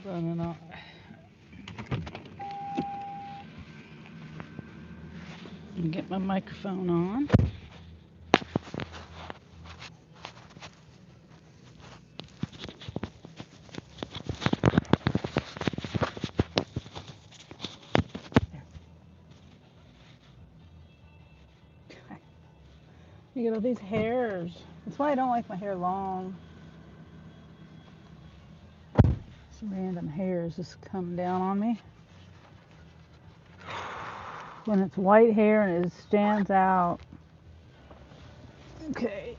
Running on. Get my microphone on. You get all these hairs. That's why I don't like my hair long. Some random hairs just come down on me. When it's white hair and it stands out. Okay.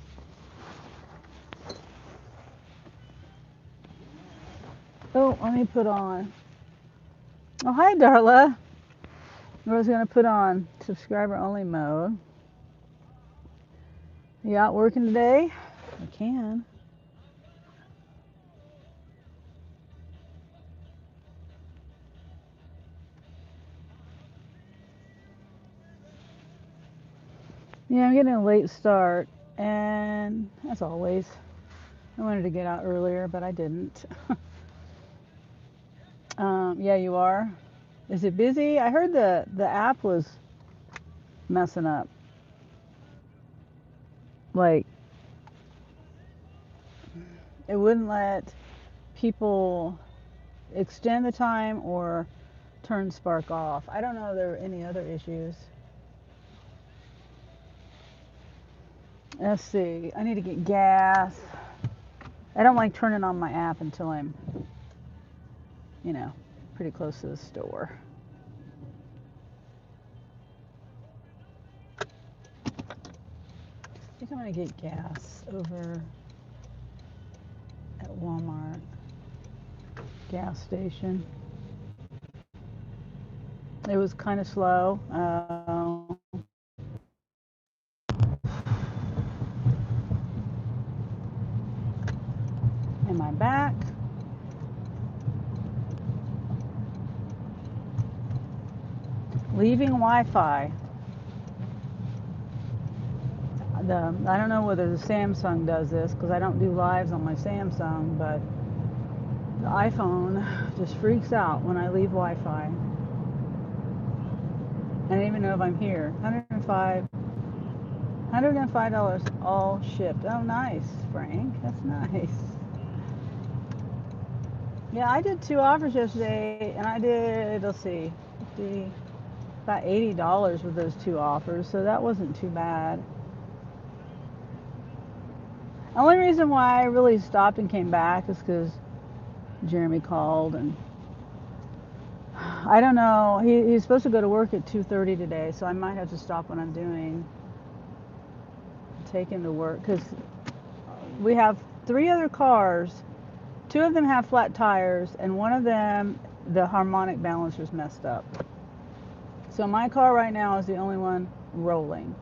Oh, let me put on. Oh, hi, Darla. I was going to put on subscriber only mode. You out working today? I can. Yeah, I'm getting a late start, and as always, I wanted to get out earlier, but I didn't. Yeah, you are. Is it busy? I heard the app was messing up. Like, it wouldn't let people extend the time or turn Spark off. I don't know if there were any other issues. Let's see. I need to get gas. I don't like turning on my app until I'm, pretty close to the store. I think I'm going to get gas over at Walmart gas station. It was kind of slow. Am I back? Leaving Wi-Fi. I don't know whether the Samsung does this because I don't do lives on my Samsung, but the iPhone just freaks out when I leave Wi-Fi. I don't even know if I'm here. $105 all shipped. Oh, nice, Frank. That's nice. Yeah, I did 2 offers yesterday, and I did, let's see, 50, about $80 with those 2 offers, so that wasn't too bad. The only reason why I really stopped and came back is because Jeremy called, and I don't know. He's supposed to go to work at 2:30 today, so I might have to stop what I'm doing, take him to work, because we have 3 other cars. 2 of them have flat tires, and one of them, the harmonic balancer's messed up. So my car right now is the only one rolling.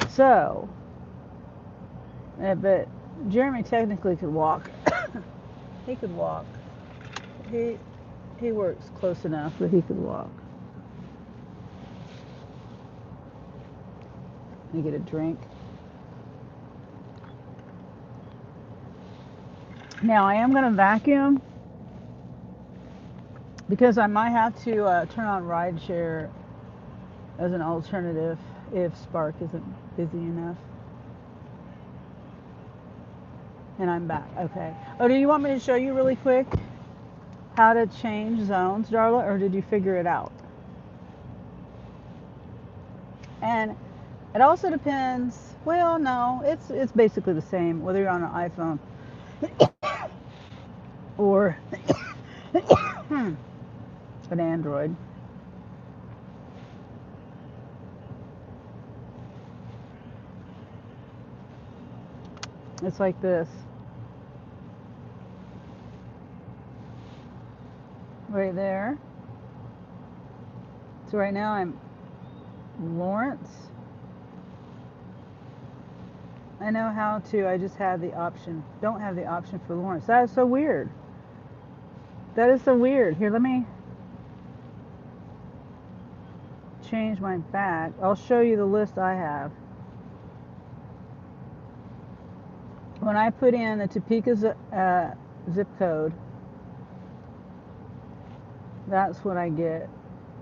So, but Jeremy technically could walk. He could walk. He works close enough that he could walk. Let me get a drink. Now I am going to vacuum because I might have to turn on rideshare as an alternative if Spark isn't busy enough. And I'm back. Okay. Oh, do you want me to show you really quick how to change zones, Darla, or did you figure it out? And it also depends. Well, no, it's basically the same whether you're on an iPhone or an Android. It's like this. Right there. So right now I'm Lawrence. I know how to. I just have the option. Don't have the option for Lawrence. That is so weird. That is so weird. Here, let me change my back. I'll show you the list I have. when I put in the Topeka zip code, that's what I get.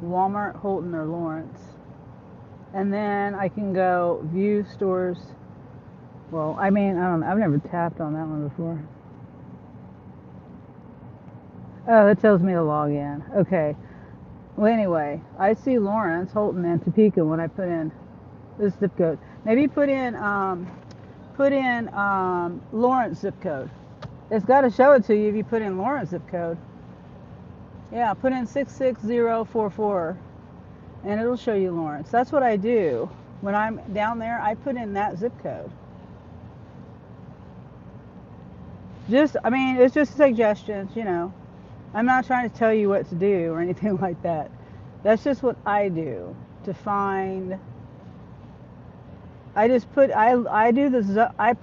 Walmart, Holton, or Lawrence. And then I can go view stores. Well, I mean, I don't know. I've never tapped on that one before. Oh, it tells me to log in. Okay. Well, anyway, I see Lawrence, Holton, and Topeka when I put in this zip code. Maybe put in Lawrence zip code. It's got to show it to you if you put in Lawrence zip code. Yeah, put in 66044, and it'll show you Lawrence. That's what I do when I'm down there. I put in that zip code. I mean, it's just suggestions, you know. I'm not trying to tell you what to do or anything like that. That's just what I do to find. I just put I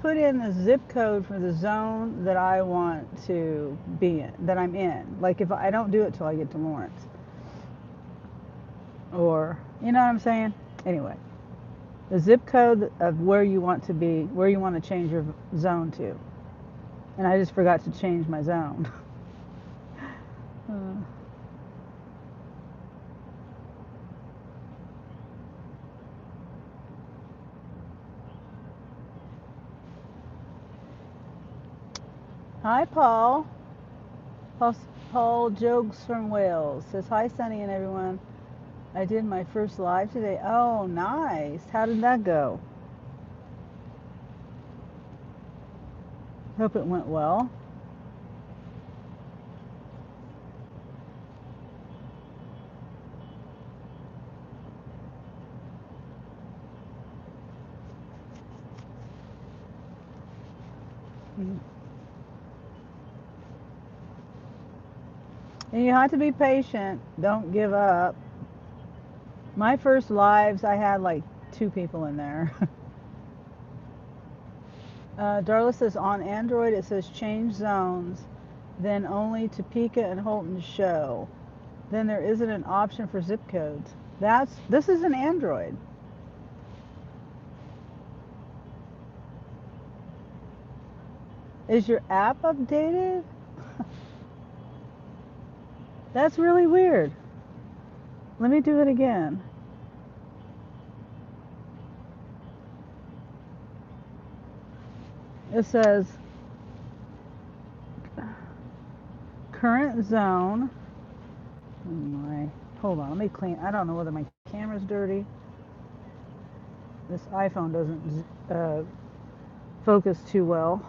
put in the zip code for the zone that I want to be in, that I'm in. Like if I don't do it till I get to Lawrence, or you know what I'm saying. Anyway, the zip code of where you want to be, where you want to change your zone to. And I just forgot to change my zone. Hi, Paul. Paul Jogues from Wales says, hi, Sunny and everyone. I did my first live today. Oh, nice. How did that go? Hope it went well. And you have to be patient. Don't give up. My first lives, I had like 2 people in there. Darla says, on Android, it says change zones. Then only Topeka and Holton show. Then there isn't an option for zip codes. This is an Android. Is your app updated? That's really weird. Let me do it again. It says current zone. Hold on, let me clean. I don't know whether my camera's dirty. This iPhone doesn't focus too well.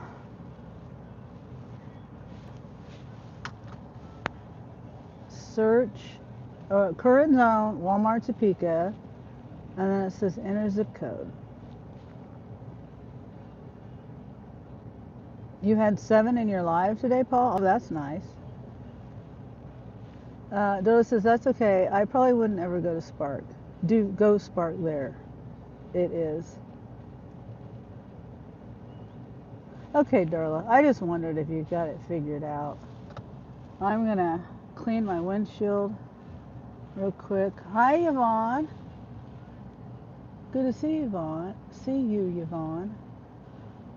Search current zone, Walmart, Topeka, and then it says enter zip code. You had 7 in your live today, Paul? Oh, that's nice. Dilla says, that's okay. I probably wouldn't ever go to Spark. Go Spark there. It is. Okay, Darla. I just wondered if you got it figured out. I'm going to clean my windshield real quick. Hi, Yvonne. Good to see you, Yvonne. Yvonne.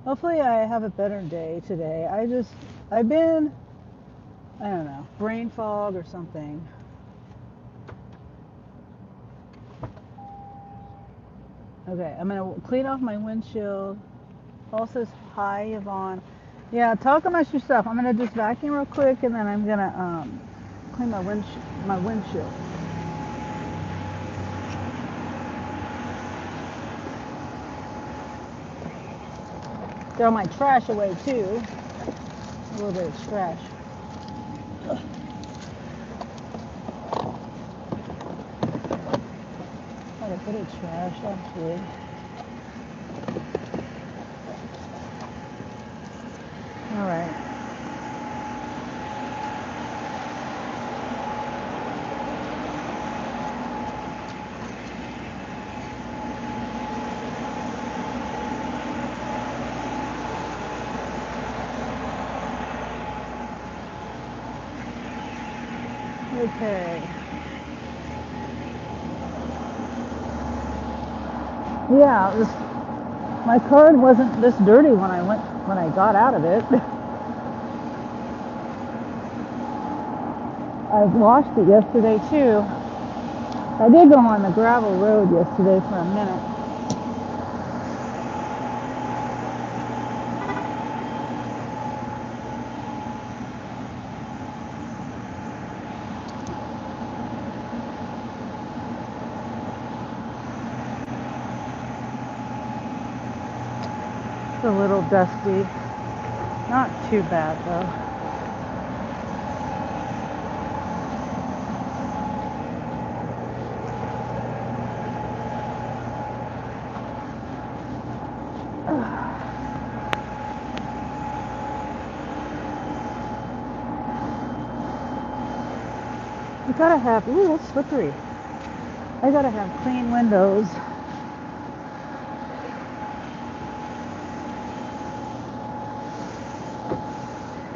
Hopefully I have a better day today. I've been, I don't know, brain fog or something. Okay, I'm going to clean off my windshield. Paul says, hi, Yvonne. Yeah, talk amongst yourself. I'm going to just vacuum real quick, and then I'm going to clean my windshield. Throw my trash away, too. A little bit of trash. Quite a bit of trash, actually. All right. Okay. Yeah, My car wasn't this dirty when I got out of it. I washed it yesterday too. I did go on the gravel road yesterday for a minute. It's a little dusty. Not too bad though. You gotta have, ooh, it's slippery. I gotta have clean windows.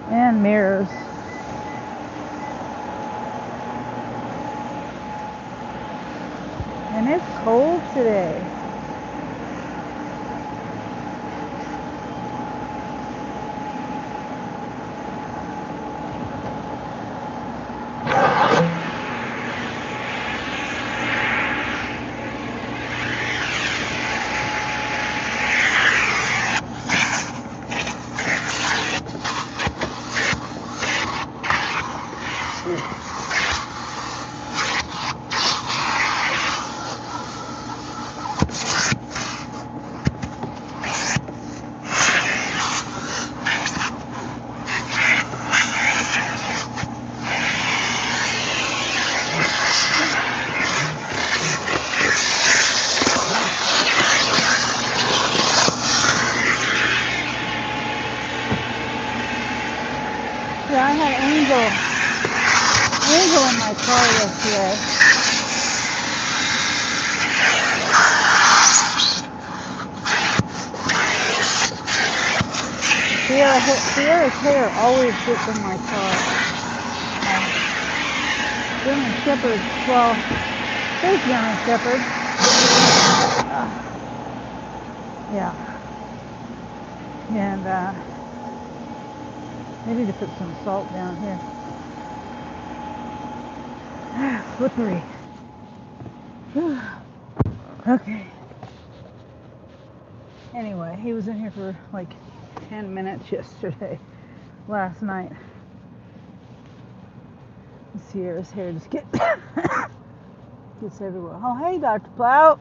And mirrors. And it's cold today. Yeah, I had Angel in my car yesterday. Sierra's hair always gets in my car. German Shepherd, well, there's German Shepherd. Yeah. And maybe to put some salt down here. Slippery. Okay. Anyway, he was in here for like 10 minutes yesterday, last night. Sierra's hair just gets everywhere. Oh, hey, Dr. Plow.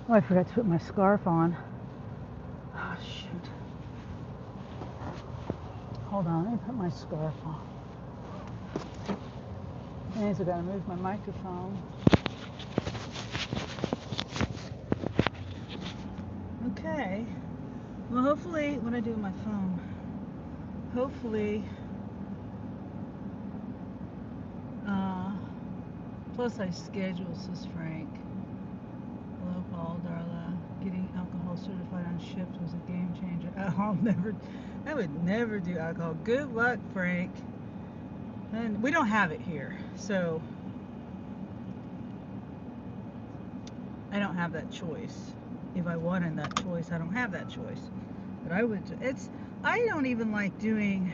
Oh, I forgot to put my scarf on. Oh, shoot. Hold on, let me put my scarf on. And I gotta move my microphone. Okay. Well, hopefully, what I do with my phone, hopefully, plus I schedule, says Frank. Hello, Paul, Darla. Getting alcohol certified on ships was a game changer. I would never do alcohol. Good luck, Frank. And we don't have it here, so I don't have that choice. If I wanted that choice, I don't have that choice. But I don't even like doing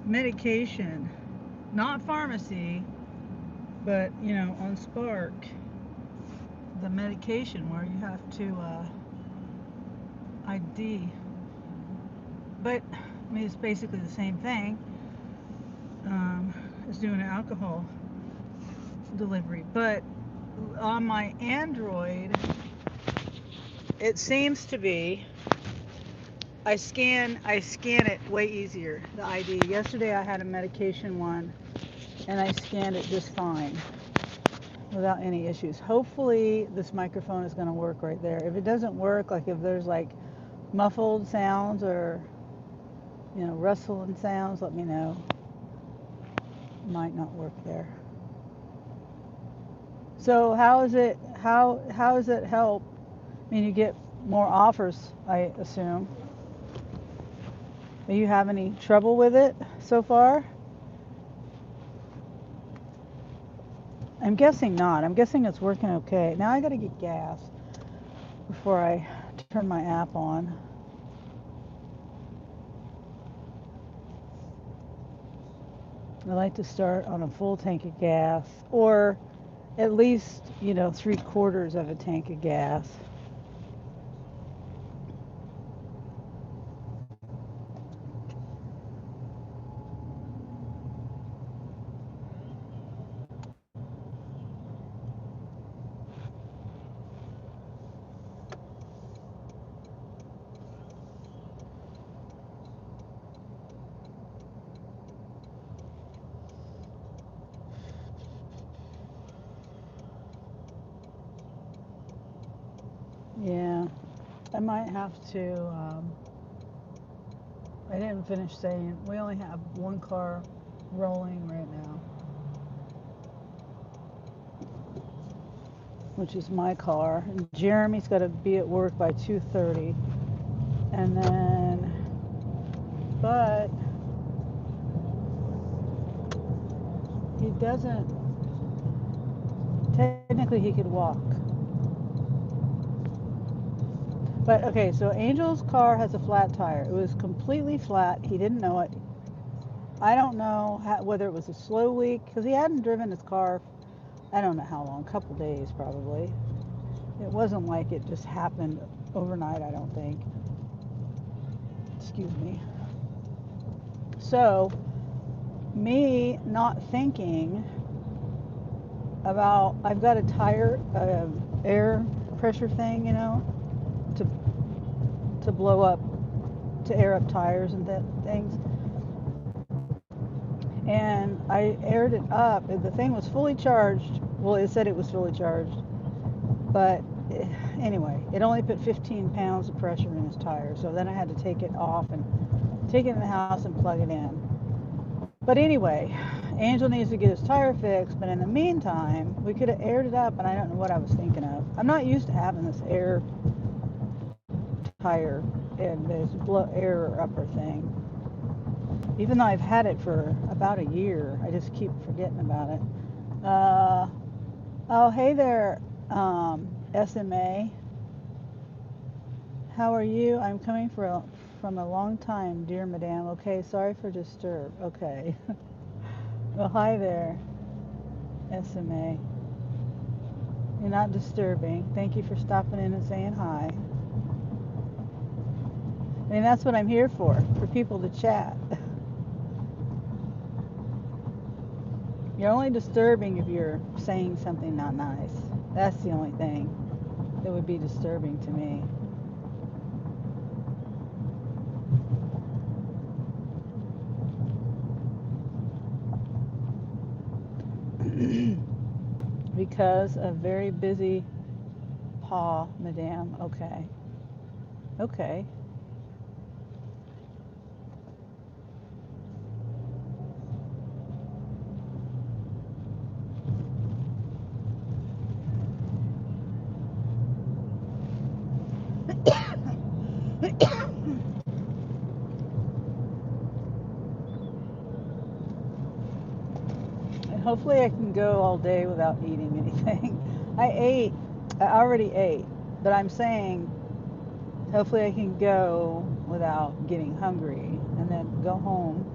medication, not pharmacy, but, on Spark, the medication where you have to ID. But, I mean, it's basically the same thing as doing an alcohol delivery. But on my Android, it seems to be, I scan it way easier, the ID. Yesterday I had a medication one, and I scanned it just fine without any issues. Hopefully this microphone is going to work right there. If it doesn't work, like if there's like muffled sounds or rustling sounds, let me know. It might not work there. So how does it help? I mean, you get more offers, I assume. Do you have any trouble with it so far? I'm guessing not. I'm guessing it's working okay. Now I gotta get gas before I turn my app on. I like to start on a full tank of gas, or at least, 3/4 of a tank of gas. Yeah, I might have to. I didn't finish saying we only have one car rolling right now, which is my car. And Jeremy's got to be at work by 2:30, and then, but he doesn't. Technically, he could walk. But okay, so Angel's car has a flat tire. It was completely flat. He didn't know it. I don't know whether it was a slow leak because he hadn't driven his car. I don't know how long, a couple days probably. It wasn't like it just happened overnight, I don't think. Excuse me. So, me not thinking about, I've got a tire, air pressure thing, to blow up, to air up tires and things. And I aired it up, and the thing was fully charged. Well, it said it was fully charged, but anyway, it only put 15 pounds of pressure in his tire. So then I had to take it off and take it in the house and plug it in. But anyway, Angel needs to get his tire fixed, but in the meantime, we could have aired it up, and I don't know what I was thinking of. I'm not used to having this air tire and this air upper thing. Even though I've had it for about a year, I just keep forgetting about it. Oh, hey there, SMA. How are you? I'm coming from a long time, dear madame. Okay, sorry for disturb. Okay. Well, hi there, SMA. You're not disturbing. Thank you for stopping in and saying hi. I mean, that's what I'm here for people to chat. You're only disturbing if you're saying something not nice. That's the only thing that would be disturbing to me. Because of very busy paw, madame. Okay. Okay. And hopefully I can go all day without eating anything. I already ate, but I'm saying hopefully I can go without getting hungry and then go home.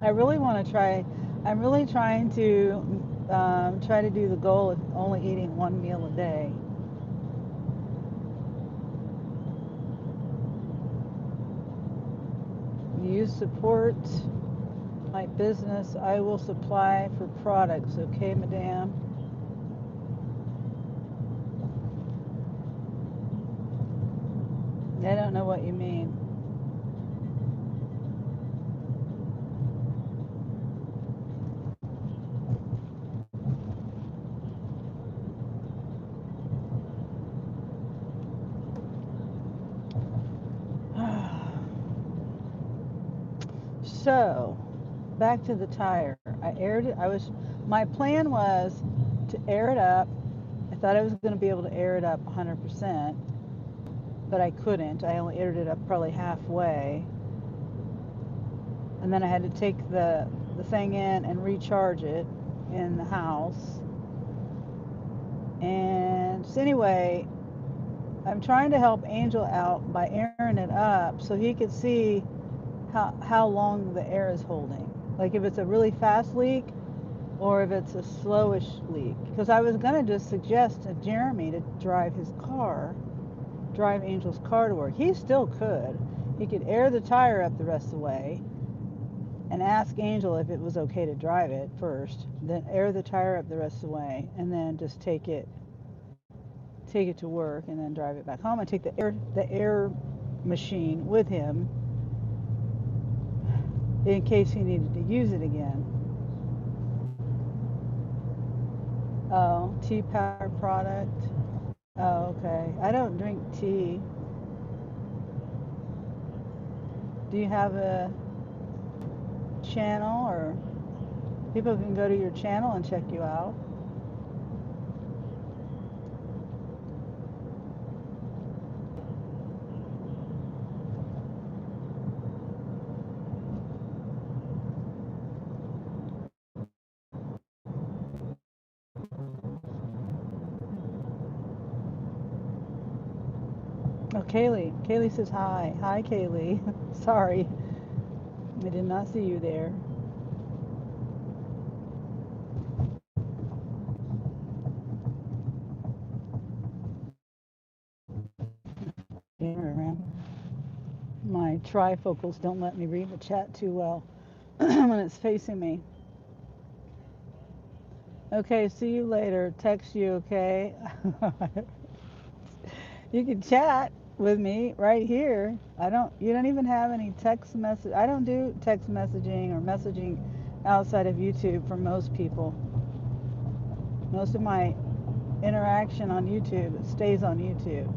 I really want to try, I'm really trying to try to do the goal of only eating one meal a day. You support my business, I will supply for products, okay, madame? I don't know what you mean. So, back to the tire. I aired it. My plan was to air it up. I thought I was going to be able to air it up 100%, but I couldn't. I only aired it up probably halfway. And then I had to take the thing in and recharge it in the house. And so anyway, I'm trying to help Angel out by airing it up so he could see how long the air is holding. Like if it's a really fast leak or if it's a slowish leak. Because I was going to just suggest to Jeremy to drive Angel's car to work. He still could. He could air the tire up the rest of the way and ask Angel if it was okay to drive it first, then air the tire up the rest of the way, and then just take it to work and then drive it back home and take the air machine with him in case he needed to use it again. Oh, tea powder product. Oh, okay. I don't drink tea. Do you have a channel, or people can go to your channel and check you out? Oh, Kaylee. Kaylee says hi. Hi, Kaylee. Sorry. I did not see you there. My trifocals don't let me read the chat too well when it's facing me. Okay, see you later. Text you, okay? You can chat with me right here. You don't even have any text message. I don't do text messaging or messaging outside of YouTube for most people. Most of my interaction on YouTube stays on YouTube.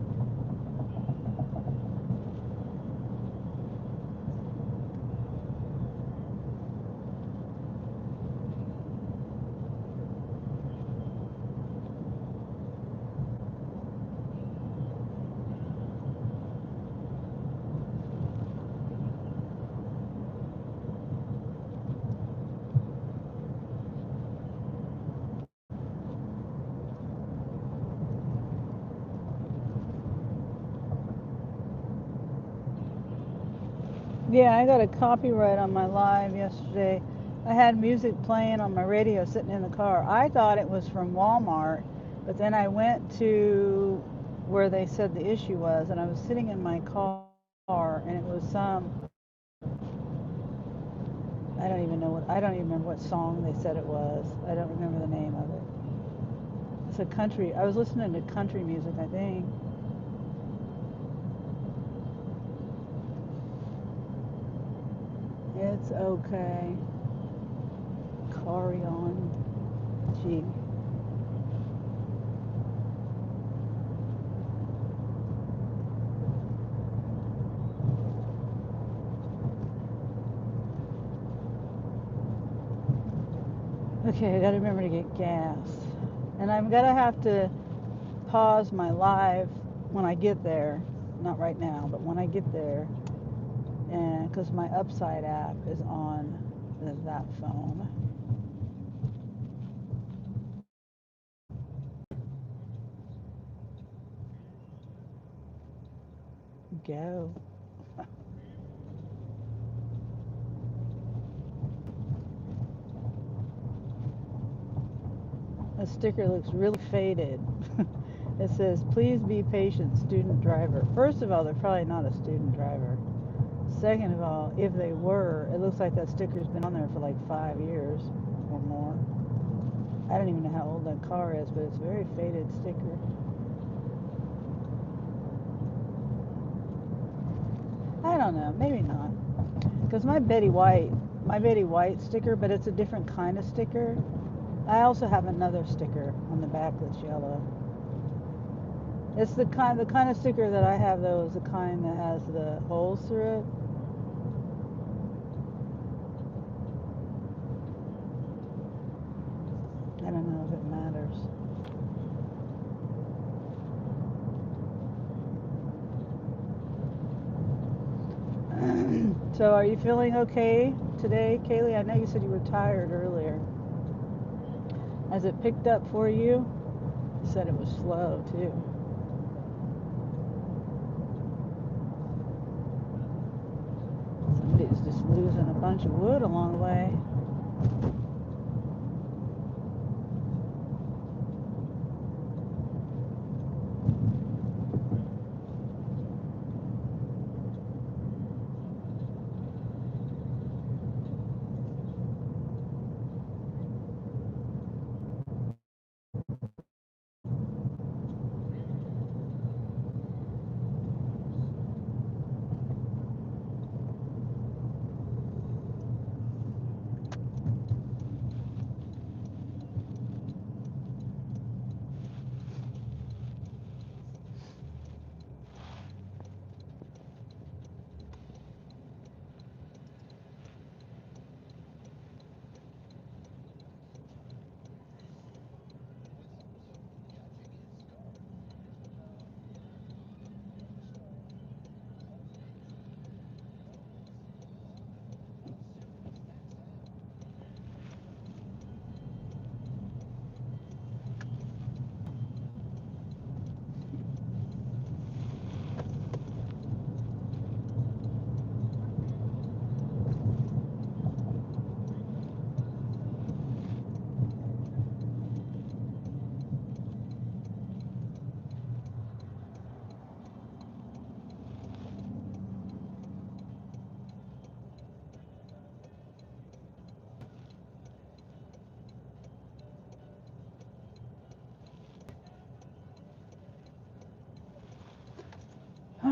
Yeah, I got a copyright on my live yesterday. I had music playing on my radio sitting in the car. I thought it was from Walmart, but then I went to where they said the issue was, and I was sitting in my car, and it was I don't even remember what song they said it was. I don't remember the name of it. It's a country. I was listening to country music, I think. It's okay. Carry on. Gee. Okay, I gotta remember to get gas. And I'm gonna have to pause my live when I get there. Not right now, but when I get there. And because my Upside app is on that phone. Go. The sticker looks really faded. It says, please be patient, student driver. First of all, they're probably not a student driver. Second of all, if they were, it looks like that sticker's been on there for like 5 years or more. I don't even know how old that car is, but it's a very faded sticker. I don't know, maybe not. Because my Betty White sticker, but it's a different kind of sticker. I also have another sticker on the back that's yellow. It's the kind of sticker that I have, though, is the kind that has the holes through it. I don't know if it matters. So are you feeling okay today, Kaylee? I know you said you were tired earlier. Has it picked up for you? You said it was slow too. Somebody's just losing a bunch of wood along the way.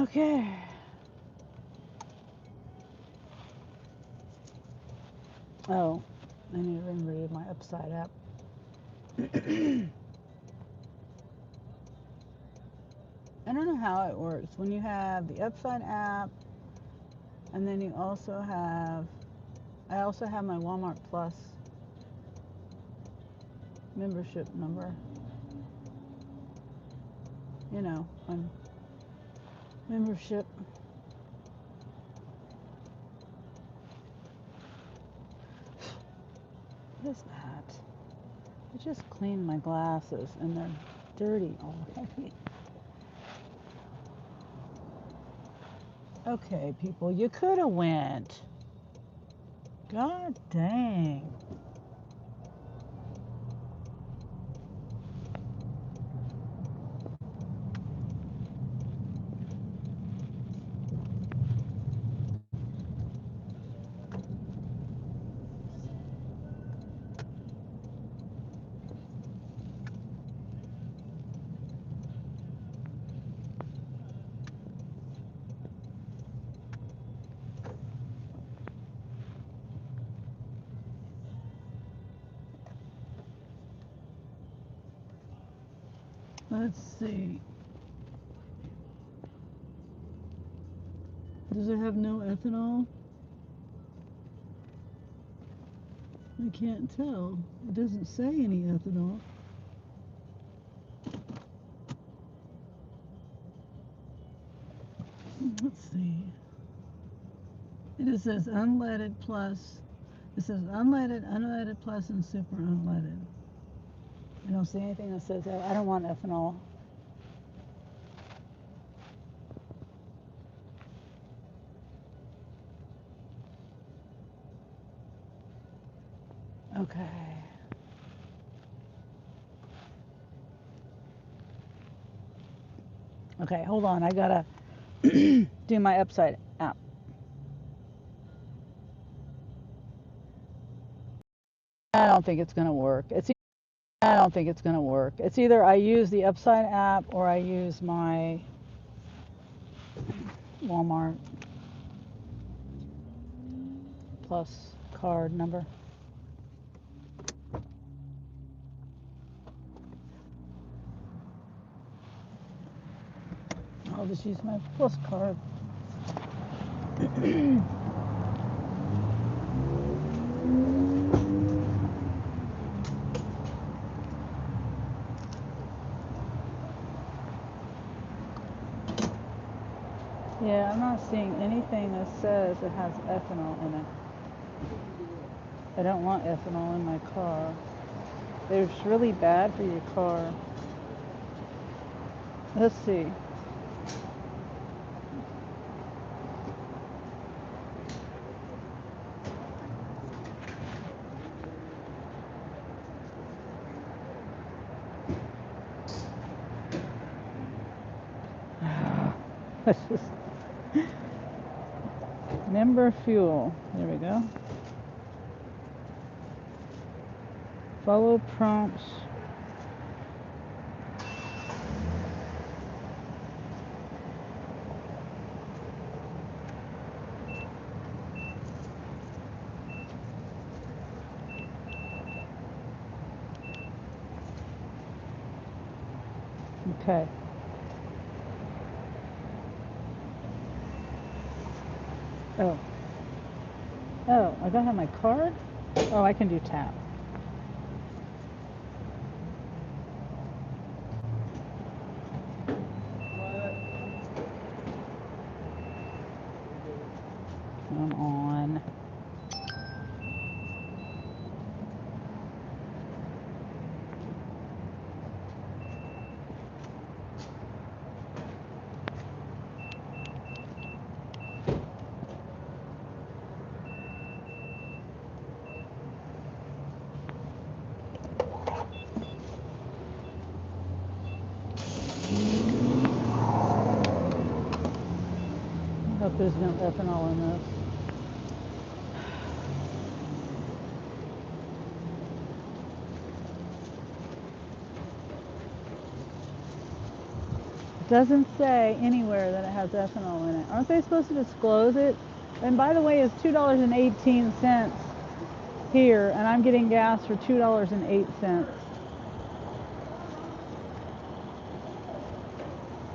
Okay. Oh, I need to remove my Upside app. I don't know how it works. When you have the Upside app, and then you also have, I also have my Walmart Plus membership number. You know, my membership. What is that? I just cleaned my glasses and they're dirty already. Okay, people, you could have went. God dang. Let's see. Does it have no ethanol? I can't tell. It doesn't say any ethanol. Let's see. It just says unleaded plus. It says unleaded, unleaded plus, and super unleaded. I don't see anything that says that. I don't want ethanol. Okay. Okay, hold on. I gotta do my Upside app. I don't think it's gonna work. I don't think it's gonna work. It's either I use the Upside app or I use my Walmart Plus card number. I'll just use my Plus card. Yeah, I'm not seeing anything that says it has ethanol in it. I don't want ethanol in my car. It's really bad for your car. Let's see. Member fuel. There we go. Follow prompts. Okay. Oh. Oh, I don't have my card? Oh, I can do tap. Come on. I hope there's no ethanol in this. It doesn't say anywhere that it has ethanol in it. Aren't they supposed to disclose it? And by the way, it's $2.18 here, and I'm getting gas for $2.08.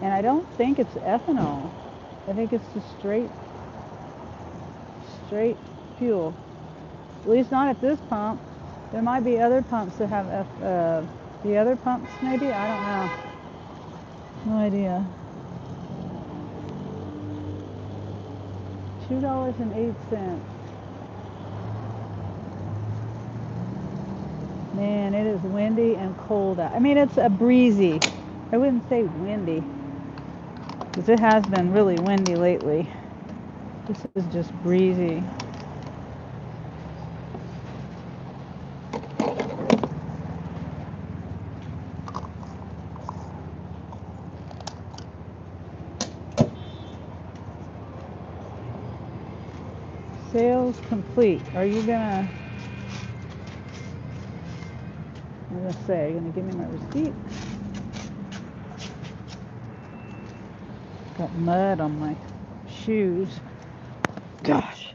And I don't think it's ethanol. I think it's just straight fuel. At least not at this pump. There might be other pumps that have the other pumps maybe. I don't know. No idea. $2.08. Man, it is windy and cold out. I mean, it's a breezy. I wouldn't say windy, because it has been really windy lately. This is just breezy. Sales complete. Are you gonna, I'm gonna say, are you gonna give me my receipt? Got mud on my shoes. Gosh,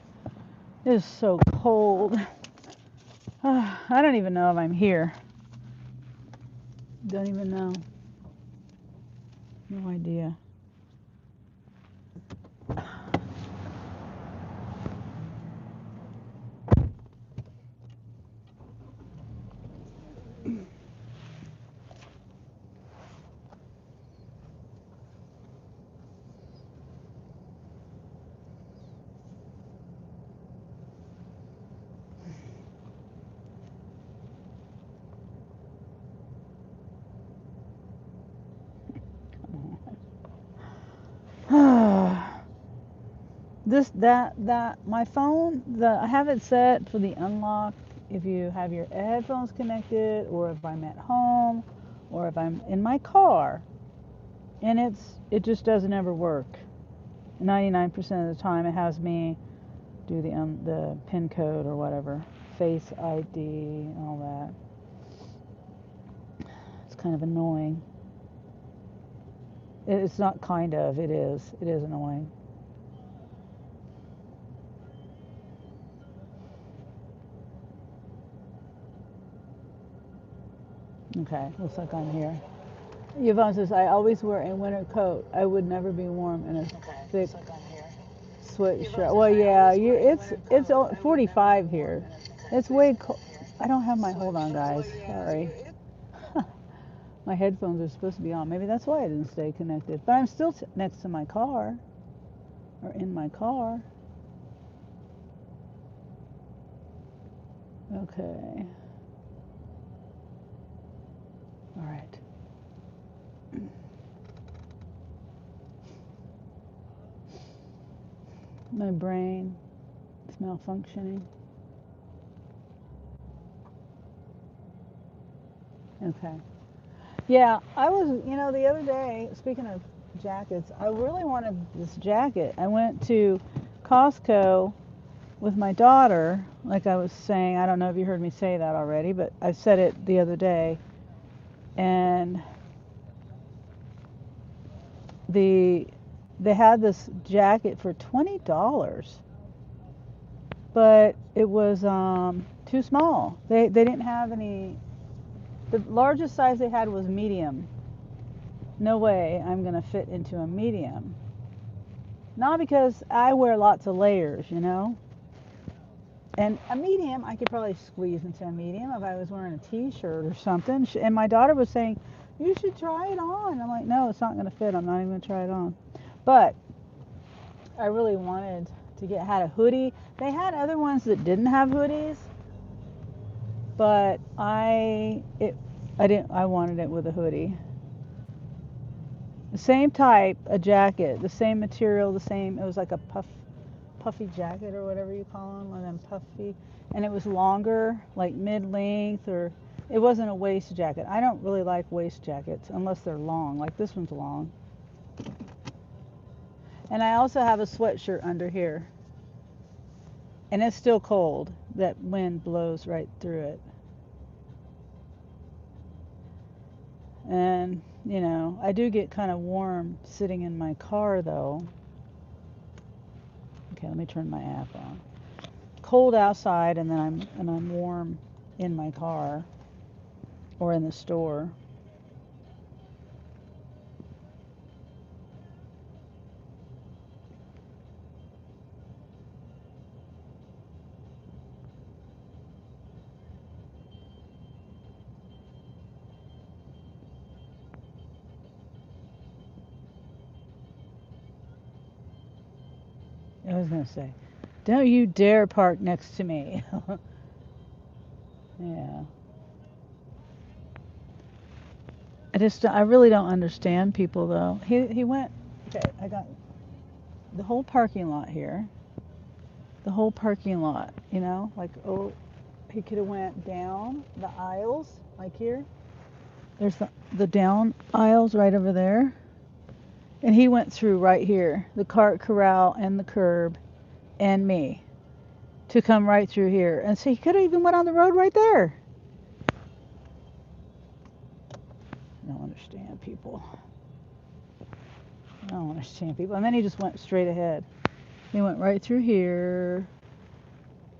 it is so cold. I don't even know if I'm here. Don't even know. No idea. My phone, I have it set for the unlock if you have your headphones connected, or if I'm at home, or if I'm in my car, and it just doesn't ever work. 99% of the time it has me do the pin code or whatever, Face ID and all that. It's kind of annoying. It's not kind of, it is annoying. Okay, looks like I'm here. Yvonne says, I always wear a winter coat. I would never be warm in a thick sweatshirt. Well, yeah, it's 45 here. It's way cold. I don't have my, hold on guys, sorry. My headphones are supposed to be on. Maybe that's why I didn't stay connected. But I'm still next to my car. are in my car. Okay. All right. My brain is malfunctioning. Okay. Yeah, I was, the other day, speaking of jackets, I really wanted this jacket. I went to Costco with my daughter, like I was saying. I don't know if you heard me say that already, but I said it the other day. And they had this jacket for $20, but it was too small. They didn't have any. The largest size they had was medium. No way I'm going to fit into a medium. Not because I wear lots of layers, And a medium, I could probably squeeze into a medium if I was wearing a t-shirt or something. And my daughter was saying, you should try it on. I'm like, no, it's not going to fit. I'm not even going to try it on. But I really wanted to had a hoodie. They had other ones that didn't have hoodies, but I wanted it with a hoodie. The same type, a jacket, the same material, it was like a puffy jacket or whatever you call them, one of them puffy, and it was longer, like mid-length, or it wasn't a waist jacket. I don't really like waist jackets unless they're long, like this one's long. And I also have a sweatshirt under here, and it's still cold. That wind blows right through it. And, I do get kind of warm sitting in my car though. Okay, let me turn my app on. Cold outside, and then I'm warm in my car or in the store. I was gonna say, don't you dare park next to me. Yeah. I really don't understand people though. He went. Okay, I got the whole parking lot here. The whole parking lot, like, oh, he could have went down the aisles, like here. There's the down aisles right over there. And he went through right here, the cart corral and the curb and me, to come right through here. And so he could have even went on the road right there. I don't understand people. I don't understand people. And then he just went straight ahead. He went right through here,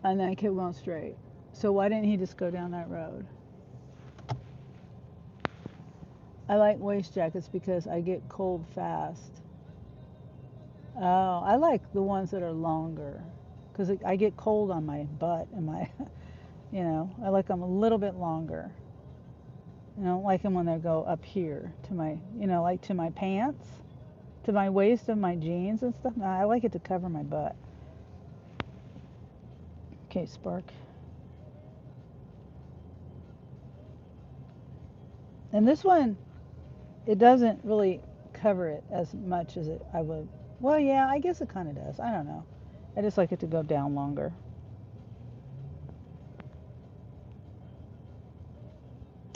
and then he kept going straight. So why didn't he just go down that road? I like waist jackets because I get cold fast. Oh, I like the ones that are longer because I get cold on my butt and my, I like them a little bit longer. I don't like them when they go up here to my, like to my pants, to my waist of my jeans and stuff. No, I like it to cover my butt. Okay, Spark. And this one, it doesn't really cover it as much as I would. Well, yeah, I guess it kind of does. I don't know. I just like it to go down longer.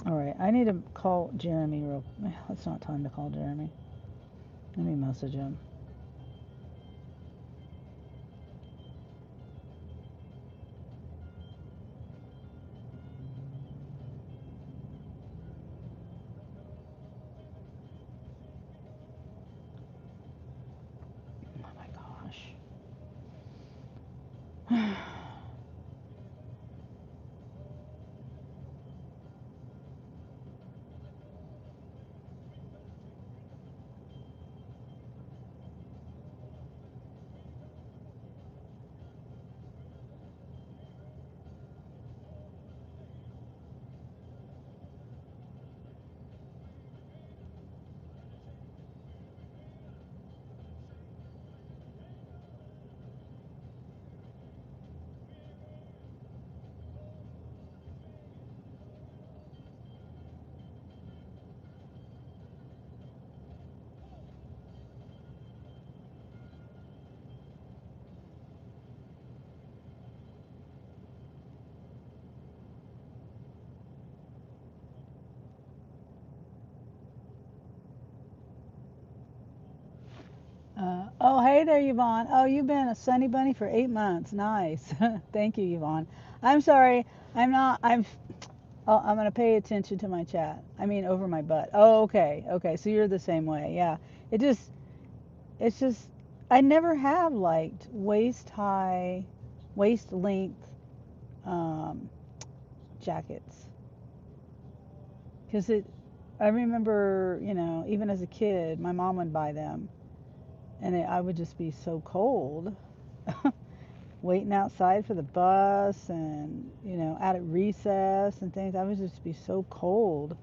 All right, I need to call Jeremy real. It's not time to call Jeremy. Let me message him. Oh my gosh. there, Yvonne. Oh, you've been a Sunny Bunny for 8 months. Nice. Thank you, Yvonne. I'm sorry. I'm not. Oh, I'm gonna pay attention to my chat. I mean, over my butt. Oh, okay. Okay. So you're the same way. Yeah. It just. It's just. I never have liked waist high, waist length um, jackets because it. I remember, even as a kid, my mom would buy them, and I would just be so cold. Waiting outside for the bus and, out at recess and things. I would just be so cold.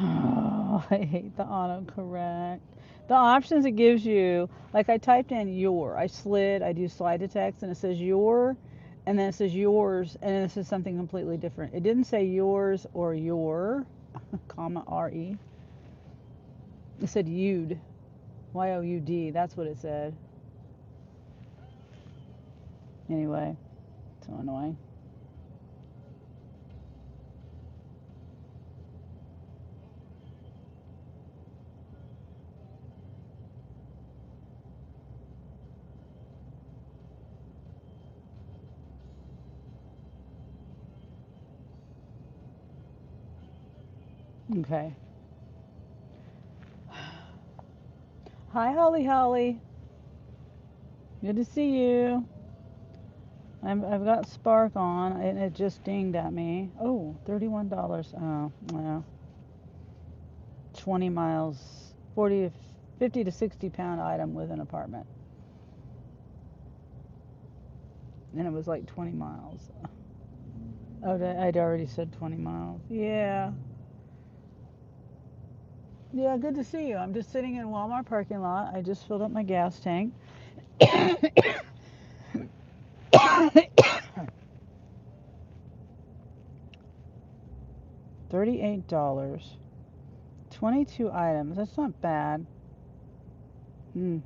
Oh, I hate the autocorrect. The options it gives you, like I typed in your, I do slide to text and it says your, and then it says yours, and then it says something completely different. It didn't say yours or your, comma, R-E. It said you'd, Y-O-U-D. That's what it said. Anyway, so annoying. Okay. Hi, Holly Holly. Good to see you. I've got Spark on, and it just dinged at me. Oh, $31. Oh, well, 20 miles, 40 to 50 to 60 pound item with an apartment. And it was like 20 miles. Oh, I'd already said 20 miles. Yeah. Yeah, good to see you. I'm just sitting in Walmart parking lot. I just filled up my gas tank. $38. 22 items. That's not bad. Hmm.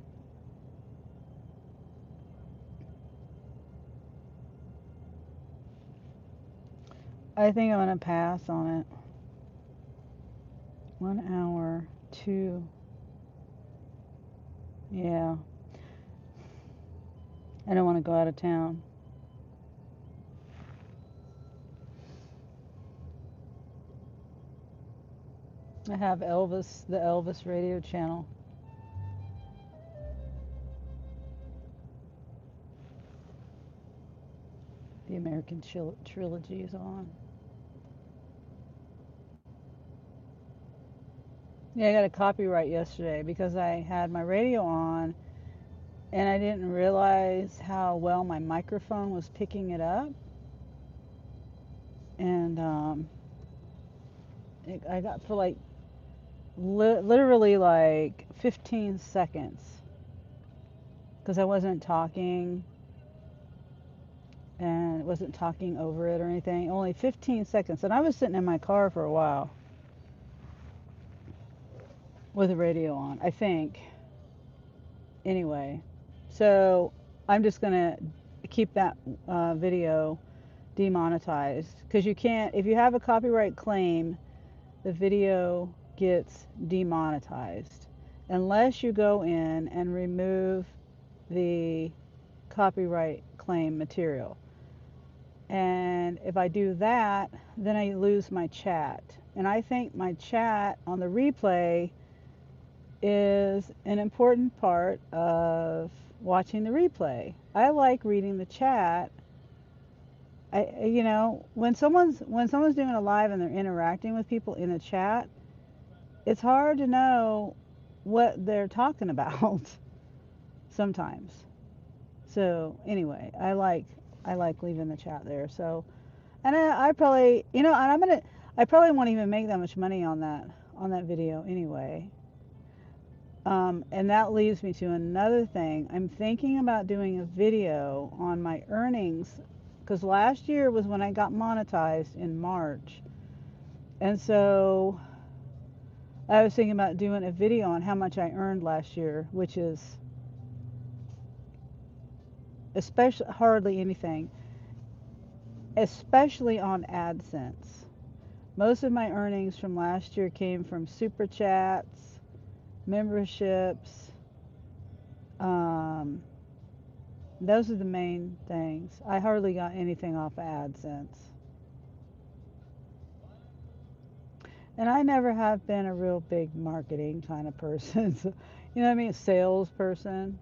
I think I'm gonna pass on it. 1 hour, two. Yeah. I don't want to go out of town. I have Elvis, the Elvis radio channel. The American Trilogy is on. Yeah, I got a copyright yesterday because I had my radio on and I didn't realize how well my microphone was picking it up. And I got for like literally like 15 seconds because I wasn't talking and wasn't talking over it or anything. Only 15 seconds. And I was sitting in my car for a while with the radio on, I think. Anyway, so I'm just going to keep that video demonetized because you can't, if you have a copyright claim, the video gets demonetized unless you go in and remove the copyright claim material. And if I do that, then I lose my chat. And I think my chat on the replay is an important part of watching the replay. I like reading the chat. When someone's doing a live and they're interacting with people in a chat, it's hard to know what they're talking about sometimes. So anyway, I like leaving the chat there. So, and I probably, and I probably won't even make that much money on that video anyway. And that leads me to another thing. I'm thinking about doing a video on my earnings because last year was when I got monetized in March. And so I was thinking about doing a video on how much I earned last year, which is especially hardly anything, especially on AdSense. Most of my earnings from last year came from super chats, memberships. Um, those are the main things. I hardly got anything off of AdSense. And I never have been a real big marketing kind of person. So, you know what I mean? Salesperson.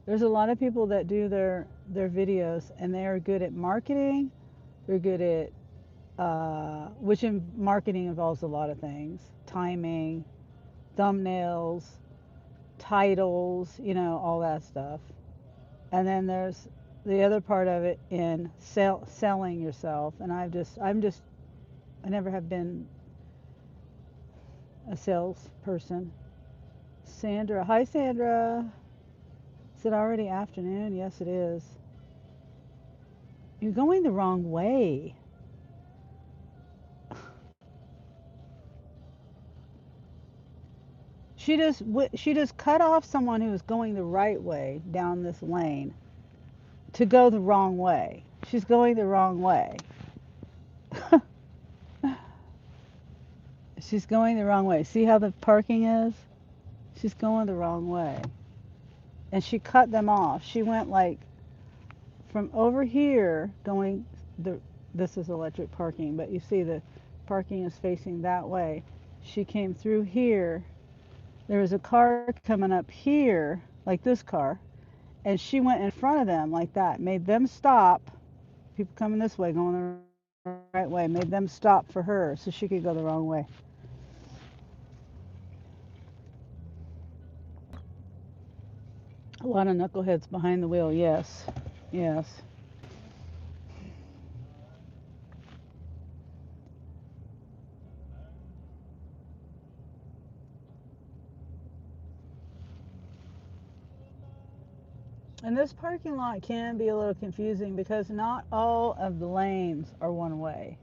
There's a lot of people that do their videos and they are good at marketing. They're good at which in marketing involves a lot of things: timing, thumbnails, titles, all that stuff. And then there's the other part of it in selling yourself. And I never have been a salesperson. Sandra, hi Sandra. Is it already afternoon? Yes, it is. You're going the wrong way. She just cut off someone who was going the right way down this lane to go the wrong way. She's going the wrong way. She's going the wrong way. See how the parking is? She's going the wrong way. And she cut them off. She went like from over here going the this is electric parking, but you see the parking is facing that way. She came through here. There was a car coming up here, like this car, and she went in front of them like that, made them stop. People coming this way, going the right way, made them stop for her so she could go the wrong way. A lot of knuckleheads behind the wheel, yes. Yes. And this parking lot can be a little confusing because not all of the lanes are one way.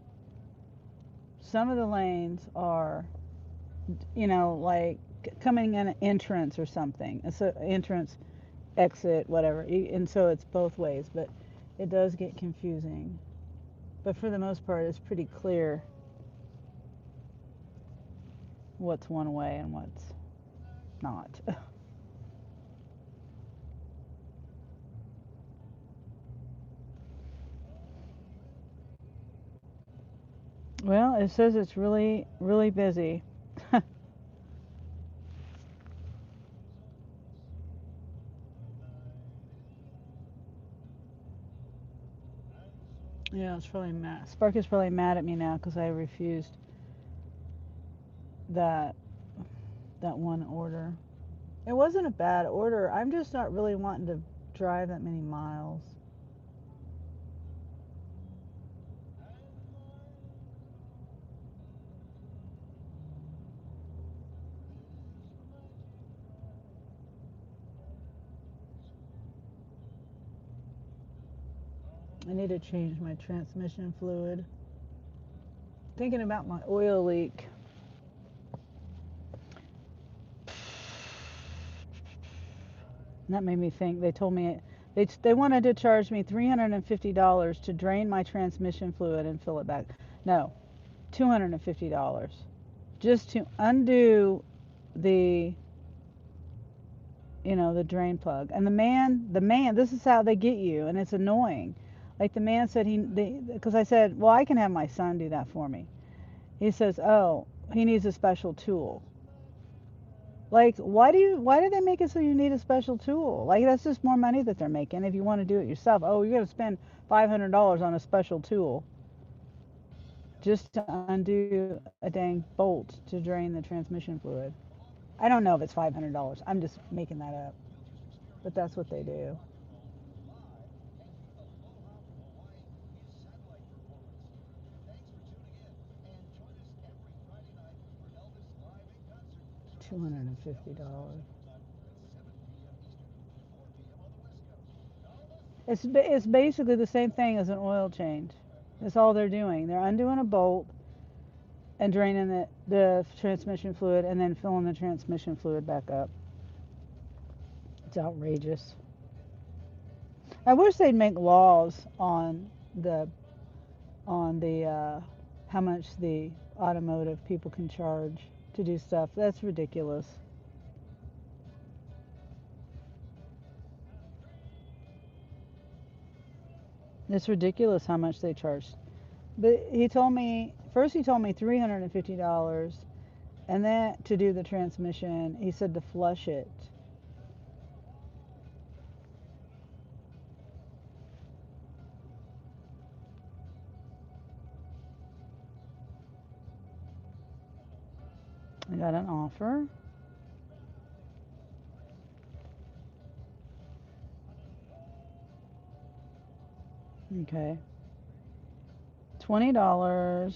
Some of the lanes are, like coming in an entrance or something. It's an entrance, exit, whatever. And so it's both ways, but it does get confusing. But for the most part, it's pretty clear what's one way and what's not. Well, it says it's really, really busy. Yeah, it's probably mad. Spark is probably mad at me now because I refused that that one order. It wasn't a bad order. I'm just not really wanting to drive that many miles. I need to change my transmission fluid. Thinking about my oil leak. And that made me think. They told me they wanted to charge me $350 to drain my transmission fluid and fill it back. No, $250 just to undo the the drain plug. And the man, this is how they get you, and it's annoying. Like the man said, because I said, well, I can have my son do that for me. He says, oh, he needs a special tool. Like, why do they make it so you need a special tool? Like, that's just more money that they're making if you want to do it yourself. Oh, you're going to spend $500 on a special tool just to undo a dang bolt to drain the transmission fluid. I don't know if it's $500. I'm just making that up. But that's what they do. $250. It's basically the same thing as an oil change. That's all they're doing. They're undoing a bolt and draining the transmission fluid and then filling the transmission fluid back up. It's outrageous. I wish they'd make laws the on the how much the automotive people can charge to do stuff. That's ridiculous. It's ridiculous how much they charge. But he told me first he told me $350 and then to do the transmission, he said to flush it. I got an offer. Okay. $20,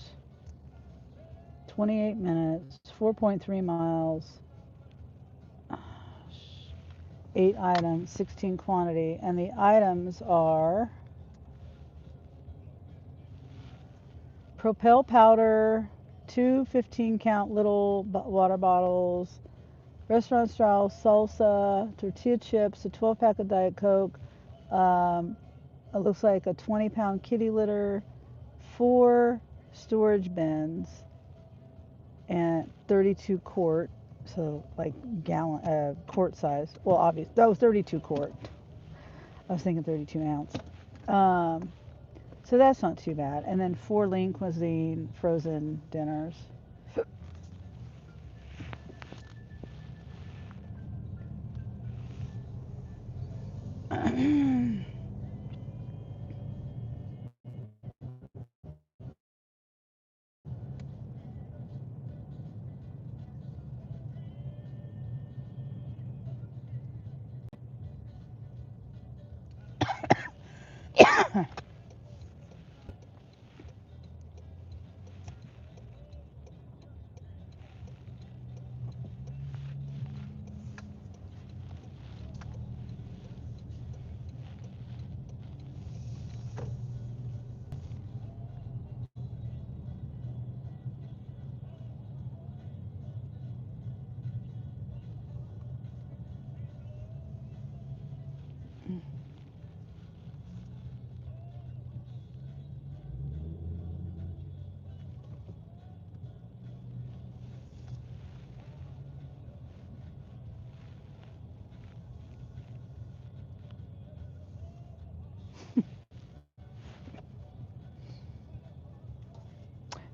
28 minutes, 4.3 miles, 8 items, 16 quantity, and the items are Propel powder, two 15-count little water bottles, restaurant style salsa, tortilla chips, a 12-pack of Diet Coke. It looks like a 20-pound kitty litter, 4 storage bins, and 32 quart, so like gallon, quart size. Well, obvious that was 32 quart. I was thinking 32 ounce. So that's not too bad. And then 4 lean cuisine frozen dinners.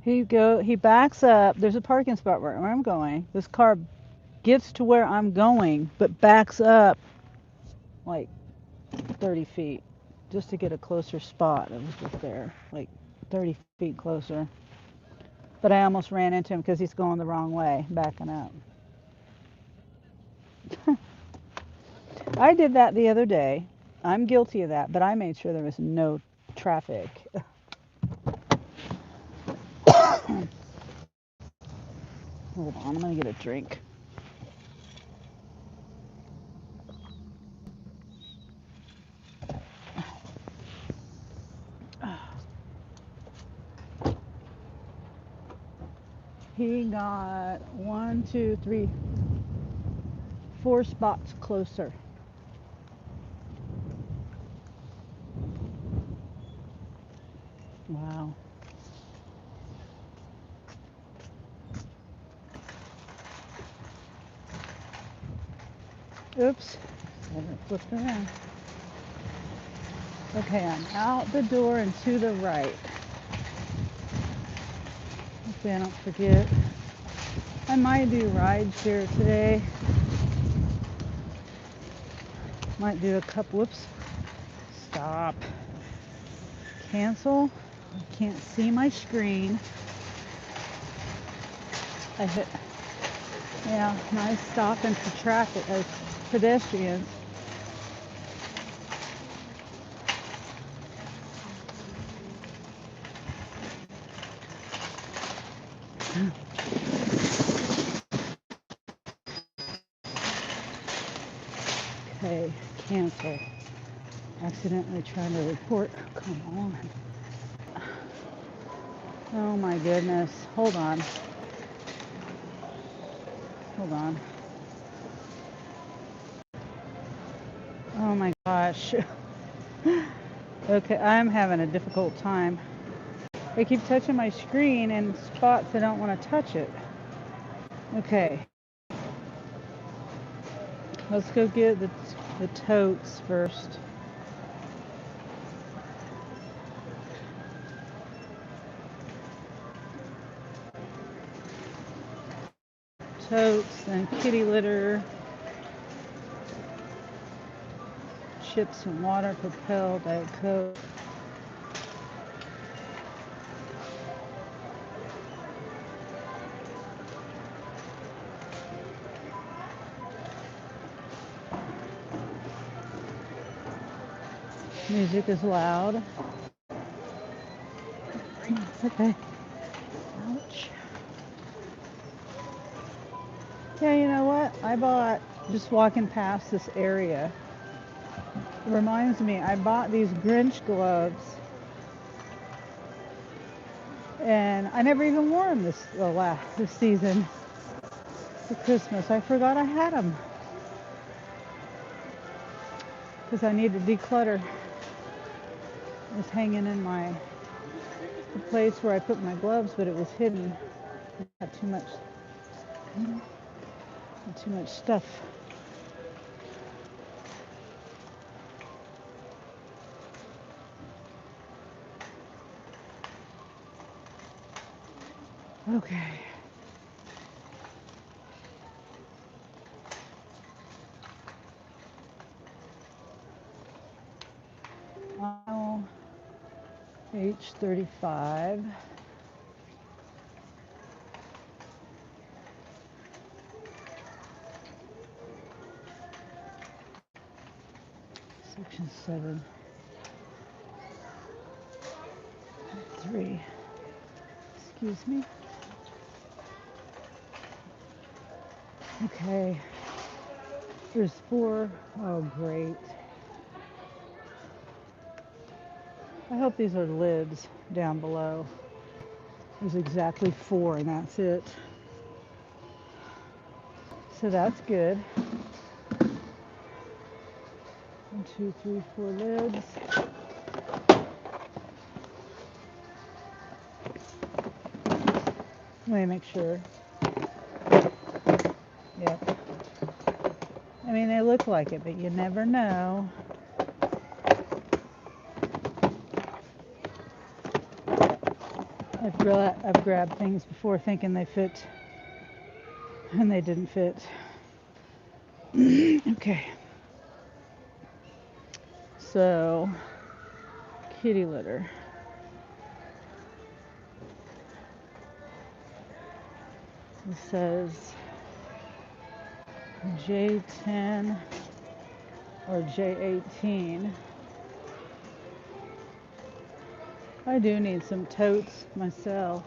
He backs up. There's a parking spot where I'm going. This car gets to where I'm going, but backs up like 30 feet just to get a closer spot. It was just there, like 30 feet closer. But I almost ran into him because he's going the wrong way, backing up. I did that the other day. I'm guilty of that, but I made sure there was no traffic. Hold on, I'm gonna get a drink. He got 1, 2, 3, 4 spots closer. Wow. Oops. Flip around. Okay, I'm out the door and to the right. Hopefully I don't forget. I might do rides here today. Might do a couple. Whoops. Stop. Cancel. I can't see my screen. I hit. Yeah, nice stopping for traffic as pedestrians. Okay, cancel. Accidentally trying to report. Come on. Oh my goodness. Hold on. Hold on. Oh my gosh. Okay, I'm having a difficult time. I keep touching my screen in spots I don't want to touch it. Okay, let's go get the totes first. Totes, then kitty litter, chips and water, Propel, Diet Coke. Music is loud. It's okay. Ouch. Yeah, you know what? I bought, just walking past this area, it reminds me, I bought these Grinch gloves and I never even wore them this season for Christmas. I forgot I had them because I need to declutter. It was hanging in the place where I put my gloves, but it was hidden. I had too much stuff. Okay. Aisle H35. Section 7. 3. Excuse me. Okay. There's 4. Oh, great. I hope these are lids down below. There's exactly 4 and that's it. So that's good. 1, 2, 3, 4 lids. Let me make sure. Yep. I mean, they look like it, but you never know. I've grabbed things before thinking they fit, and they didn't fit. Okay. So, kitty litter. It says J10 or J18. I do need some totes myself.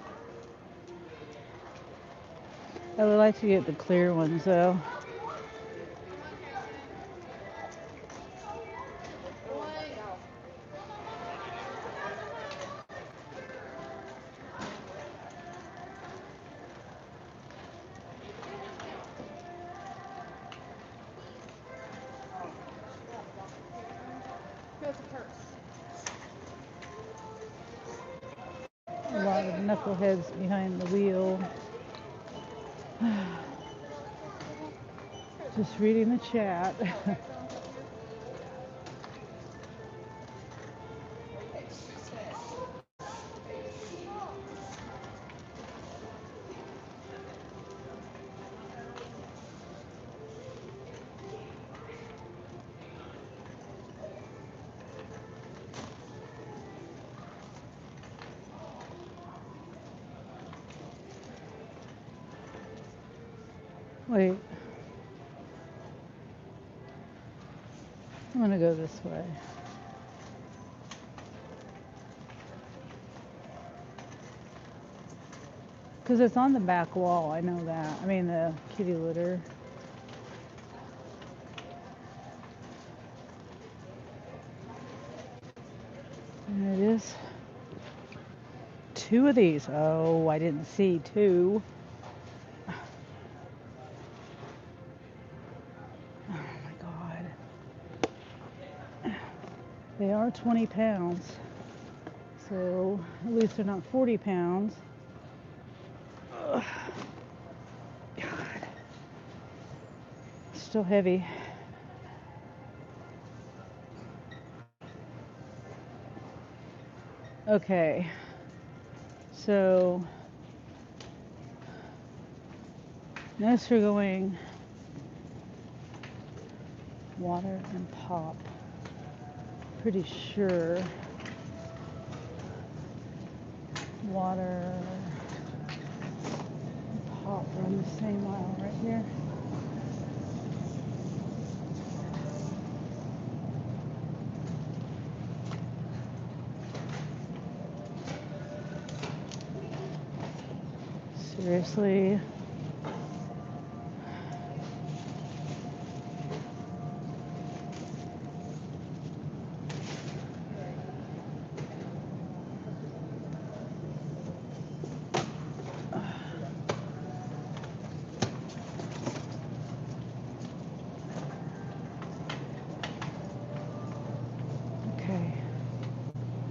I would like to get the clear ones though. A lot of knuckleheads behind the wheel. Just reading the chat. Wait. I'm gonna go this way. Because it's on the back wall, I know that. I mean the kitty litter. There it is. 2 of these. Oh, I didn't see 2. Oh my God. They are 20 pounds. So at least they're not 40 pounds. Ugh. God. Still heavy. Okay. So next we're going water and pop. Pretty sure water and pop are on the same aisle right here. Seriously. Okay.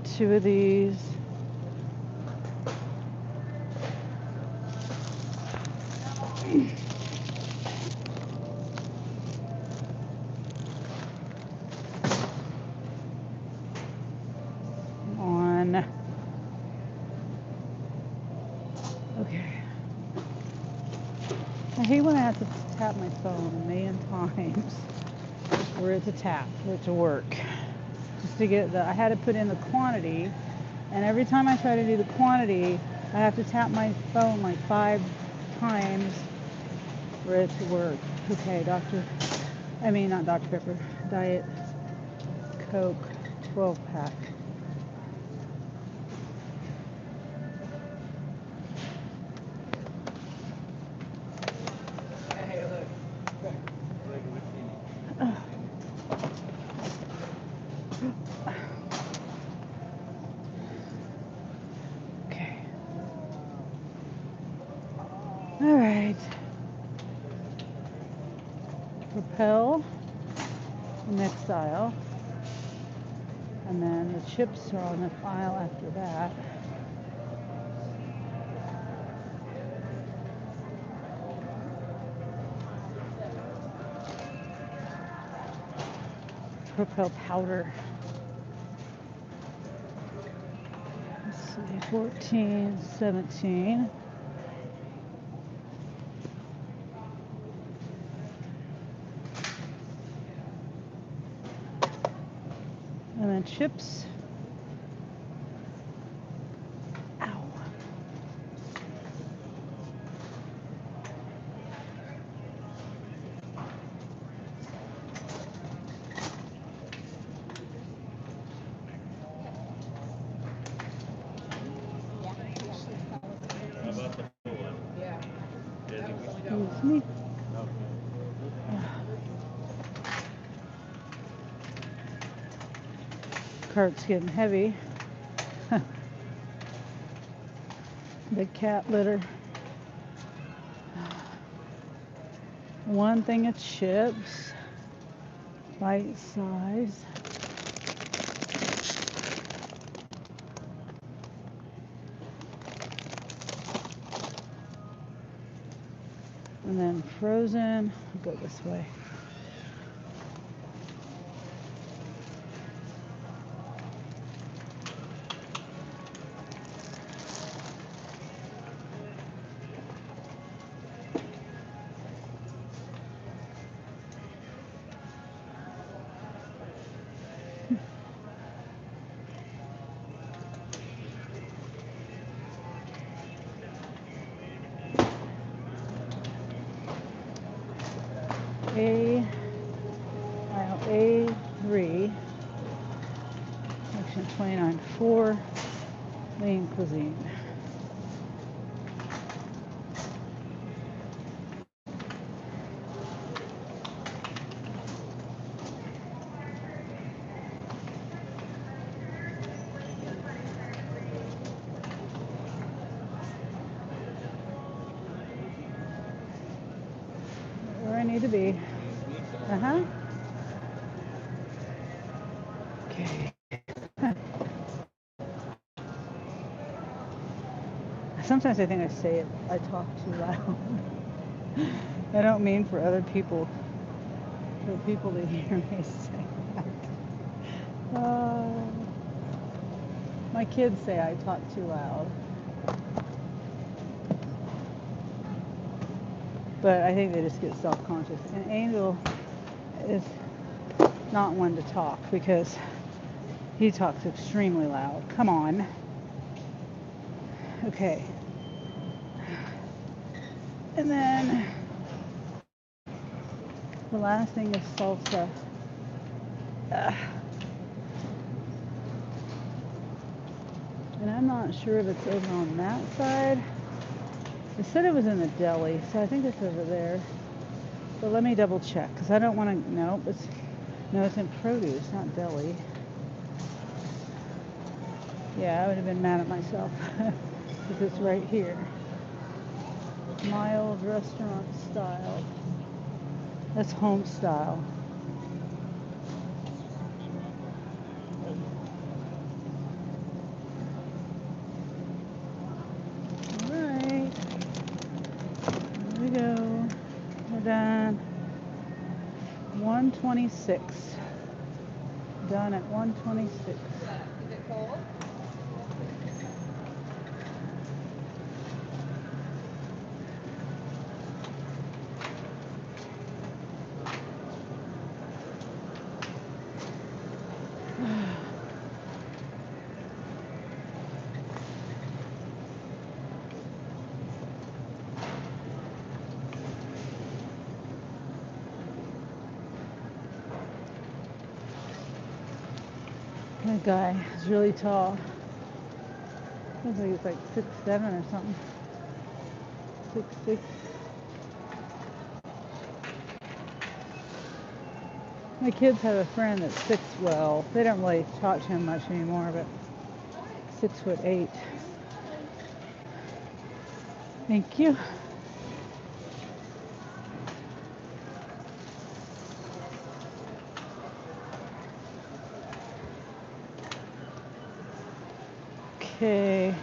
2 of these. On. Okay. I hate when I have to tap my phone a million times for it to tap, for it to work. Just to get I had to put in the quantity, and every time I try to do the quantity, I have to tap my phone like 5 times for it to work. Okay, not Dr. Pepper, Diet Coke 12 pack. Okay. All right. Propel, the next aisle. And then the chips are on the aisle after that. Propel powder. Let's see, 14, 17. And then chips. Ow. Excuse me. Cart's getting heavy. Big cat litter. 1 thing of chips, bite size. And then frozen. I'll go this way. Aisle A3, section 29.4, lean cuisine. to be. Uh-huh. Okay. Sometimes I think I say it, I talk too loud. I don't mean for other people, for people to hear me say that. My kids say I talk too loud. But I think they just get self-conscious. And Angel is not one to talk because he talks extremely loud. Come on. Okay. And then the last thing is salsa. And I'm not sure if it's over on that side. It said it was in the deli, so I think it's over there. But let me double check because I don't want to. No, it's in produce, not deli. Yeah, I would have been mad at myself because it's right here. Mild restaurant style. That's home style. Alright. Here we go. We're done. 126. Done at 126. Is it cold? That guy is really tall. Looks like he's like 6'7" or something. 6'6". My kids have a friend that's well, they don't really talk to him much anymore, but 6'8". Thank you. Okay.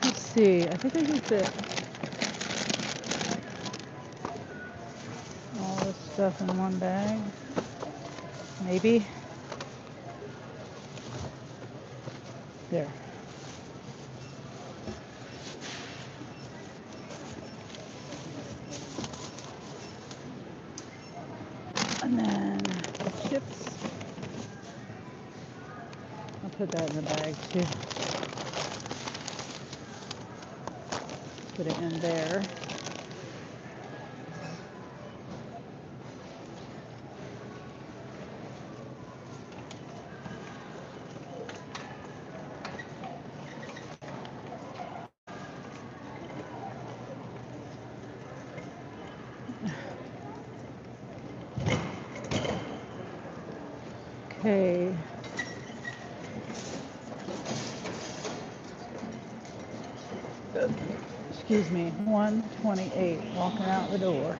Let's see. I think I can fit all this stuff in one bag. Maybe. There. And then chips. I'll put that in the bag too. Put it in there. Okay. Excuse me. 128. Walking out the door.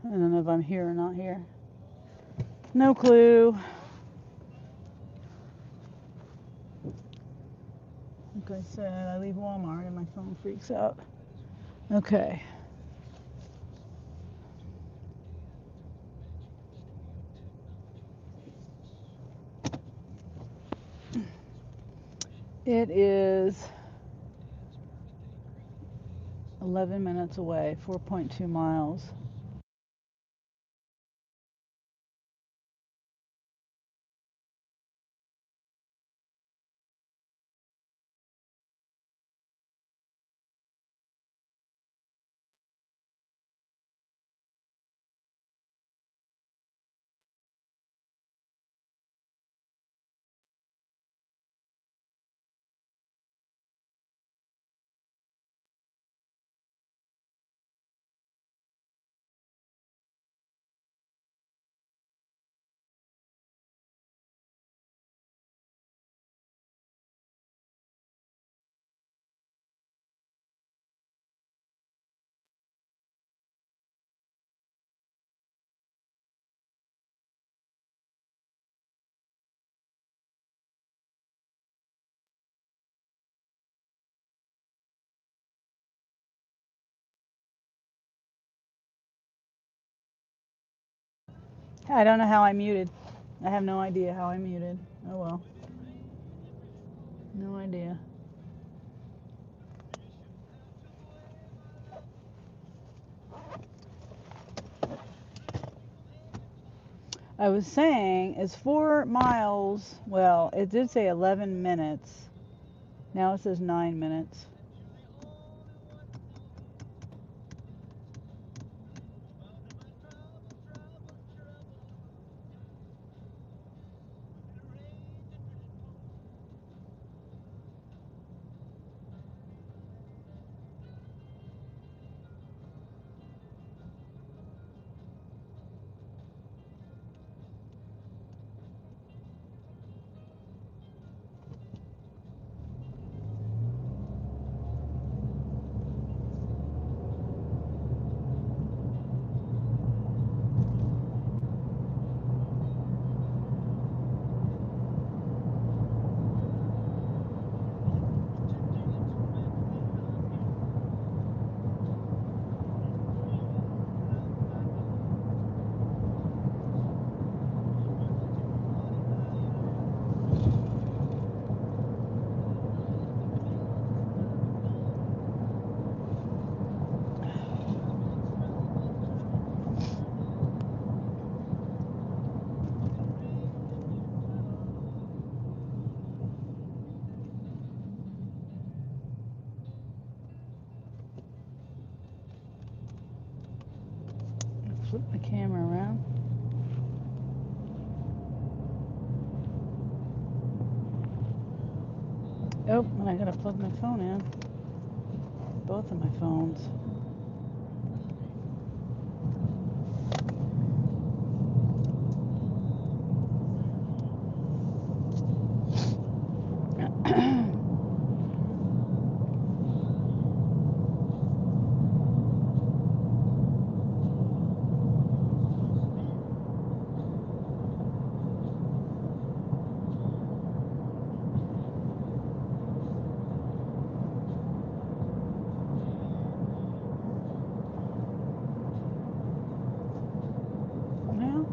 I don't know if I'm here or not here. No clue. Like I said, I leave Walmart and my phone freaks out. Okay. It is 11 minutes away, 4.2 miles. I don't know how I muted. I have no idea how I muted. Oh well. No idea. I was saying it's 4 miles. Well, it did say 11 minutes. Now it says 9 minutes. Flip the camera around. Oh, and I gotta plug my phone in. Both of my phones. Well,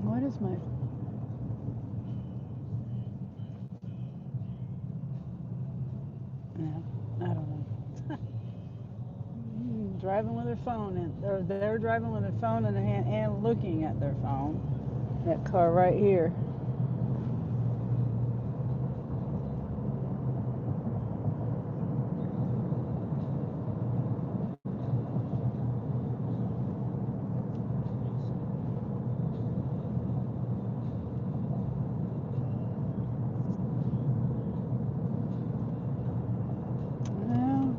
what is my... No, I don't know. Driving with their phone, and they're driving with their phone in their hand and looking at their phone. That car right here. Well,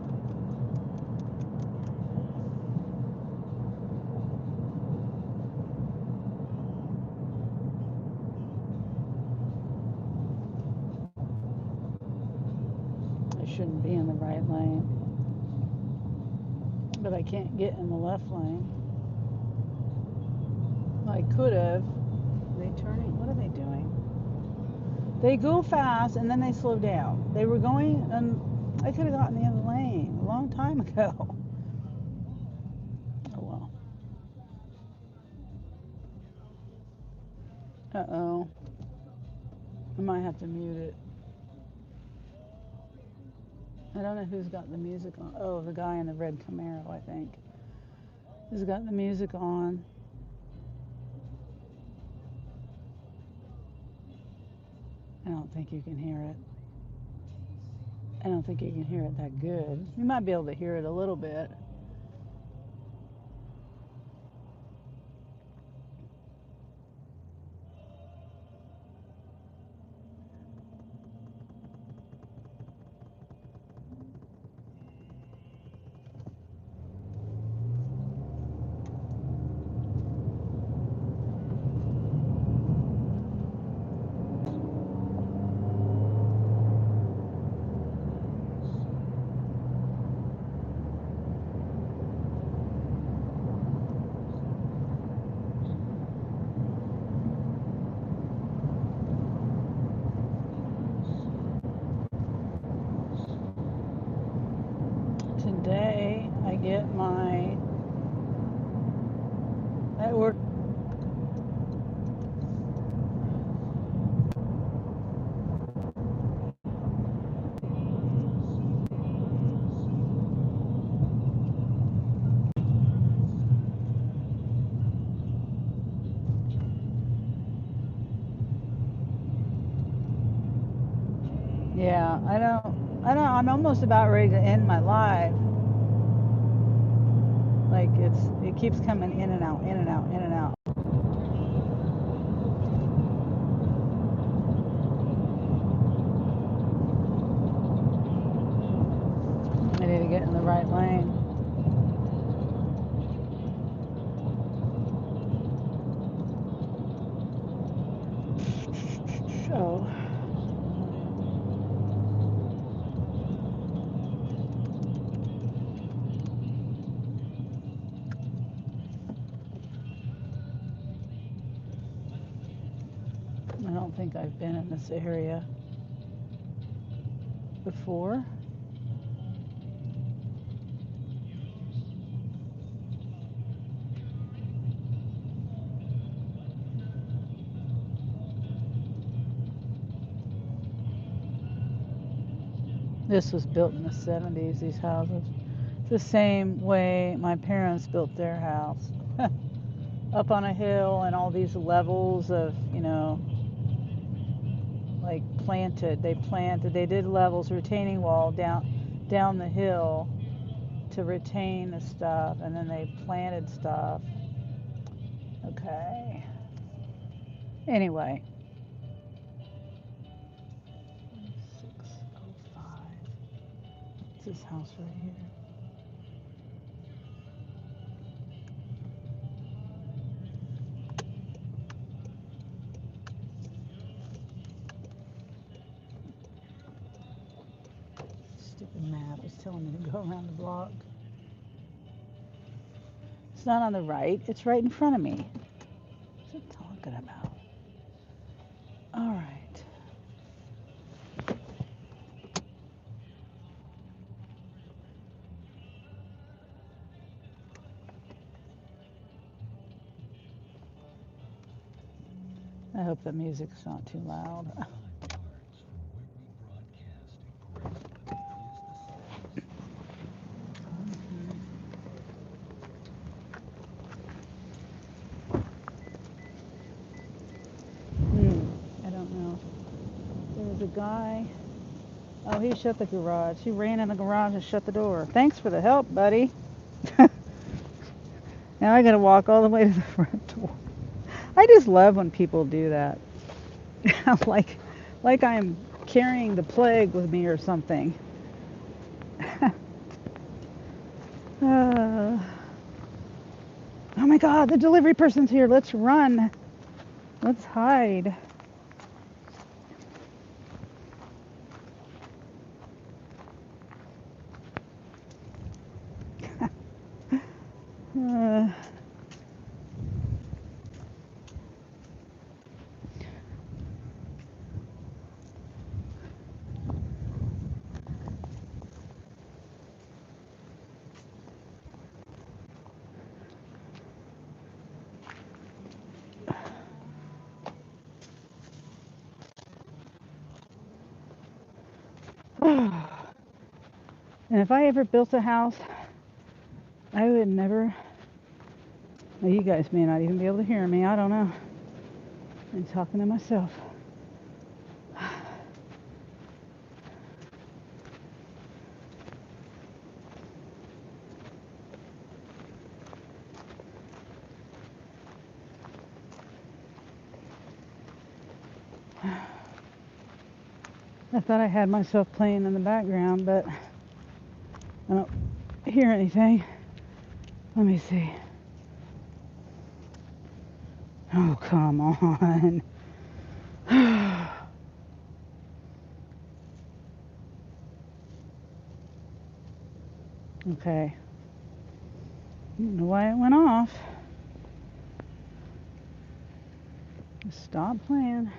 I shouldn't be in the right lane, but I can't get in the left lane. I could have. They turning? What are they doing? They go fast and then they slow down. They were going, and I could have gotten the other lane a long time ago. Oh well. Uh oh. I might have to mute it. I don't know who's got the music on. Oh, the guy in the red Camaro, I think. Who's got the music on? I don't think you can hear it. I don't think you can hear it that good. You might be able to hear it a little bit. I'm almost about ready to end my live. Like it keeps coming in and out, in and out, in and out. I need to get in the right lane. So. I don't think I've been in this area before. This was built in the 70s, these houses. It's the same way my parents built their house. Up on a hill and all these levels of, like they did levels, retaining wall down the hill to retain the stuff, and then they planted stuff. Okay. Anyway. 605. It's this house right here. Stupid map is telling me to go around the block. It's not on the right. It's right in front of me. What's it talking about? All right. I hope the music's not too loud. I don't know. There was a guy. Oh, he shut the garage. He ran in the garage and shut the door. Thanks for the help, buddy. Now I gotta walk all the way to the front door. I just love when people do that. like I'm carrying the plague with me or something. Oh my God, the delivery person's here. Let's run. Let's hide. And if I ever built a house, I would never. Well, you guys may not even be able to hear me. I don't know. I'm talking to myself. I thought I had myself playing in the background, but I don't hear anything. Let me see. Oh, come on. Okay. I don't know why it went off. Stop playing.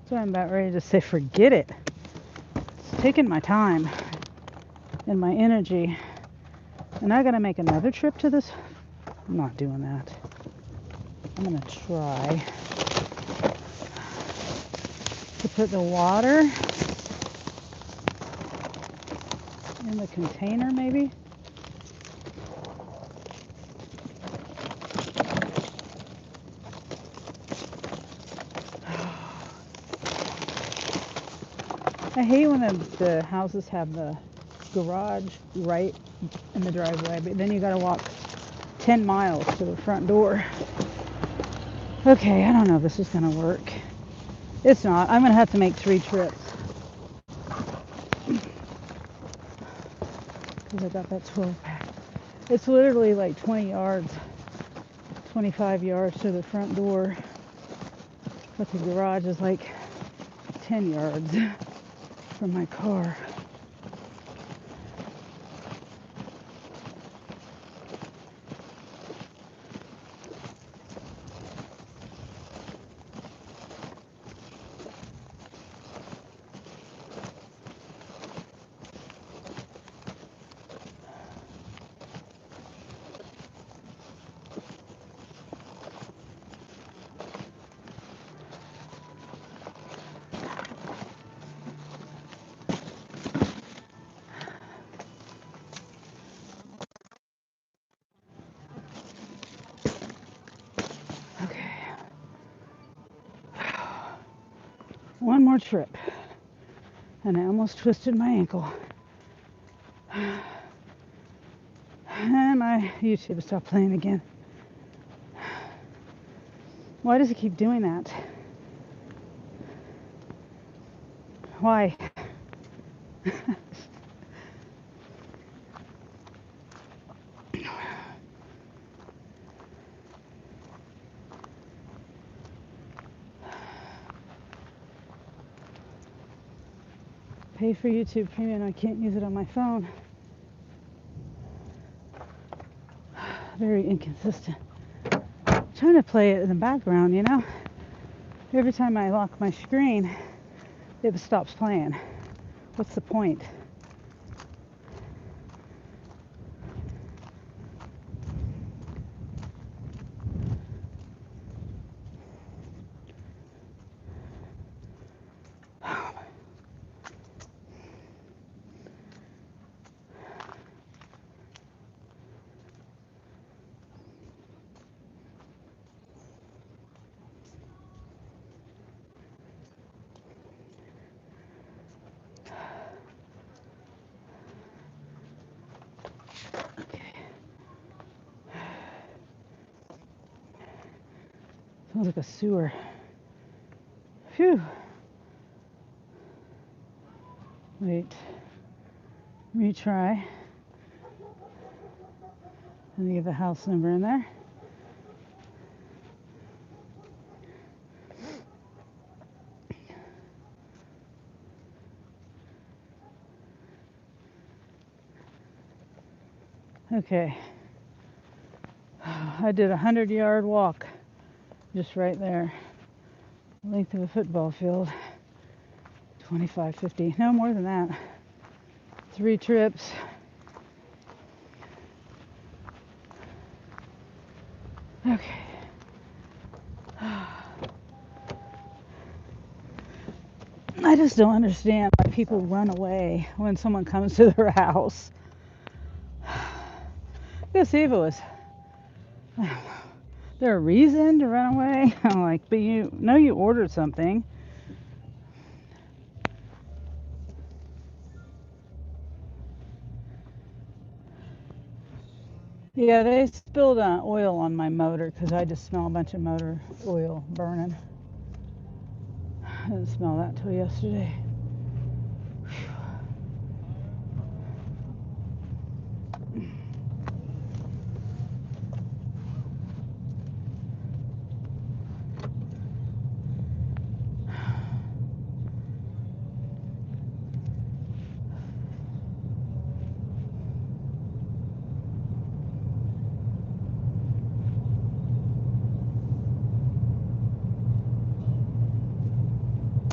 So I'm about ready to say forget it. It's taking my time and my energy. And I gotta make another trip to this. I'm not doing that. I'm gonna try to put the water in the container maybe. I hate when the houses have the garage right in the driveway, but then you gotta walk 10 miles to the front door. Okay, I don't know if this is gonna work. It's not. I'm gonna have to make 3 trips. Because I got that 12 pack. It's literally like 20 yards, 25 yards to the front door. But the garage is like 10 yards from my car. Okay. One more trip. And I almost twisted my ankle. And my YouTube stopped playing again. Why does it keep doing that? Why? Pay for YouTube Premium. I can't use it on my phone. Very inconsistent. I'm trying to play it in the background, you know? Every time I lock my screen, it stops playing. What's the point? Sounds like a sewer. Phew. Wait. Retry. And leave the house number in there. Okay. I did a 100-yard walk just right there. Length of a football field. 25, 50. No more than that. 3 trips. Okay. I just don't understand why people run away when someone comes to their house. Let's see if it was there a reason to run away. I'm like, but you know you ordered something. Yeah, they spilled oil on my motor because I just smell a bunch of motor oil burning. I didn't smell that till yesterday.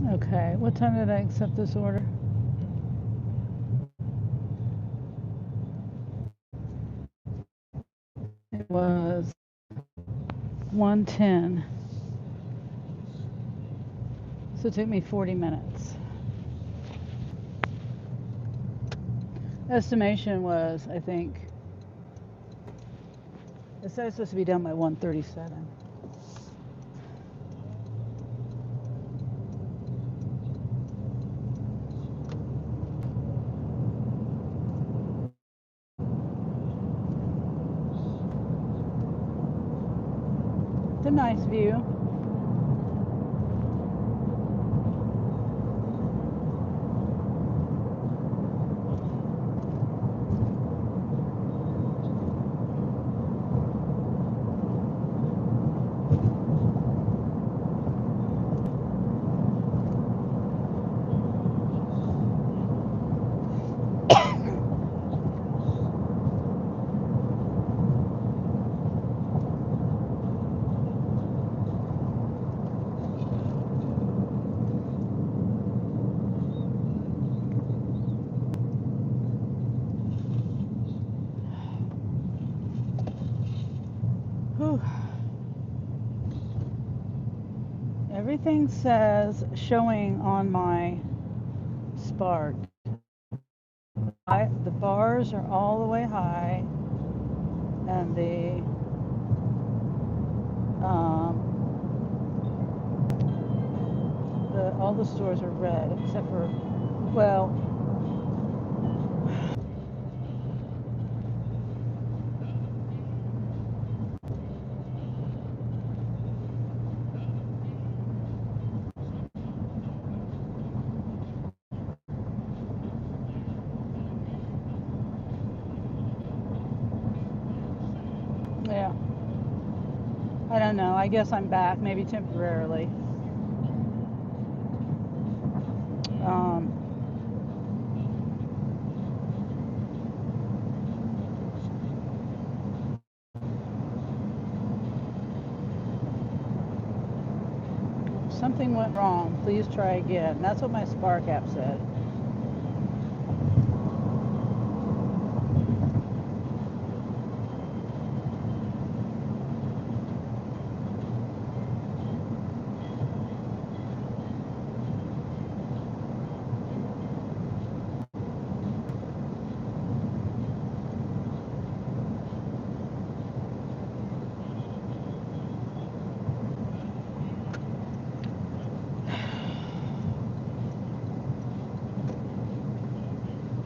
Okay, what time did I accept this order? It was 1:10. So it took me 40 minutes. Estimation was, I think, it said it's supposed to be done by 1:37. It's a nice view. Whew. Everything says showing on my Spark. The bars are all the way high, and all the stores are red except for, well, yeah. I don't know. I guess I'm back, maybe temporarily. Um, Something went wrong. Please try again. That's what my Spark app said.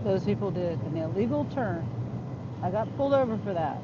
Those people did an illegal turn. I got pulled over for that.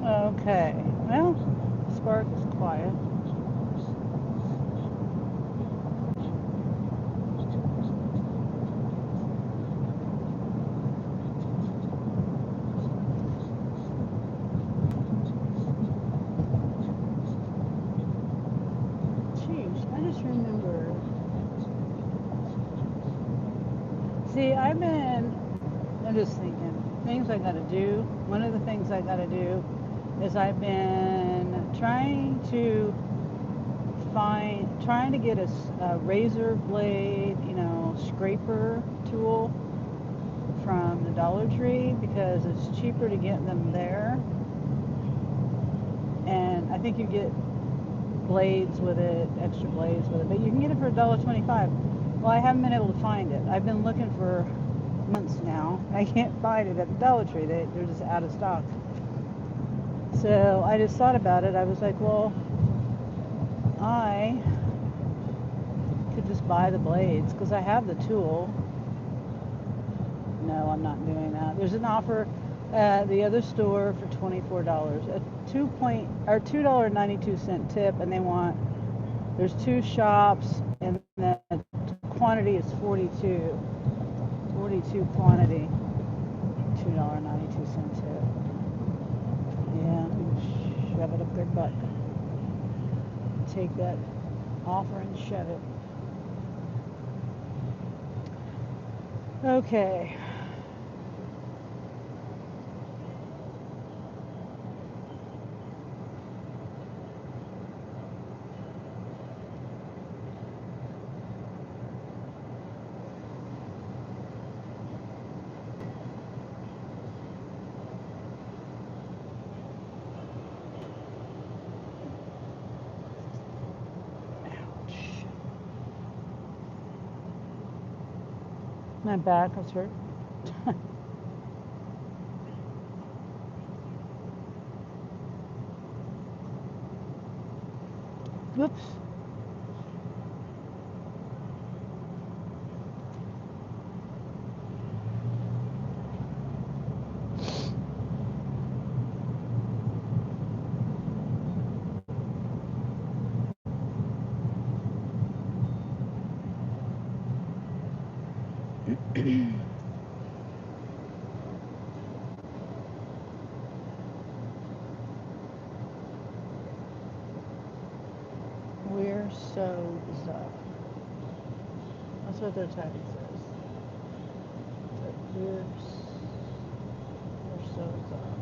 Okay, well, Spark is quiet. Jeez, I just remember. See, I'm just thinking, things I gotta do. One of the things I gotta do is I've been trying to get a razor blade, scraper tool from the Dollar Tree because it's cheaper to get them there. And I think you get blades with it, extra blades with it, but you can get it for $1.25. Well, I haven't been able to find it. I've been looking for months now. I can't find it at the Dollar Tree. They're just out of stock. So I just thought about it. I was like, well, I could just buy the blades because I have the tool. No, I'm not doing that. There's an offer at the other store for $24, a $2.92 tip, and there's 2 shops, and the quantity is 42 quantity, $2.92 tip. Yeah, shove it up their butt. Take that offer and shove it. Okay. My back is hurt. Whoops. We're so up. That's what their tag says. But we're so up.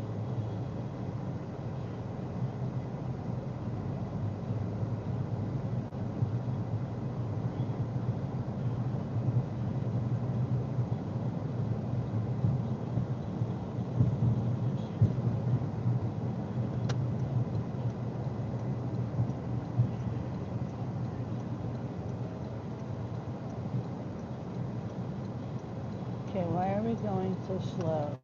Okay, why are we going so slow?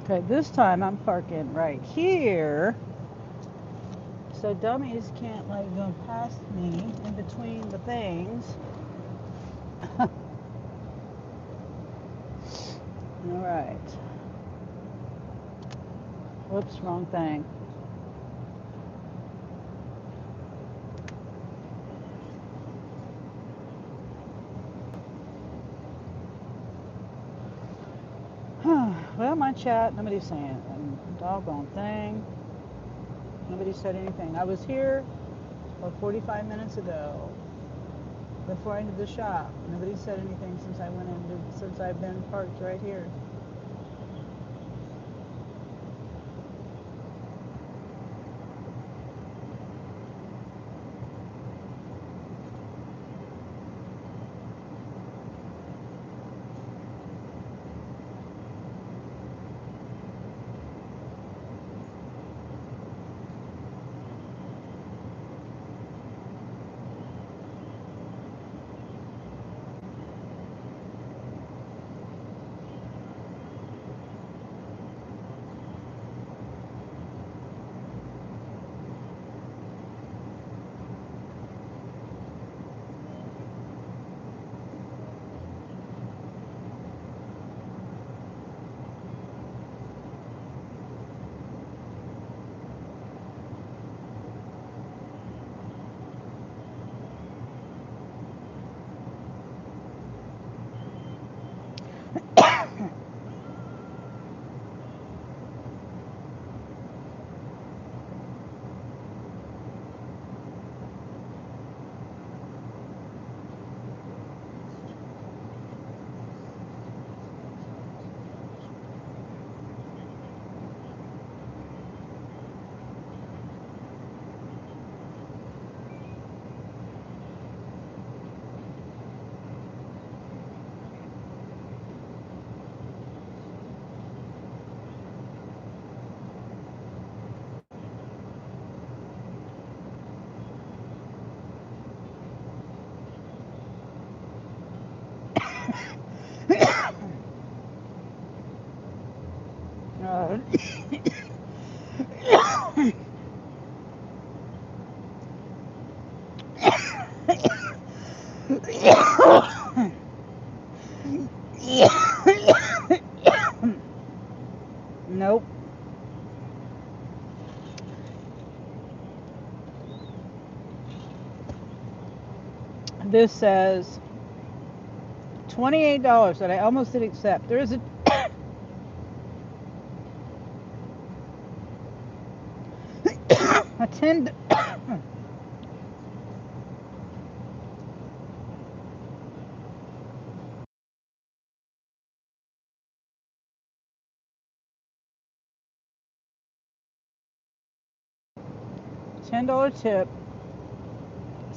Okay, this time I'm parking right here. So dummies can't like go past me in between the things. All right. Whoops, wrong thing. Well, my chat, nobody's saying a doggone thing. Nobody said anything. I was here 45 minutes ago before I entered the shop. Nobody said anything since I've been parked right here. Uh, nope. This says $28 that I almost did accept. There is a 10 $10 tip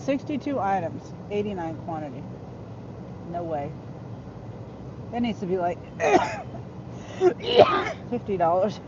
62 items, 89 quantity. No way. That needs to be like $50.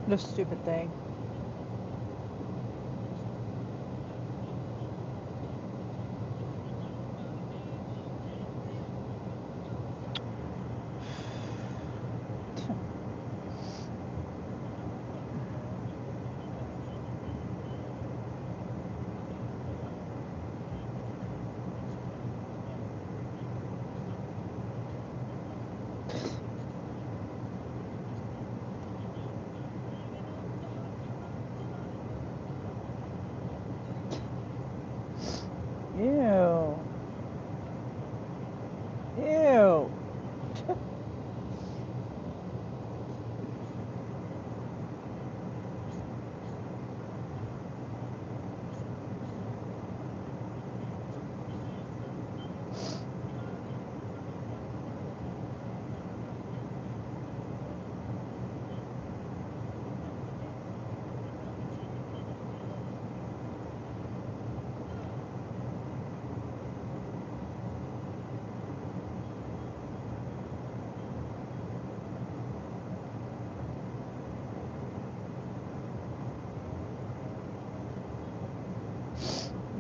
This stupid thing. Ew. Ew.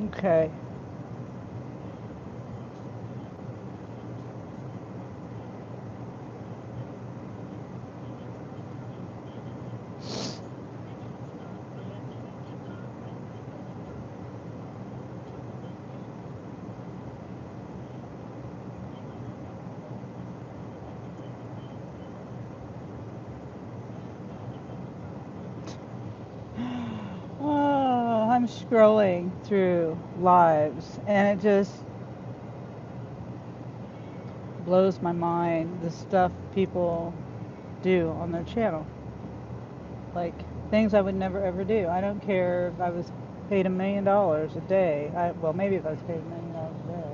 Okay. Oh, I'm scrolling through lives and it just blows my mind the stuff people do on their channel. Like things I would never ever do. I don't care if I was paid $1 million a day. Well, maybe if I was paid $1 million a day.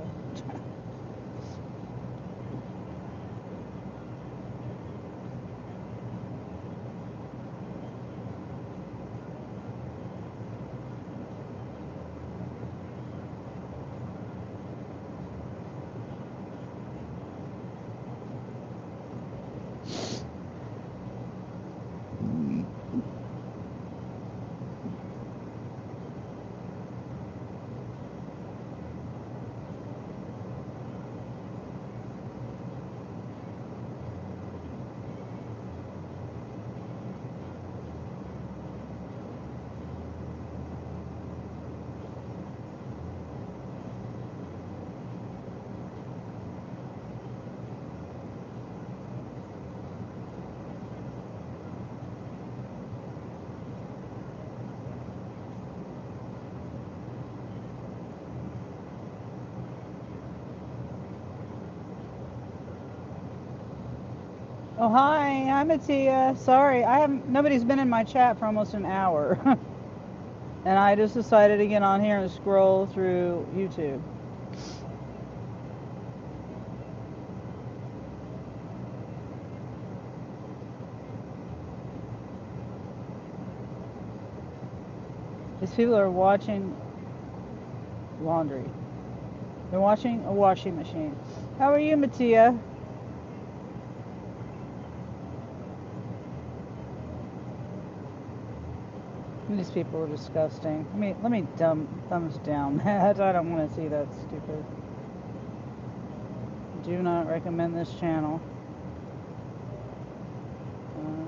Oh, hi, I'm Atia. Sorry, nobody's been in my chat for almost an hour. And I just decided to get on here and scroll through YouTube. These people are watching laundry. They're washing a washing machine. How are you, Mattia? These people are disgusting. Let me thumbs down that. I don't want to see that stupid. Do not recommend this channel. Uh,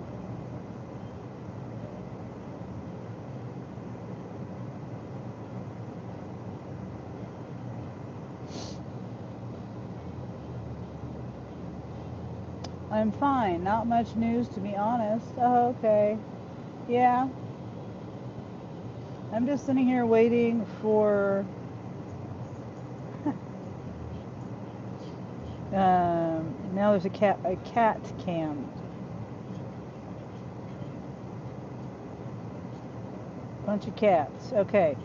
I'm fine. Not much news, to be honest. Oh, okay. Yeah. I'm just sitting here waiting for. Now there's a cat cam. Bunch of cats. Okay.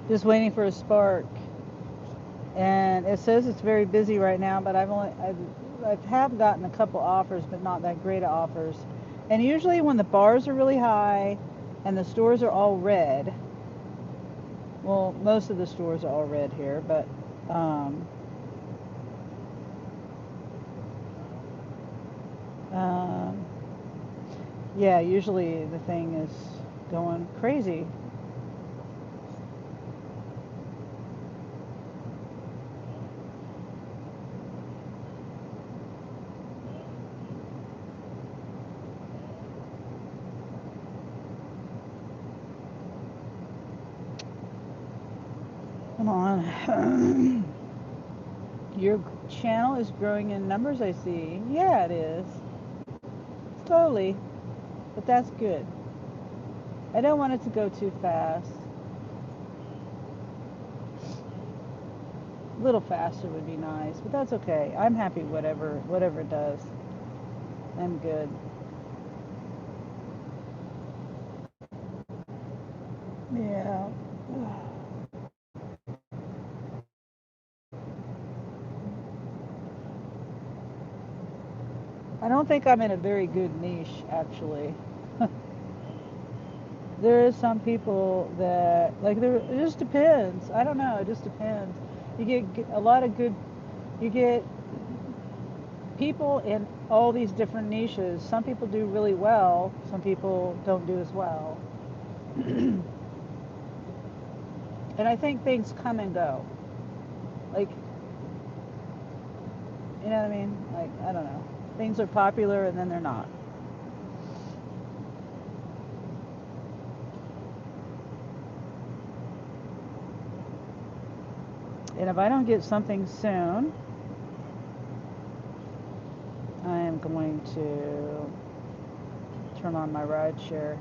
Just waiting for a spark. And it says it's very busy right now, but I have gotten a couple offers, but not that great of offers. And usually when the bars are really high and the stores are all red, well, most of the stores are all red here, but um, um, yeah, usually the thing is going crazy. Come on. Your channel is growing in numbers, I see. Yeah, it is. Slowly, but that's good. I don't want it to go too fast. A little faster would be nice, but that's okay. I'm happy whatever it does. I'm good. Yeah. I don't think I'm in a very good niche, actually. There is some people that like there. It just depends. I don't know. It just depends. You get a lot of good. You get people in all these different niches. Some people do really well. Some people don't do as well. And I think things come and go. Like, you know what I mean? Like, I don't know. Things are popular and then they're not. And if I don't get something soon, I am going to turn on my ride share.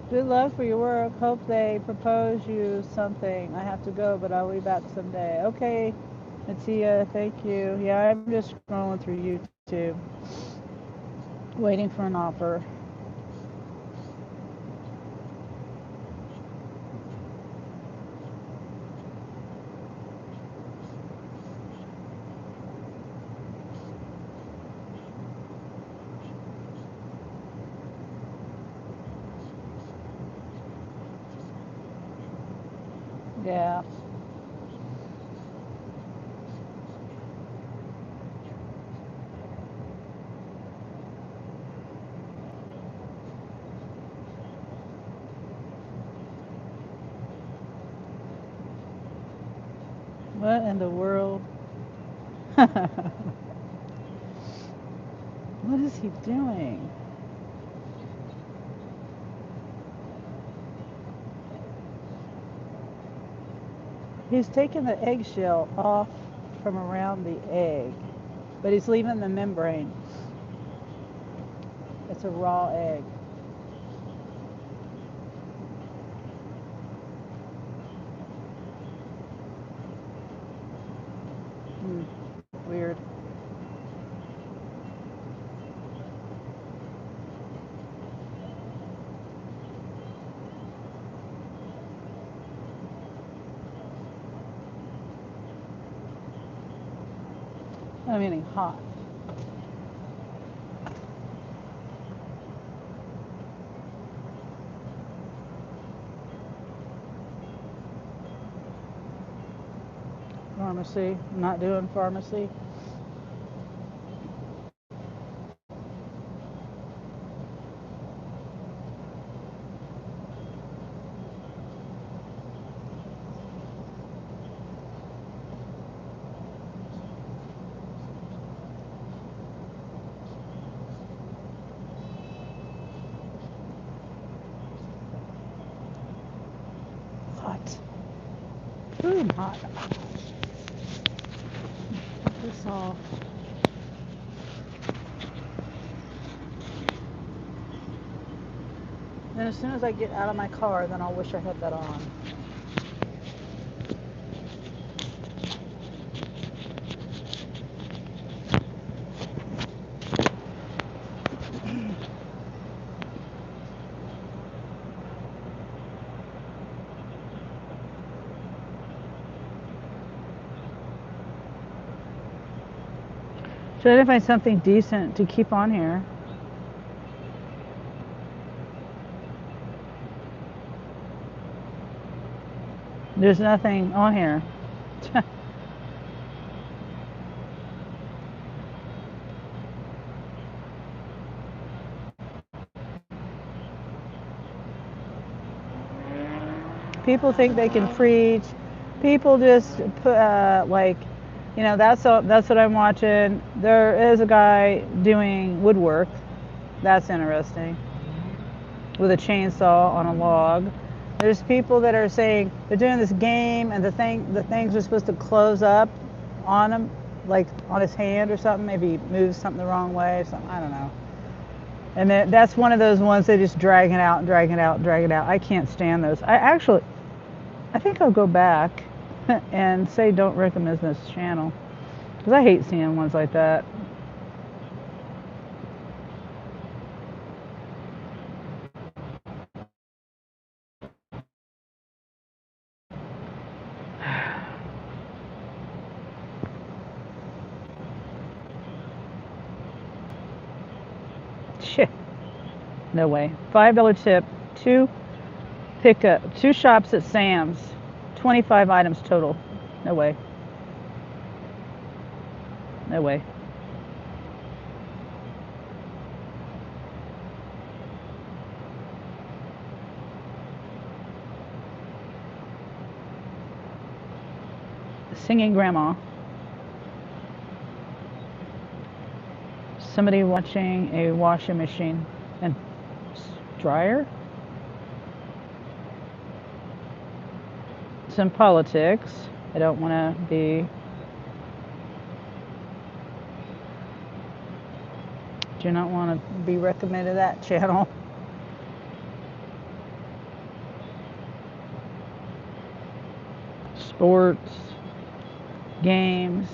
Good luck for your work. Hope they propose you something. I have to go, but I'll be back someday. Okay, Mattia, thank you. Yeah, I'm just scrolling through YouTube, waiting for an offer. Yeah. What in the world? What is he doing? He's taking the eggshell off from around the egg, but he's leaving the membrane. It's a raw egg. I'm eating hot. Pharmacy. I'm not doing pharmacy. Hot. Ooh, I'm hot. Put this off. Then as soon as I get out of my car, then I'll wish I had that on. Try to find something decent to keep on here. There's nothing on here. People think they can preach. People just put like, you know, that's what I'm watching. There is a guy doing woodwork. That's interesting. With a chainsaw on a log. There's people that are saying they're doing this game and the things are supposed to close up on him, like on his hand or something. Maybe he moves something the wrong way or something. I don't know. And that's one of those ones they just drag it out and drag it out and drag it out. I can't stand those. I think I'll go back and say don't recommend this channel because I hate seeing ones like that. Shit. No way. $5 tip. Two shops at Sam's. 25 items total. No way. No way. Singing grandma. Somebody watching a washing machine and dryer. Some politics. I don't want to be. Do not want to be recommended that channel. Sports, games.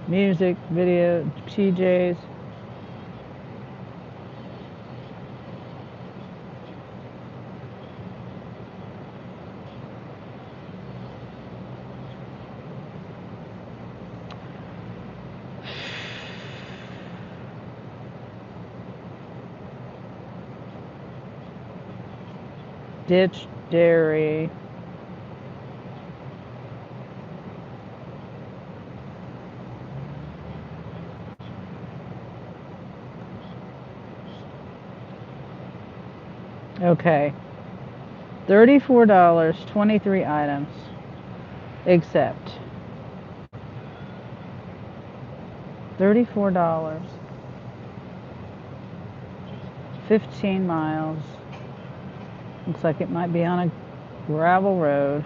Music, video, TJs. Ditch Dairy. Okay. $34, 23 items. Except $34. 15 miles. Looks like it might be on a gravel road.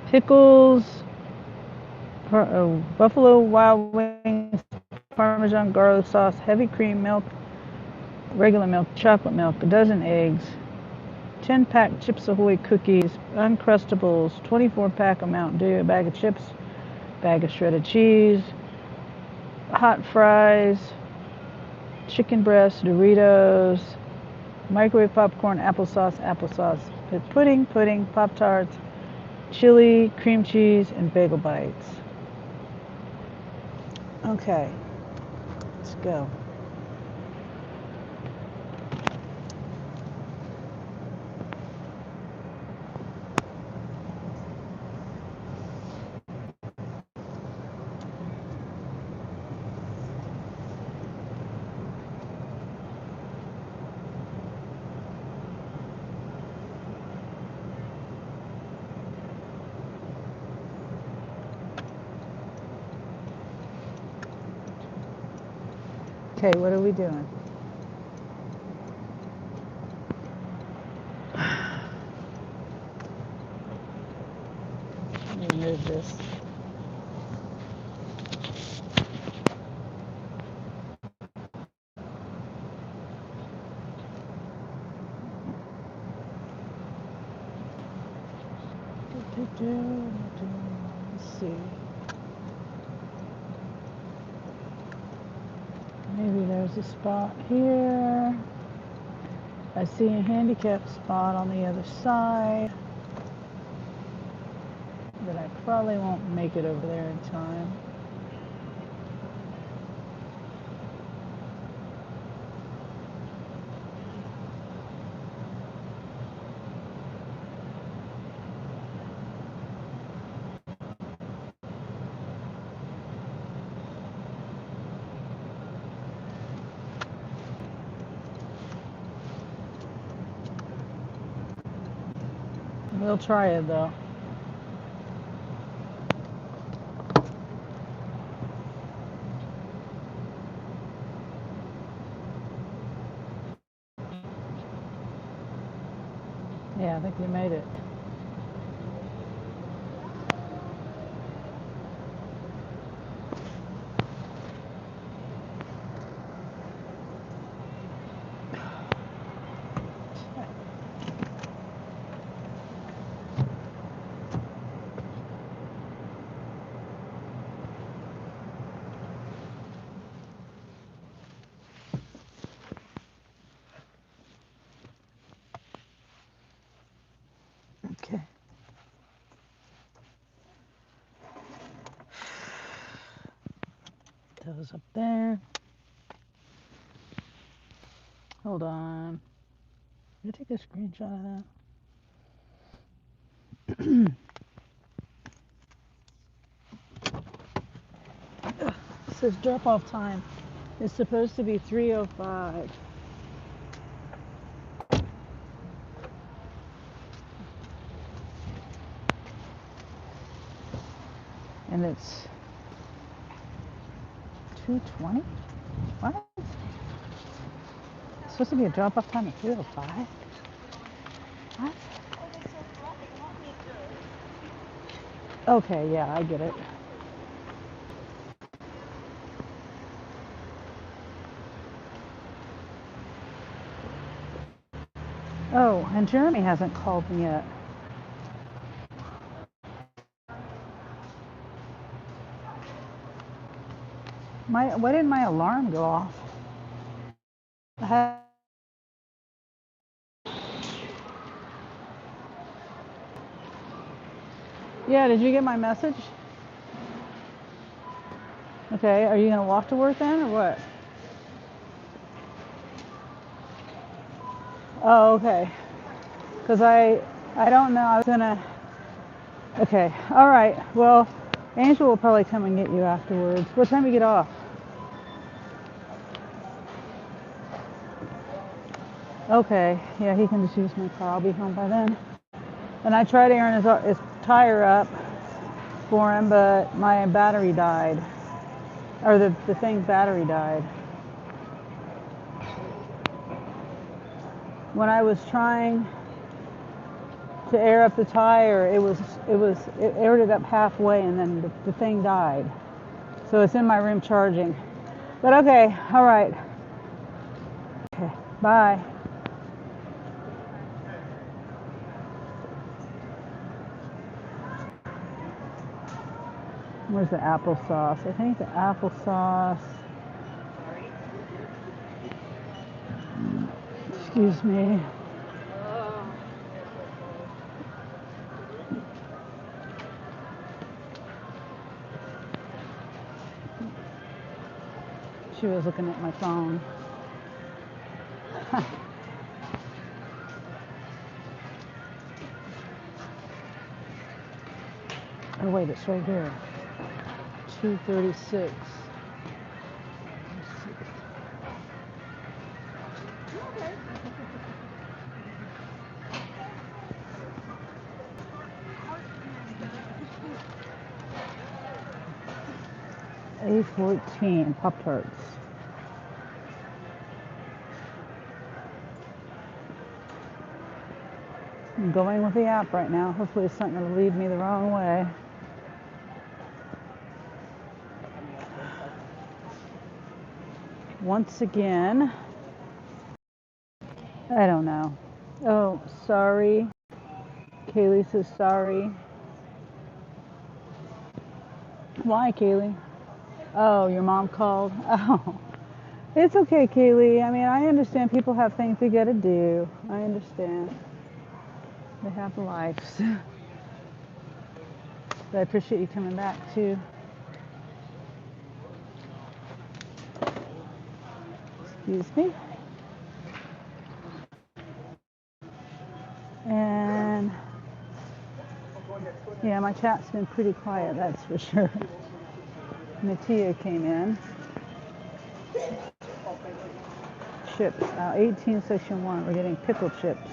Pickles, Buffalo Wild Wings, Parmesan garlic sauce, heavy cream milk, regular milk, chocolate milk, a dozen eggs, 10-pack Chips Ahoy cookies, Uncrustables, 24-pack of Mountain Dew, a bag of chips, bag of shredded cheese, hot fries, chicken breast, Doritos, Microwave popcorn, applesauce, pudding, Pop-Tarts, chili, cream cheese, and bagel bites. Okay, let's go. Okay, what are we doing? Let me move this. Let's see. Maybe there's a spot here. I see a handicap spot on the other side, but I probably won't make it over there in time. We'll try it though. Yeah, I think you made it. Okay. Those up there. Hold on. Did I take a screenshot of that? It says drop off time. It's supposed to be 3:05. And it's 2:20? What? It's supposed to be a drop off time at 3:05? What? Okay, yeah, I get it. Oh, and Jeremy hasn't called me yet. Why didn't my alarm go off? Yeah, did you get my message? Okay, are you gonna walk to work then, or what? Oh, okay. Cause I don't know. I was gonna. Okay, all right. Well, Angel will probably come and get you afterwards. What time do you get off? Okay, yeah, he can just use my car. I'll be home by then. And I tried airing his tire up for him, but my battery died. Or the thing's battery died. When I was trying to air up the tire, it aired it up halfway and then the thing died. So it's in my room charging. But okay, all right. Okay, bye. Where's the applesauce? I think the applesauce. Excuse me. She was looking at my phone. Oh wait, it's right here. 2:36. 8:14. Pop-Tarts. I'm going with the app right now. Hopefully it's not going to lead me the wrong way. Once again, I don't know. Oh, sorry. Kaylee says sorry. Why, Kaylee? Oh, your mom called? Oh, it's okay, Kaylee. I mean, I understand people have things they gotta do. I understand. They have lives. But I appreciate you coming back, too. Excuse me. And yeah, my chat's been pretty quiet, that's for sure. Natia came in. Chips, 18 section 1, we're getting pickle chips.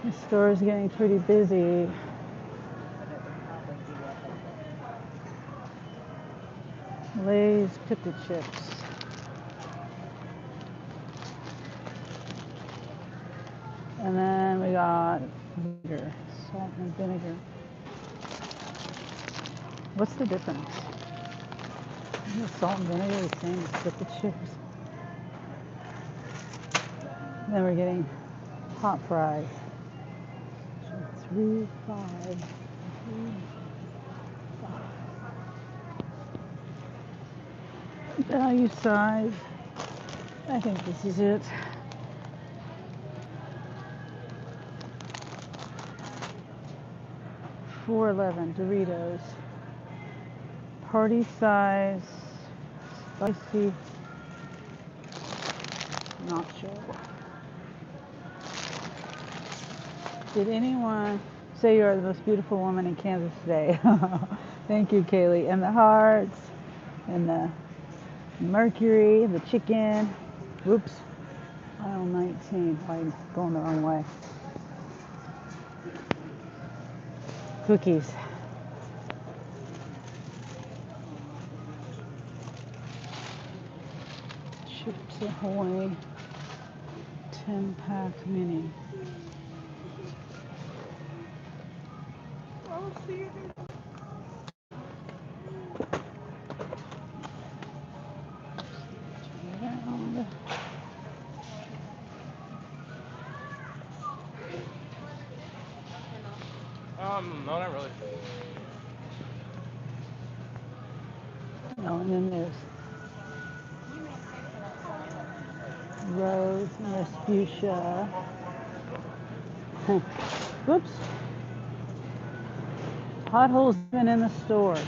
The store is getting pretty busy. Lay's pickle chips. And then we got vinegar, salt and vinegar. What's the difference? Is salt and vinegar the same as pickle chips? Then we're getting hot fries. 3, 5, 3, 5. Value size. I think this is it. $4.11 Doritos. Party size. Spicy. Nacho. Did anyone say you are the most beautiful woman in Kansas today? Thank you, Kaylee. And the hearts, and the mercury, the chicken. Whoops. Aisle 19. I'm going the wrong way. Cookies. Chips Ahoy. 10-pack mini. No, not really. Oh, and then there's Rose and Respucia. Whoops. Potholes even in the store.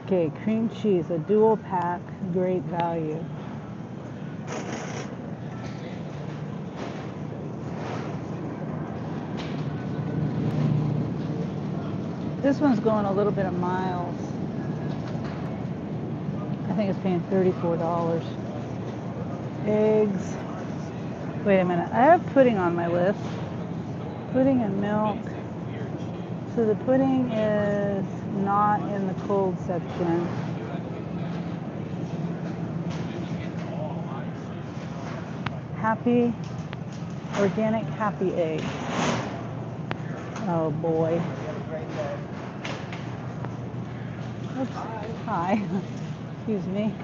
Okay, cream cheese, a dual pack, great value. This one's going a little bit of miles. I think it's paying $34. Eggs. Wait a minute. I have pudding on my list. Pudding and milk. So the pudding is not in the cold section. Happy, organic happy eggs. Oh boy. Oops. Hi. Excuse me.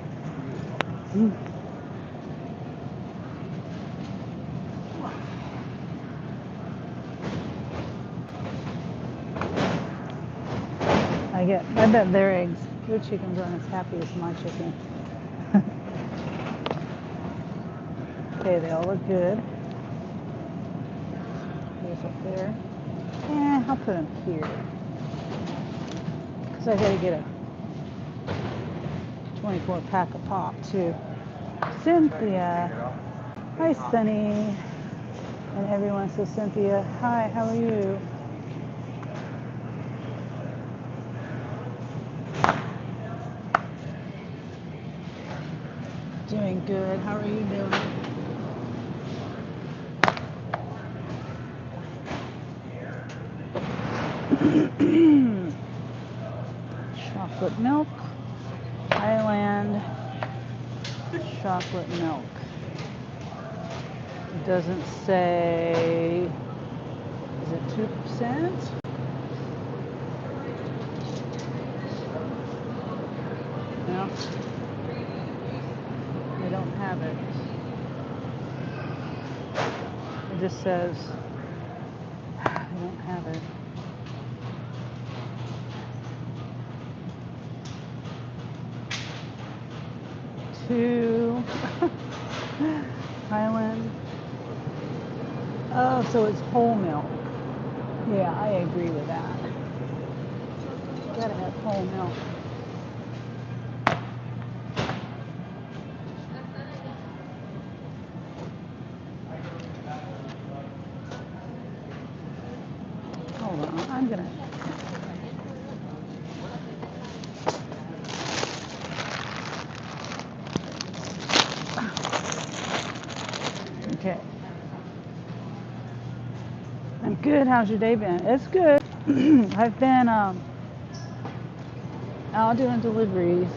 I bet their eggs Your chickens aren't as happy as my chicken. Okay, they all look good. There's up there. I'll put them here. Because I got to get a 24 pack of pop too. Cynthia. Hi, Sunny. And everyone says, Cynthia, hi, how are you? Doing good. How are you doing? Chocolate milk. Highland chocolate milk. It doesn't say, is it 2%? No, they don't have it. It just says, they don't have it. Two Highland. Oh, so it's whole milk. Yeah, I agree with that. You gotta have whole milk. Hold on, I'm gonna. Okay. I'm good. How's your day been? It's good. I've been out doing deliveries,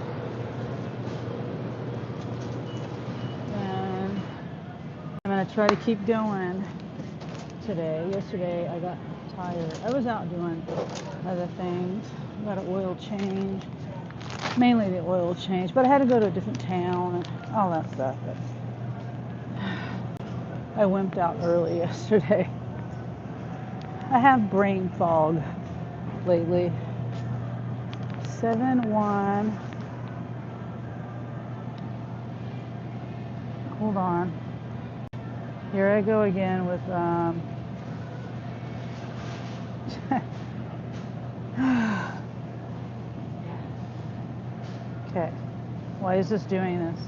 and I'm gonna try to keep going today. Yesterday I got tired. I was out doing other things. Got an oil change, mainly the oil change, but I had to go to a different town and all that stuff. But I wimped out early yesterday. I have brain fog lately. 7-1. Hold on. Here I go again with okay. Why is this doing this?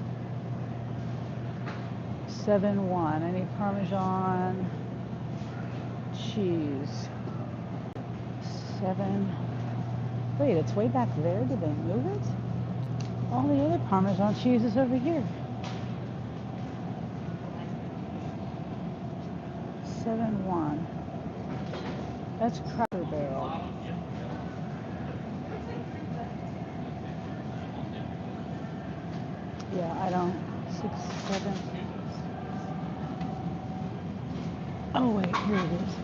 7-1. I need Parmesan cheese. 7. Wait, it's way back there. Did they move it? All the other Parmesan cheese is over here. 7-1. That's Cracker Barrel. Yeah, I don't. 6, 7. Oh wait, here it is.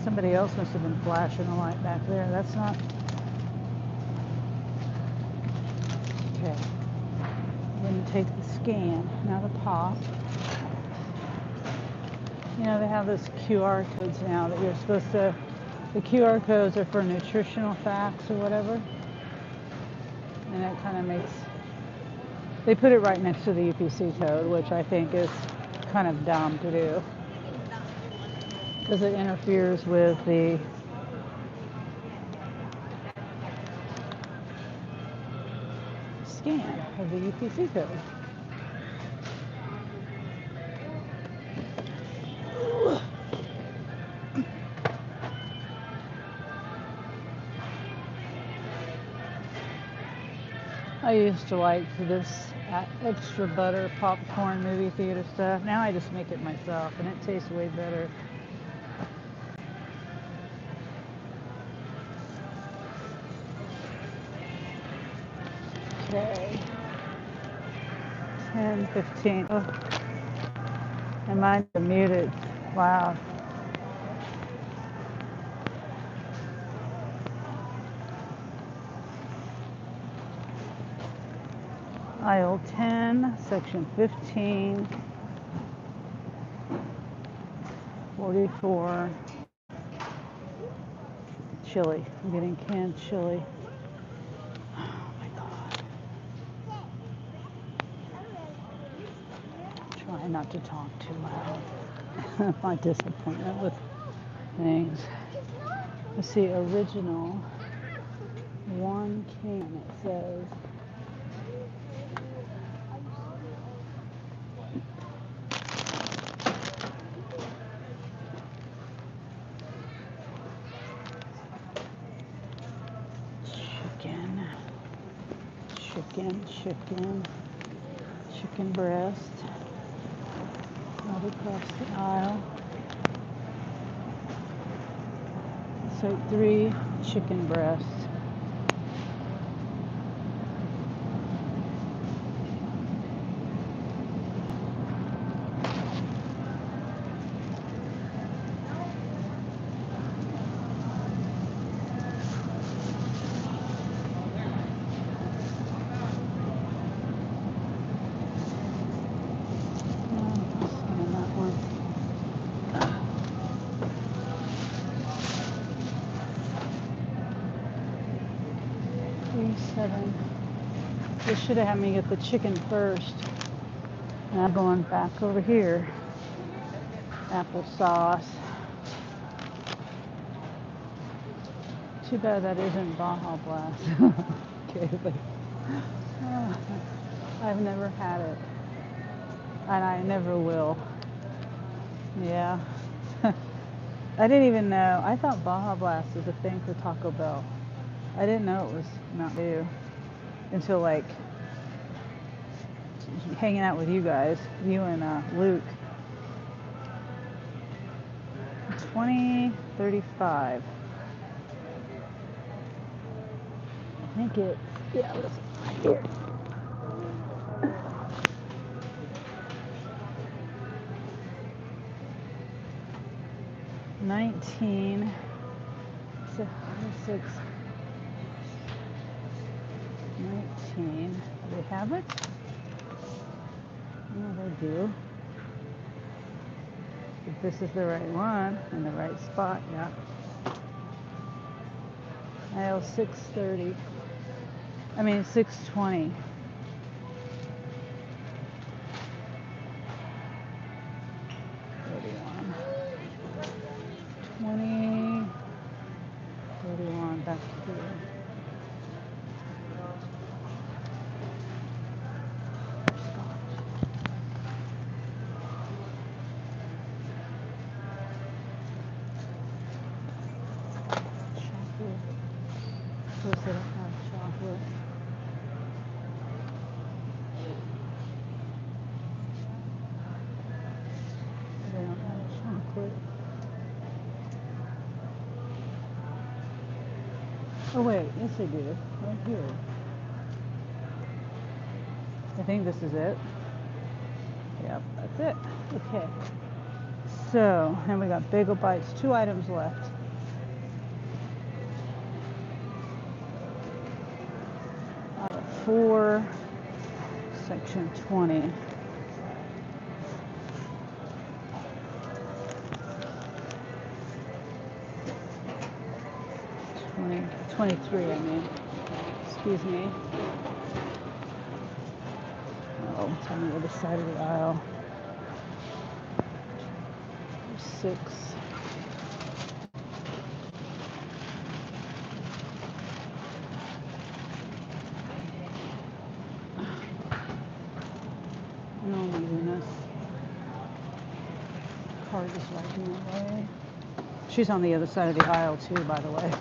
Somebody else must have been flashing a light back there. That's not. Okay. Then take the scan. Now the pop. You know, they have those QR codes now that you're supposed to. The QR codes are for nutritional facts or whatever. And it kind of makes. They put it right next to the UPC code, which I think is kind of dumb to do. Because it interferes with the scan of the UPC code. I used to like this extra butter popcorn movie theater stuff. Now I just make it myself and it tastes way better. Okay. 10, 15. Oh. And mine's muted. Wow. Aisle 10, section 15, 44, chili. I'm getting canned chili. Oh my God. Try not to talk too loud. My disappointment with things. Let's see, original. 1 can, it says. Chicken breast. Right across the aisle. So 3 chicken breasts. They should have had me get the chicken first. Now going back over here. Applesauce. Too bad that isn't Baja Blast. Okay, but I've never had it. And I never will. Yeah. I didn't even know. I thought Baja Blast was a thing for Taco Bell. I didn't know it was not new until like hanging out with you guys, you and Luke. 2035. I think it's, yeah, listen, right here. $19. So 6. 19. Do they have it? Yeah, they do. If this is the right one in the right spot, yeah. Aisle 630. I mean 620. Back to here. Chocolate. Of course, they don't have chocolate. They don't have chocolate. Oh wait, yes they do. Right here. I think this is it. Yep, that's it. Okay. So, and we got bagel bites, 2 items left. Out of 4, section 20. 23, I mean. Excuse me. Oh, it's on the other side of the aisle. 6. Oh my goodness. Car is right in the way. She's on the other side of the aisle too, by the way.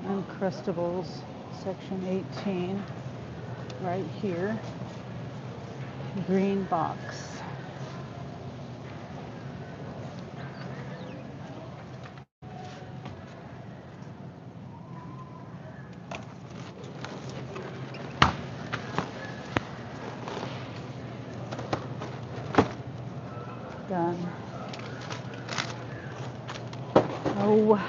Uncrustables, section 18, right here. Green box. Done. Oh.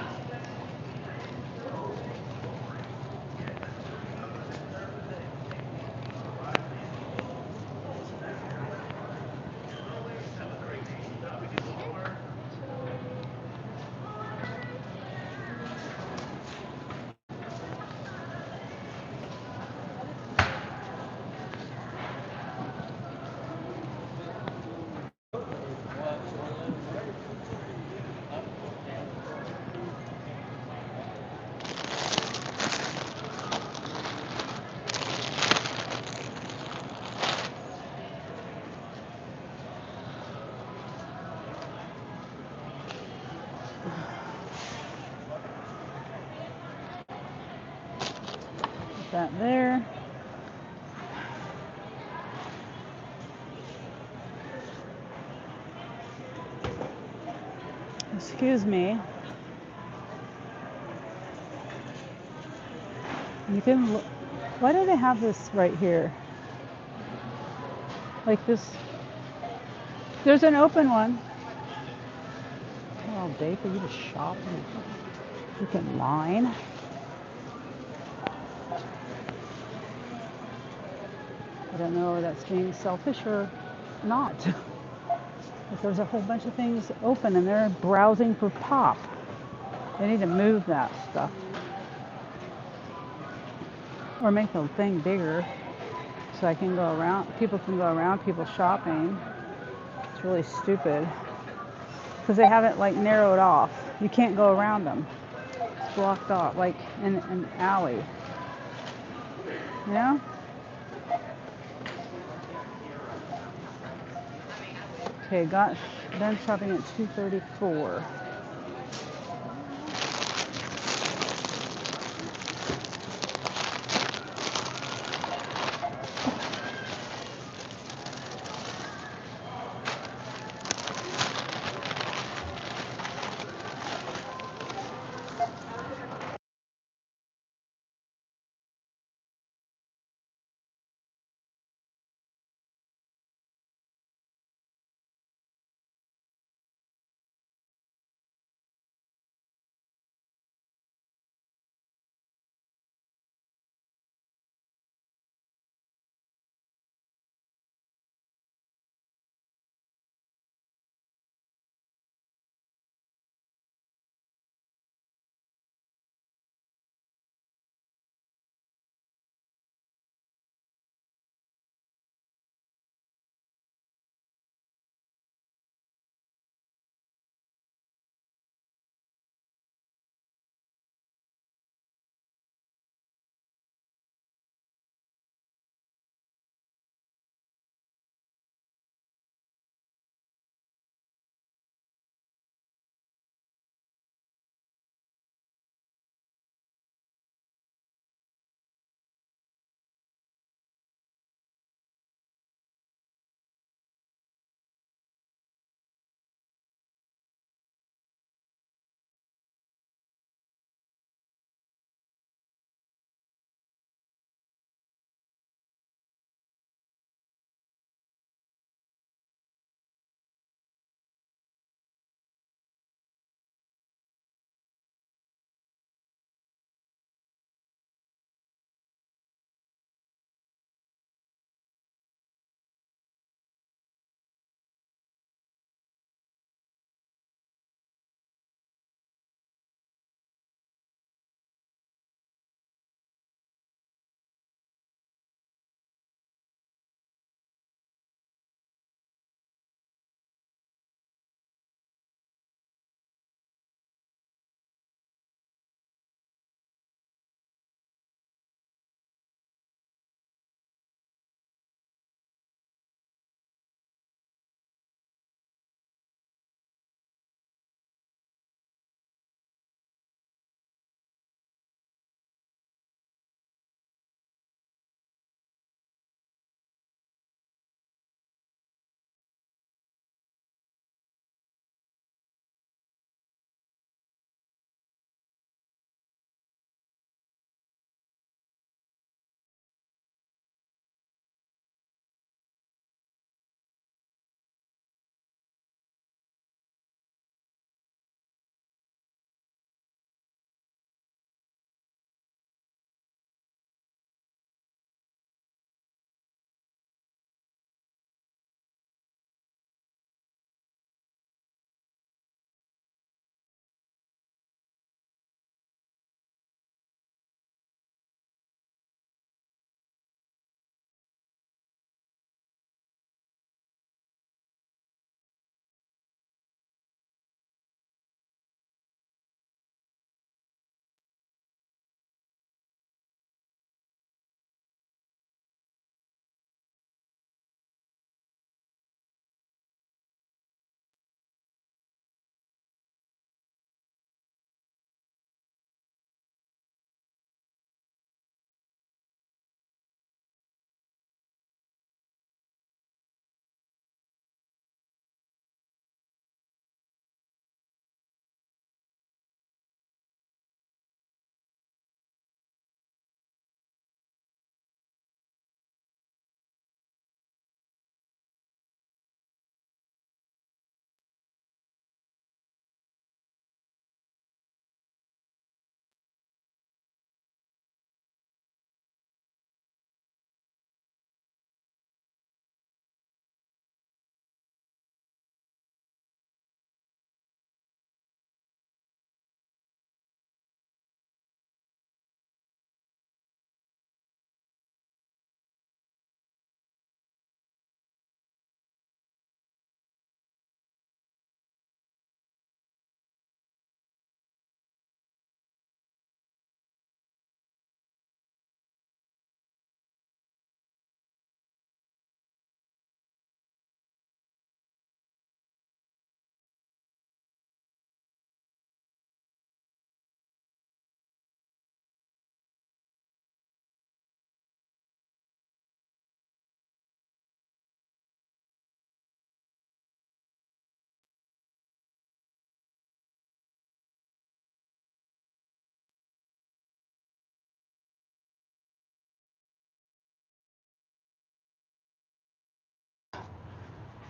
that there. Excuse me. You can look. Why do they have this right here? Like this. There's an open one. All day for you to shop in freaking line. I don't know if that's being selfish or not. If there's a whole bunch of things open and they're browsing for pop, they need to move that stuff. Or make the thing bigger so I can go around, people can go around people shopping. It's really stupid because they haven't like narrowed off. You can't go around them. It's blocked off like in an alley. You know? Okay, got done shopping at 2:34.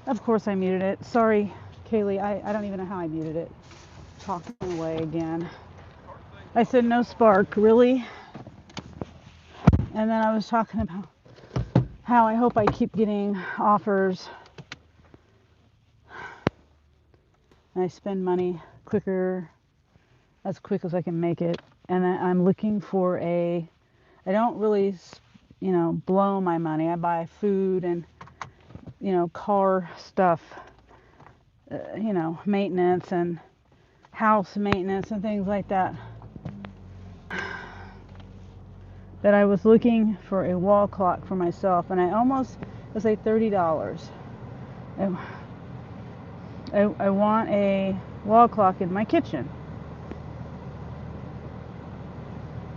Of course I muted it. Sorry, Kaylee. I don't even know how I muted it. Talking away again. I said no spark, really? And then I was talking about how I hope I keep getting offers and I spend money quicker, as quick as I can make it. And I'm looking for I don't really, blow my money. I buy food and, car stuff, maintenance and house maintenance and things like that. That I was looking for a wall clock for myself, and I almost, let's say $30. I want a wall clock in my kitchen.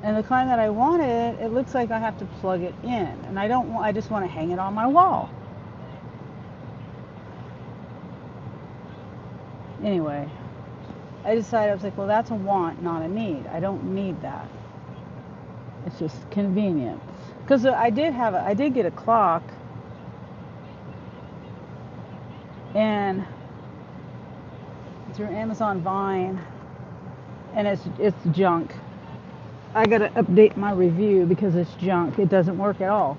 And the kind that I wanted, it looks like I have to plug it in, and I just want to hang it on my wall. Anyway, I decided, I was like, well, that's a want, not a need. I don't need that. It's just convenience. Because I did get a clock, and through Amazon Vine, and it's junk. I gotta update my review because it's junk. It doesn't work at all.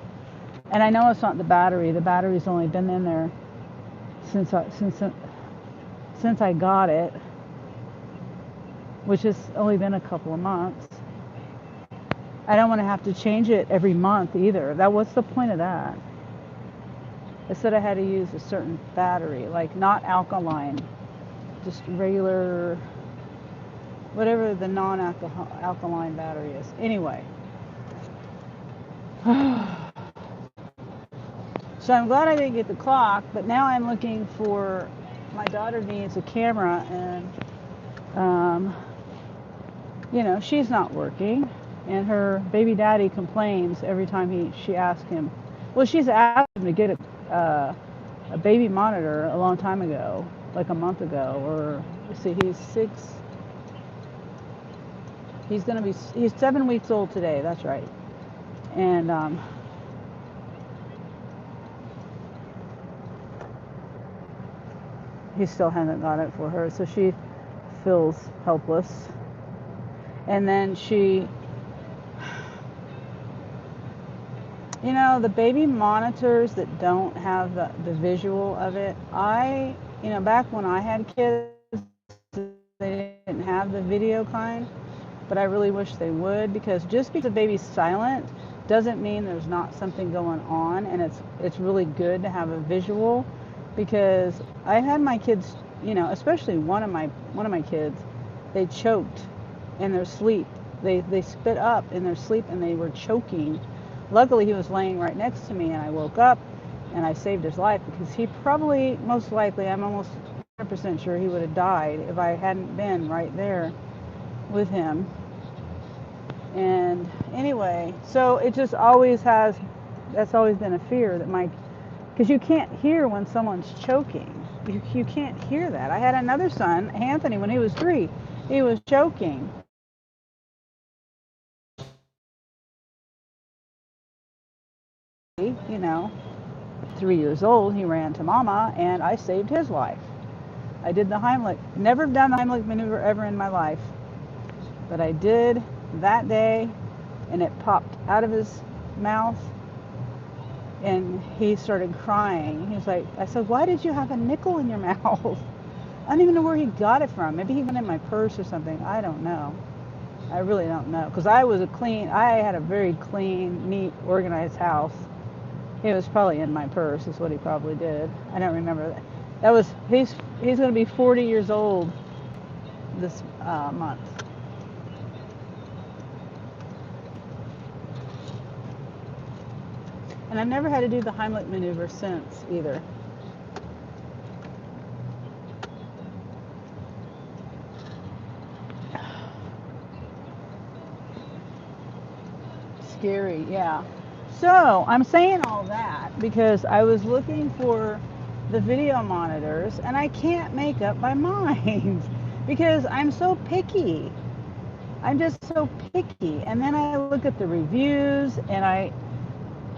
And I know it's not the battery. The battery's only been in there since I got it, which has only been a couple of months. I don't want to have to change it every month either. What's the point of that? I said I had to use a certain battery, like not alkaline, just regular, whatever the non-alkaline battery is. Anyway. So I'm glad I didn't get the clock, but now I'm looking for, my daughter needs a camera, and, she's not working. And her baby daddy complains every time she asks him. Well, she's asked him to get a baby monitor a long time ago, like a month ago, or let's see, he's 6. He's 7 weeks old today. That's right. And he still hasn't got it for her, so she feels helpless. And then the baby monitors that don't have the visual of it, back when I had kids, they didn't have the video kind, but I really wish they would, because just because the baby's silent doesn't mean there's not something going on, and it's really good to have a visual, because I had my kids, especially one of my kids, they choked in their sleep. They spit up in their sleep and they were choking. Luckily, he was laying right next to me, and I woke up, and I saved his life, because he probably, most likely, I'm almost 100% sure he would have died if I hadn't been right there with him. And anyway, so it just that's always been a fear, because you can't hear when someone's choking. You can't hear that. I had another son, Anthony, when he was 3, he was choking. You know, 3 years old, he ran to mama, and I saved his life. I did the Heimlich. Never done the Heimlich maneuver ever in my life, but I did that day, and it popped out of his mouth, and he started crying. He was like, I said, why did you have a nickel in your mouth? I don't even know where he got it from. Maybe he went in my purse or something. I don't know. I really don't know, because I had a very clean, neat, organized house. It was probably in my purse, is what he probably did. I don't remember that. He's going to be 40 years old this month. And I've never had to do the Heimlich maneuver since either. Scary, yeah. So I'm saying all that because I was looking for the video monitors, and I can't make up my mind because I'm so picky. I'm just so picky. And then I look at the reviews, and I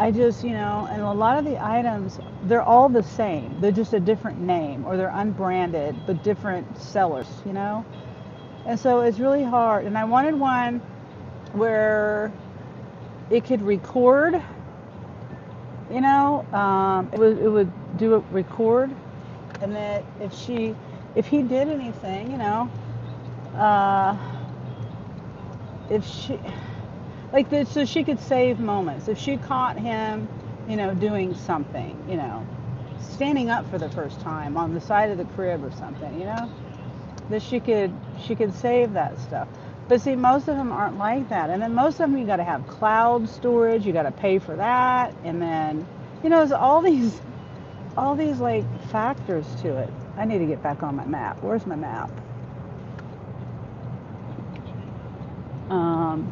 I just, and a lot of the items, they're all the same. They're just a different name or they're unbranded, but different sellers. And so it's really hard. And I wanted one where it could record, it would do a record. And that if he did anything, uh, if she, like this, so she could save moments. If she caught him, doing something, standing up for the first time on the side of the crib or something, that she could save that stuff. But see, most of them aren't like that. And then most of them you got to have cloud storage. You got to pay for that, and then there's all these like factors to it. I need to get back on my map. Where's my map? Um,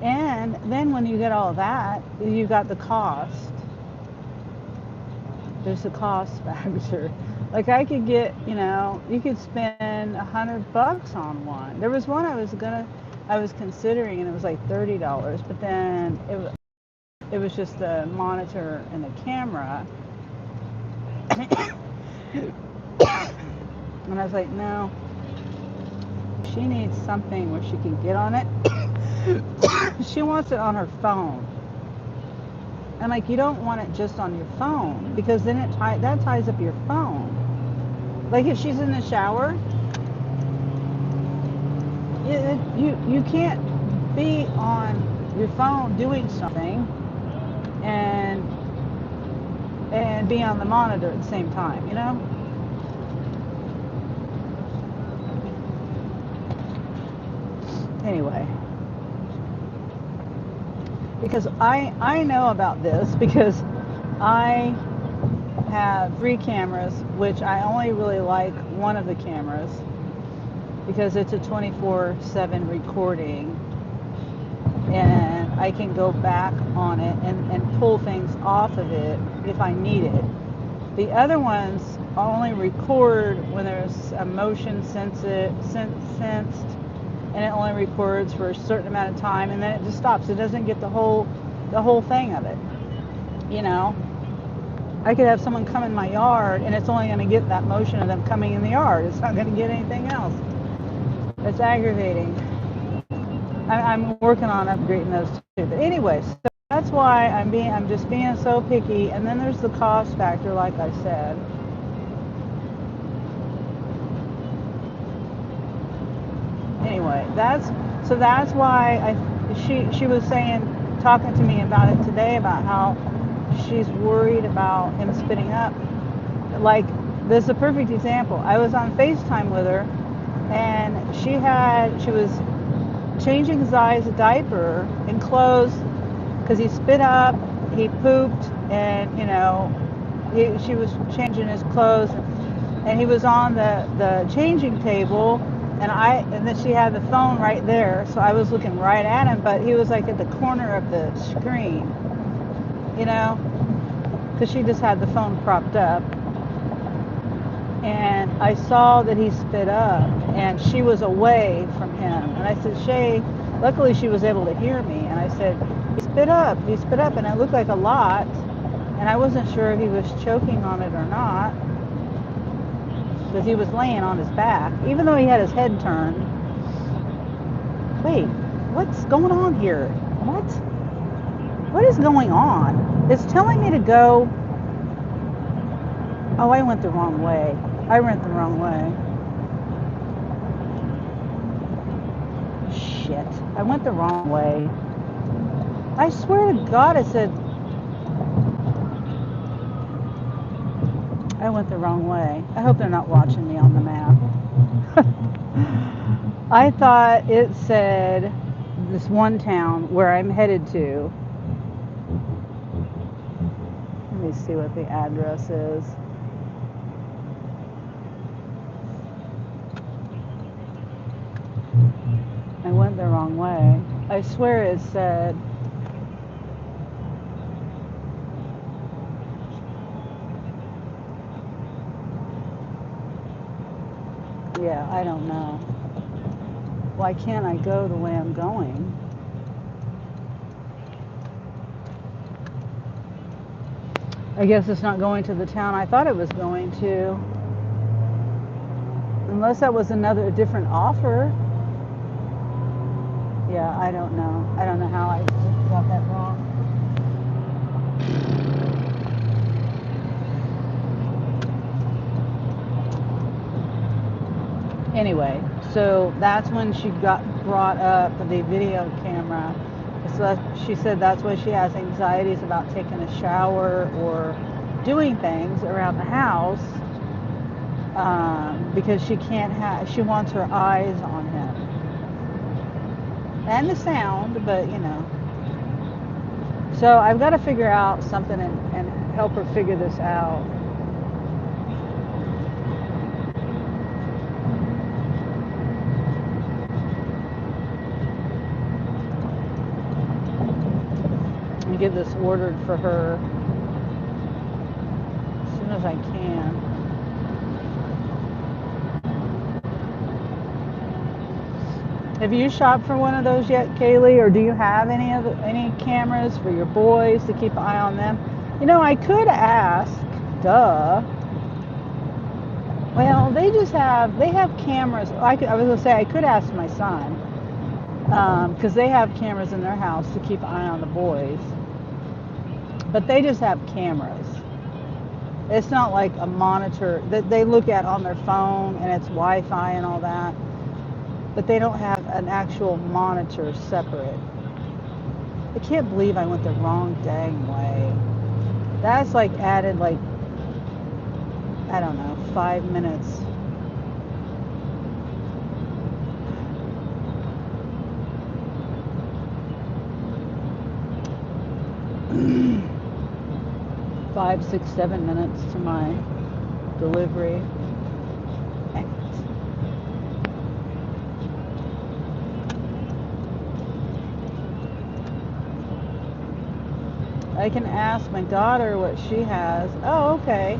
and then when you get all that, you got the cost. There's a cost factor. Like I could get, you could spend $100 on one. There was one I was considering, and it was like $30, but then it was just the monitor and the camera, and I was like, no, she needs something where she can get on it. She wants it on her phone. And like you don't want it just on your phone because then that ties up your phone. Like if she's in the shower, you can't be on your phone doing something and be on the monitor at the same time, Anyway, because I know about this because I have 3 cameras, which I only really like one of the cameras because it's a 24/7 recording, and I can go back on it and pull things off of it if I need it. The other ones only record when there's a motion sensed, and it only records for a certain amount of time, and then it just stops. It doesn't get the whole thing of it. I could have someone come in my yard, and it's only going to get that motion of them coming in the yard. It's not going to get anything else. It's aggravating. I'm working on upgrading those too. But anyway, so that's why I'm just being so picky. And then there's the cost factor, like I said. Anyway, that's why she was talking to me about it today, about how she's worried about him spitting up. Like, this is a perfect example. I was on FaceTime with her, and she was changing Zai's diaper and clothes because he spit up, he pooped, and she was changing his clothes, and he was on the changing table, and then she had the phone right there, so I was looking right at him, but he was like at the corner of the screen, because she just had the phone propped up. And I saw that he spit up, and she was away from him. And I said, Shay, luckily she was able to hear me. And I said, he spit up, and it looked like a lot. And I wasn't sure if he was choking on it or not, because he was laying on his back, even though he had his head turned. Wait, what's going on here? What is going on? It's telling me to go. Oh, I went the wrong way. I went the wrong way. Shit. I went the wrong way. I swear to God, I said I went the wrong way. I hope they're not watching me on the map. I thought it said this one town where I'm headed to. Let me see what the address is. I went the wrong way. I swear it said. Yeah, I don't know. Why can't I go the way I'm going? I guess it's not going to the town I thought it was going to. Unless that was a different offer. Yeah, I don't know. I don't know how I got that wrong. Anyway, so that's when she got brought up the video camera. So she said that's why she has anxieties about taking a shower or doing things around the house, because she wants her eyes on him and the sound, but you know. So I've got to figure out something and help her figure this out. And get this ordered for her as soon as I can. Have you shopped for one of those yet, Kaylee, or do you have any cameras for your boys to keep an eye on them? You know, I could ask. Duh. Well, they have cameras. I was gonna say I could ask my son, because they have cameras in their house to keep an eye on the boys. But they just have cameras. It's not like a monitor that they look at on their phone and it's Wi-Fi and all that. But they don't have an actual monitor separate. I can't believe I went the wrong dang way. That's like added like, I don't know, 5 minutes. Five, 6, 7 minutes to my delivery. I can ask my daughter what she has. Oh, okay.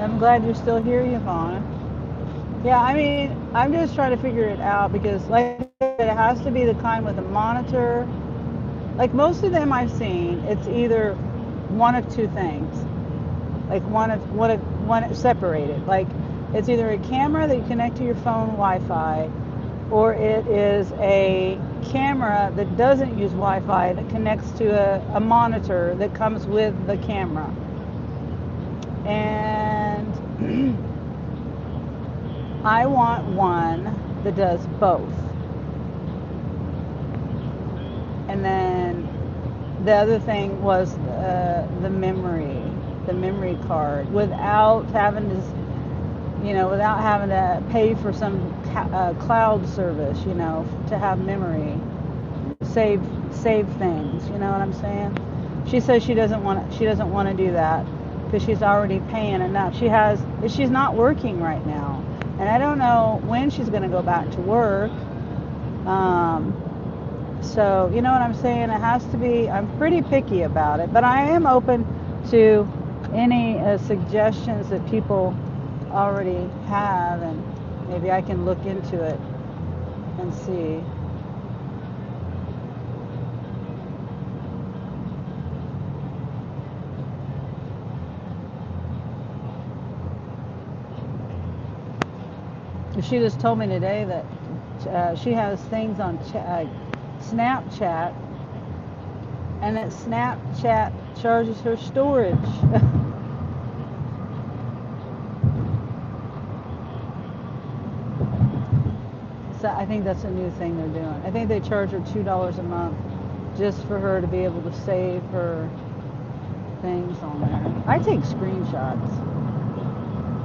I'm glad you're still here, Yvonne. Yeah, I mean, I'm just trying to figure it out because, like I said, it has to be the kind with a monitor. Like most of them I've seen, it's either one of two things. Like one separated. Like it's either a camera that you connect to your phone Wi-Fi, or it is a camera that doesn't use Wi-Fi that connects to a monitor that comes with the camera. And I want one that does both. And then the other thing was the memory card, without having to pay for some cloud service, to have memory, save things. You know what I'm saying? She says she doesn't want to do that because she's already paying enough. She's not working right now, and I don't know when she's going to go back to work. So you know what I'm saying? It has to be. I'm pretty picky about it, but I am open to any suggestions that people already have, and maybe I can look into it and see. She just told me today that she has things on Snapchat, and that Snapchat charges her storage. So I think that's a new thing they're doing. I think they charge her $2 a month just for her to be able to save her things on there. I take screenshots.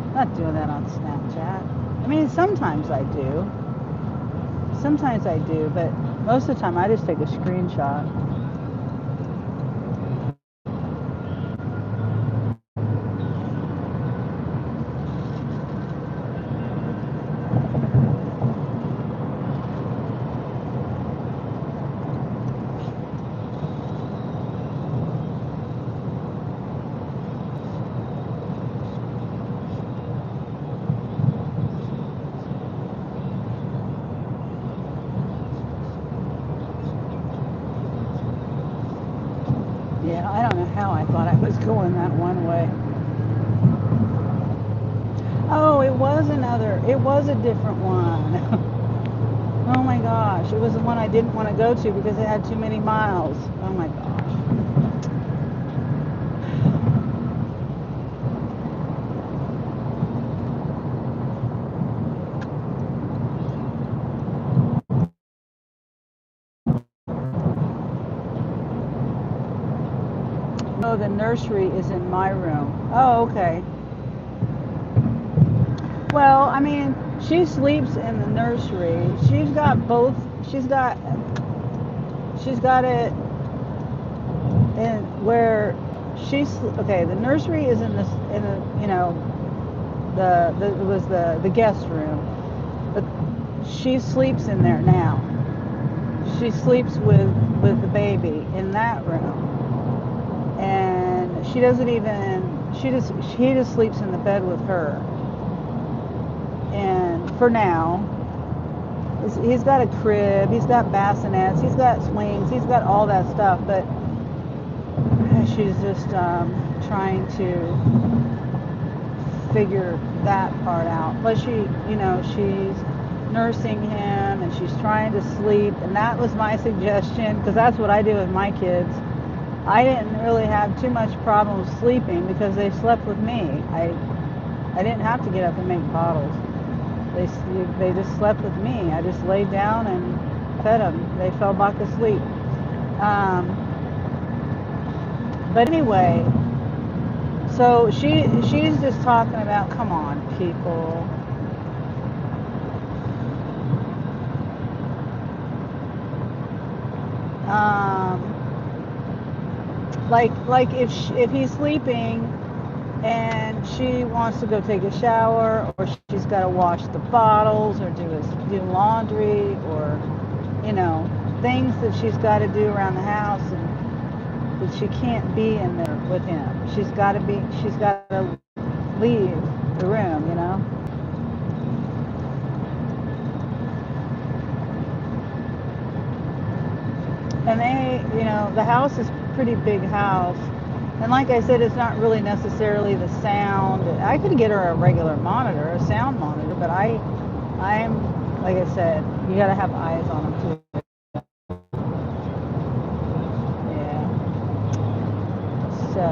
I'm not doing that on Snapchat. I mean, sometimes I do. But most of the time I just take a screenshot. Yeah, I don't know how I thought I was going that one way. Oh, it was a different one. Oh my gosh, it was the one I didn't want to go to because it had too many miles. Oh my gosh. Oh, the nursery is in my room. Oh, okay. Well, I mean, she sleeps in the nursery. She's got she's got it in where okay, the nursery is in the, the it was the guest room. But she sleeps in there now. She sleeps with the baby in that room. And she doesn't even he just sleeps in the bed with her. And for now, he's got a crib, he's got bassinets, he's got swings, he's got all that stuff, but she's just trying to figure that part out. But she's nursing him and she's trying to sleep, and that was my suggestion because that's what I do with my kids. I didn't really have too much problem sleeping because they slept with me. I didn't have to get up and make bottles. They just slept with me. I just laid down and fed them. They fell back asleep. But anyway, so she's just talking about, come on, people. Like if he's sleeping and she wants to go take a shower, or she's got to wash the bottles, or do laundry, or things that she's got to do around the house, and that she can't be in there with him. She's got to leave the room. And the house is a pretty big house. And like I said, it's not really necessarily the sound. I could get her a regular monitor, a sound monitor, but I'm like I said, you got to have eyes on them too. Yeah. So,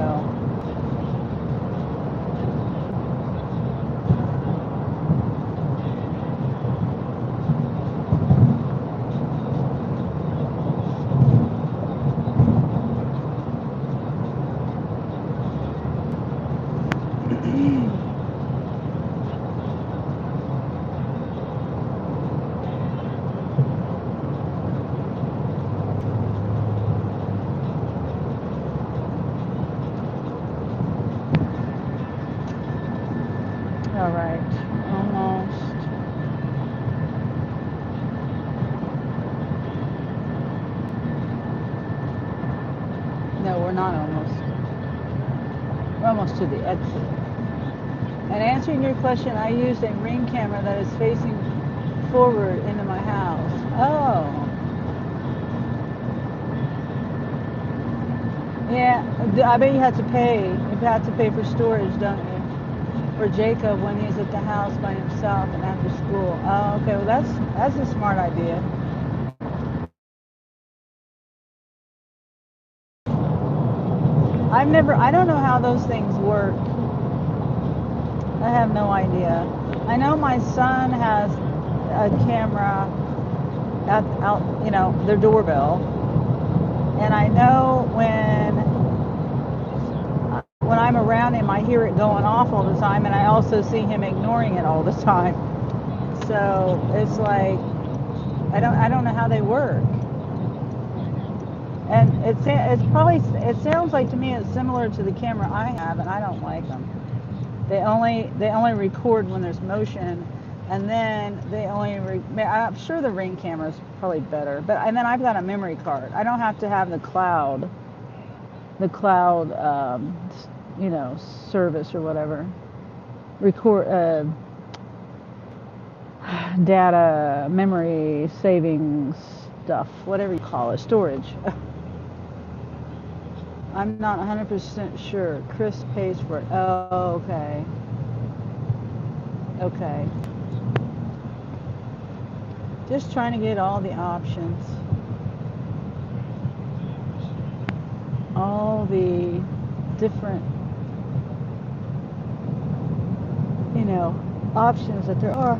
all right, almost. No, we're not almost. We're almost to the exit. And answering your question, I used a ring camera that is facing forward into my house. Oh, yeah. I bet you have to pay. You have to pay for storage, don't you? For Jacob when he's at the house by himself and after school. Oh, okay. Well, that's a smart idea. I don't know how those things work. I have no idea. I know my son has a camera at out, their doorbell, and I know when I'm around him, I hear it going off all the time, and I also see him ignoring it all the time. So it's like I don't know how they work. And it sounds like to me it's similar to the camera I have, and I don't like them. They only record when there's motion, and then I'm sure the ring camera is probably better. And then I've got a memory card. I don't have to have the cloud, service or whatever. Record data, memory saving stuff, whatever you call it, storage. I'm not 100% sure. Chris pays for it. Oh, okay. Okay. Just trying to get all the options. All the different, options that there are.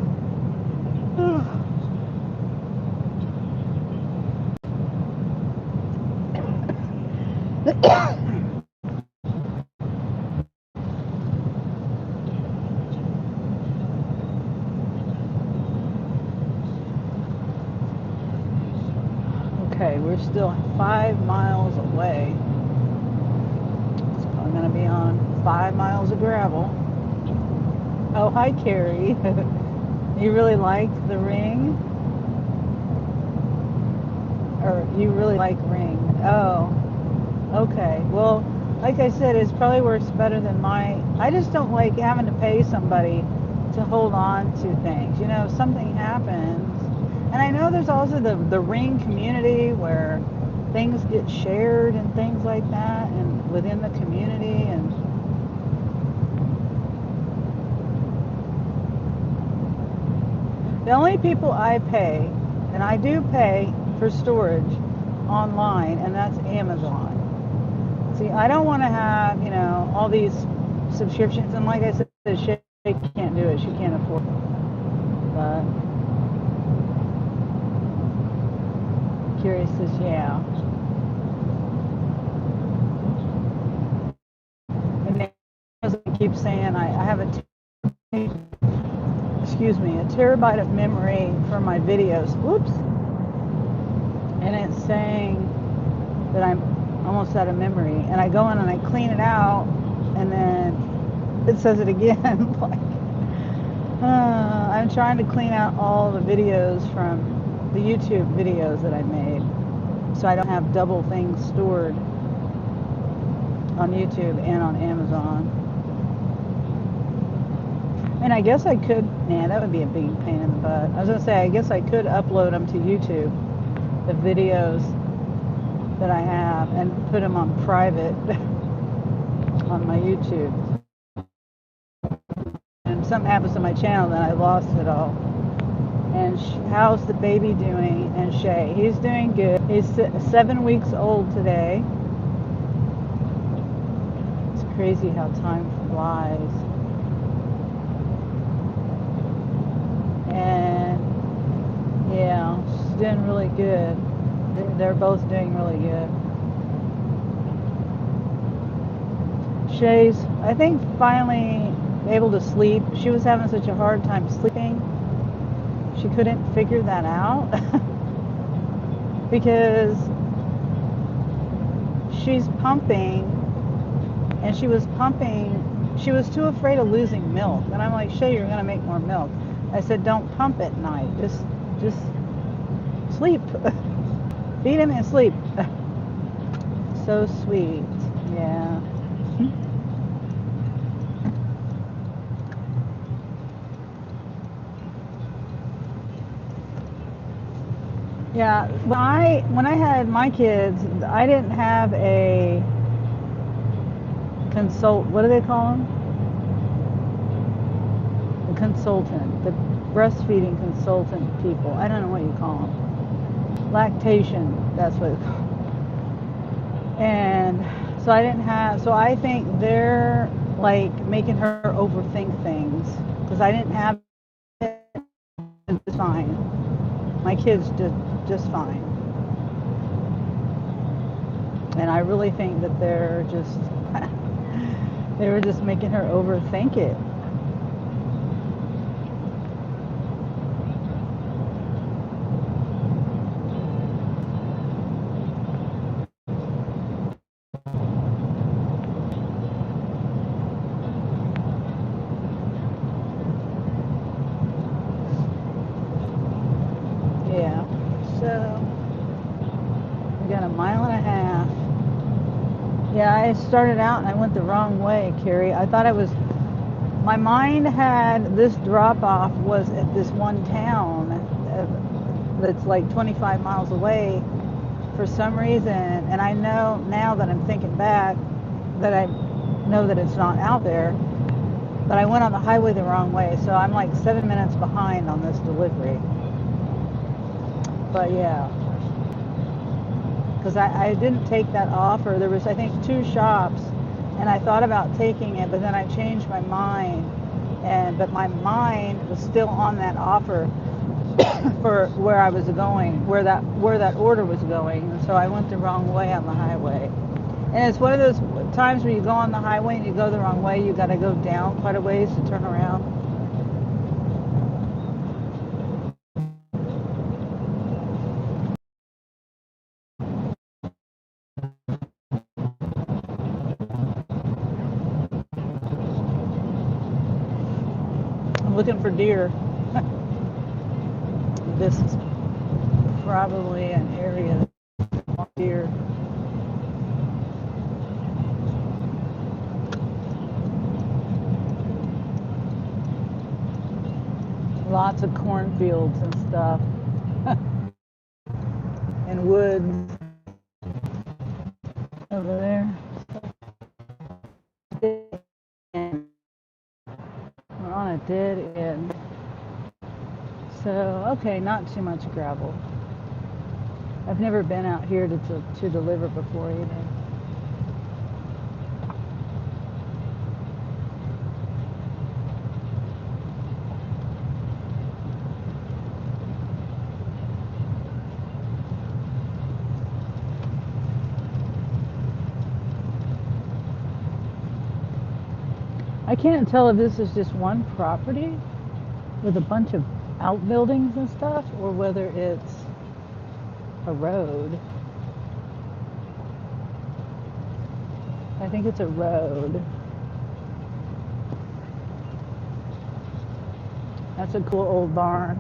Okay, we're still 5 miles away. It's probably going to be on 5 miles of gravel. Oh, hi, Carrie. You really like the ring? Or you really like ring? Oh, okay. Well, like I said, it probably works better than I just don't like having to pay somebody to hold on to things. If something happens. And I know there's also the ring community where things get shared and things like that, and within the community. And the only people I pay, and I do pay for storage online, and that's Amazon. See, I don't want to have, all these subscriptions. And like I said, she can't do it. She can't afford it. But Curious says, yeah. And as I keep saying, I have a terabyte of memory for my videos. Whoops. And it's saying that I'm almost out of memory. And I go in and I clean it out, and then it says it again. I'm trying to clean out all the videos from the YouTube videos that I made, so I don't have double things stored on YouTube and on Amazon. And I guess I could, that would be a big pain in the butt. I was going to say, I guess I could upload them to YouTube, the videos that I have, and put them on private on my YouTube. And something happens to my channel, then I lost it all. And how's the baby doing? And Shay, he's doing good. He's 7 weeks old today. It's crazy how time flies. And yeah, she's doing really good. They're both doing really good. Shay's, I think, finally able to sleep. She was having such a hard time sleeping. She couldn't figure that out because she's pumping, and she was too afraid of losing milk. And I'm like, Shay, you're going to make more milk. I said, don't pump at night. Just sleep. Feed him and sleep. So sweet. Yeah. Yeah, when I had my kids, I didn't have a what do they call them? A consultant, the breastfeeding consultant people. I don't know what you call them. Lactation, that's what it's called. And so I think they're like making her overthink things, because I didn't have it. It's fine. My kids did just fine. And I really think that they were just making her overthink it. Yeah. So we got a mile and a half. Yeah, I started out and I went the wrong way, Carrie. I thought my mind had this drop off was at this one town that's like 25 miles away for some reason, and I know now that I'm thinking back that I know that it's not out there, but I went on the highway the wrong way, so I'm like 7 minutes behind on this delivery. But yeah, because I didn't take that offer. There was, I think, 2 shops, and I thought about taking it, but then I changed my mind, but my mind was still on that offer for where I was going, where that order was going, and so I went the wrong way on the highway. And it's one of those times where you go on the highway and you go the wrong way, you got to go down quite a ways to turn around. I'm looking for deer. This is probably an area of deer. Lots of cornfields and stuff. And woods over there. We're on a dead end. So, okay, not too much gravel. I've never been out here to deliver before either. I can't tell if this is just one property with a bunch of outbuildings and stuff, or whether it's a road. I think it's a road. That's a cool old barn.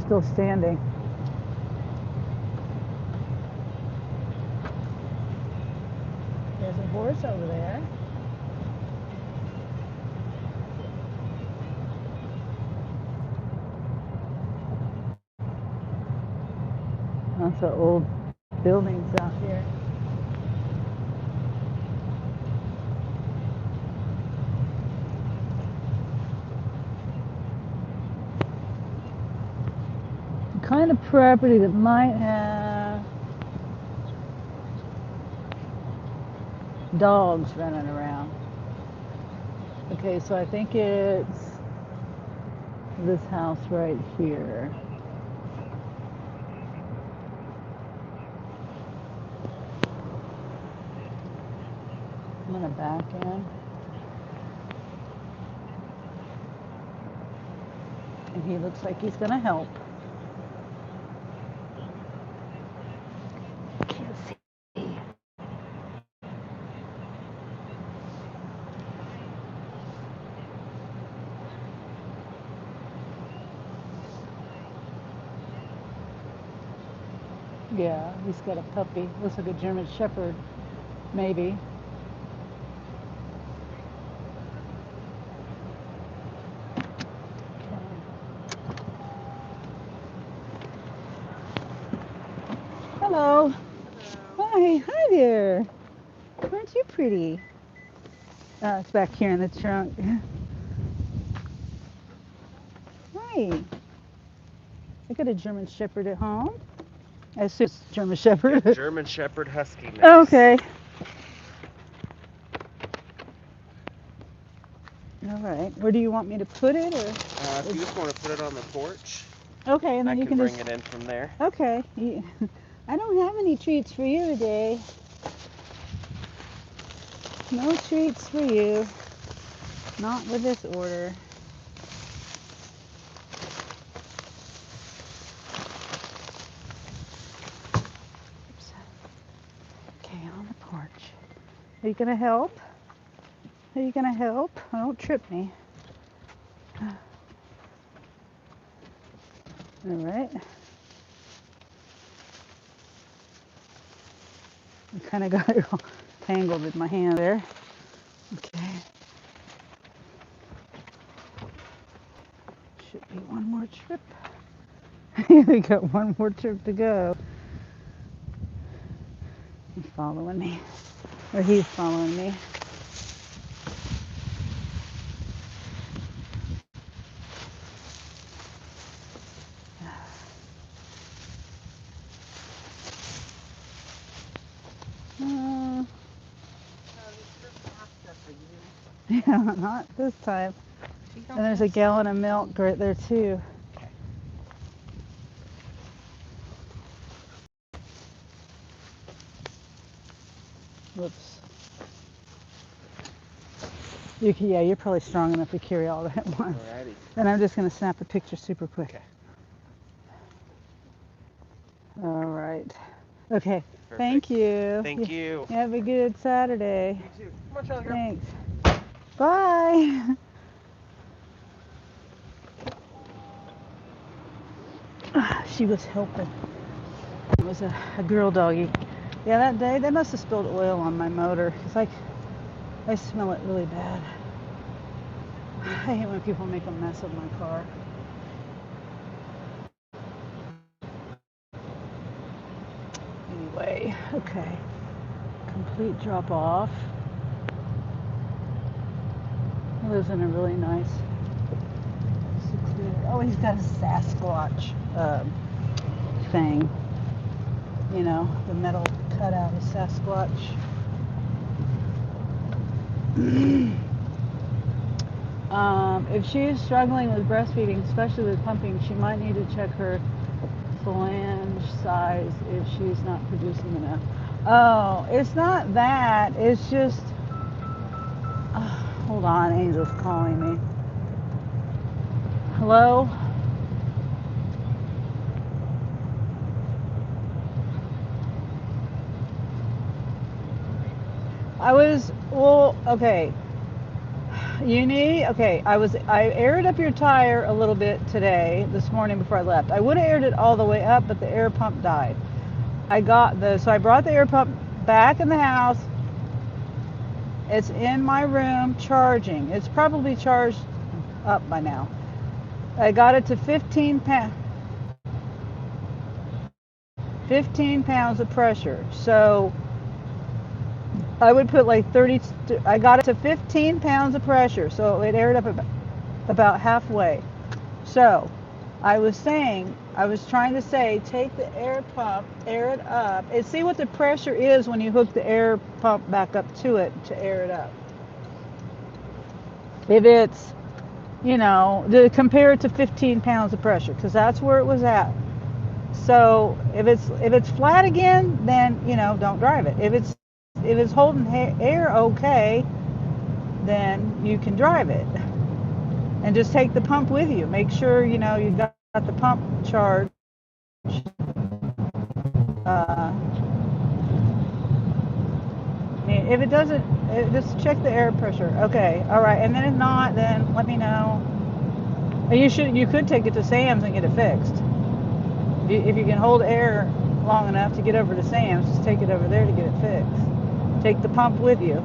Still standing. There's a horse over there. Lots of old buildings out here. The kind of property that might have dogs running around. Okay, so I think it's this house right here. I'm gonna back in. And he looks like he's gonna help. Can't see. Yeah, he's got a puppy. Looks like a German Shepherd, maybe. Hello. Hi there. Aren't you pretty? It's back here in the trunk. Hi. I got a German Shepherd at home. I assume it's German Shepherd. Yeah, German Shepherd Husky mix. Okay. All right. Where do you want me to put it? Or if you just want to put it on the porch, okay, and then you can bring just it in from there. Okay. I don't have any treats for you today. No treats for you. Not with this order. Oops. Okay, on the porch. Are you gonna help? Are you gonna help? Oh, don't trip me. All right. I kind of got it all tangled with my hand there. Okay. Should be one more trip. We got one more trip to go. following me. Or he's following me. Yeah, not this time. And there's a gallon of milk right there too. Whoops. Yeah, you're probably strong enough to carry all that at once. Alrighty. And I'm just going to snap a picture super quick. Okay. All right. Okay. Perfect. Thank you. Thank you. Have a good Saturday. You too. Come on, Charlie. Thanks. Bye. She was helping. It was a girl doggy. Yeah, that day they must have spilled oil on my motor. It's like I smell it really bad. I hate when people make a mess of my car. Anyway, okay. Complete drop off. He lives in a really nice secluded. Oh, he's got a Sasquatch thing. You know, the metal cutout of Sasquatch. If she is struggling with breastfeeding, especially with pumping, she might need to check her flange size if she's not producing enough. Oh, it's not that. It's just... hold on, Angel's calling me. Hello? Okay. I aired up your tire a little bit today, this morning before I left. I would have aired it all the way up, but the air pump died. So I brought the air pump back in the house. It's in my room charging. It's probably charged up by now. I got it to 15 pounds of pressure. So I would put like 30, I got it to 15 pounds of pressure, so it aired up about halfway. So I was trying to say, take the air pump, air it up, and see what the pressure is when you hook the air pump back up to it to air it up. If it's, compare it to 15 pounds of pressure, because that's where it was at. So if it's flat again, then, don't drive it. If it's holding air okay, then you can drive it. And just take the pump with you. Make sure, you got the pump charged. If it doesn't, just check the air pressure. Okay, all right. And then if not, then let me know. And you could take it to Sam's and get it fixed. If you can hold air long enough to get over to Sam's, just take it over there to get it fixed. Take the pump with you.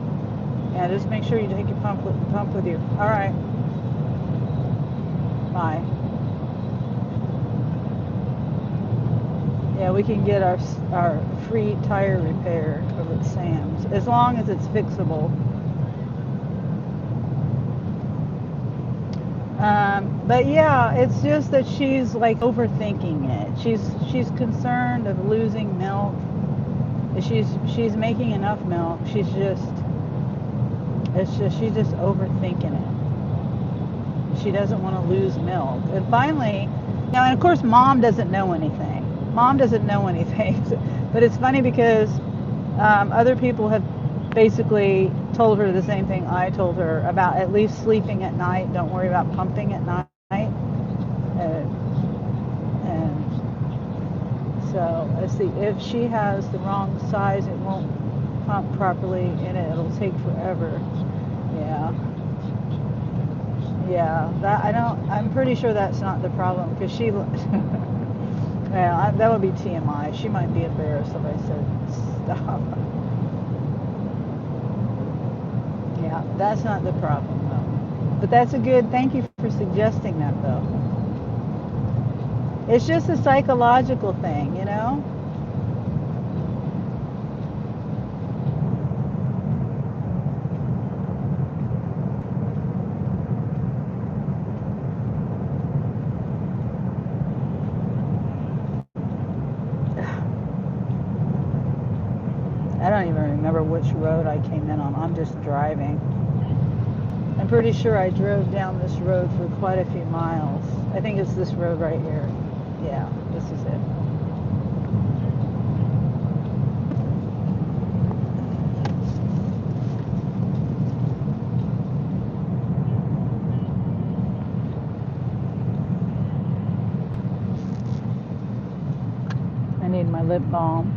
Yeah, just make sure you take your pump with you. All right. Bye. Yeah, we can get our free tire repair over at Sam's, as long as it's fixable. But yeah, it's just that she's like overthinking it. She's concerned of losing milk. She's making enough milk. She's just overthinking it. She doesn't want to lose milk. And finally, and of course Mom doesn't know anything. But it's funny because other people have basically told her the same thing I told her about at least sleeping at night. Don't worry about pumping at night. And so if she has the wrong size, it won't pump properly and it'll take forever. Yeah, I'm pretty sure that's not the problem, because she well, that would be TMI. She might be embarrassed if I said stop. Yeah, that's not the problem though. But that's thank you for suggesting that though. It's just a psychological thing, which road I came in on. I'm just driving. I'm pretty sure I drove down this road for quite a few miles. I think it's this road right here. Yeah, this is it. I need my lip balm.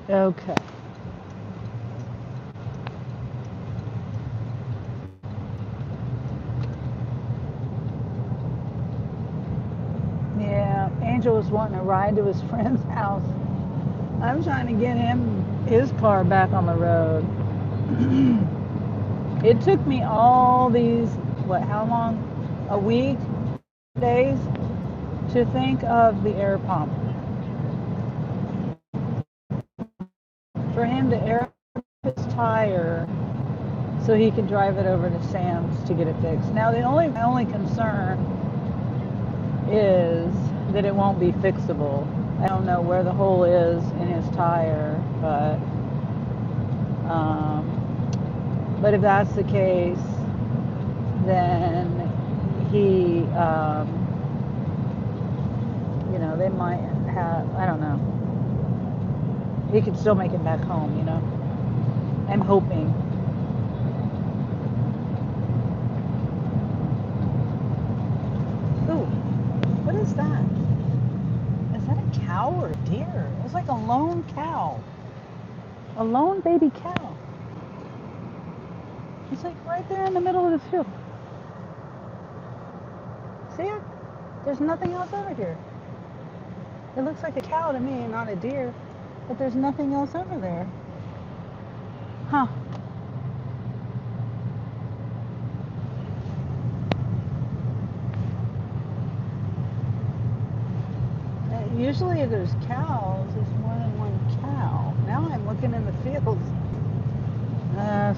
Okay. Yeah, Angel was wanting to ride to his friend's house. I'm trying to get his car back on the road. It took me all these, how long? A week, days to think of the air pump. For him to air his tire so he could drive it over to Sam's to get it fixed. Now, my only concern is that it won't be fixable. I don't know where the hole is in his tire, but if that's the case, then he, they might have, I don't know. He could still make it back home, I'm hoping. Ooh, what is that? Is that a cow or a deer? It was like a lone cow. A lone baby cow. It's like right there in the middle of the field. See it? There's nothing else over here. It looks like a cow to me, not a deer, but there's nothing else over there. Huh. Usually if there's cows, there's more than one cow. Now I'm looking in the fields,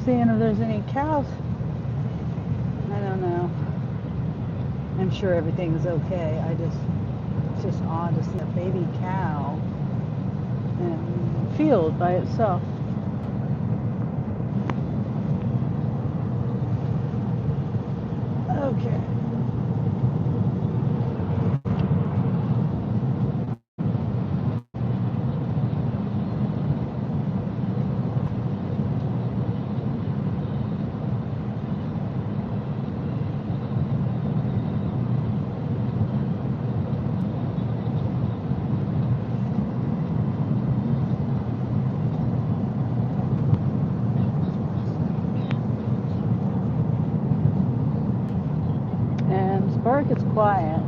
seeing if there's any cows. I don't know. I'm sure everything's okay. It's just odd to see a baby cow in a field by itself. Okay. And Spark is quiet.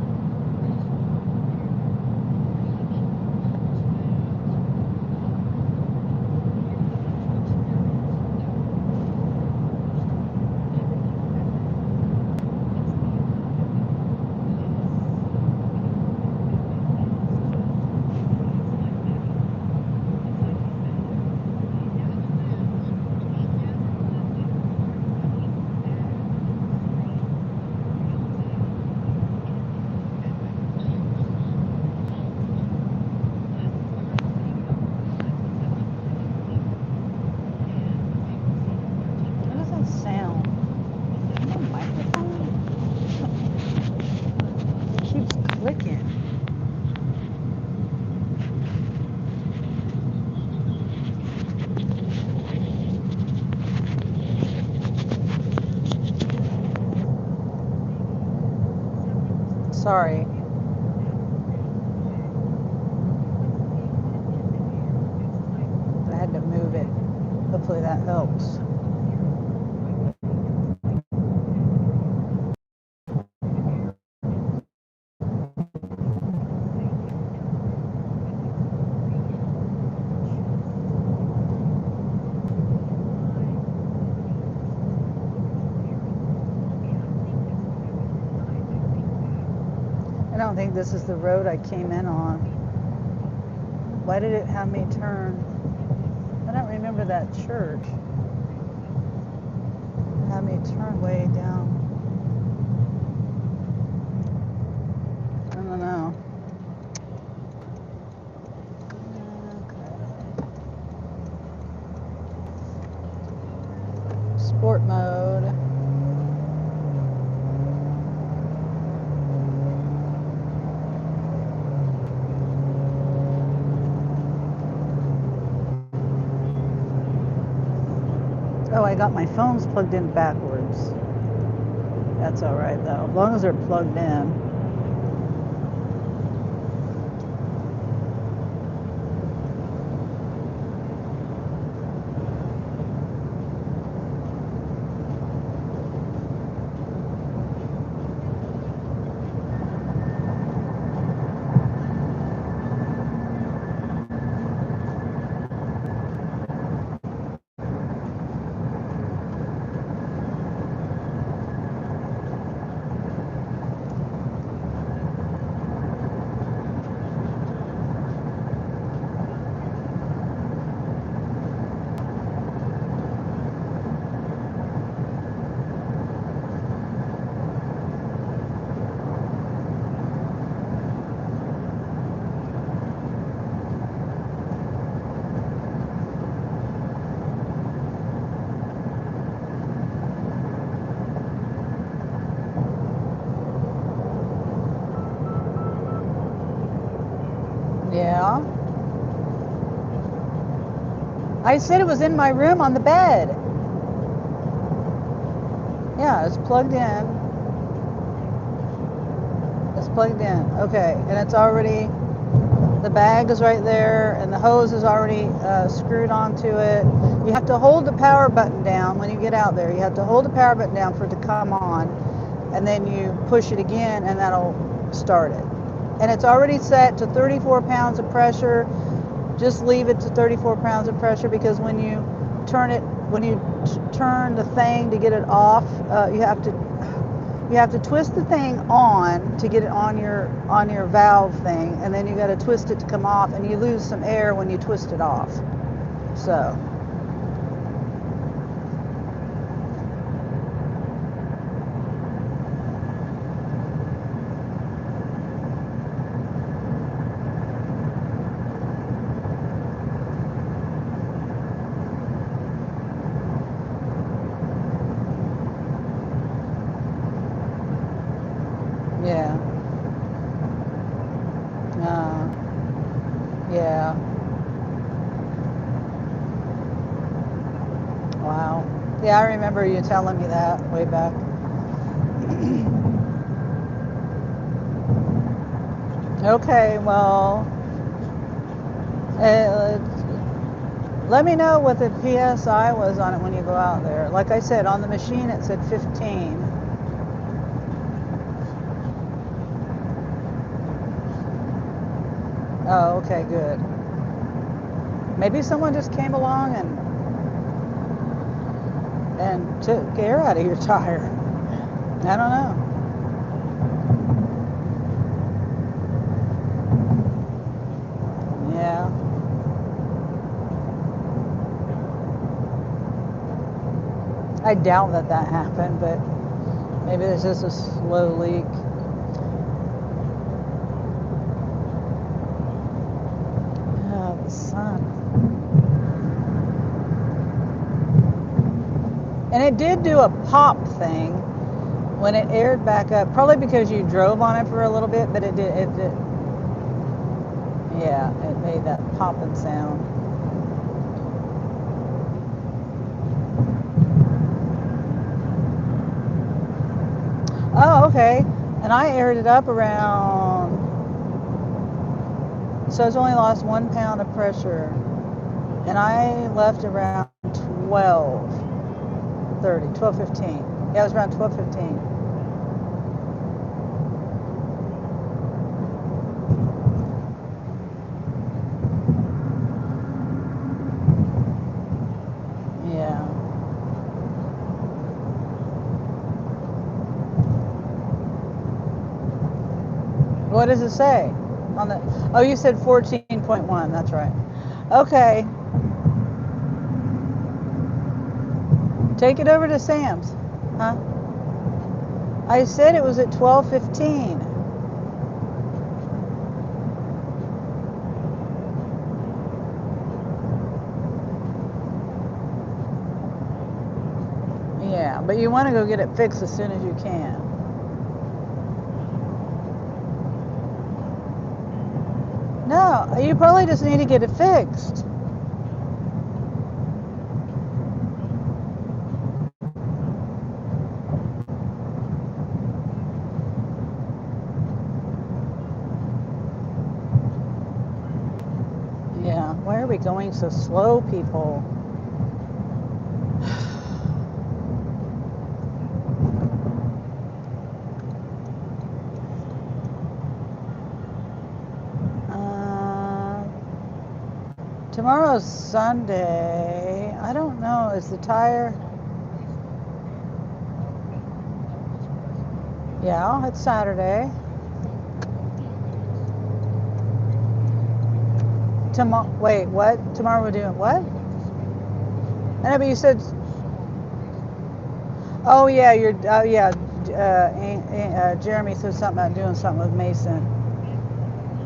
Sorry. I had to move it. Hopefully that helps. I don't think this is the road I came in on. Why did it have me turn? I don't remember that church. turn way down. I don't know. Okay. Sport mode. Oh, I got my phones plugged in backwards. That's all right though, as long as they're plugged in. Yeah. I said it was in my room on the bed. Yeah, it's plugged in. It's plugged in. Okay, and it's already, the bag is right there, and the hose is already screwed onto it. You have to hold the power button down when you get out there. You have to hold the power button down for it to come on, and then you push it again, and that'll start it. And it's already set to 34 pounds of pressure. Just leave it to 34 pounds of pressure, because when you turn it, when you turn the thing to get it off, you have to twist the thing on to get it on your valve thing, and then you got to twist it to come off, and you lose some air when you twist it off. So yeah. Yeah. Wow. Yeah, I remember you telling me that way back. Okay, well, uh, let me know what the PSI was on it when you go out there. Like I said, on the machine it said 15. Oh, okay, good. Maybe someone just came along and took air out of your tire. I don't know. Yeah. I doubt that happened, but maybe it's just a slow leak. Oh, the sun. And it did do a pop thing when it aired back up, probably because you drove on it for a little bit, but it did, yeah, it made that popping sound. Oh, okay. And I aired it up around, so it's only lost 1 pound of pressure. And I left around 12:30, 12:15. Yeah, it was around 12:15. Yeah. What does it say on the? Oh, you said 14.1. That's right. Okay. Take it over to Sam's. Huh? I said it was at 12:15. Yeah, but you want to go get it fixed as soon as you can. No, you probably just need to get it fixed. Yeah, why are we going so slow, people? Tomorrow's Sunday. I don't know. Is the tire? Yeah, it's Saturday. Tomorrow. Wait, what? Tomorrow we're doing what? I know, but you said. Oh yeah, you're. Oh yeah. Jeremy said something about doing something with Mason.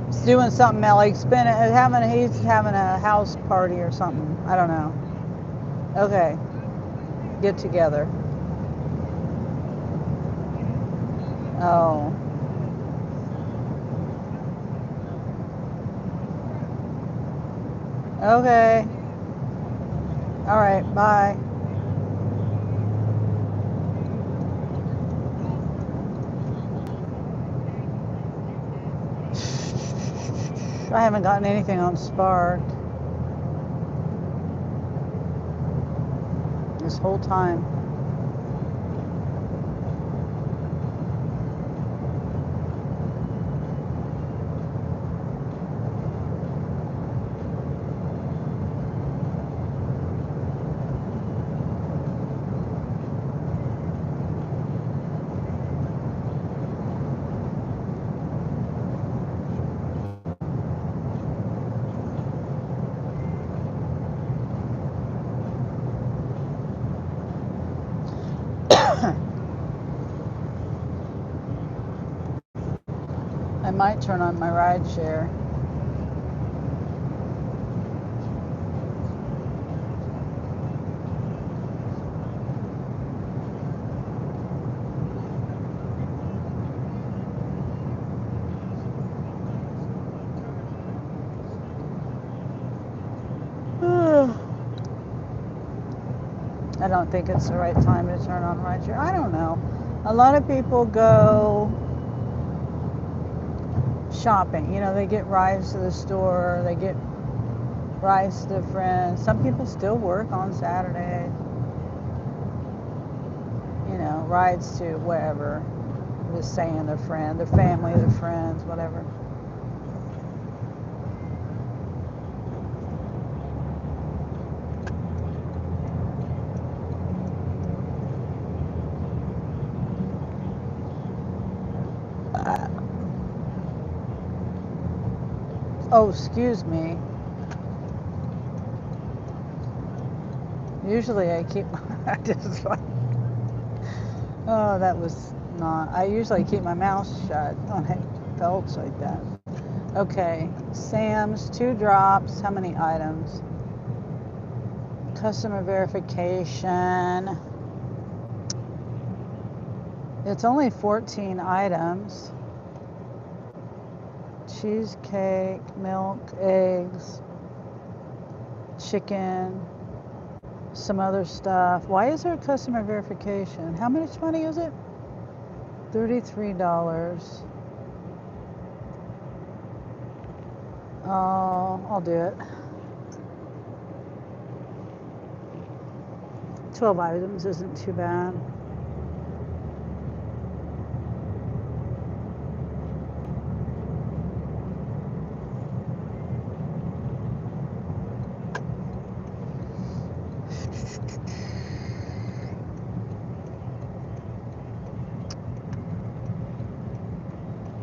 He's doing something else, like he's having a house party or something. I don't know. Okay, get together. Oh, okay. All right, bye. I haven't gotten anything on Spark this whole time. I might turn on my ride share. I don't think it's the right time to turn on ride share. I don't know. A lot of people go shopping. You know, they get rides to the store, they get rides to friends. Some people still work on Saturday. You know, rides to wherever. Just saying their friend, their family, their friends, whatever. Oh, excuse me. Usually I keep I just like, oh, that was not. I usually keep my mouth shut when I belch like that. Okay, Sam's 2 drops. How many items? Customer verification. It's only 14 items. Cheesecake, milk, eggs, chicken, some other stuff. Why is there a customer verification? How much money is it? $33. Oh, I'll do it. 12 items isn't too bad.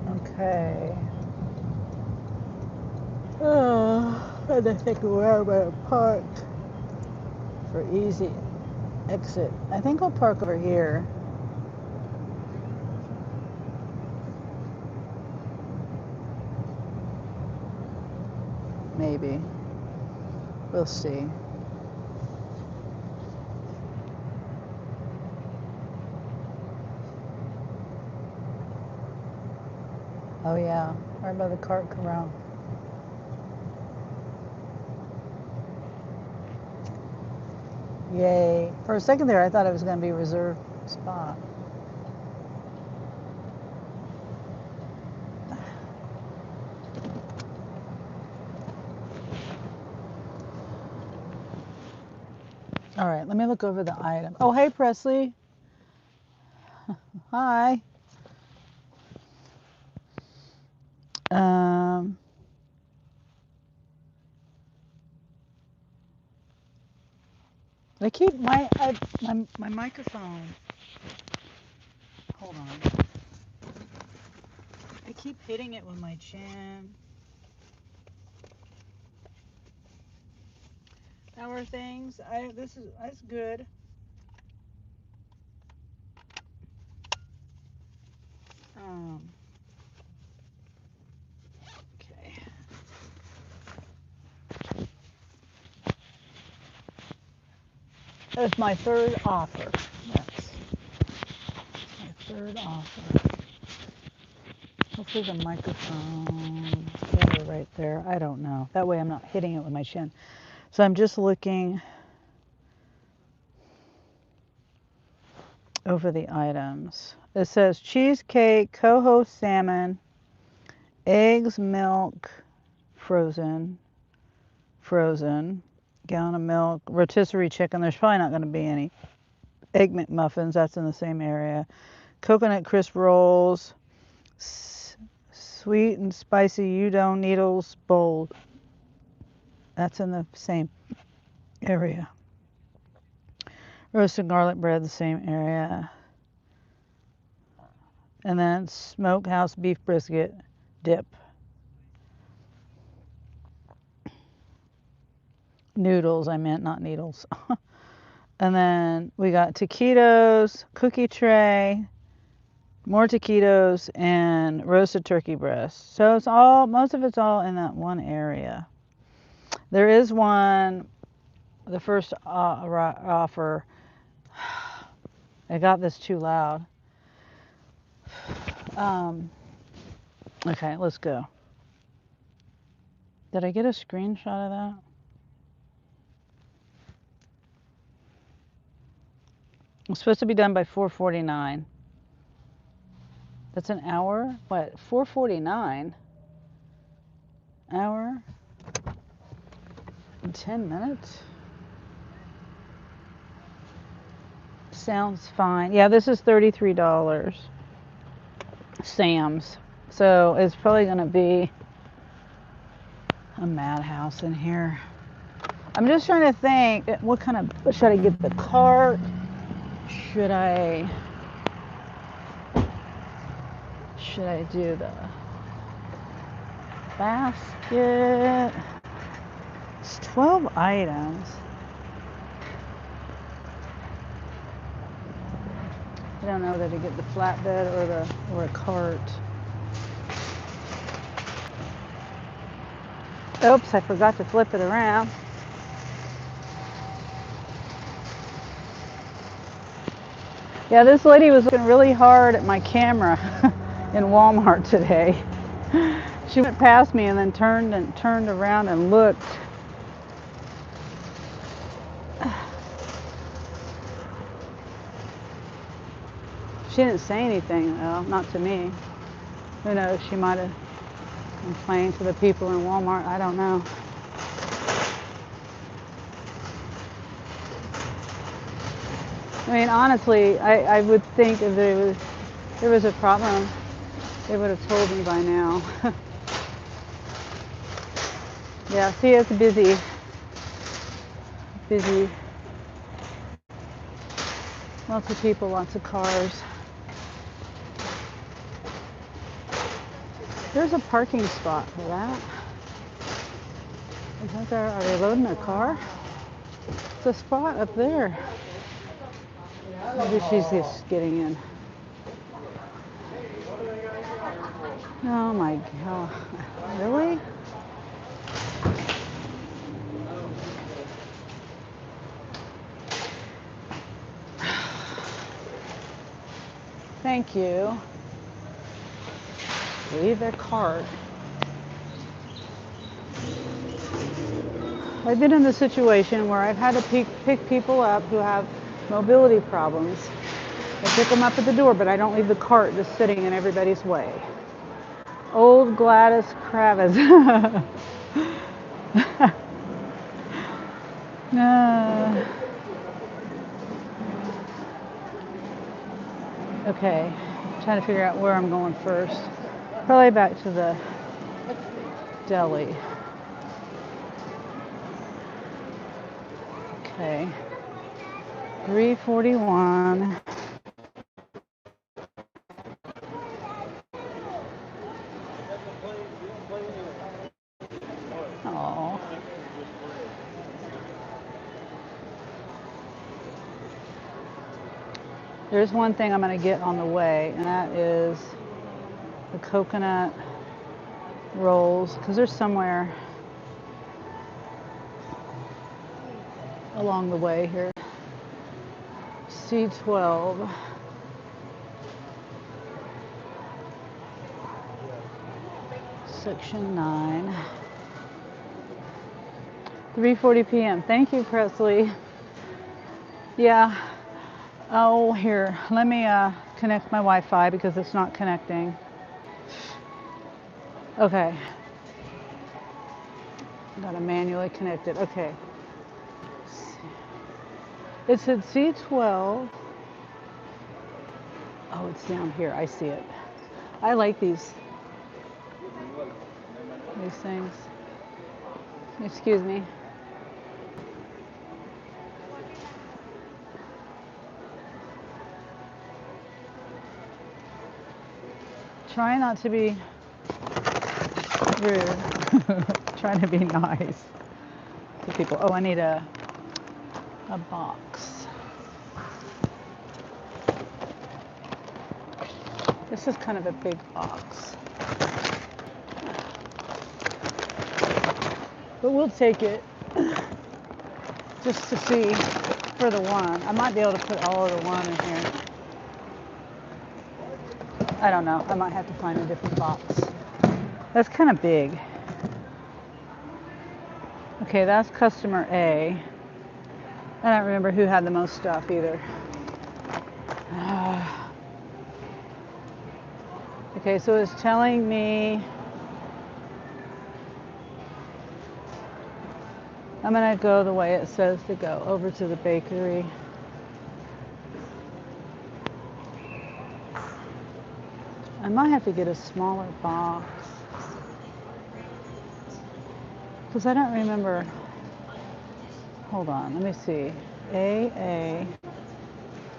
Okay. And I think where I'm gonna park for easy exit. I think I'll park over here. maybe. We'll see. Oh yeah, right by the cart corral. Yay. For a second there, I thought it was going to be a reserved spot. All right, let me look over the item. Oh, hey, Presley. Hi. Um, I keep my microphone. Hold on. I keep hitting it with my chin. How are things? That's good. Okay. That's my third offer. That's my third offer. Hopefully the microphone better right there. I don't know. That way I'm not hitting it with my chin. So I'm just looking over the items. It says cheesecake, coho salmon, eggs, milk, frozen, gallon of milk, rotisserie chicken. There's probably not going to be any. Egg McMuffins, that's in the same area. Coconut crisp rolls, sweet and spicy udon needles bowl. That's in the same area. Roasted garlic bread, the same area. And then smokehouse beef brisket dip. Noodles, I meant, not needles. And then we got taquitos, cookie tray, more taquitos, and roasted turkey breast. So it's all, most of it's all in that one area. There is one, the first offer. I got this too loud. Okay, let's go. Did I get a screenshot of that? It's supposed to be done by 4:49. That's an hour? What, 4:49? Hour? In 10 minutes? Sounds fine. Yeah, this is $33. Sam's. So it's probably going to be a madhouse in here. I'm just trying to think, what kind of, should I get the cart? Should I do the basket? It's 12 items. I don't know whether to get the flatbed or a cart. Oops, I forgot to flip it around. Yeah, this lady was looking really hard at my camera in Walmart today. She went past me and then turned around and looked. She didn't say anything though, not to me. Who knows, she might have complained to the people in Walmart, I don't know. I mean, honestly, I would think if there was a problem, they would have told me by now. Yeah, see, it's busy. Busy. Lots of people, lots of cars. There's a parking spot for that. Is that there? Are they loading a car? It's a spot up there. Maybe she's just getting in. Oh my God. Really? Thank you. Leave their card. I've been in the situation where I've had to pick people up who have mobility problems. I pick them up at the door, but I don't leave the cart just sitting in everybody's way. Old Gladys Kravitz. Okay, trying to figure out where I'm going first. Probably back to the deli. Okay, 341. Oh. There's one thing I'm going to get on the way, and that is the coconut rolls, because they're somewhere along the way here. C12. Section 9. 3:40 p.m. Thank you, Presley. Yeah. Oh, here. Let me connect my Wi-Fi because it's not connecting. Okay. Gotta manually connect it. Okay. It's at C12. Oh, it's down here. I see it. I like these things. Excuse me. Try not to be rude. Trying to be nice to people. Oh, I need a box. This is kind of a big box. But we'll take it just to see for the one. I might be able to put all of the one in here. I don't know. I might have to find a different box. That's kind of big. Okay, that's customer A. I don't remember who had the most stuff either. Okay, so it's telling me I'm gonna go the way it says to go, over to the bakery. I might have to get a smaller box because I don't remember. Hold on, let me see. A,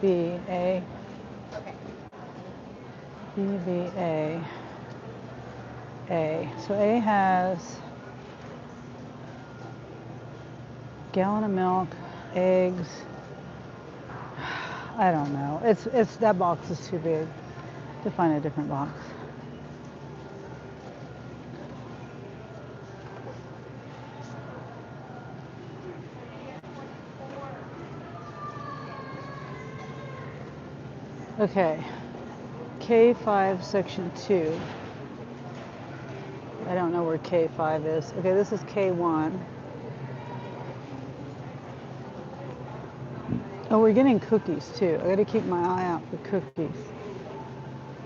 B, A, B, B, A, A. So A has gallon of milk, eggs. I don't know. It's that box is too big to find a different box. Okay, K5 section 2. I don't know where K5 is. Okay, this is K1. Oh, we're getting cookies too. I gotta keep my eye out for cookies.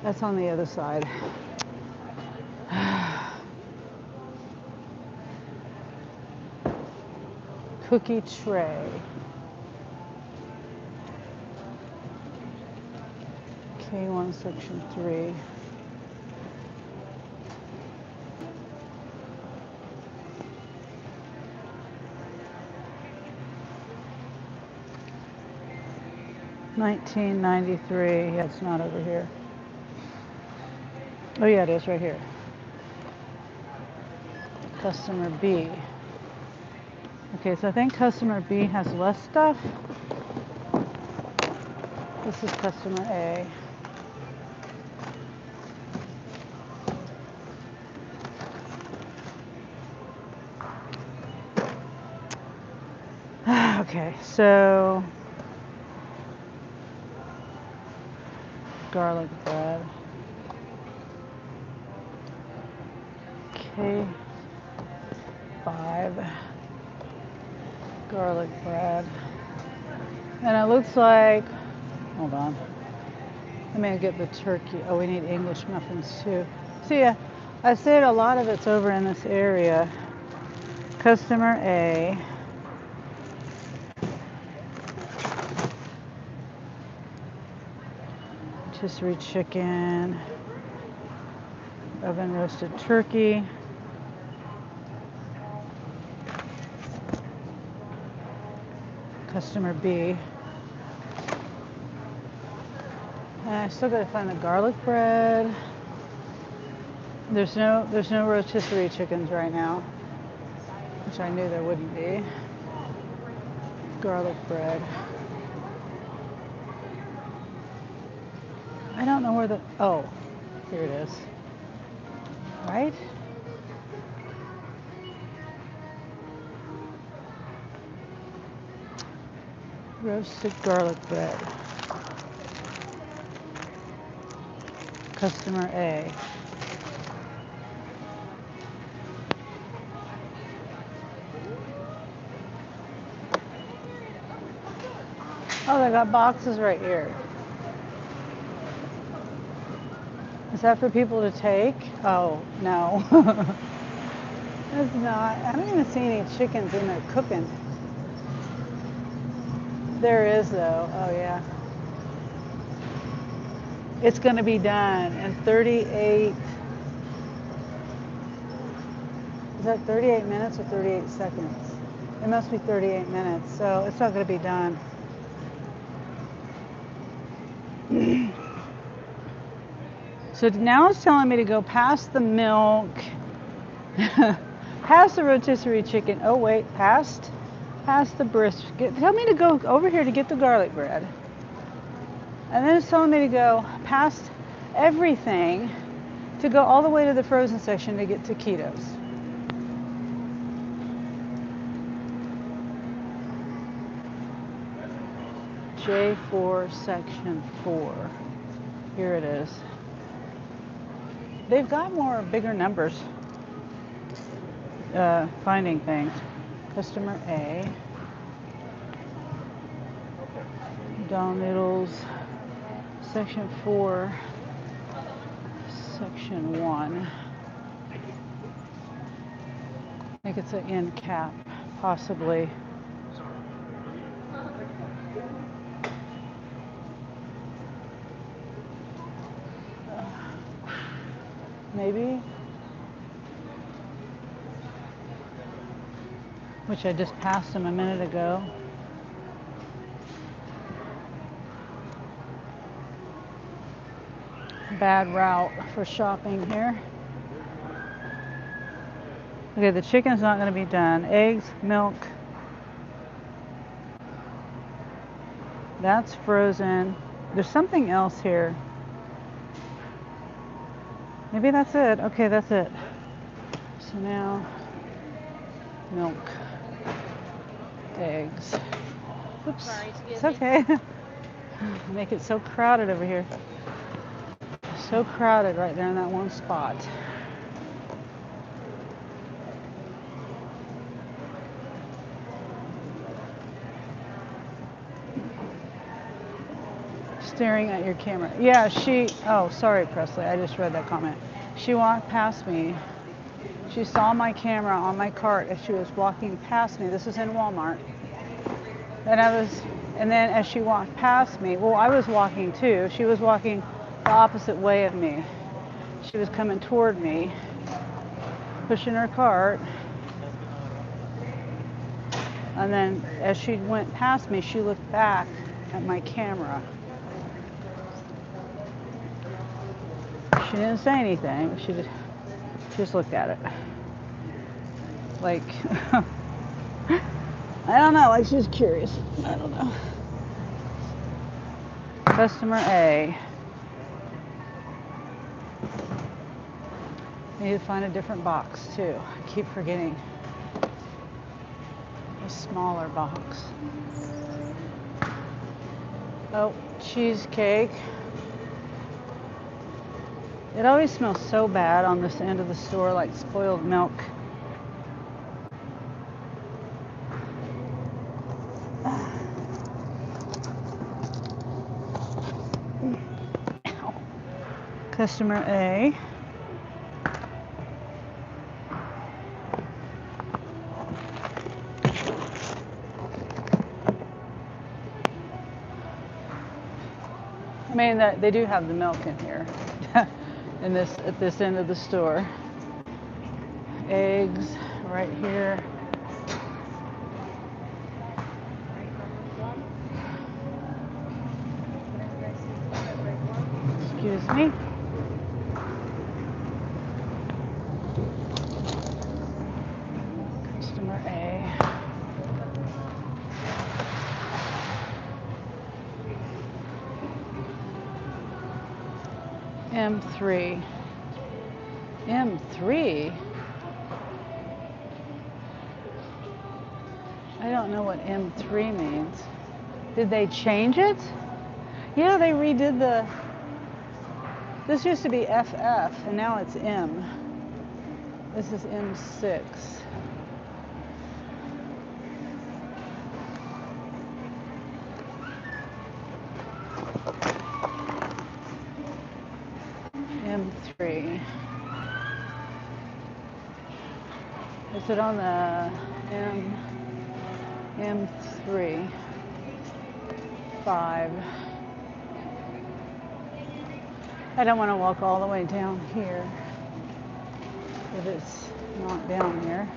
That's on the other side. Cookie tray. K1 section 3. $19.93. Yeah, it's not over here. Oh yeah, it is right here. Customer B. Okay, so I think customer B has less stuff. This is customer A. Okay, so garlic bread. K5 garlic bread. And it looks like, hold on. Let me get the turkey. Oh, we need English muffins too. See, I said a lot of it's over in this area. Customer A. Rotisserie chicken. Oven roasted turkey. Customer B. And I still gotta find the garlic bread. There's no rotisserie chickens right now, which I knew there wouldn't be. Garlic bread. I don't know where the, oh, here it is. Right? Roasted garlic bread. Customer A. Oh, they got boxes right here. Is that for people to take? Oh, no. It's not. I don't even see any chickens in there cooking. There is though. Oh yeah. It's going to be done in 38. Is that 38 minutes or 38 seconds? It must be 38 minutes, so it's not going to be done. So now it's telling me to go past the milk, past the rotisserie chicken. Oh wait, past the brisket. Tell me to go over here to get the garlic bread. And then it's telling me to go past everything to go all the way to the frozen section to get taquitos. J4 section 4. Here it is. They've got bigger numbers. Finding things. Customer A. Dal noodles. Section 4. Section 1. I think it's an end cap, possibly. Maybe. Which I just passed him a minute ago. Bad route for shopping here. Okay, the chicken's not going to be done. Eggs, milk. That's frozen. There's something else here. Maybe that's it. Okay, that's it. So now, milk, eggs. Oops, it's okay. Make it so crowded over here. So crowded right there in that one spot. Staring at your camera. Yeah, oh, sorry, Presley. I just read that comment. She walked past me. She saw my camera on my cart as she was walking past me. This is in Walmart. And then as she walked past me, well, I was walking too. She was walking the opposite way of me. She was coming toward me, pushing her cart. And then as she went past me, she looked back at my camera. She didn't say anything. She just looked at it. Like, I don't know, like she was curious. I don't know. Customer A. I need to find a different box too. I keep forgetting. A smaller box. Oh, cheesecake. It always smells so bad on this end of the store, like spoiled milk. Customer A. I mean, they do have the milk in here, at this end of the store. Eggs right here. Excuse me. Customer A. M3. M3? I don't know what M3 means. Did they change it? Yeah, they redid the... This used to be FF, and now it's M. This is M6. M3. Is it on the M3? 5. I don't want to walk all the way down here if it's not down here.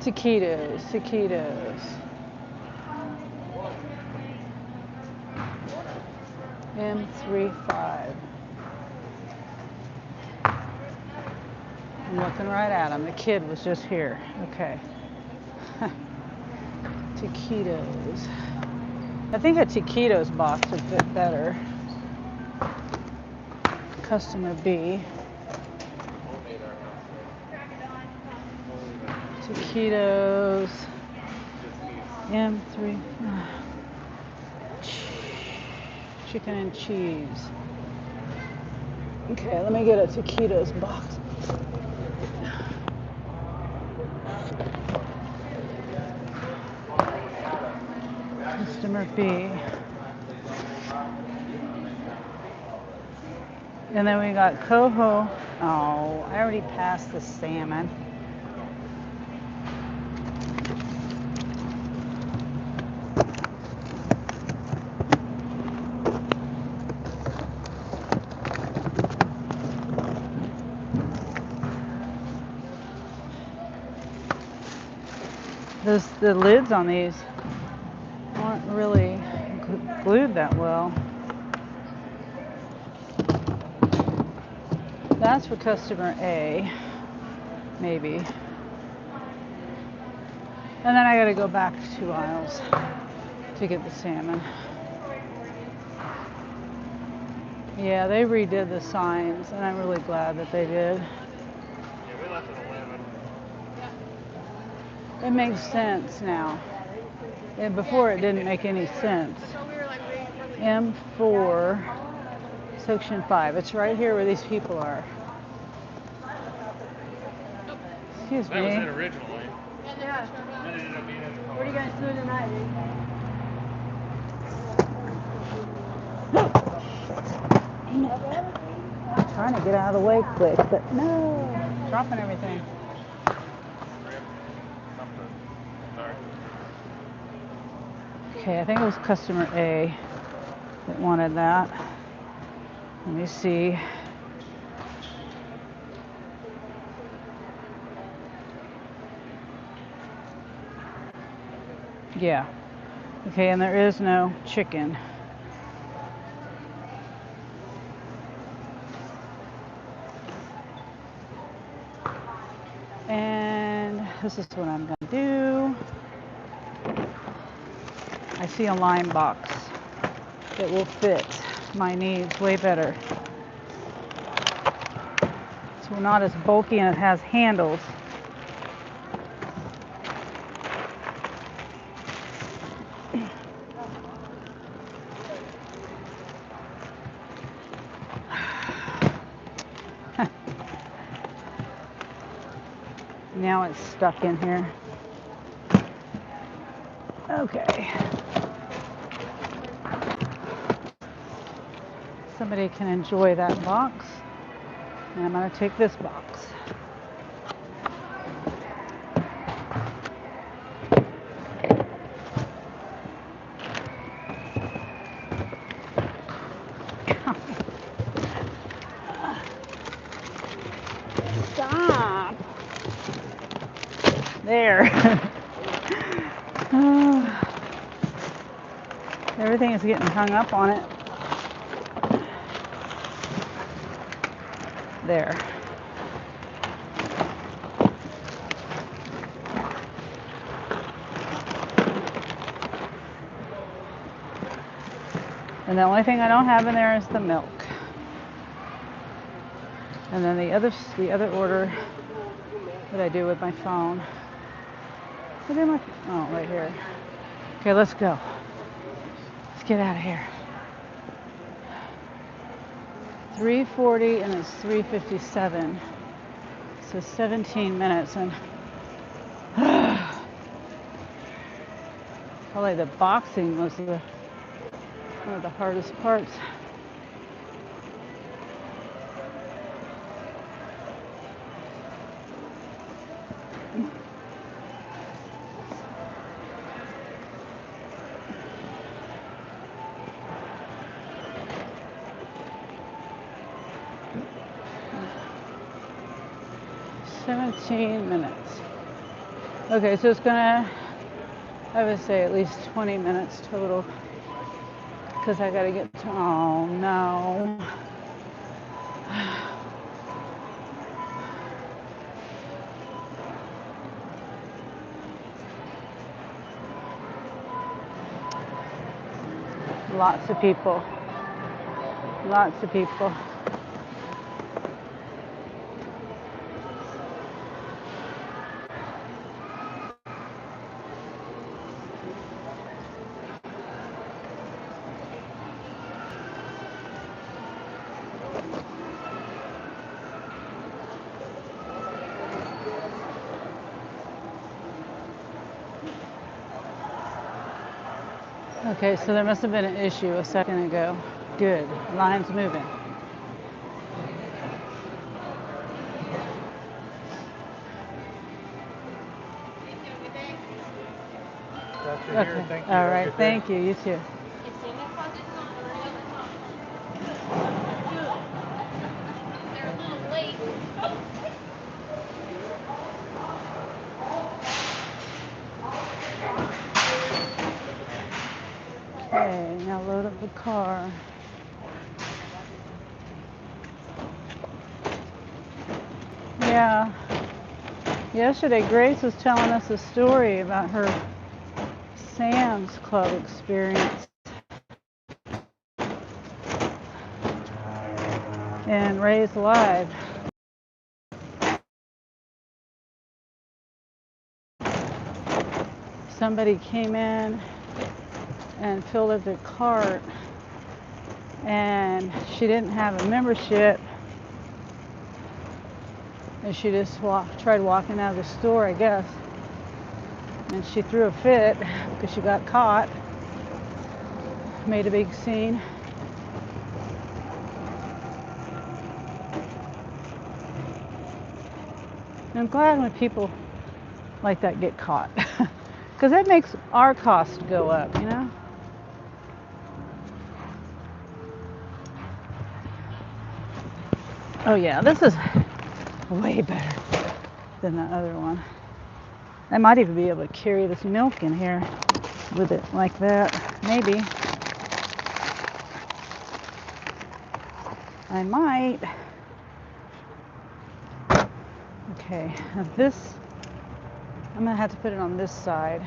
Taquitos, taquitos. M35. I'm looking right at him. The kid was just here. Okay. Taquitos. I think a taquitos box would fit better. Customer B. Taquitos. M3. Chicken and cheese. Okay, let me get a taquitos box. Customer B. And then we got coho. Oh, I already passed the salmon. The lids on these aren't really glued that well. That's for customer A, maybe. And then I gotta go back 2 aisles to get the salmon. Yeah, they redid the signs, and I'm really glad that they did. Yeah, we left at 11. It makes sense now. And before it didn't make any sense. M4, section 5. It's right here where these people are. Excuse me. That was it originally. Yeah. Then it ended up being at the What are you guys doing tonight? I'm trying to get out of the way quick, but no. Dropping everything. Something. Sorry. Okay, I think it was customer A that wanted that. Let me see. Yeah. Okay, and there is no chicken. And this is what I'm gonna do. I see a lime box that will fit my needs way better. So not as bulky, and it has handles. Now it's stuck in here. Okay. Somebody can enjoy that box. And I'm going to take this box. Stop. There. Everything is getting hung up on it. There. And the only thing I don't have in there is the milk. And then the other order that I do with my phone. Oh, right here. Okay, let's go. Let's get out of here. 3:40 and it's 3:57. So 17 minutes and probably the boxing was one of the hardest parts. Minutes. Okay, so it's gonna, I would say at least 20 minutes total because I gotta get to, oh no. Lots of people. Lots of people. Okay, so there must have been an issue a second ago. Good. Line's moving. Okay. Thank you. All right. Thank you. You too. They're a little late. Okay, now load up the car. Yeah. Yesterday, Grace was telling us a story about her Sam's Club experience. And Ray's Live. Somebody came in and filled up their cart, and she didn't have a membership, and she just tried walking out of the store, I guess, and she threw a fit because she got caught, made a big scene. I'm glad when people like that get caught because that makes our cost go up, you know. Oh yeah, this is way better than the other one. I might even be able to carry this milk in here with it like that. Maybe. I might. Okay, now this, I'm gonna have to put it on this side.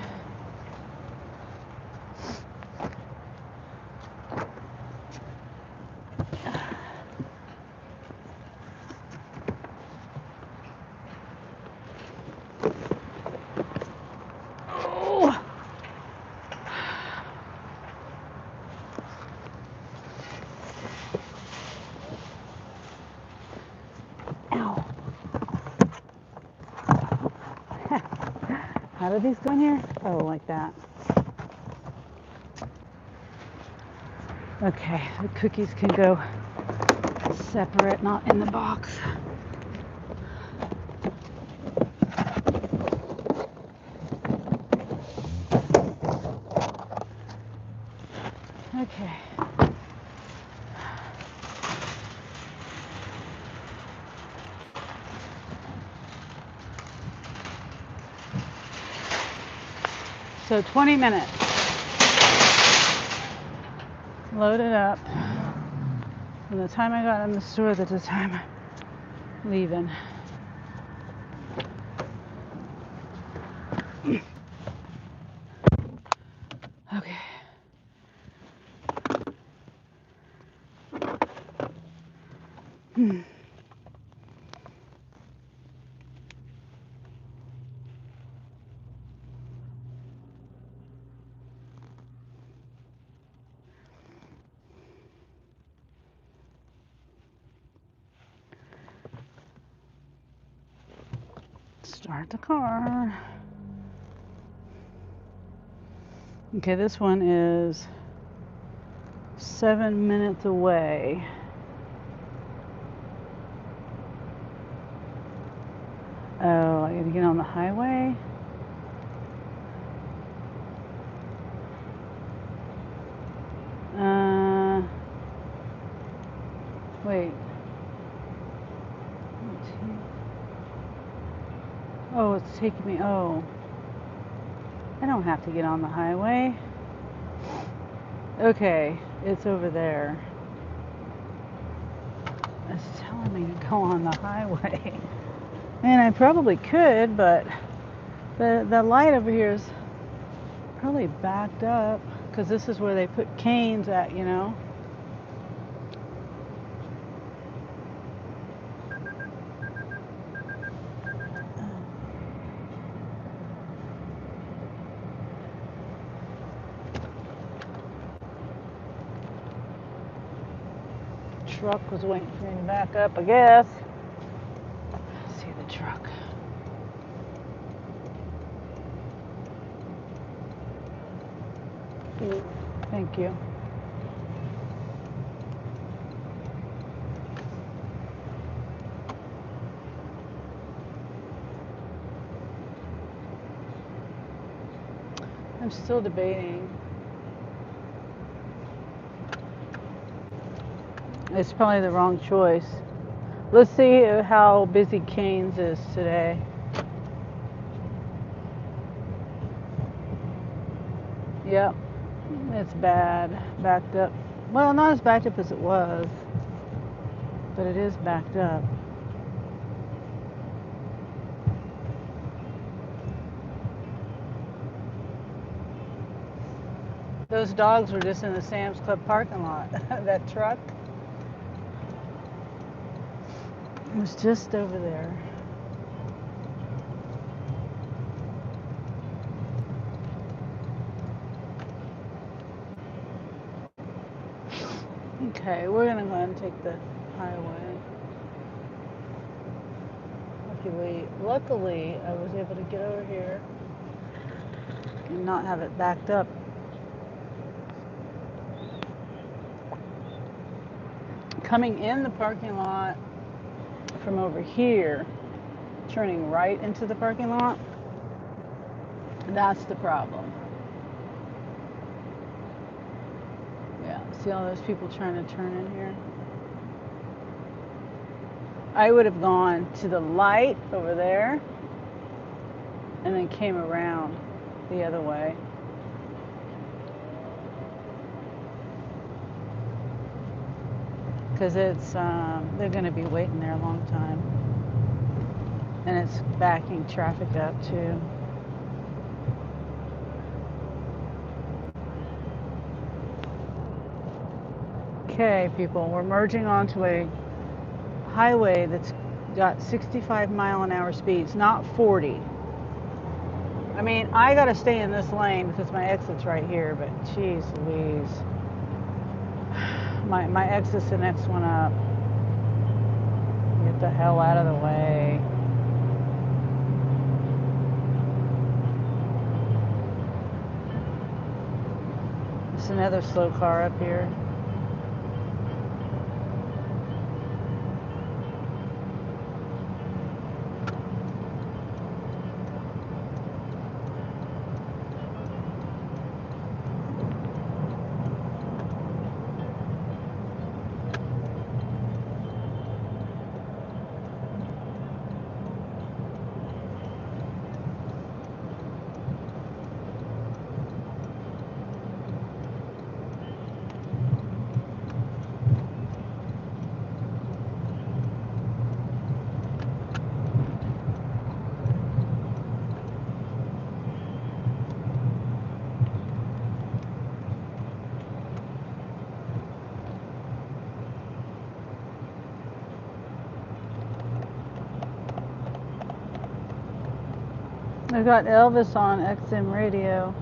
Oh. Ow. How do these go in here? Oh, like that. Okay, the cookies can go separate, not in the box. Okay. So 20 minutes. Load it up. From the time I got in the store to the time I'm leaving. Okay. Start the car. Okay, this one is 7 minutes away. Oh, I gotta get on the highway? Wait. Oh, it's taking me, oh. I don't have to get on the highway. Okay, it's over there. It's telling me to go on the highway. And I probably could, but the light over here is probably backed up because this is where they put canes at, you know. Truck was waiting for me to back up, I guess. Let's see the truck. Thank you. I'm still debating. It's probably the wrong choice. Let's see how busy Cane's is today. Yep, it's bad. Backed up. Well, not as backed up as it was, but it is backed up. Those dogs were just in the Sam's Club parking lot. That truck was just over there. Okay, we're gonna go ahead and take the highway. Luckily, I was able to get over here and not have it backed up. Coming in the parking lot from over here, turning right into the parking lot, that's the problem. Yeah, see all those people trying to turn in here? I would have gone to the light over there and then came around the other way. Because it's they're going to be waiting there a long time, and it's backing traffic up too. Okay, people, we're merging onto a highway that's got 65 mile an hour speeds, not 40. I mean, I got to stay in this lane because my exit's right here, but geez Louise. My exit's the next one up. Get the hell out of the way. There's another slow car up here. I got Elvis on XM radio.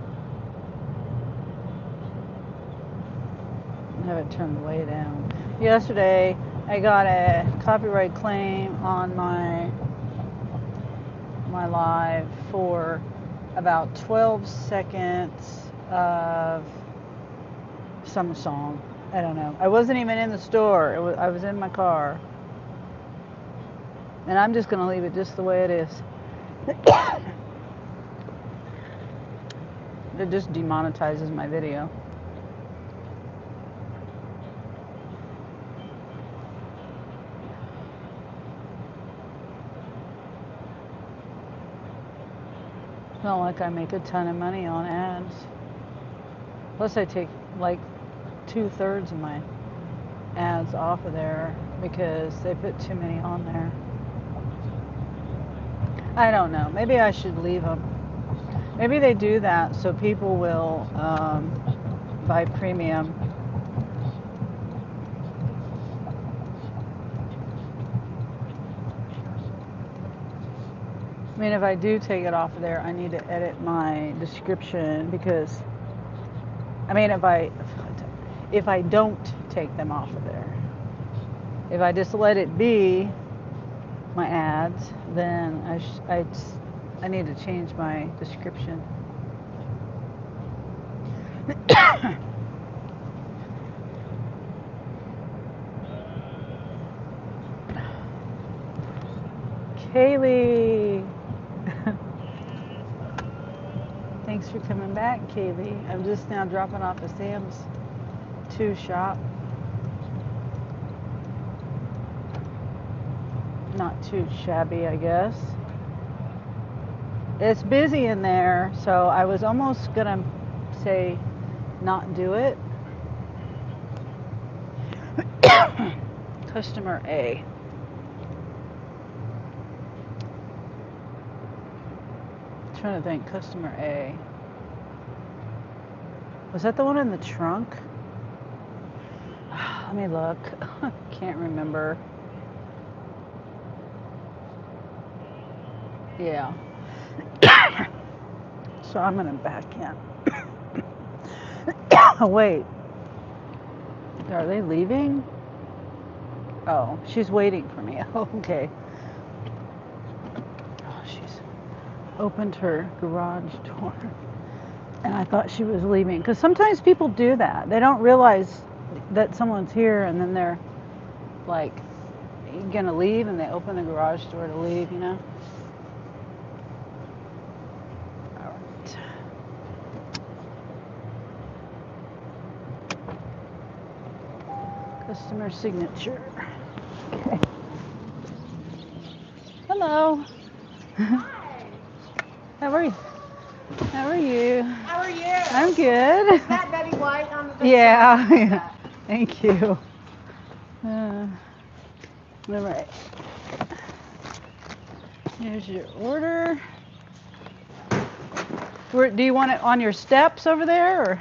I have it turned way down. Yesterday, I got a copyright claim on my live for about 12 seconds of some song. I don't know. I wasn't even in the store. I was in my car. And I'm just going to leave it just the way it is. It just demonetizes my video. It's not like I make a ton of money on ads. Plus I take like 2/3 of my ads off of there because they put too many on there. I don't know. Maybe I should leave them. Maybe they do that so people will buy premium. I mean, if I do take it off of there, I need to edit my description because, I mean, if I don't take them off of there, if I just let it be my ads, then I need to change my description. Kaylee. Thanks for coming back, Kaylee. I'm just now dropping off at Sam's 2 shop. Not too shabby, I guess. It's busy in there, so I was almost gonna say not do it. Customer A. I'm trying to think, customer A. Was that the one in the trunk? Let me look. Can't remember. Yeah. So I'm gonna back in. Oh, wait. Are they leaving? Oh, she's waiting for me. Okay. Oh, she's opened her garage door. And I thought she was leaving. Because sometimes people do that. They don't realize that someone's here and then they're like gonna leave and they open the garage door to leave, you know? All right. Customer signature. Okay. Hello. Hi. How are you? How are you? How are you? I'm good. Is that Betty White on the video? Yeah. Thank you. All right. Here's your order. Do you want it on your steps over there? Or?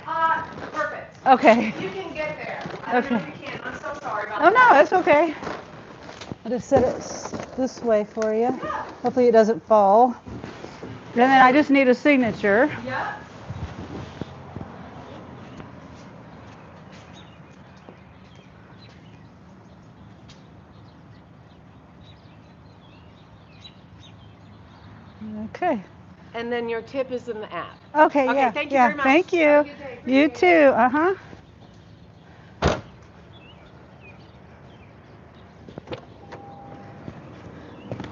Perfect. Okay. You can get there. I don't know if you can. I'm so sorry about that. Oh, no, it's okay. I'll just set it this way for you. Yeah. Hopefully it doesn't fall. And then I just need a signature. Yep. Okay. and then your tip is in the app. Okay, Okay, yeah, thank you yeah. very much. Thank you. Have a good day. You Appreciate too. Uh-huh.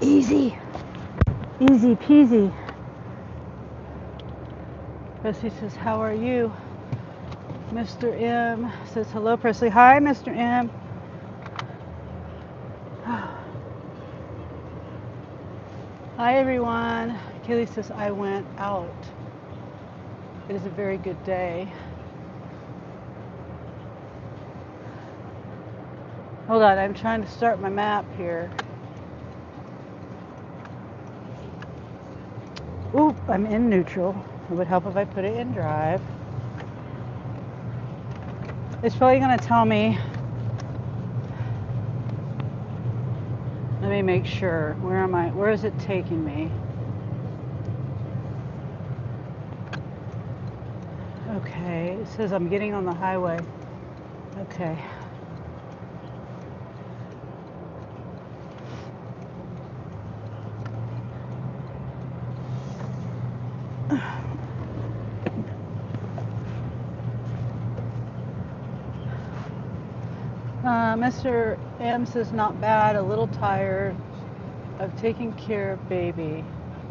Easy. Easy peasy. Presley says, how are you? Mr. M says, hello, Presley. Hi, Mr. M. Hi, everyone. Kaylee says, I went out. It is a very good day. Hold on, I'm trying to start my map here. Oop, I'm in neutral. It would help if I put it in drive. It's probably going to tell me. Let me make sure. Where am I? Where is it taking me? Okay, it says I'm getting on the highway. Okay. Mr. M says not bad, a little tired of taking care of baby.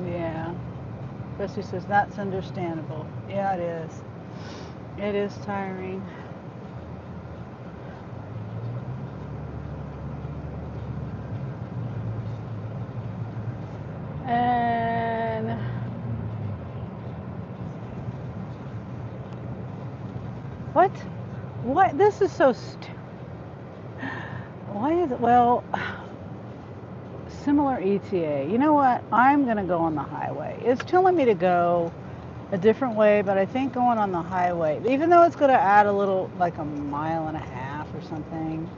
Yeah. Bessie says that's understandable. Yeah, it is. It is tiring. And what? What? This is so stupid. Why is it? Well, similar ETA. You know what? I'm going to go on the highway. It's telling me to go a different way, but I think going on the highway, even though it's going to add a little, like a mile and a half or something,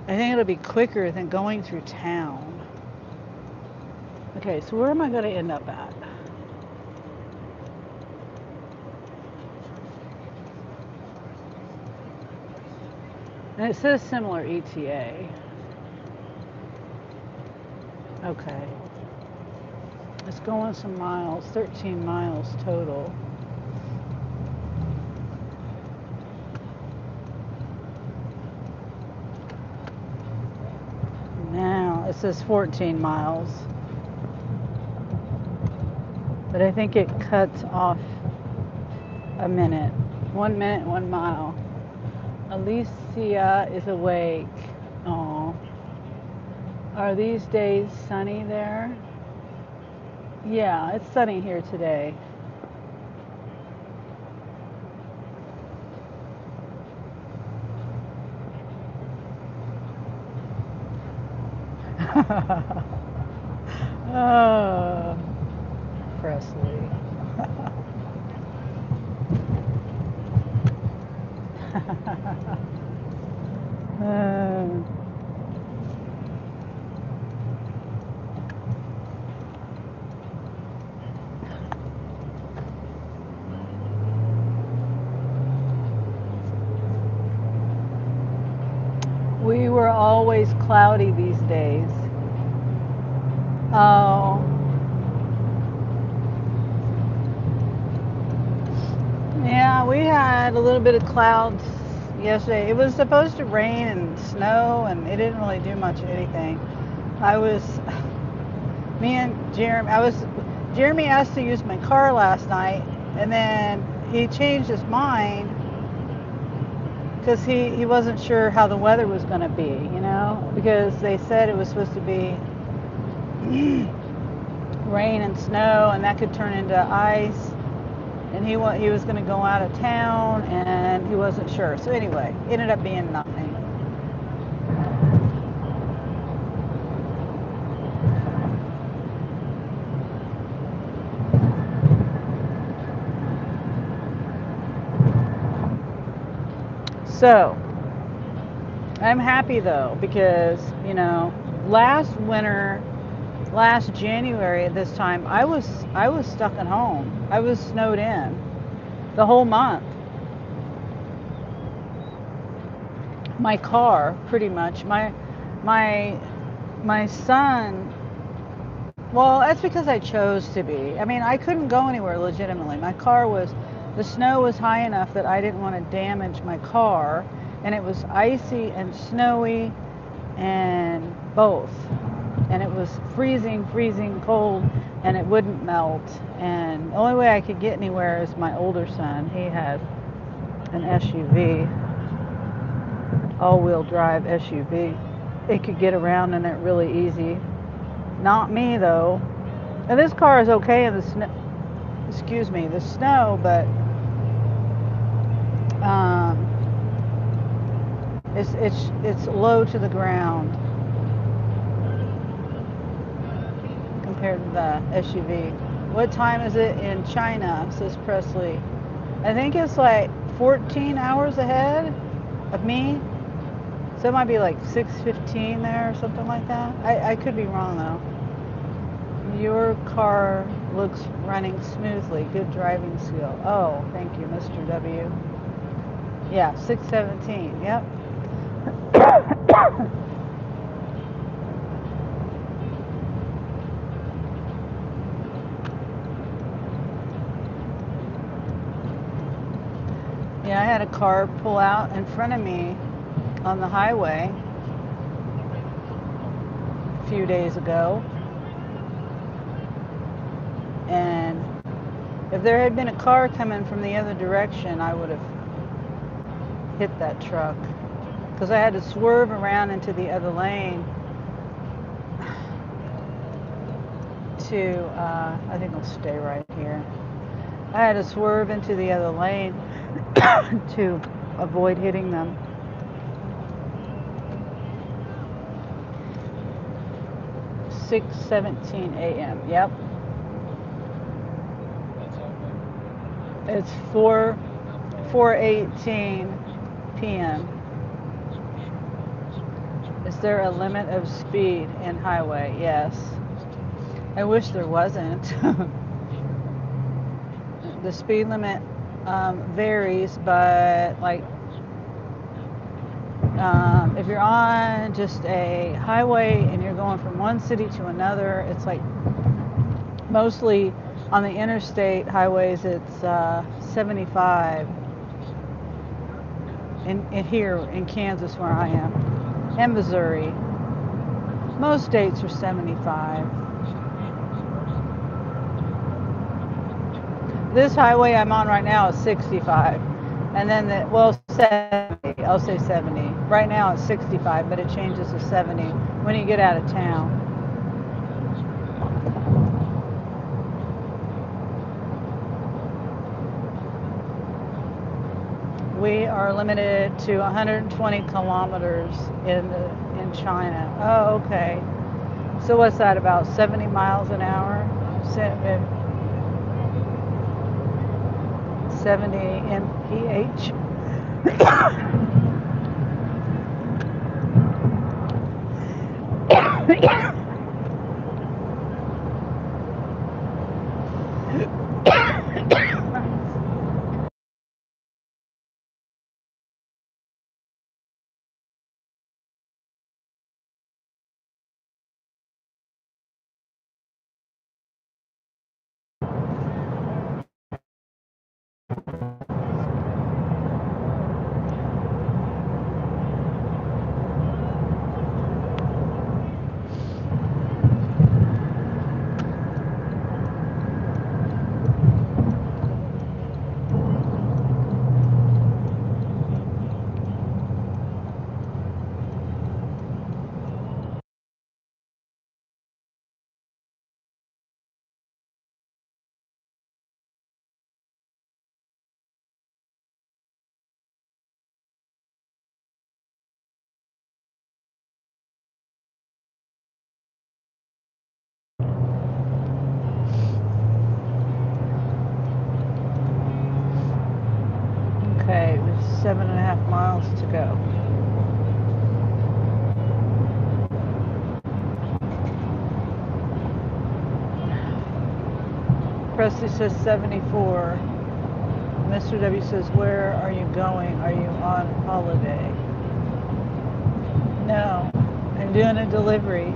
I think it'll be quicker than going through town. Okay, so where am I going to end up at? And it says similar ETA. Okay. It's going some miles, 13 miles total. Now it says 14 miles. But I think it cuts off a minute. 1 minute, 1 mile. Alicia is awake. Oh. Are these days sunny there? Yeah, it's sunny here today. Oh, Presley. We were always cloudy these days. Oh. Yeah, we had a little bit of clouds yesterday. It was supposed to rain and snow, and it didn't really do much of anything. Me and Jeremy asked to use my car last night, and then he changed his mind because he wasn't sure how the weather was going to be, because they said it was supposed to be rain and snow, and that could turn into ice. And he was going to go out of town, and he wasn't sure. So anyway, it ended up being nothing. So I'm happy though, because last January at this time, I was stuck at home. I was snowed in the whole month. My car, pretty much. My son Well, that's because I chose to be. I mean, I couldn't go anywhere legitimately. The snow was high enough that I didn't want to damage my car, and it was icy and snowy and both. And it was freezing, freezing cold, and it wouldn't melt. And the only way I could get anywhere is my older son. He has an SUV, all-wheel drive SUV. It could get around in it really easy. Not me though. And this car is okay in the snow. Excuse me, the snow, but um, it's low to the ground compared to the SUV. What time is it in China? Says Presley. I think it's like 14 hours ahead of me. So it might be like 6:15 there or something like that. I could be wrong though. Your car looks running smoothly. Good driving skill. Oh, thank you, Mr. W. Yeah, 6:17. Yep. Yeah, I had a car pull out in front of me on the highway a few days ago. And if there had been a car coming from the other direction, I would have hit that truck. Because I had to swerve around into the other lane to, I think I'll stay right here. I had to swerve into the other lane to avoid hitting them. $6:17 a.m. Yep. It's 4:18 p.m. Is there a limit of speed in highway? Yes. I wish there wasn't. The speed limit varies, but like if you're on just a highway and you're going from one city to another, it's like mostly on the interstate highways, it's 75. In here in Kansas where I am, and Missouri, most states are 75. This highway I'm on right now is 65, and then 70. I'll say 70. Right now it's 65, but it changes to 70 when you get out of town. We are limited to 120 kilometers in China. Oh, okay. So what's that, about 70 miles an hour? 70 mph. Okay, there's 7.5 miles to go. Presley says 74. Mr. W says, where are you going? Are you on holiday? No, I'm doing a delivery.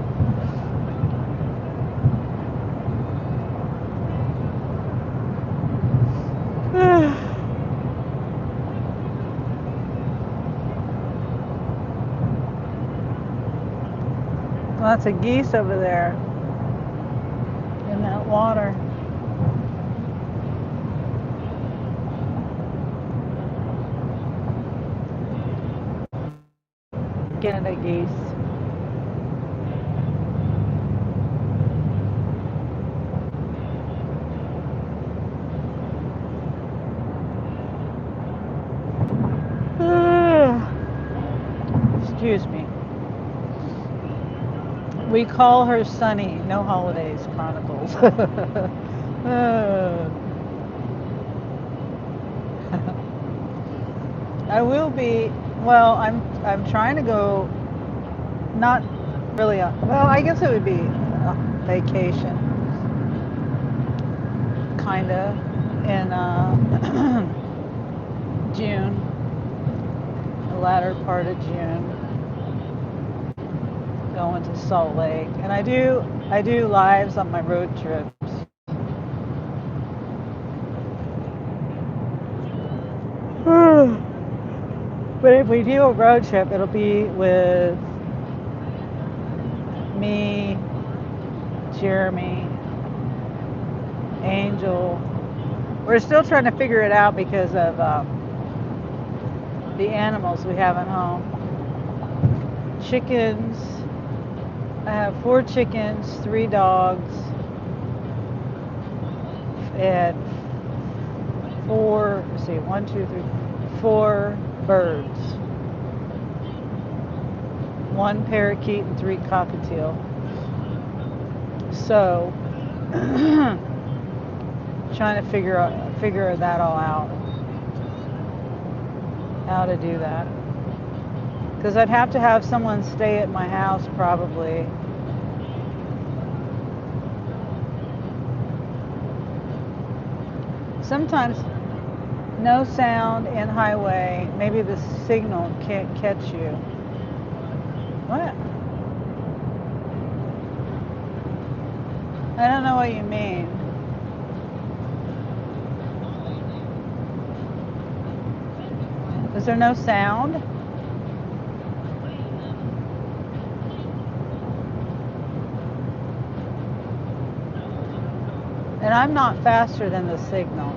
Lots of geese over there in that water. Canada geese. Excuse me. We call her Sunny. No Holidays Chronicles. I will be. Well, I'm trying to go. Not really. Well, I guess it would be a vacation, kinda, in June, the latter part of June. Going to Salt Lake, and I do lives on my road trips. But if we do a road trip, it'll be with me, Jeremy, Angel. We're still trying to figure it out because of the animals we have at home. Chickens. I have 4 chickens, 3 dogs, and 4, let's see, 1, 2, 3, 4 birds. 1 parakeet and 3 cockatiel. So, trying to figure that all out. How to do that. Because I'd have to have someone stay at my house probably. Sometimes no sound in highway. Maybe the signal can't catch you. What? I don't know what you mean. Is there no sound? And I'm not faster than the signal.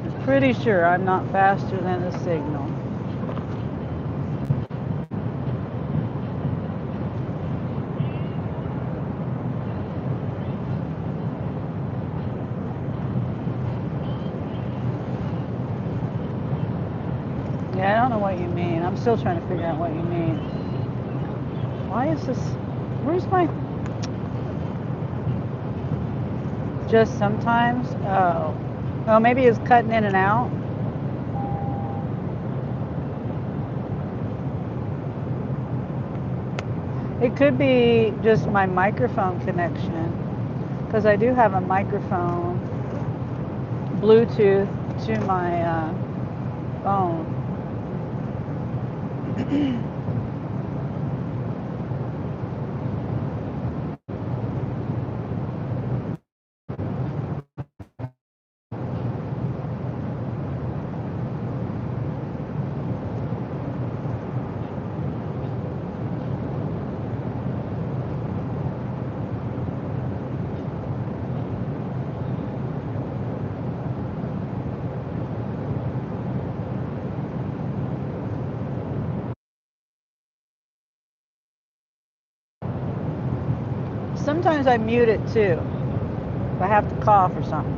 I'm pretty sure I'm not faster than the signal. Yeah, I don't know what you mean. I'm still trying to figure out what you mean. Why is this? Where's my... Just sometimes? Oh. Oh, maybe it's cutting in and out. It could be just my microphone connection. Because I do have a microphone Bluetooth to my phone. Sometimes I mute it too, if I have to cough or something.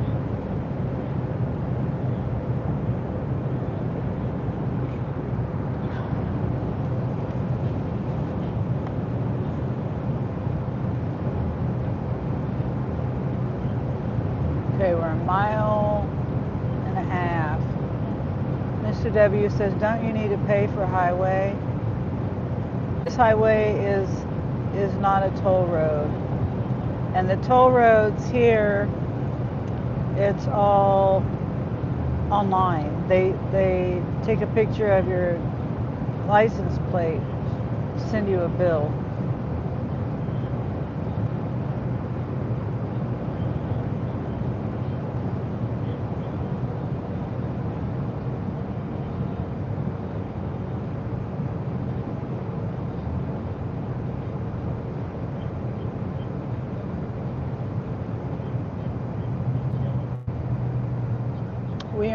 Okay, we're a mile and a half. Mr. W says, don't you need to pay for highway? This highway is not a toll road. And the toll roads here, it's all online. They take a picture of your license plate, send you a bill.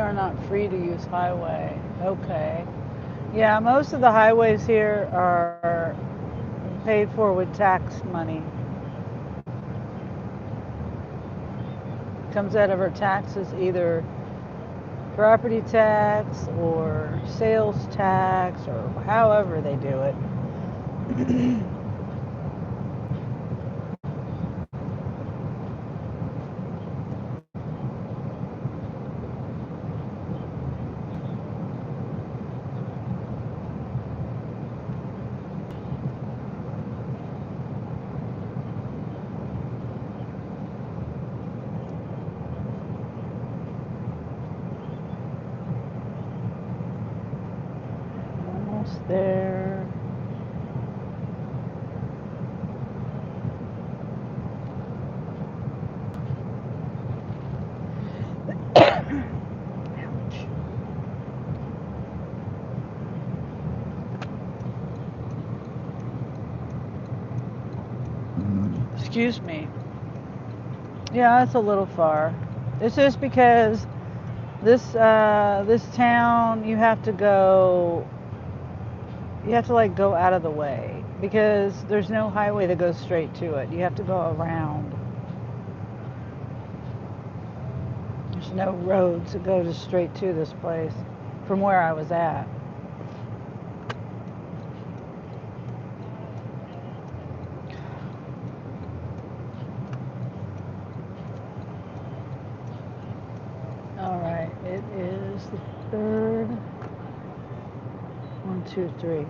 are not free to use highway. Okay. Yeah, most of the highways here are paid for with tax money. Comes out of our taxes, either property tax or sales tax or however they do it. Almost there. Ouch. Excuse me. Yeah, it's a little far. It's just because this town you have to like go out of the way because there's no highway that goes straight to it. You have to go around. There's no roads that go just straight to this place from where I was at. All right, it is the third. 1, 2, 3.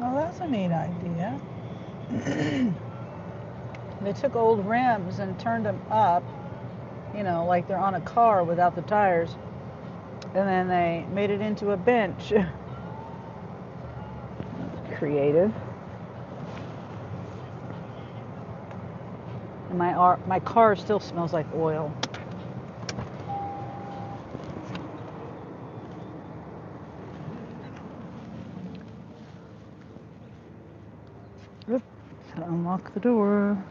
Oh, that's a neat idea. They took old rims and turned them up, like they're on a car without the tires. And then they made it into a bench. Creative. And my car still smells like oil. Oop, gotta unlock the door.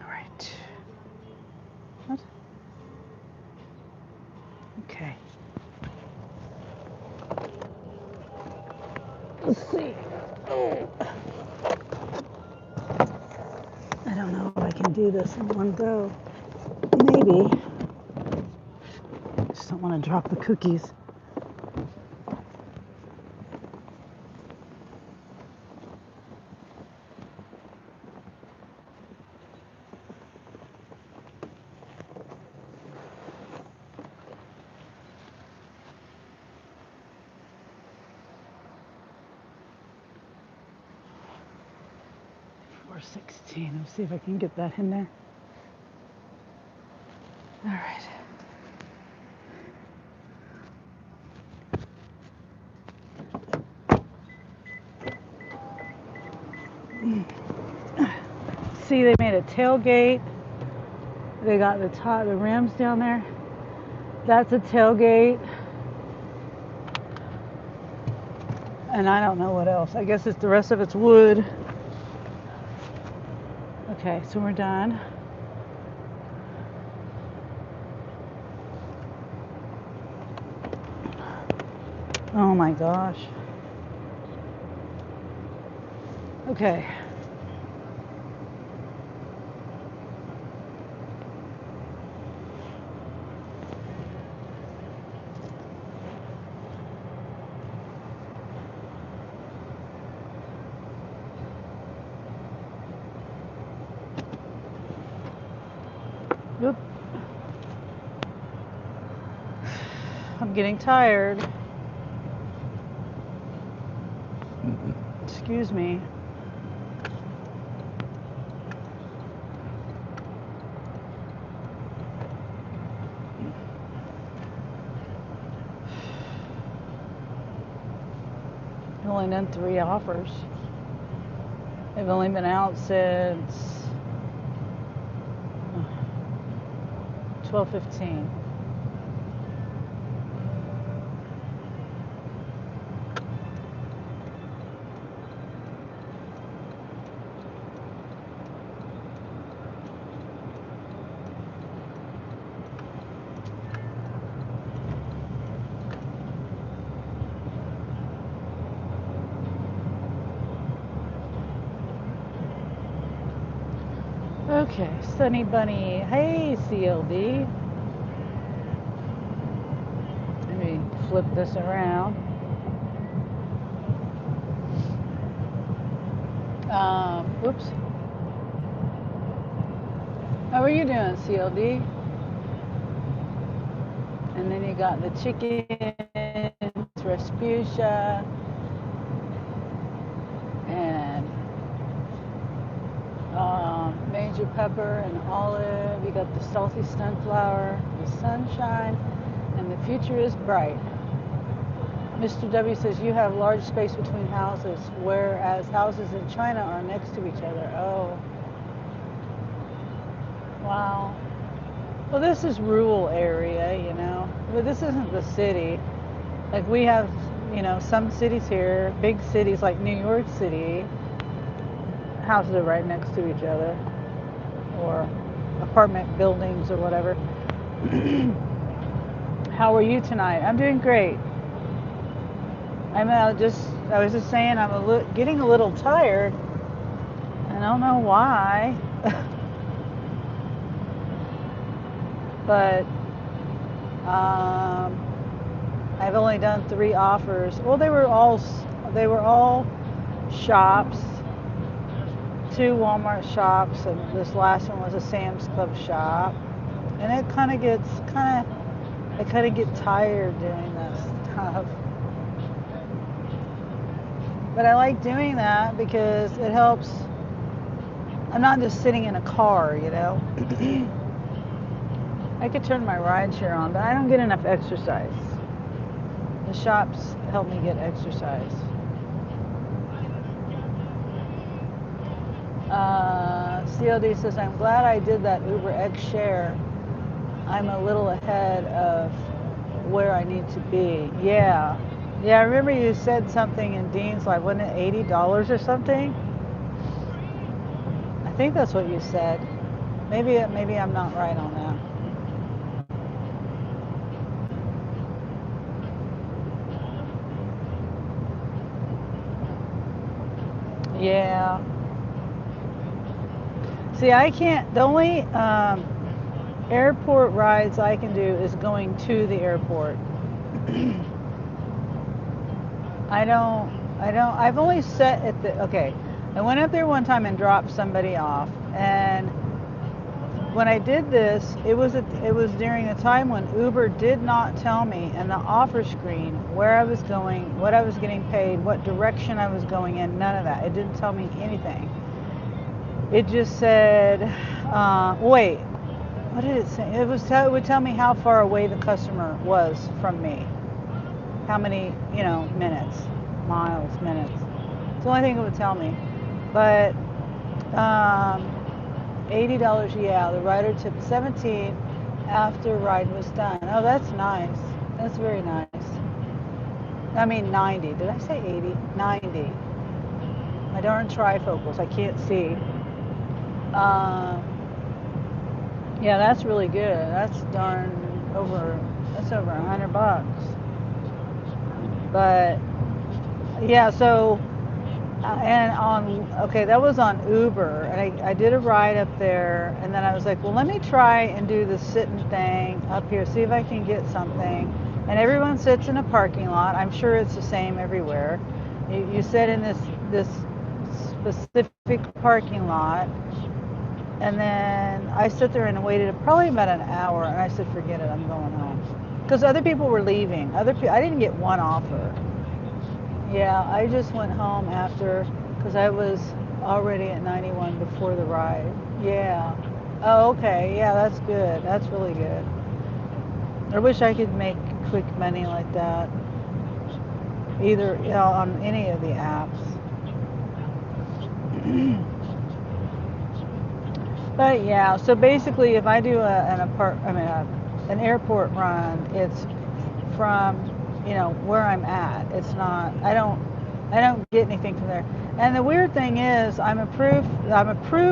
All right. What? Okay. Let's see. Oh. I don't know if I can do this in one go. Maybe. Just don't want to drop the cookies. Or 16. Let's see if I can get that in there. All right. See, they made a tailgate. They got the rims down there. That's a tailgate. And I don't know what else. I guess the rest of it's wood. Okay, so we're done. Oh my gosh. Okay. Oop. I'm getting tired. Excuse me. only done 3 offers. They've only been out since 12:15. Okay, Sunny Bunny. Hey, CLD. Let me flip this around. Whoops. How are you doing, CLD? And then you got the chickens, Respucia, and Major Pepper and Olive. You got the salty sunflower, the sunshine, and the future is bright. Mr. W says you have large space between houses, whereas houses in China are next to each other. Oh. Wow. Well, this is rural area, you know. But this isn't the city. Like we have, you know, some cities here, big cities like New York City, houses are right next to each other, or apartment buildings or whatever. How are you tonight? I'm doing great. I was just saying I'm getting a little tired. I don't know why. But I've only done 3 offers. Well, they were all shops, 2 Walmart shops, and this last one was a Sam's Club shop. And I kind of get tired doing that stuff. But I like doing that because it helps. I'm not just sitting in a car, you know. I could turn my ride share on, but I don't get enough exercise. The shops help me get exercise. CLD says, I'm glad I did that Uber X share. I'm a little ahead of where I need to be. Yeah. Yeah, I remember you said something in Dean's Live, wasn't it $80 or something? I think that's what you said. Maybe I'm not right on that. Yeah. See, I can't, the only airport rides I can do is going to the airport. I've only set at okay, I went up there one time and dropped somebody off, and when I did this, it was during a time when Uber did not tell me in the offer screen where I was going, what I was getting paid, what direction I was going in, none of that. It didn't tell me anything. It just said, wait, what did it say? It would tell me how far away the customer was from me. How many, minutes, miles, minutes. It's the only thing it would tell me. But $80, yeah, the rider tipped $17 after ride was done. Oh, that's nice. That's very nice. I mean 90. Did I say 80? 90. My darn trifocals, I can't see. Yeah, that's really good. That's over $100. But yeah, so that was on Uber, and I did a ride up there, and then I was like, well, let me try and do the sitting thing up here, see if I can get something. And everyone sits in a parking lot. I'm sure it's the same everywhere. You sit in this specific parking lot, and then I sit there and waited probably about an hour, and I said, forget it, I'm going home. Because other people were leaving. I didn't get one offer. Yeah, I just went home after, because I was already at 91 before the ride. Yeah. Oh, okay. Yeah, that's good. That's really good. I wish I could make quick money like that. either on any of the apps. But yeah, so basically, if I do an airport run, it's from where I'm at. It's not. I don't get anything from there. And the weird thing is, I'm approved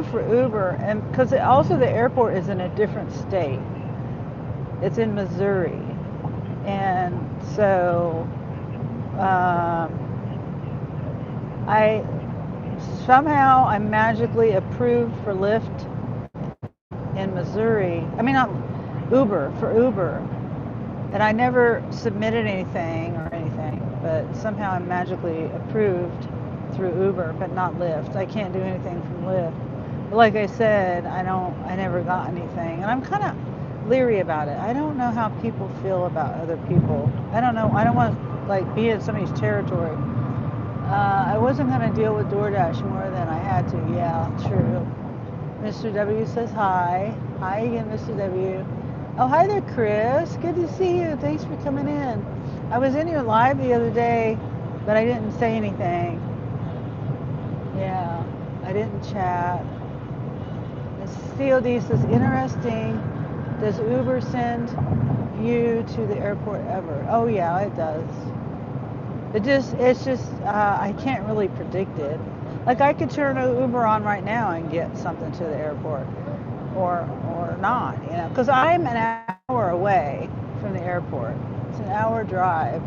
for Uber, and because also the airport is in a different state. It's in Missouri, and so I somehow I'm magically approved for Lyft in Missouri. I mean, not Uber, for Uber. And I never submitted anything or anything, but somehow I'm magically approved through Uber, but not Lyft. I can't do anything from Lyft. But like I said, I never got anything. And I'm kind of leery about it. I don't know how people feel about other people. I don't know. I don't want to like be in somebody's territory. I wasn't going to deal with DoorDash more than I had to. Yeah, true. Mr. W says hi. Hi again, Mr. W. Oh, hi there, Chris. Good to see you. Thanks for coming in. I was in your live the other day, but I didn't say anything. Yeah, I didn't chat. Miss COD says, interesting. Does Uber send you to the airport ever? Oh, yeah, it does. It's just, I can't really predict it. Like, I could turn an Uber on right now and get something to the airport. Or not, because I'm an hour away from the airport. It's an hour drive.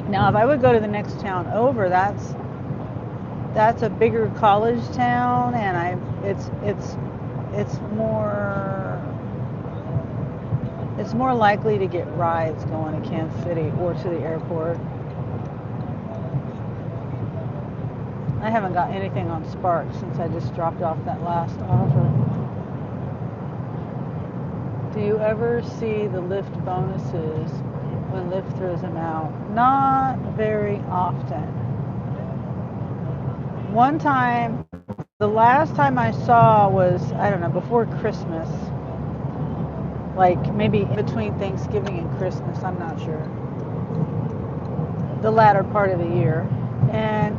Now, if I would go to the next town over, that's a bigger college town, and it's more likely to get rides going to Kansas City or to the airport. I haven't got anything on Spark since I just dropped off that last offer. Do you ever see the Lyft bonuses when Lyft throws them out? Not very often. One time, the last time I saw was, I don't know, before Christmas. Like maybe in between Thanksgiving and Christmas, I'm not sure. The latter part of the year. And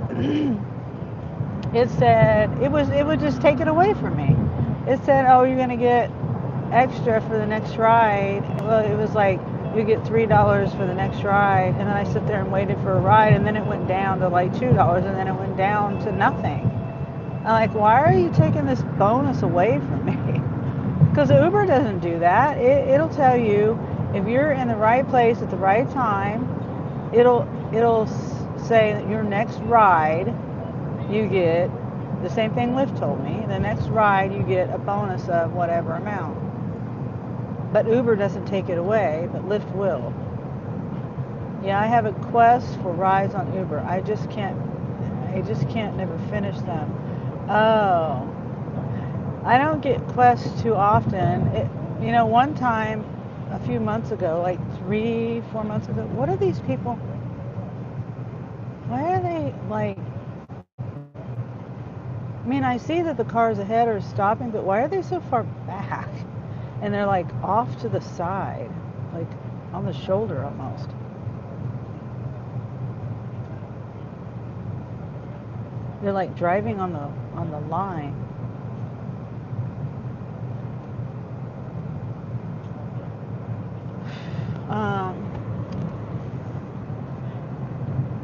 it said, it would just take it away from me. It said, oh, you're going to get extra for the next ride. Well, it was like, you get $3 for the next ride. And then I sit there and waited for a ride, and then it went down to like $2, and then it went down to nothing. I'm like, why are you taking this bonus away from me? Because Uber doesn't do that. It'll tell you if you're in the right place at the right time. It'll say that your next ride, you get the same thing Lyft told me. The next ride, you get a bonus of whatever amount. But Uber doesn't take it away, but Lyft will. Yeah, I have a quest for rides on Uber. I just can't never finish them. Oh, I don't get quests too often. One time, a few months ago, like 3-4 months ago, what are these people? Why are they like? I mean, I see that the cars ahead are stopping, but why are they so far back? And they're like off to the side, like on the shoulder almost. They're like driving on the line.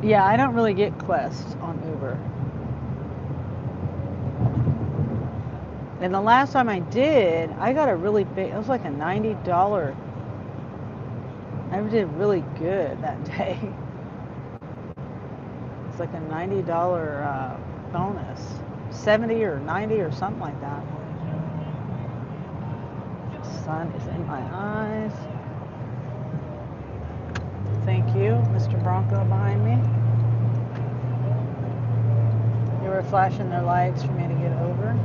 Yeah, I don't really get quests on Uber. And the last time I did, I got a really big, it was like a $90. I did really good that day. It's like a $90 bonus. 70 or 90 or something like that. The sun is in my eyes. Thank you, Mr. Bronco behind me. They were flashing their lights for me to get over.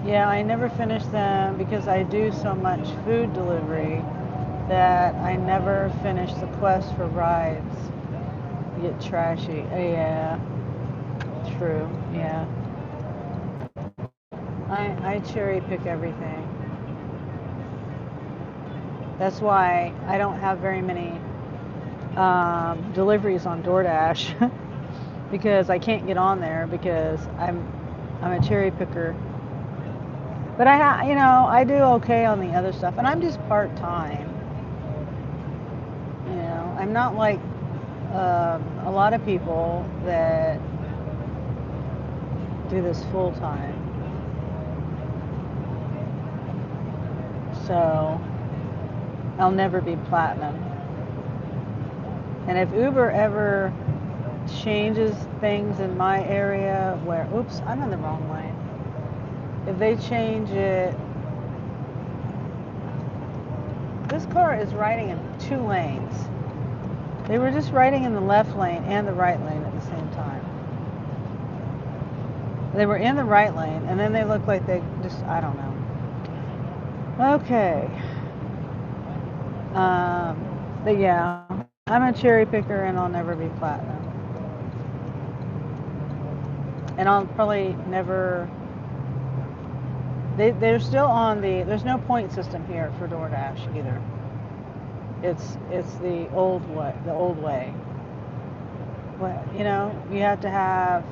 Yeah, I never finish them because I do so much food delivery that I never finish the quest for rides. You get trashy. Yeah, true. Yeah. I cherry pick everything. That's why I don't have very many deliveries on DoorDash because I can't get on there because I'm a cherry picker. But I do okay on the other stuff, and I'm just part time. I'm not like a lot of people that do this full time. So I'll never be platinum. And if Uber ever changes things in my area where, oops, I'm in the wrong lane. If they change it, this car is riding in 2 lanes. They were just riding in the left lane and the right lane at the same time. They were in the right lane, and then they looked like they just, I don't know. Okay. But yeah, I'm a cherry picker, and I'll never be platinum. And I'll probably never... They're still on there's no point system here for DoorDash either. It's the old way. Well, you have to have...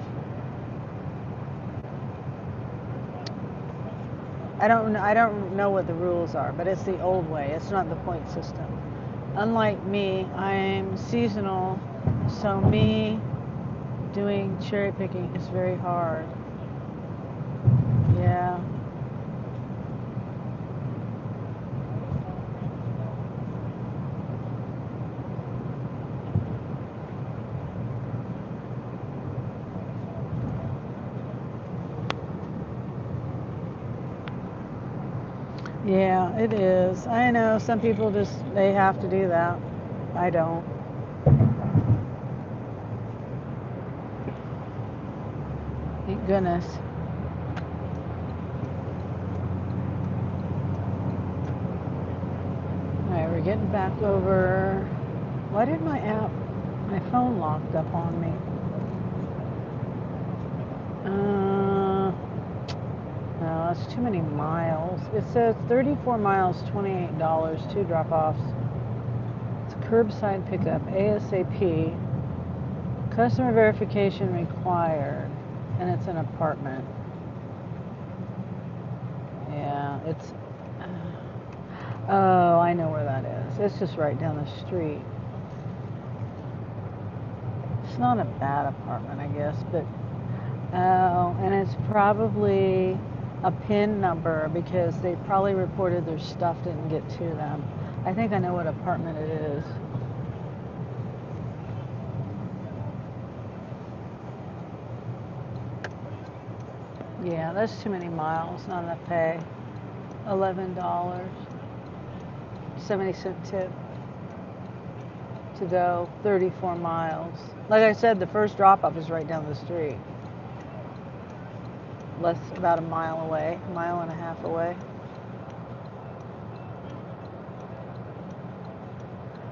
I don't know what the rules are, but it's the old way. It's not the point system. Unlike me, I'm seasonal, so me doing cherry picking is very hard. Yeah. Yeah, it is. I know some people they have to do that. I don't. Thank goodness. Alright, we're getting back over. Why did my phone locked up on me? No, that's too many miles. It says 34 miles, $28, 2 drop-offs. It's curbside pickup, ASAP. Customer verification required. And it's an apartment. Yeah, it's... Oh, I know where that is. It's just right down the street. It's not a bad apartment, I guess, but... Oh, and it's probably a PIN number because they probably reported their stuff didn't get to them. I think I know what apartment it is. Yeah, that's too many miles, not enough pay. $11, 70-cent tip to go 34 miles. Like I said, the first drop-off is right down the street. About a mile away, a mile and a half away.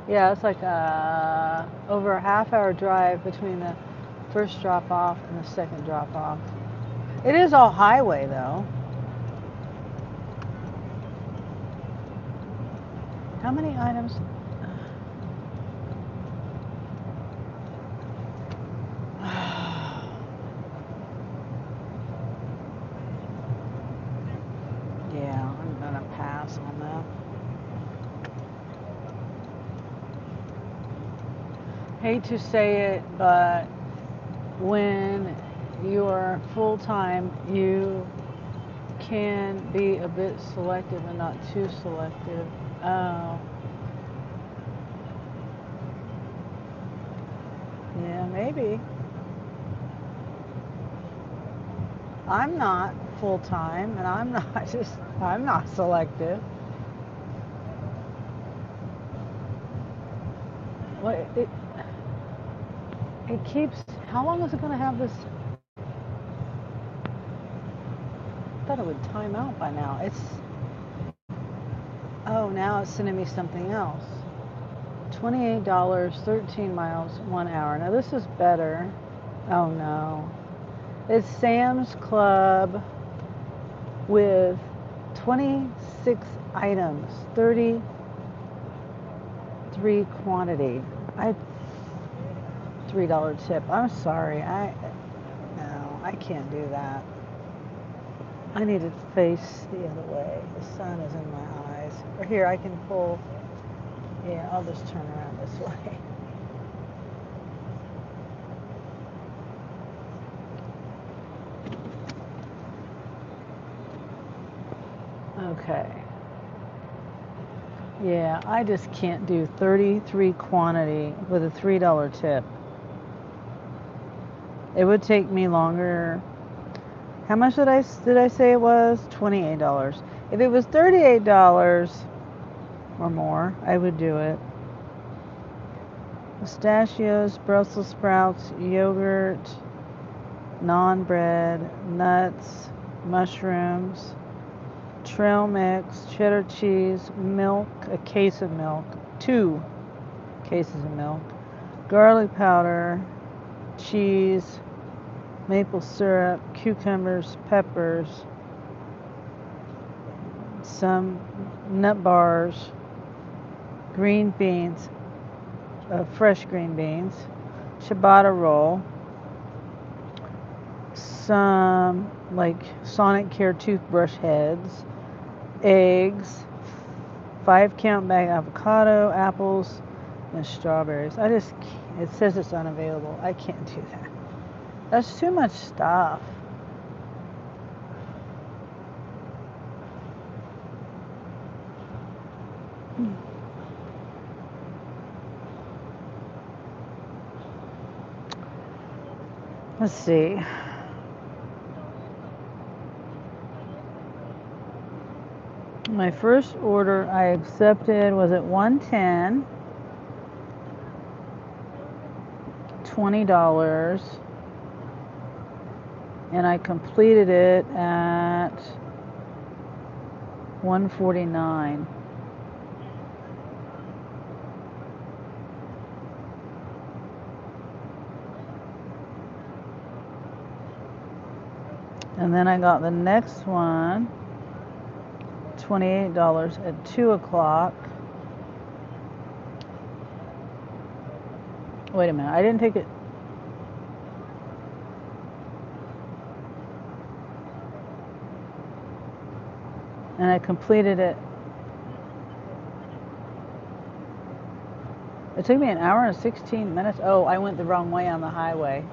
Yeah, it's like over a half-hour drive between the first drop-off and the second drop-off. It is all highway, though. How many items? Yeah, I'm gonna pass on that. Hate to say it, but when you are full-time, you can be a bit selective and not too selective. Oh. Yeah, maybe. I'm not full-time, and I'm not selective. Well, it keeps, how long is it going to have this? I thought it would time out by now. Oh, now it's sending me something else. $28, 13 miles, 1 hour. Now this is better. Oh no. It's Sam's Club. with 26 items, 33 quantity. I $3 tip. I'm sorry. No, I can't do that. I need to face the other way. The sun is in my eyes. Or here, I can pull. Yeah, I'll just turn around this way. Okay. Yeah, I just can't do 33 quantity with a $3 tip. It would take me longer. How much did I say it was? $28. If it was $38 or more, I would do it. Pistachios, Brussels sprouts, yogurt, naan bread, nuts, mushrooms, trail mix, cheddar cheese, milk, a case of milk, 2 cases of milk, garlic powder, cheese, maple syrup, cucumbers, peppers, some nut bars, green beans, fresh green beans, ciabatta roll, some like Sonic Care toothbrush heads, eggs, 5-count bag avocado, apples, and strawberries. It says it's unavailable. I can't do that. That's too much stuff. Let's see. My first order I accepted was at 110, $20, and I completed it at 149. And then I got the next one, $28 at 2 o'clock. Wait a minute, I didn't take it. And I completed it. It took me an hour and 16 minutes. Oh, I went the wrong way on the highway.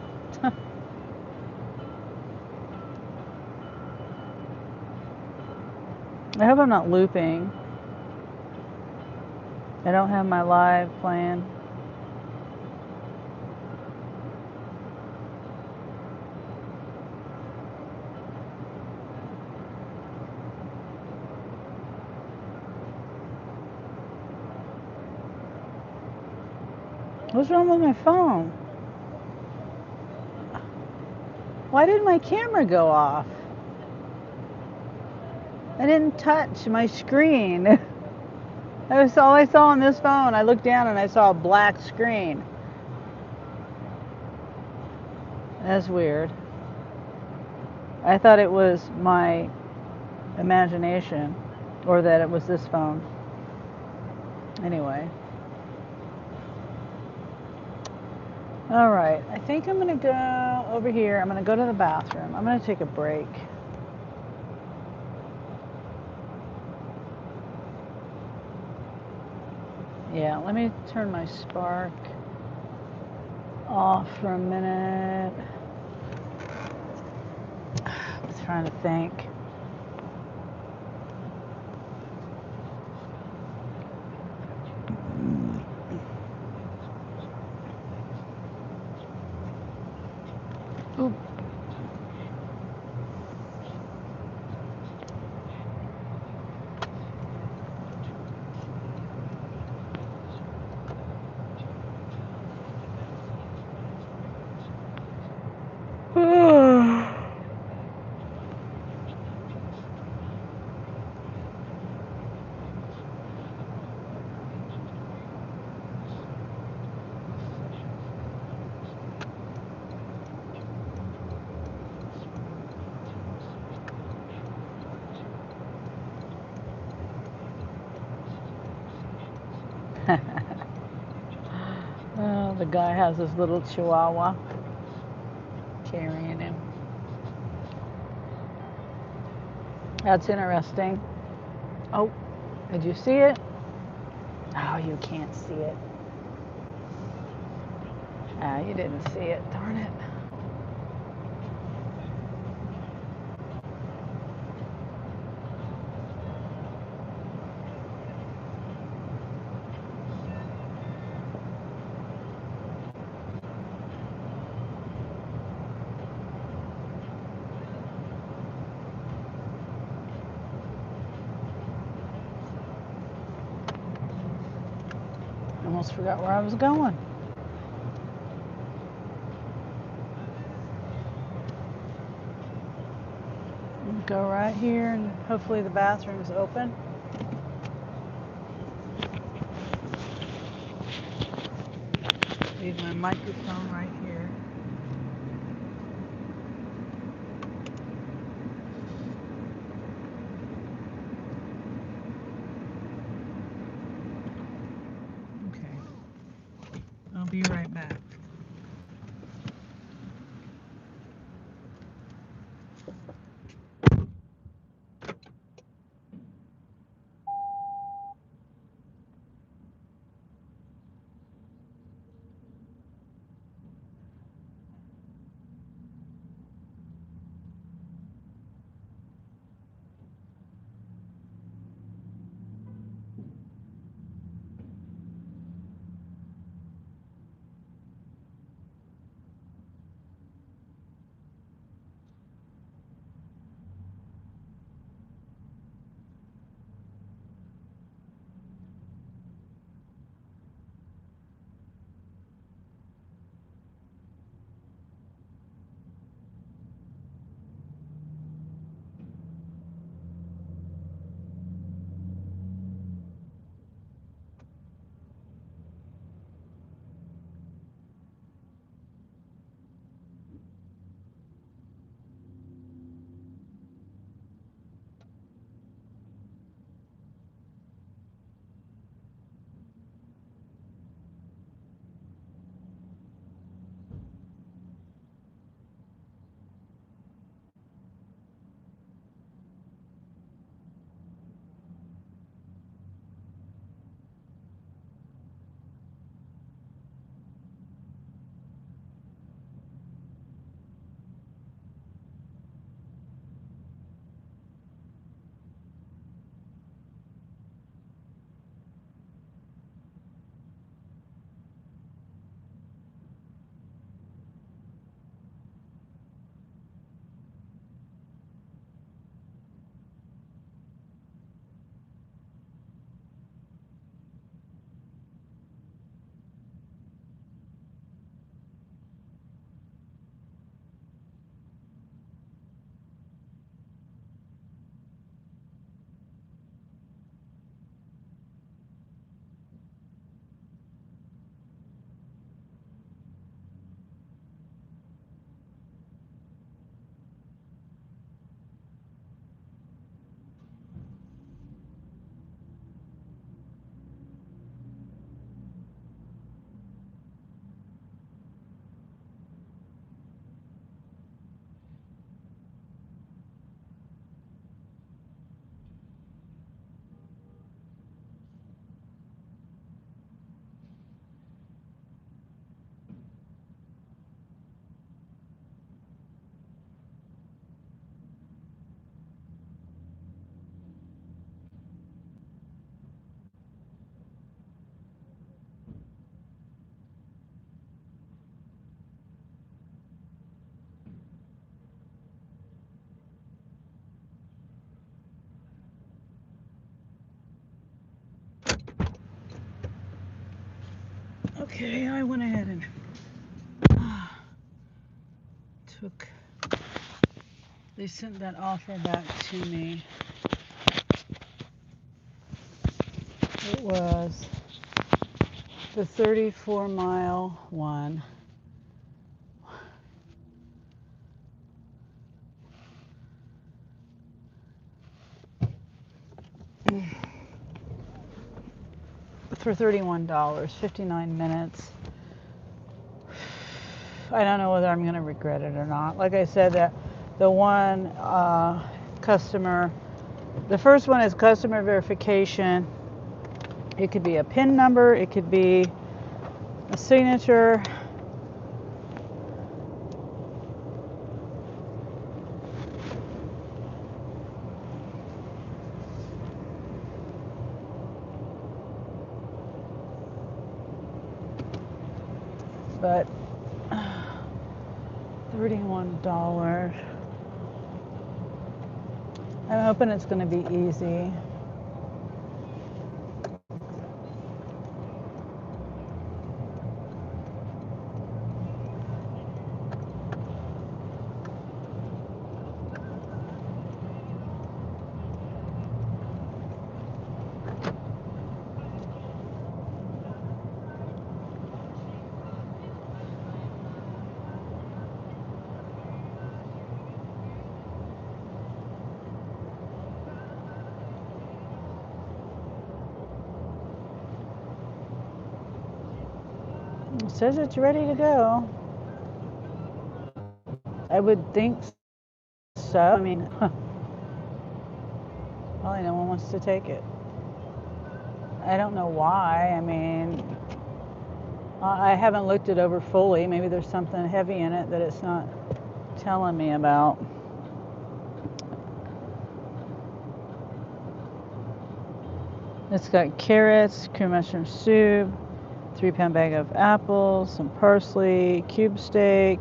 I hope I'm not looping. I don't have my live plan. What's wrong with my phone? Why did my camera go off? I didn't touch my screen. That's all I saw on this phone. I looked down and I saw a black screen. That's weird. I thought it was my imagination, or that it was this phone. Anyway. All right, I think I'm gonna go over here. I'm gonna go to the bathroom. I'm gonna take a break. Yeah, let me turn my spark off for a minute. I was trying to think. Ooh. Oh, the guy has his little chihuahua carrying him. That's interesting. Oh, did you see it? Oh, you can't see it. Ah, you didn't see it. Darn it. Almost forgot where I was going. Go right here and hopefully the bathroom is open. Leave my microphone right here. Okay. I'll be right back. Okay, I went ahead and they sent that offer back to me. It was the 34-mile one. For $31, 59 minutes. I don't know whether I'm going to regret it or not. Like I said, that the one customer, the first one is customer verification. It could be a PIN number, it could be a signature. But $31. I'm hoping it's going to be easy. It says it's ready to go. I would think so. I mean, probably no one wants to take it. I don't know why. I mean, I haven't looked it over fully. Maybe there's something heavy in it that it's not telling me about. It's got carrots, cream mushroom soup, 3-pound bag of apples, some parsley, cube steak,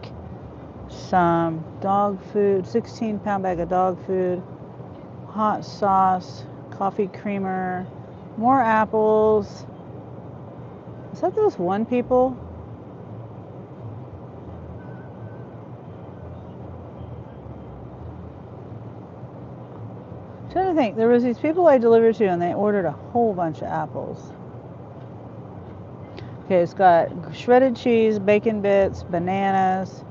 some dog food, 16-pound bag of dog food, hot sauce, coffee creamer, more apples. Is that those one people? I'm trying to think. There was these people I delivered to, and they ordered a whole bunch of apples. Okay, it's got shredded cheese, bacon bits, bananas.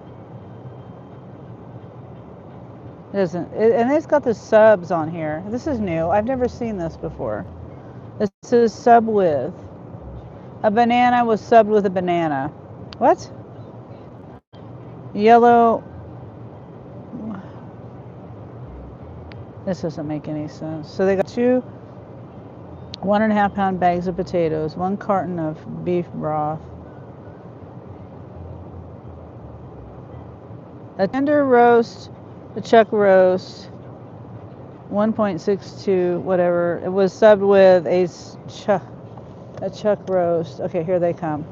And it's got the subs on here. This is new. I've never seen this before. It says sub with. A banana was subbed with a banana. What? Yellow. This doesn't make any sense. So they got 2 1.5-pound bags of potatoes, 1 carton of beef broth, a tender roast, a chuck roast, 1.62 whatever. It was subbed with a chuck roast. Okay, here they come.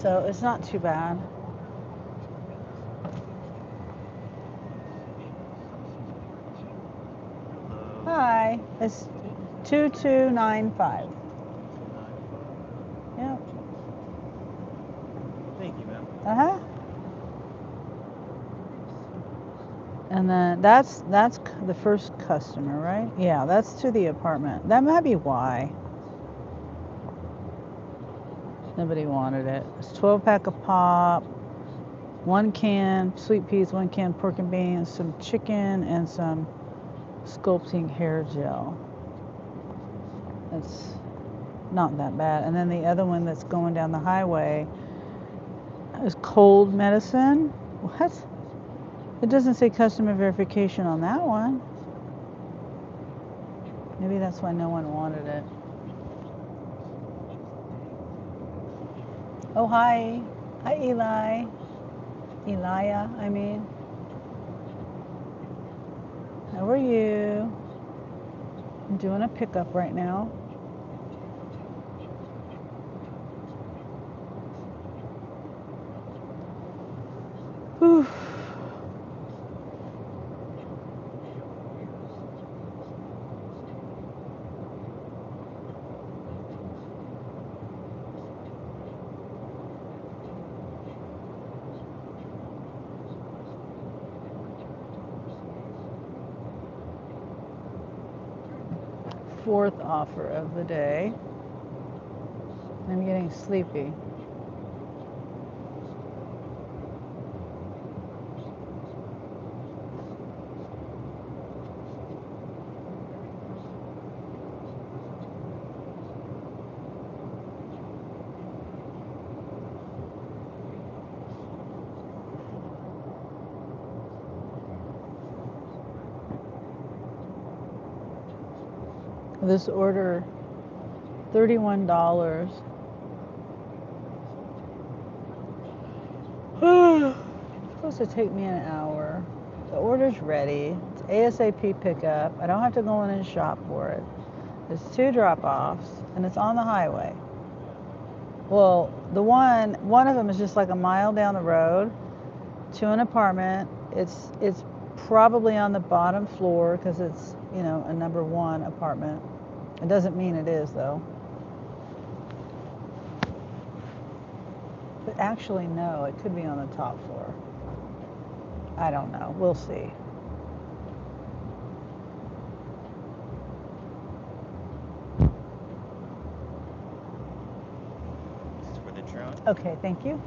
So it's not too bad. Hi, it's 2295. Yep. Thank you, ma'am. Uh-huh. And then that's the first customer, right? Yeah, that's to the apartment. That might be why nobody wanted it. It's 12-pack of pop, 1 can sweet peas, 1 can pork and beans, some chicken, and some sculpting hair gel. That's not that bad. And then the other one that's going down the highway is cold medicine. What? It doesn't say customer verification on that one. Maybe that's why no one wanted it. Oh, hi. Hi, Eli. Elia, I mean. How are you? I'm doing a pickup right now. Whew. Fourth offer of the day. I'm getting sleepy. This order, $31. It's supposed to take me an hour. The order's ready. It's ASAP pickup. I don't have to go in and shop for it. There's 2 drop-offs, and it's on the highway. Well, one of them is just like a mile down the road to an apartment. It's probably on the bottom floor because it's, you know, a number 1 apartment. It doesn't mean it is though. But actually, no, it could be on the top floor. I don't know. We'll see. This is for the drone. Okay, thank you.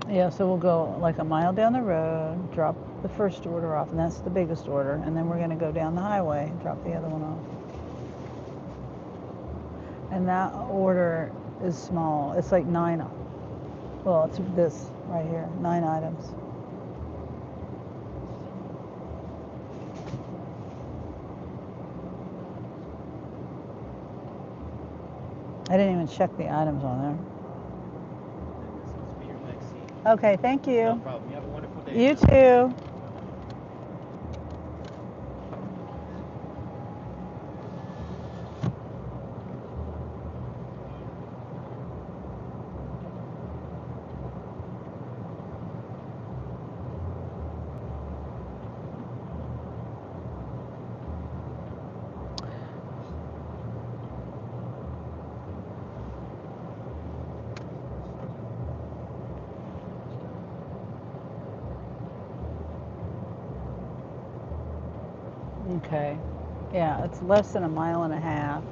Yeah, so we'll go like a mile down the road, drop the first order off, and that's the biggest order, and then we're going to go down the highway and drop the other one off. And that order is small. It's like 9, well, it's this right here, 9 items. I didn't even check the items on there. This must be your back seat. Okay, thank you. No problem. You have a wonderful day. You too. Okay. Yeah, it's less than a mile and a half.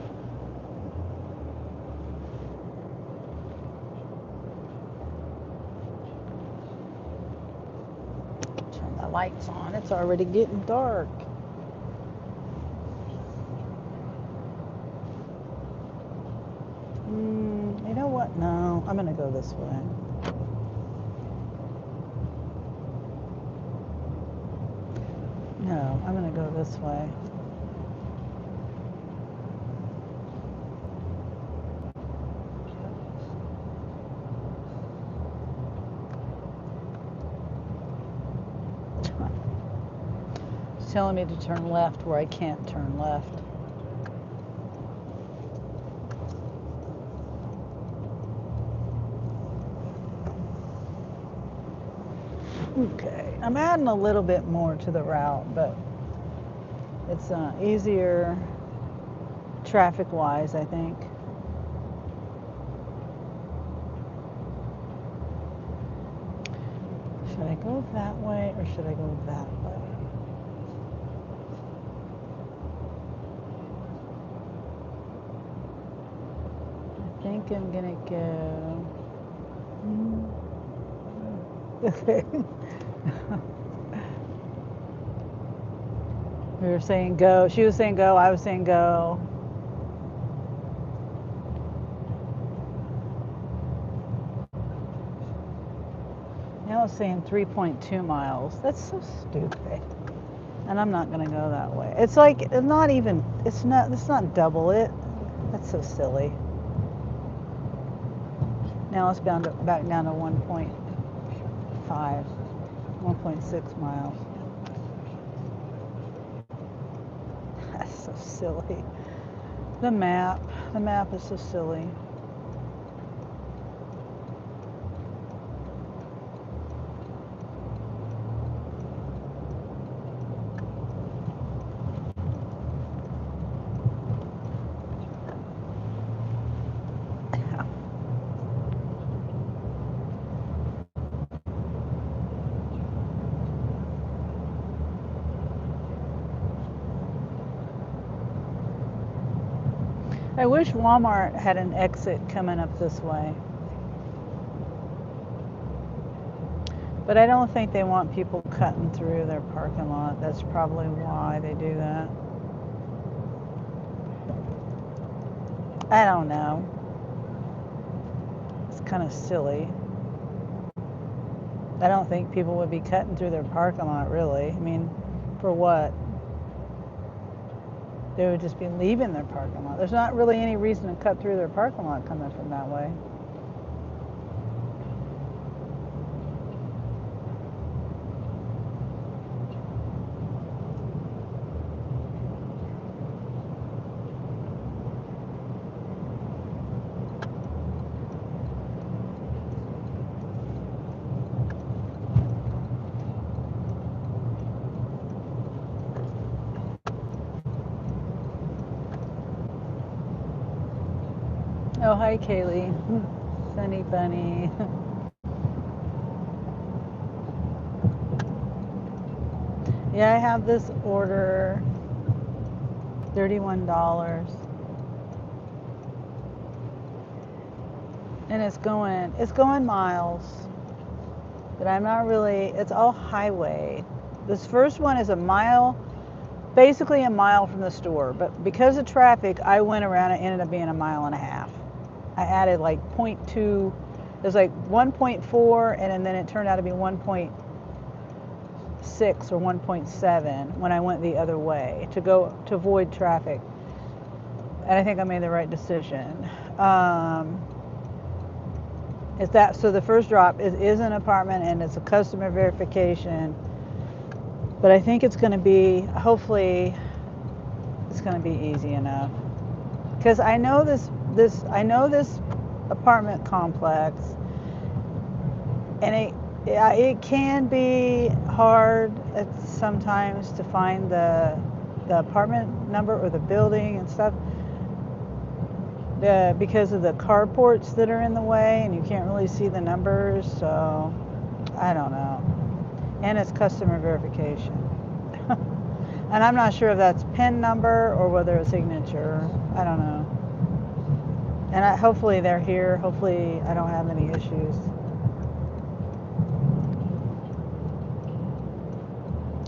Turn the lights on. It's already getting dark. You know what? No, I'm going to go this way. No, I'm going to go this way. It's telling me to turn left where I can't turn left. Okay, I'm adding a little bit more to the route, but it's easier traffic-wise, I think. Should I go that way or should I go that way? I think I'm gonna go. Okay. We were saying go. She was saying go. I was saying go. Now it's saying 3.2 miles. That's so stupid. And I'm not gonna go that way. It's like not even. It's not double it. That's so silly. Now it's back down to 1.5, 1.6 miles. That's so silly. The map is so silly. I wish Walmart had an exit coming up this way. But I don't think they want people cutting through their parking lot. That's probably why they do that. I don't know. It's kind of silly. I don't think people would be cutting through their parking lot, really. I mean, for what? They would just be leaving their parking lot. There's not really any reason to cut through their parking lot coming from that way. Oh, hi, Kaylee. Sunny bunny. Yeah, I have this order, $31. And it's going miles. But I'm not really, it's all highway. This first one is a mile, basically a mile from the store. But because of traffic, I went around and ended up being a mile and a half. I added like 0.2, it was like 1.4, and then it turned out to be 1.6 or 1.7 when I went the other way to avoid traffic. And I think I made the right decision. So the first drop is an apartment and it's a customer verification. But I think it's going to be, hopefully, it's going to be easy enough. Because I know this apartment complex, and it can be hard sometimes to find the apartment number or the building and stuff, because of the carports that are in the way, and you can't really see the numbers. So I don't know. And it's customer verification. And I'm not sure if that's PIN number or whether it's signature. I don't know. And hopefully they're here. Hopefully I don't have any issues.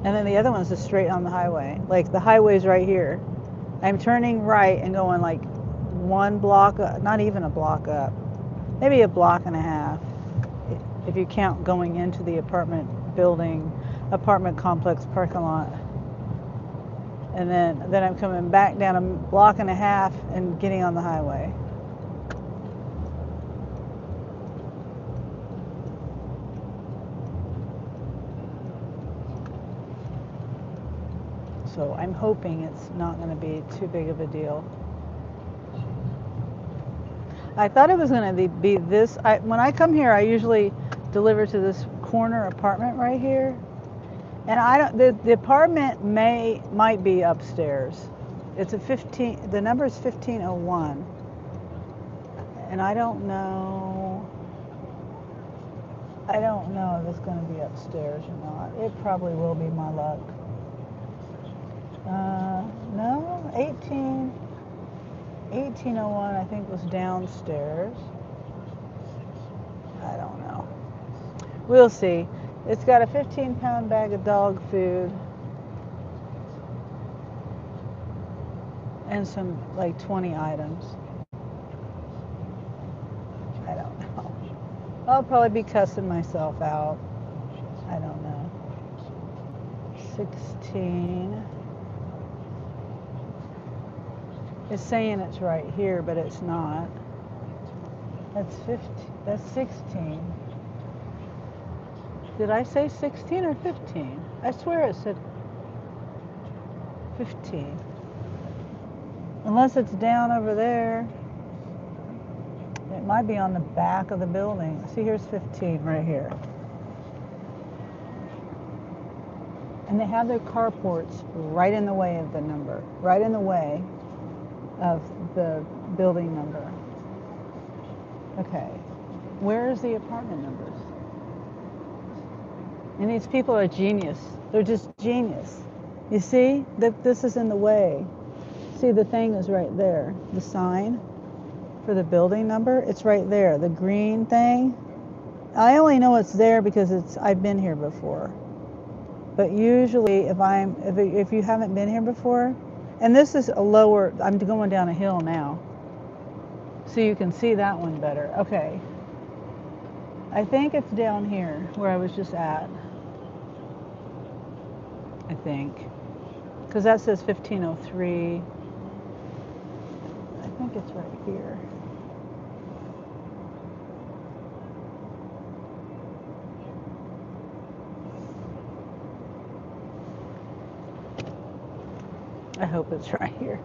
And then the other one's just straight on the highway. Like the highway's right here. I'm turning right and going like one block up, not even a block up. Maybe a block and a half. If you count going into the apartment complex parking lot. And then I'm coming back down a block and a half and getting on the highway. So I'm hoping it's not going to be too big of a deal. I thought it was going to be this. When I come here, I usually deliver to this corner apartment right here. And the apartment might be upstairs. It's a 15, the number is 1501. And I don't know if it's going to be upstairs or not. It probably will be, my luck. No, 1801 I think was downstairs. I don't know. We'll see. It's got a 15-pound bag of dog food and some like 20 items. I don't know. I'll probably be cussing myself out. I don't know. 16. It's saying it's right here, but it's not. That's 15. That's 16. Did I say 16 or 15? I swear it said 15. Unless it's down over there. It might be on the back of the building. See, here's 15 right here. And they have their carports right in the way of the number, right in the way of the building number. Okay, where's the apartment numbers? And these people are genius. They're just genius. You see, this is in the way. See, the thing is right there. The sign for the building number, it's right there. The green thing. I only know it's there because I've been here before. But usually, if you haven't been here before, and this is I'm going down a hill now. So you can see that one better. Okay. I think it's down here where I was just at. I think. Because that says 1503. I think it's right here. I hope it's right here.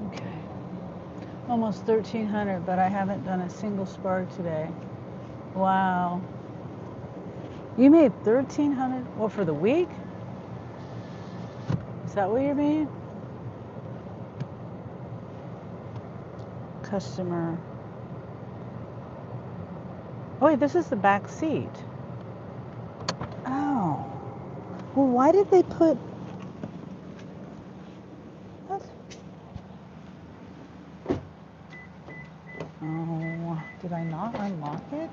Okay. Almost 1,300, but I haven't done a single spar today. Wow. You made 1,300? Well, for the week? Is that what you mean? Customer. Oh, wait, this is the back seat. Oh. Well, why did they put... What? Oh, did I not unlock it?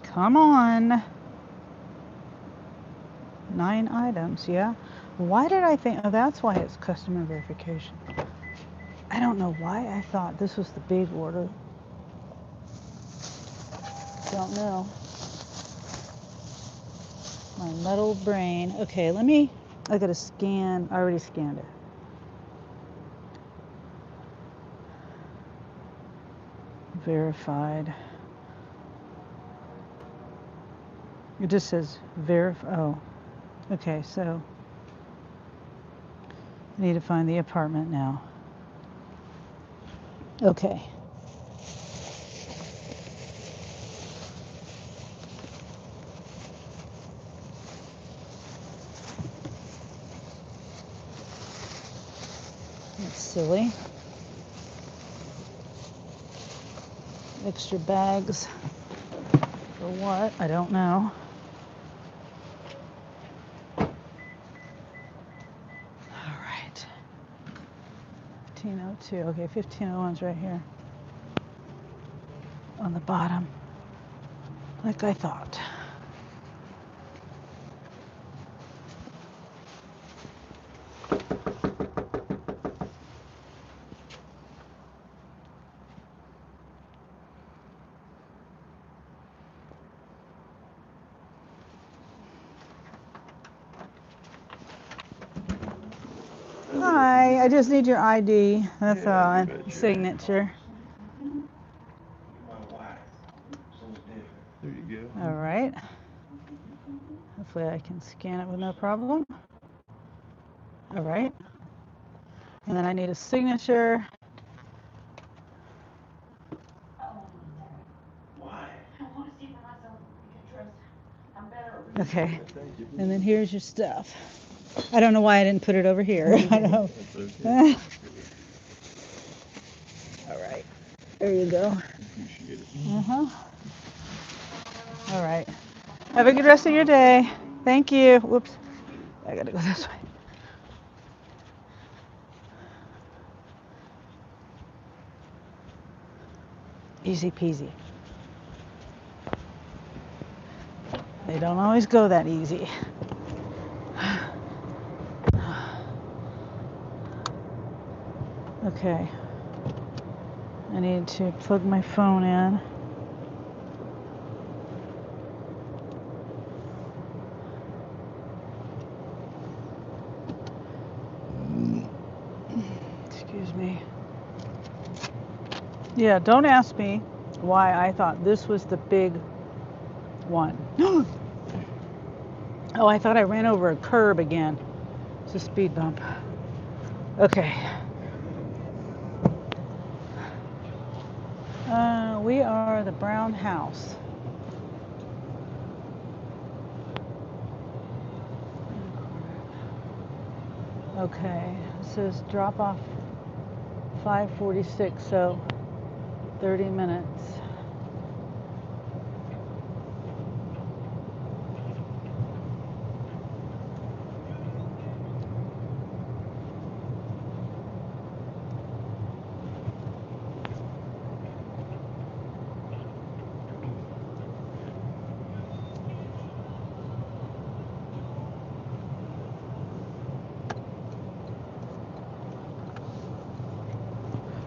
Come on. 9 items, yeah? Why did I think... Oh, that's why it's customer verification. I don't know why I thought this was the big order. Don't know. My metal brain. Okay, I gotta scan. I already scanned it. Verified. It just says oh. Okay, so I need to find the apartment now. Okay. That's silly. Extra bags for what? I don't know. All right. 1502. Okay, 1501's right here. On the bottom. Like I thought. Hi, I just need your ID. That's all. And signature. There you go. All right. Hopefully I can scan it with no problem. All right. And then I need a signature. Okay. And then here's your stuff. I don't know why I didn't put it over here. I know. Okay. All right. There you go. Appreciate it. Uh-huh. All right. Have a good rest of your day. Thank you. Whoops. I gotta go this way. Easy peasy. They don't always go that easy. Okay. I need to plug my phone in. Excuse me. Yeah, don't ask me why I thought this was the big one. Oh, I thought I ran over a curb again. It's a speed bump. Okay. We are the brown house. Okay, it says drop off 5:46, so 30 minutes.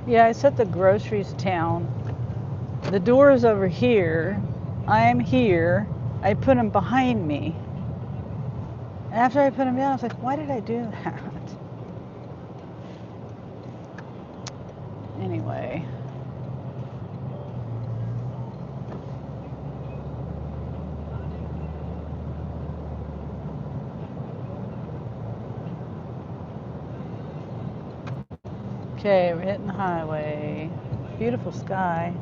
Yeah, I set the groceries down. The door is over here. I'm here. I put them behind me. And after I put them down, I was like, why did I do that? Anyway. Okay, we're hitting the highway. Beautiful sky.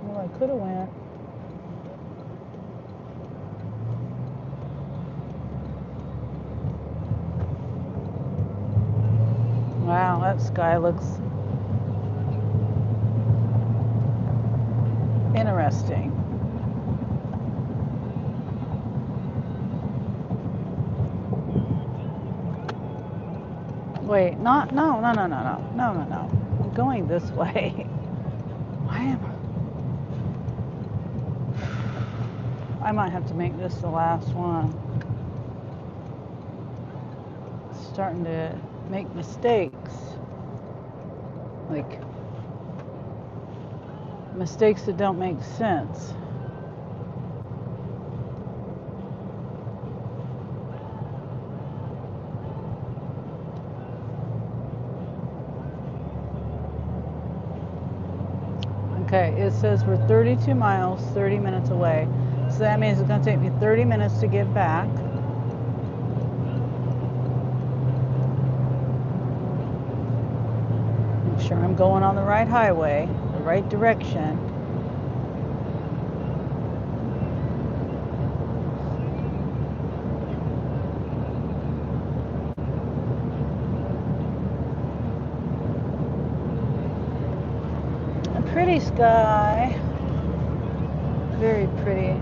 Well, I could have went. Wow, that sky looks interesting. Wait, no. I'm going this way. Why am I might have to make this the last one. Starting to make mistakes. Like mistakes that don't make sense. Okay, it says we're 32 miles, 30 minutes away. So that means it's going to take me 30 minutes to get back. Make sure I'm going on the right highway, the right direction. A pretty sky. Very pretty.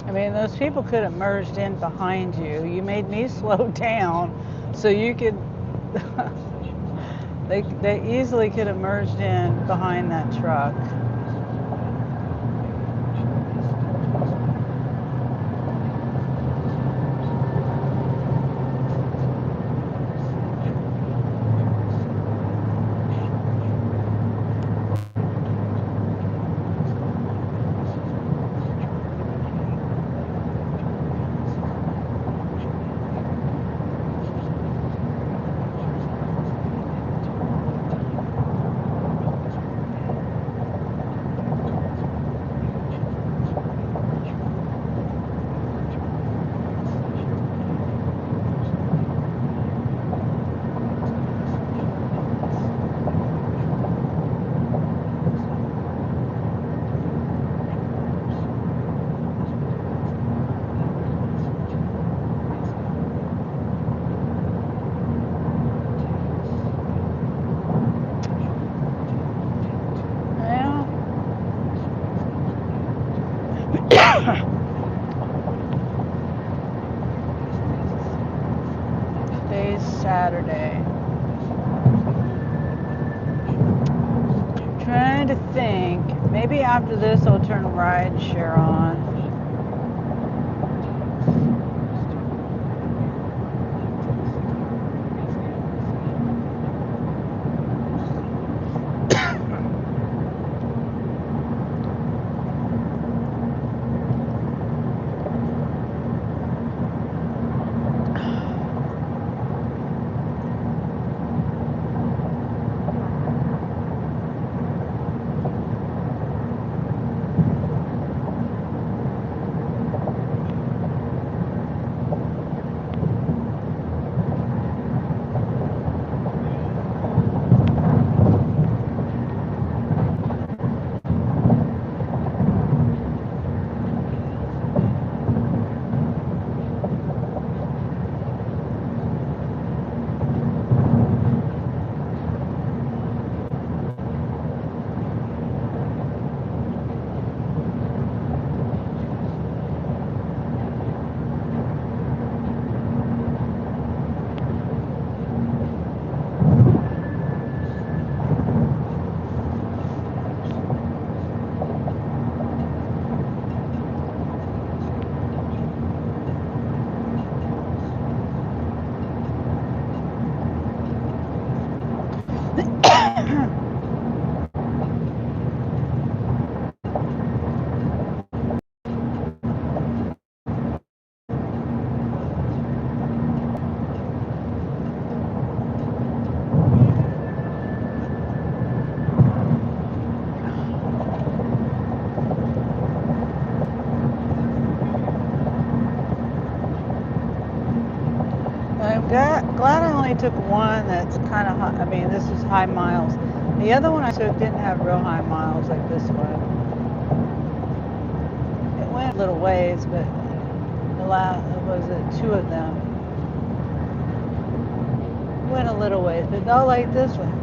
I mean, those people could have merged in behind you. You made me slow down so you could. They easily could have merged in behind that truck. Today's Saturday. Trying to think. Maybe after this I'll turn ride share on. only took one that's kind of high. I mean, this is high miles. The other one I took didn't have real high miles like this one. It went a little ways, but the last, was it two of them? Went a little ways, but not like this one.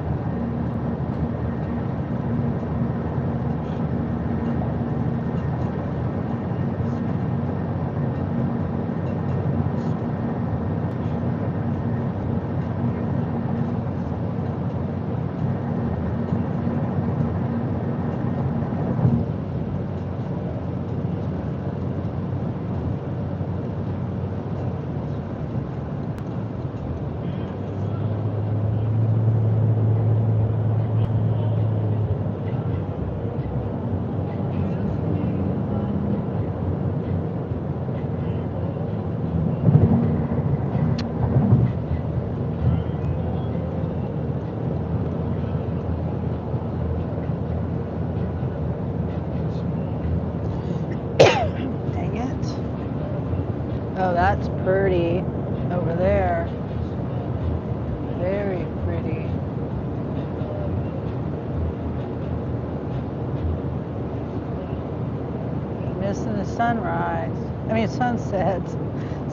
Dang it. Oh, that's pretty over there. Very pretty. Missing the sunrise. I mean, sunset.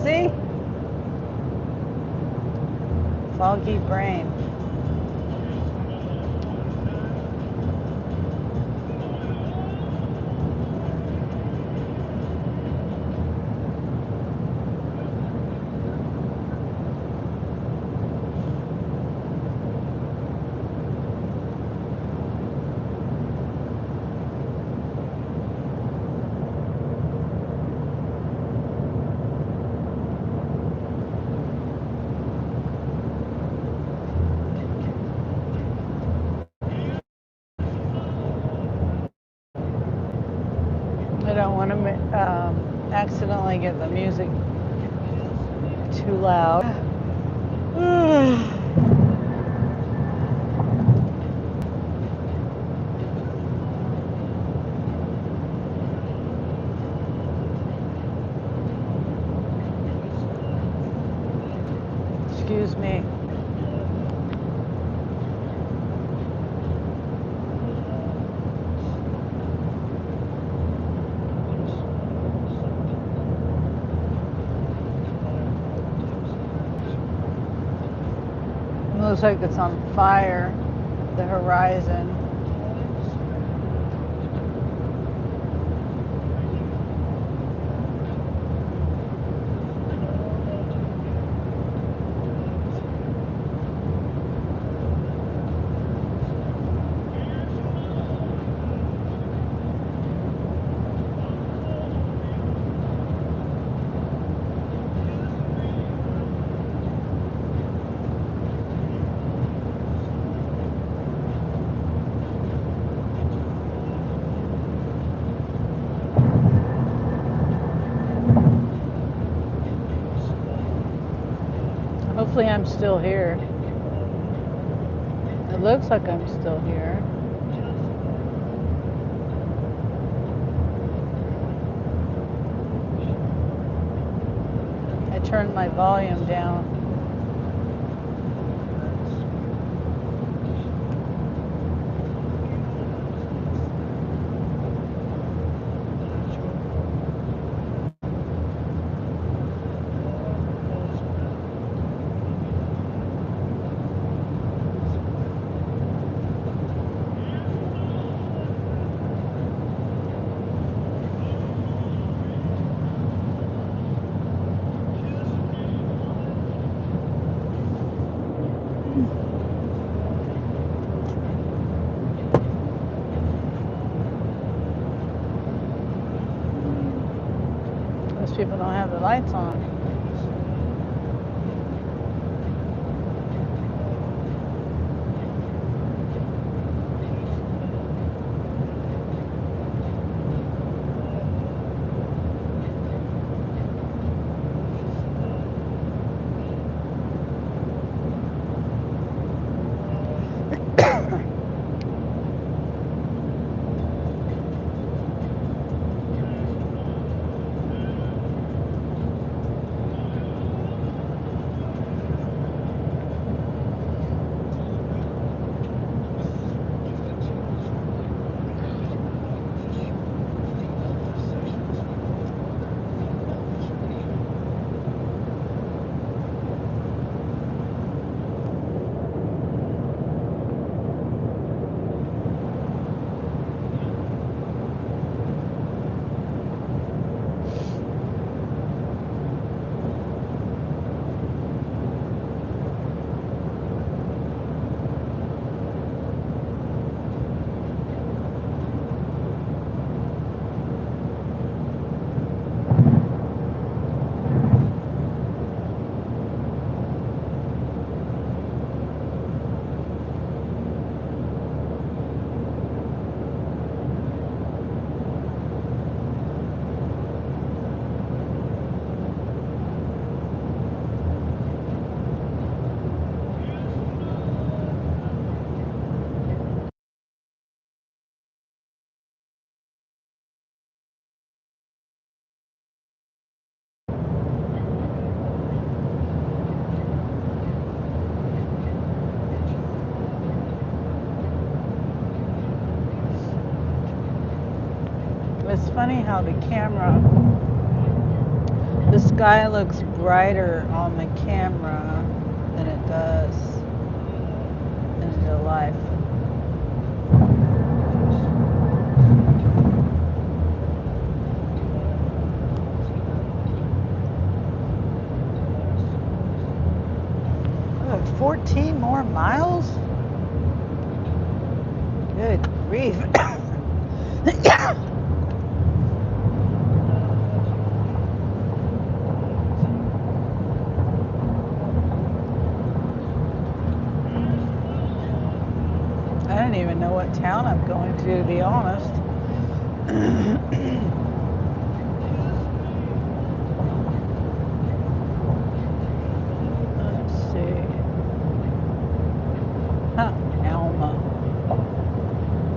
See? Foggy brain. I don't want to accidentally get the music too loud. Excuse me. It looks like it's on fire, the horizon. Hopefully I'm still here. It looks like I'm still here. I turned my volume down. Those people don't have the lights on. It's funny how the camera, the sky looks brighter on the camera than it does in real life. Oh, 14 more miles? Good grief. I don't even know what town I'm going to be honest. Let's see. Huh, Alma.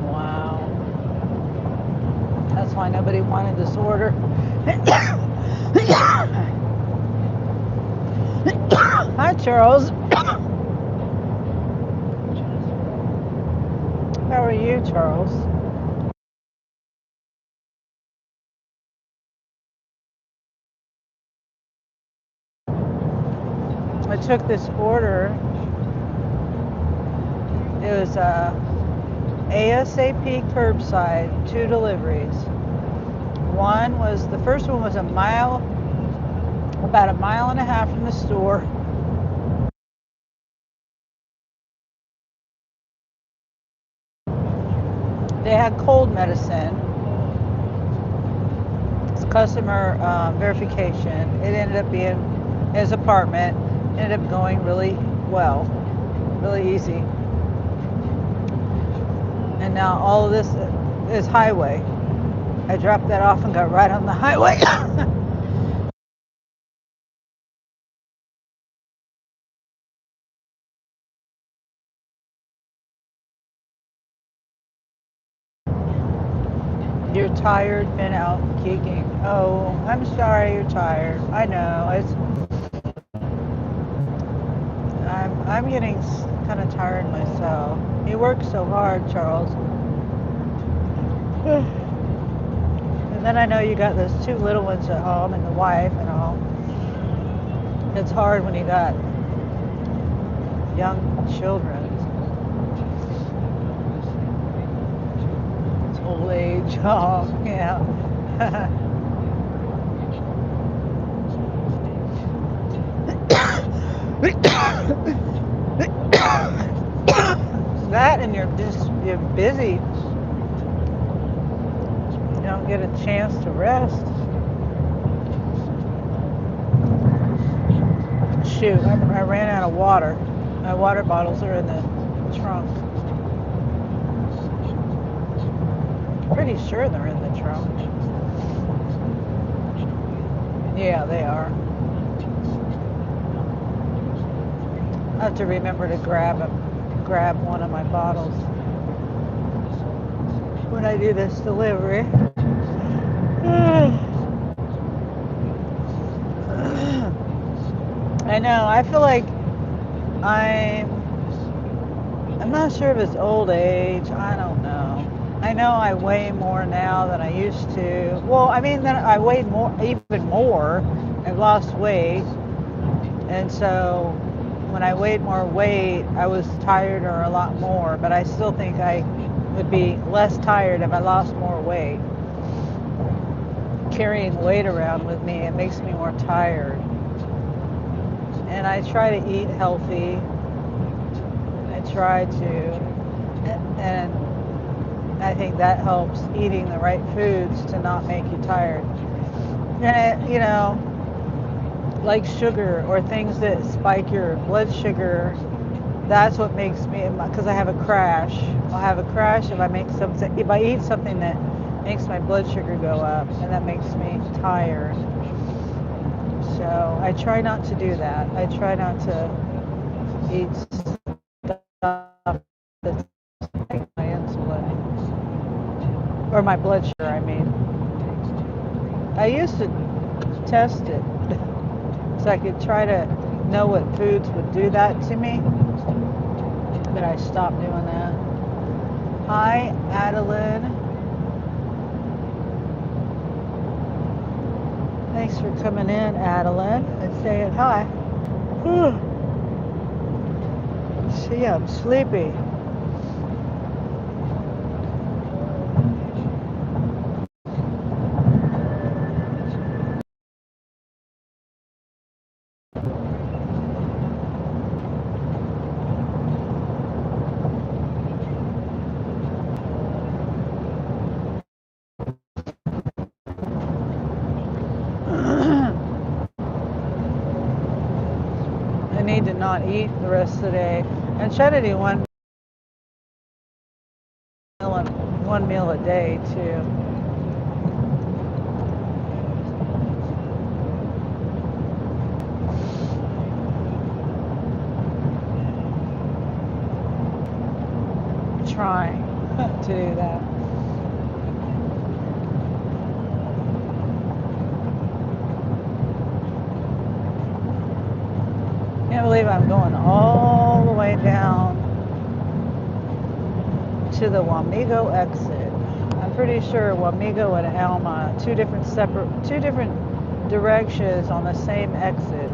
Wow. That's why nobody wanted this order. Hi, Charles. How are you, Charles? I took this order. It was ASAP curbside, 2 deliveries. The first one was about a mile and a half from the store. They had cold medicine. It's customer verification. It ended up being his apartment. Ended up going really well, really easy. And now all of this is highway. I dropped that off and got right on the highway. You're tired, been out geeking. Oh, I'm sorry you're tired. I know. I'm getting kind of tired myself. You work so hard, Charles. And then I know you got those 2 little ones at home and the wife and all. It's hard when you got young children. It's old age. Oh, yeah. That and you're busy. You don't get a chance to rest. Shoot, I ran out of water. My water bottles are in the trunk. Pretty sure they're in the trunk. Yeah, they are. I have to remember to grab one of my bottles when I do this delivery. I know. I feel like I'm not sure if it's old age. I don't know. I know I weigh more now than I used to. Well, I mean, then I weighed more, even more. I've lost weight. And so when I weighed more weight, I was tireder a lot more, but I still think I would be less tired if I lost more weight. Carrying weight around with me, it makes me more tired. And I try to eat healthy. I try to, and I think that helps, eating the right foods to not make you tired. And like sugar or things that spike your blood sugar, that's what makes me, because I have a crash. I'll have a crash if I eat something that makes my blood sugar go up, and that makes me tired. So I try not to do that. I try not to eat stuff that's like my insulin or my blood sugar, I mean. I used to test it so I could try to know what foods would do that to me, but I stopped doing that. Hi, Adeline. Thanks for coming in, Adeline, and saying hi. See, I'm sleepy. I need to not eat the rest of the day. And try to do one meal a day too. Trying to do that. Can't believe I'm going all the way down to the Wamego exit. I'm pretty sure Wamego and Alma, two different directions on the same exit.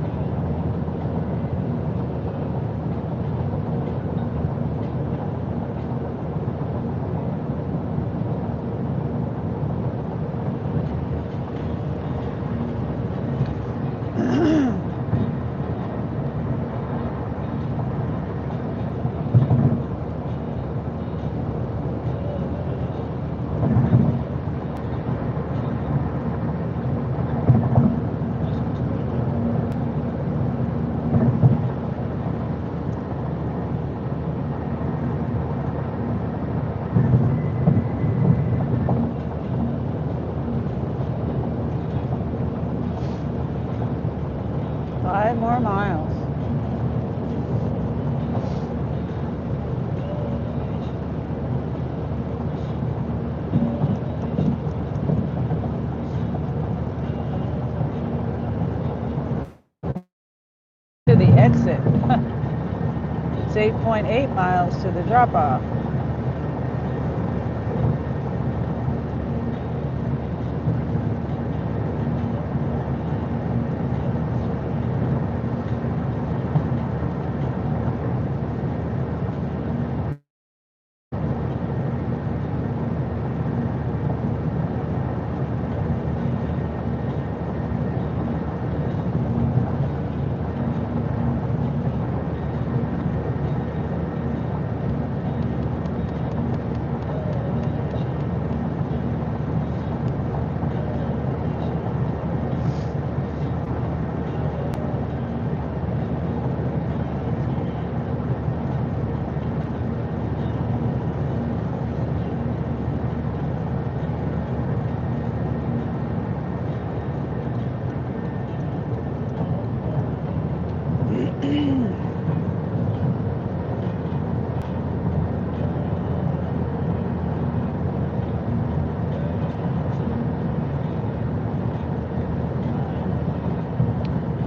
Five more miles. To the exit. It's 8.8 miles to the drop off.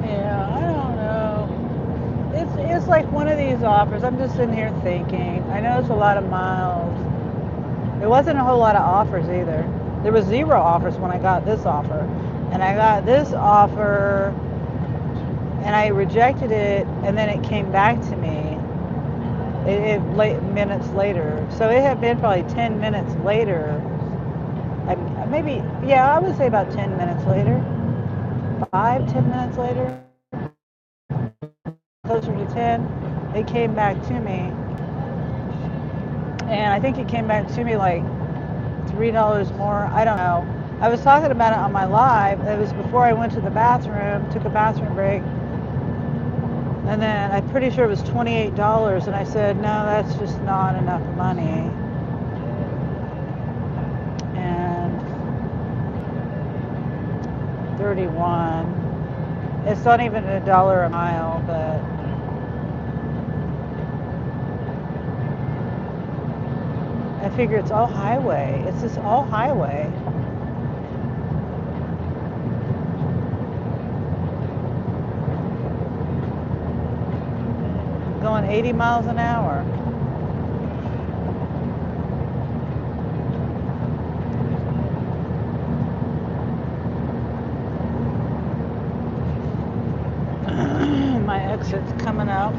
Yeah, I don't know. It's like one of these offers. I'm just sitting here thinking. I know it's a lot of miles. It wasn't a whole lot of offers either. There was 0 offers when I got this offer. And I got this offer and I rejected it, and then it came back to me minutes later. So it had been probably 10 minutes later. Maybe, yeah, I would say about 10 minutes later. 5, 10 minutes later. Closer to 10. It came back to me. And I think it came back to me like $3 more. I don't know. I was talking about it on my live. It was before I went to the bathroom, took a bathroom break. And then I'm pretty sure it was $28. And I said, no, that's just not enough money. And 31. It's not even $1 a mile, but I figure it's all highway. It's just all highway. Going 80 miles an hour. exit's coming up.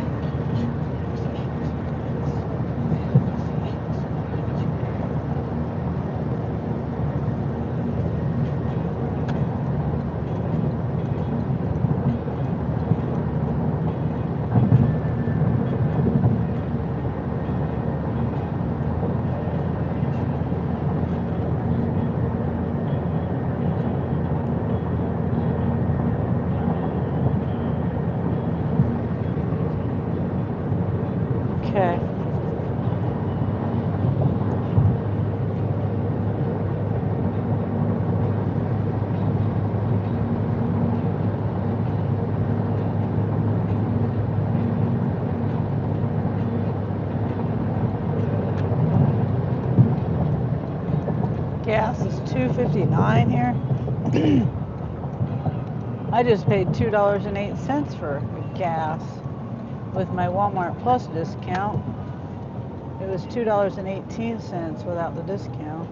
Okay. Gas is $2.59 here. I just paid $2.08 for gas with my Walmart Plus discount. It was $2.18 without the discount.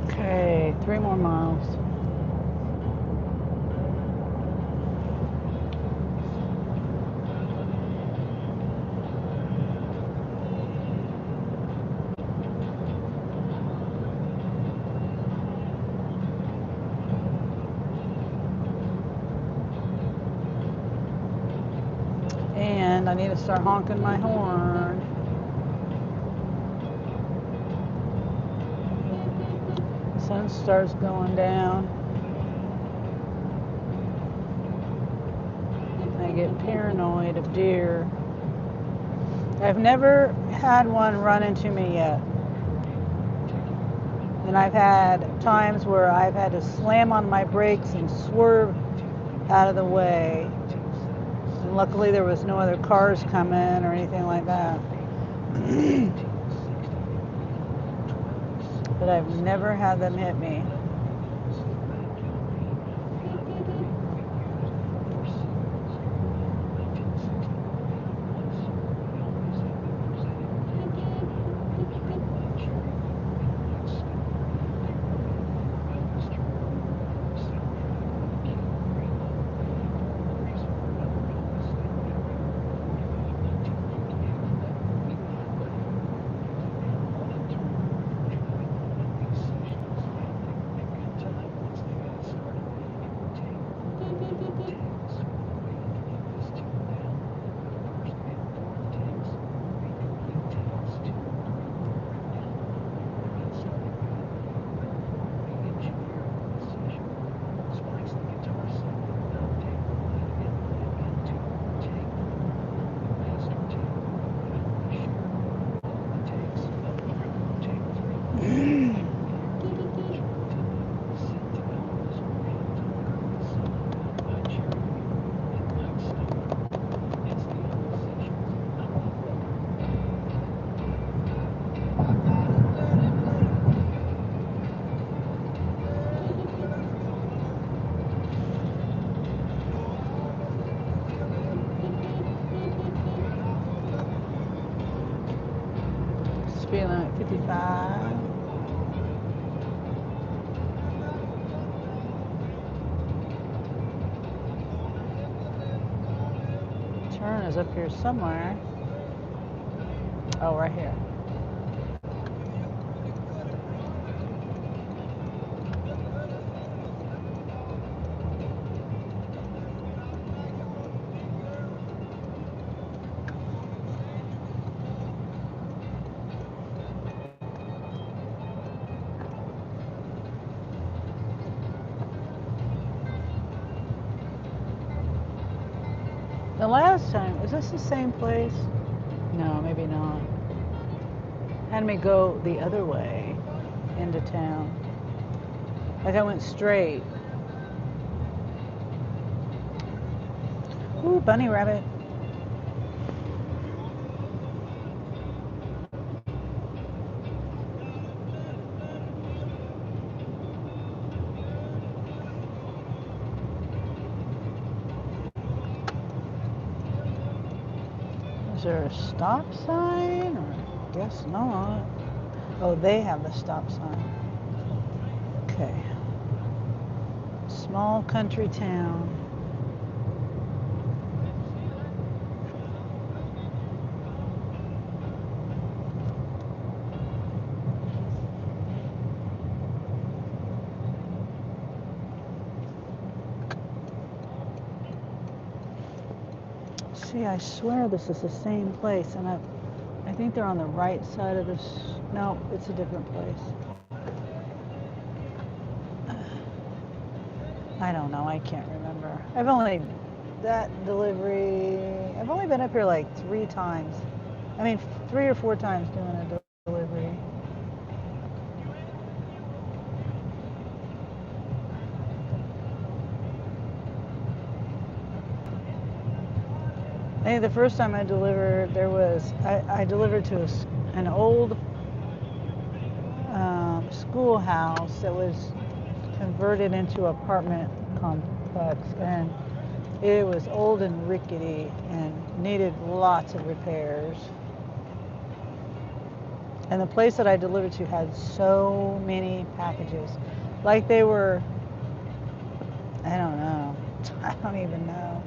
Okay, 3 more miles. And I need to start honking my horn. Sun starts going down. I get paranoid of deer. I've never had one run into me yet. And I've had times where I've had to slam on my brakes and swerve out of the way. And luckily there was no other cars coming or anything like that. But I've never had them hit me. Speed limit 55. Turn is up here somewhere. Oh, right here. The last time, is this the same place? No, maybe not. Had me go the other way. into town. Like I went straight. Ooh, bunny rabbit. Is there a stop sign? Or guess not. Oh, they have the stop sign. Okay. Small country town. See, I swear this is the same place, and I think they're on the right side of this. No, it's a different place. I don't know. I can't remember. I've only been up here like 3 times. I mean, 3 or 4 times doing a delivery. I think the first time I delivered, I delivered to an old schoolhouse that was converted into apartment complex, and it was old and rickety and needed lots of repairs. And the place that I delivered to had so many packages. Like they were, I don't know. I don't even know.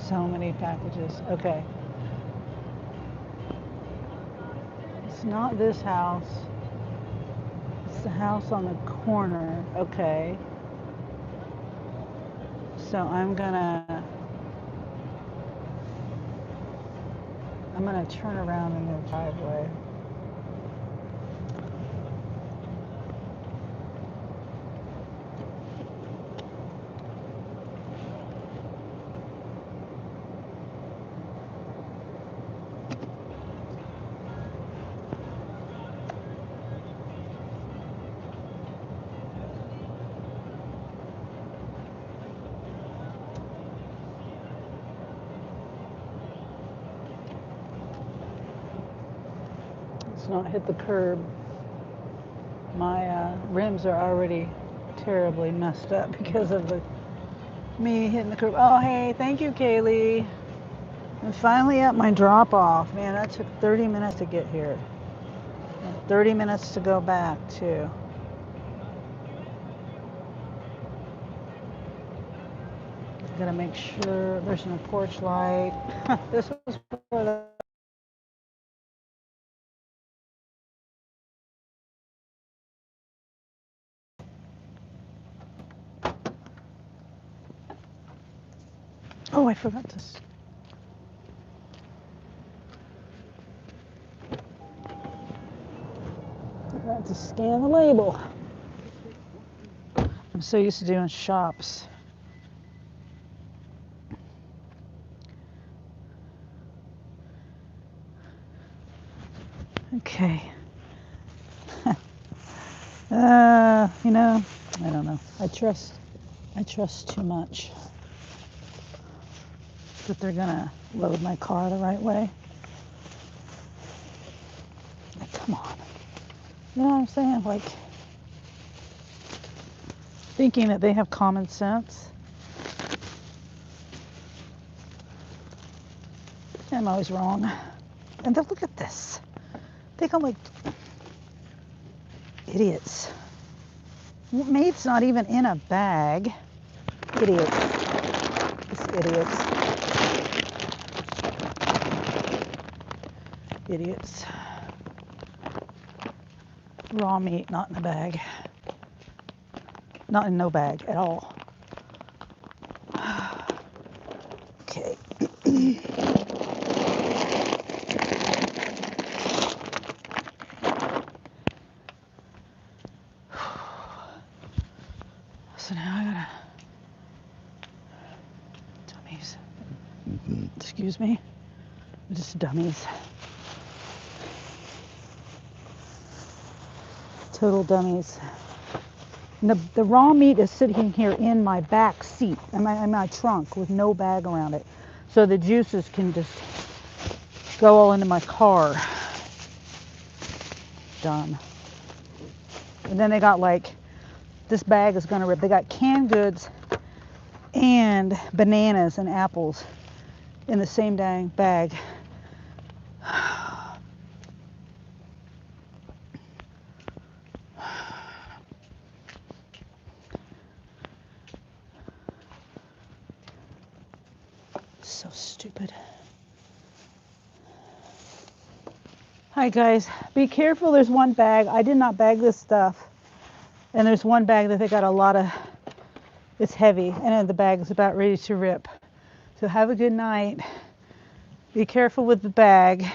So many packages. Okay. It's not this house. It's the house on the corner. Okay. So I'm gonna turn around in the driveway. Not hit the curb. My rims are already terribly messed up because of me hitting the curb. Oh, hey, thank you, Kaylee. I'm finally at my drop off. Man, that took 30 minutes to get here. And 30 minutes to go back, too. Gotta make sure there's no porch light. This was for the oh, I forgot to scan the label. I'm so used to doing shops. Okay. You know, I don't know. I trust too much that they're gonna load my car the right way. Like, come on. You know what I'm saying? Like, thinking that they have common sense. I'm always wrong. And then look at this. They come like idiots. Mate's not even in a bag. Idiots. Just idiots. Idiots. Raw meat, not in a bag. Not in no bag at all. Okay. So now I gotta, dummies. Excuse me. Just dummies. Total dummies. And the raw meat is sitting here in my back seat, in my trunk with no bag around it. So the juices can just go all into my car. Dumb. And then they got like, this bag is gonna rip. They got canned goods and bananas and apples in the same dang bag. So stupid. Hi guys, be careful. There's one bag. I did not bag this stuff. And there's one bag that they got a lot of, it's heavy, and the bag is about ready to rip. So have a good night. Be careful with the bag.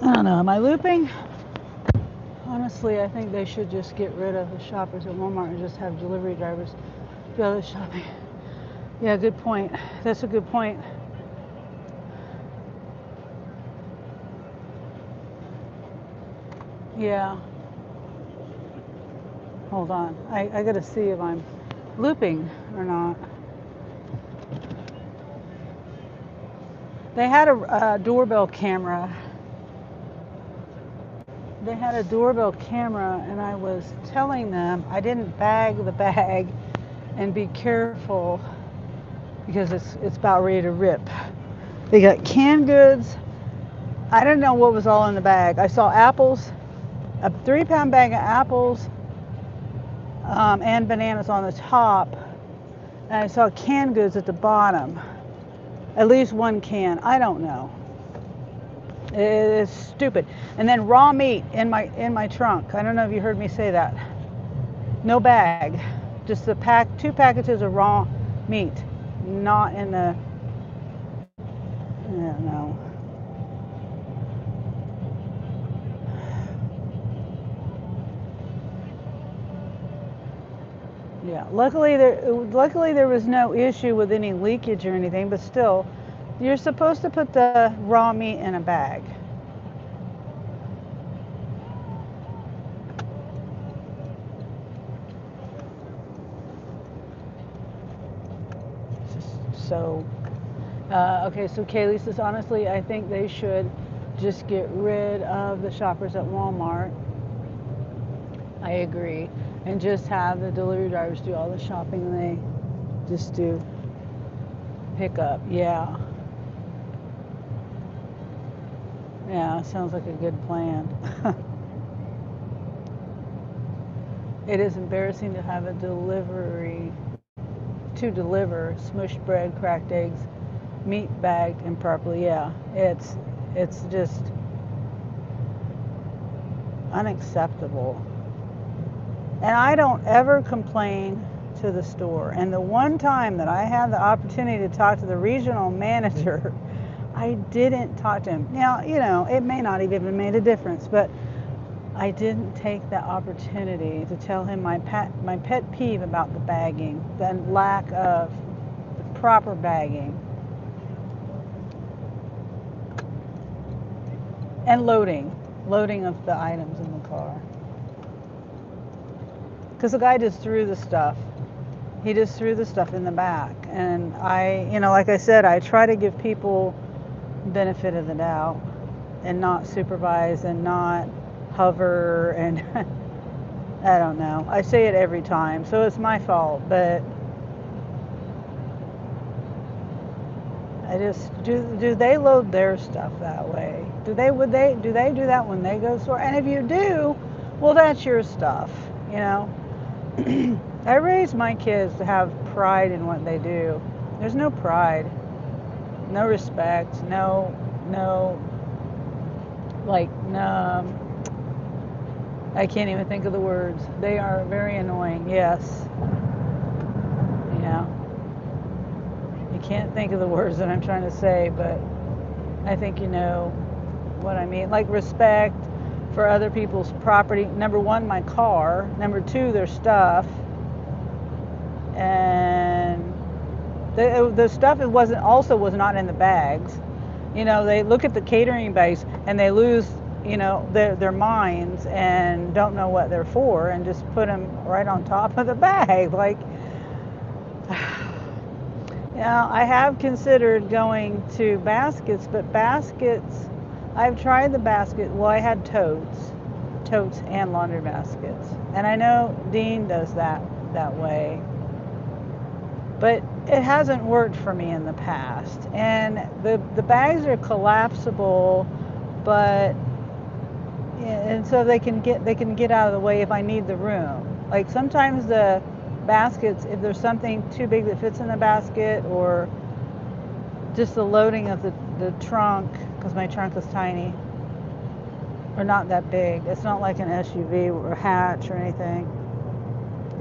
I don't know, am I looping? Honestly, I think they should just get rid of the shoppers at Walmart and just have delivery drivers do all the shopping. Yeah, good point. That's a good point. Yeah. Hold on. I gotta see if I'm looping or not. They had a doorbell camera. They had a doorbell camera, and I was telling them I didn't bag the bag and be careful because it's about ready to rip. They got canned goods. I didn't know what was all in the bag. I saw apples, a 3-pound bag of apples, and bananas on the top, and I saw canned goods at the bottom. At least one can. I don't know. It's stupid. And then raw meat in my trunk. I don't know if you heard me say that. No bag. Just the 2 packages of raw meat. Not in the, I don't know. Yeah. Luckily there was no issue with any leakage or anything, but still, you're supposed to put the raw meat in a bag. So, okay, so Kaylee says, honestly, I think they should just get rid of the shoppers at Walmart. I agree. And just have the delivery drivers do all the shopping and they just do pickup. Yeah. Yeah, sounds like a good plan. It is embarrassing to have a deliver smushed bread, cracked eggs, meat bagged improperly. Yeah, it's just unacceptable. And I don't ever complain to the store. And the one time that I had the opportunity to talk to the regional manager, I didn't talk to him. Now, you know, it may not have even made a difference, but I didn't take that opportunity to tell him my pet peeve about the bagging, the lack of the proper bagging. And loading of the items in the car. Because the guy just threw the stuff. He just threw the stuff in the back. And I, you know, like I said, I try to give people benefit of the doubt and not supervise and not hover and I don't know. I say it every time, so it's my fault, but I just do they load their stuff that way? Do they do that when they go store? And if you do, well, that's your stuff, you know. I raised my kids to have pride in what they do. There's no pride, no respect, no I can't even think of the words. They are very annoying. Yes. Yeah. You can't think of the words that I'm trying to say, but I think you know what I mean. Like respect for other people's property. Number one, my car. Number two, their stuff. And the stuff was not in the bags. You know, they look at the catering bags and they lose, you know, their minds and don't know what they're for and just put them right on top of the bag. Like, yeah, I have considered going to baskets, but baskets, I've tried the basket. Well, I had totes and laundry baskets. And I know Dean does that way. But it hasn't worked for me in the past. And the bags are collapsible, but and so they can get out of the way if I need the room. Like sometimes the baskets, if there's something too big that fits in the basket, or just the loading of the trunk, because my trunk is tiny, or not that big. It's not like an SUV or hatch or anything.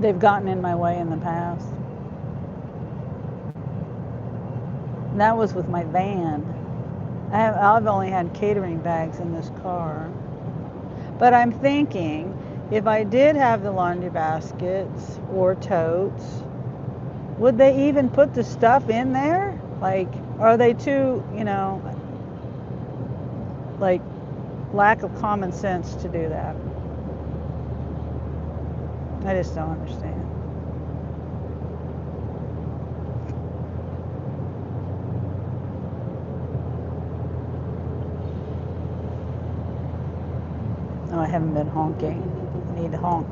They've gotten in my way in the past. And that was with my van. I've only had catering bags in this car. But I'm thinking, if I did have the laundry baskets or totes, would they even put the stuff in there? Like, are they too, you know, like lack of common sense to do that? I just don't understand. Oh, I haven't been honking. I need to honk.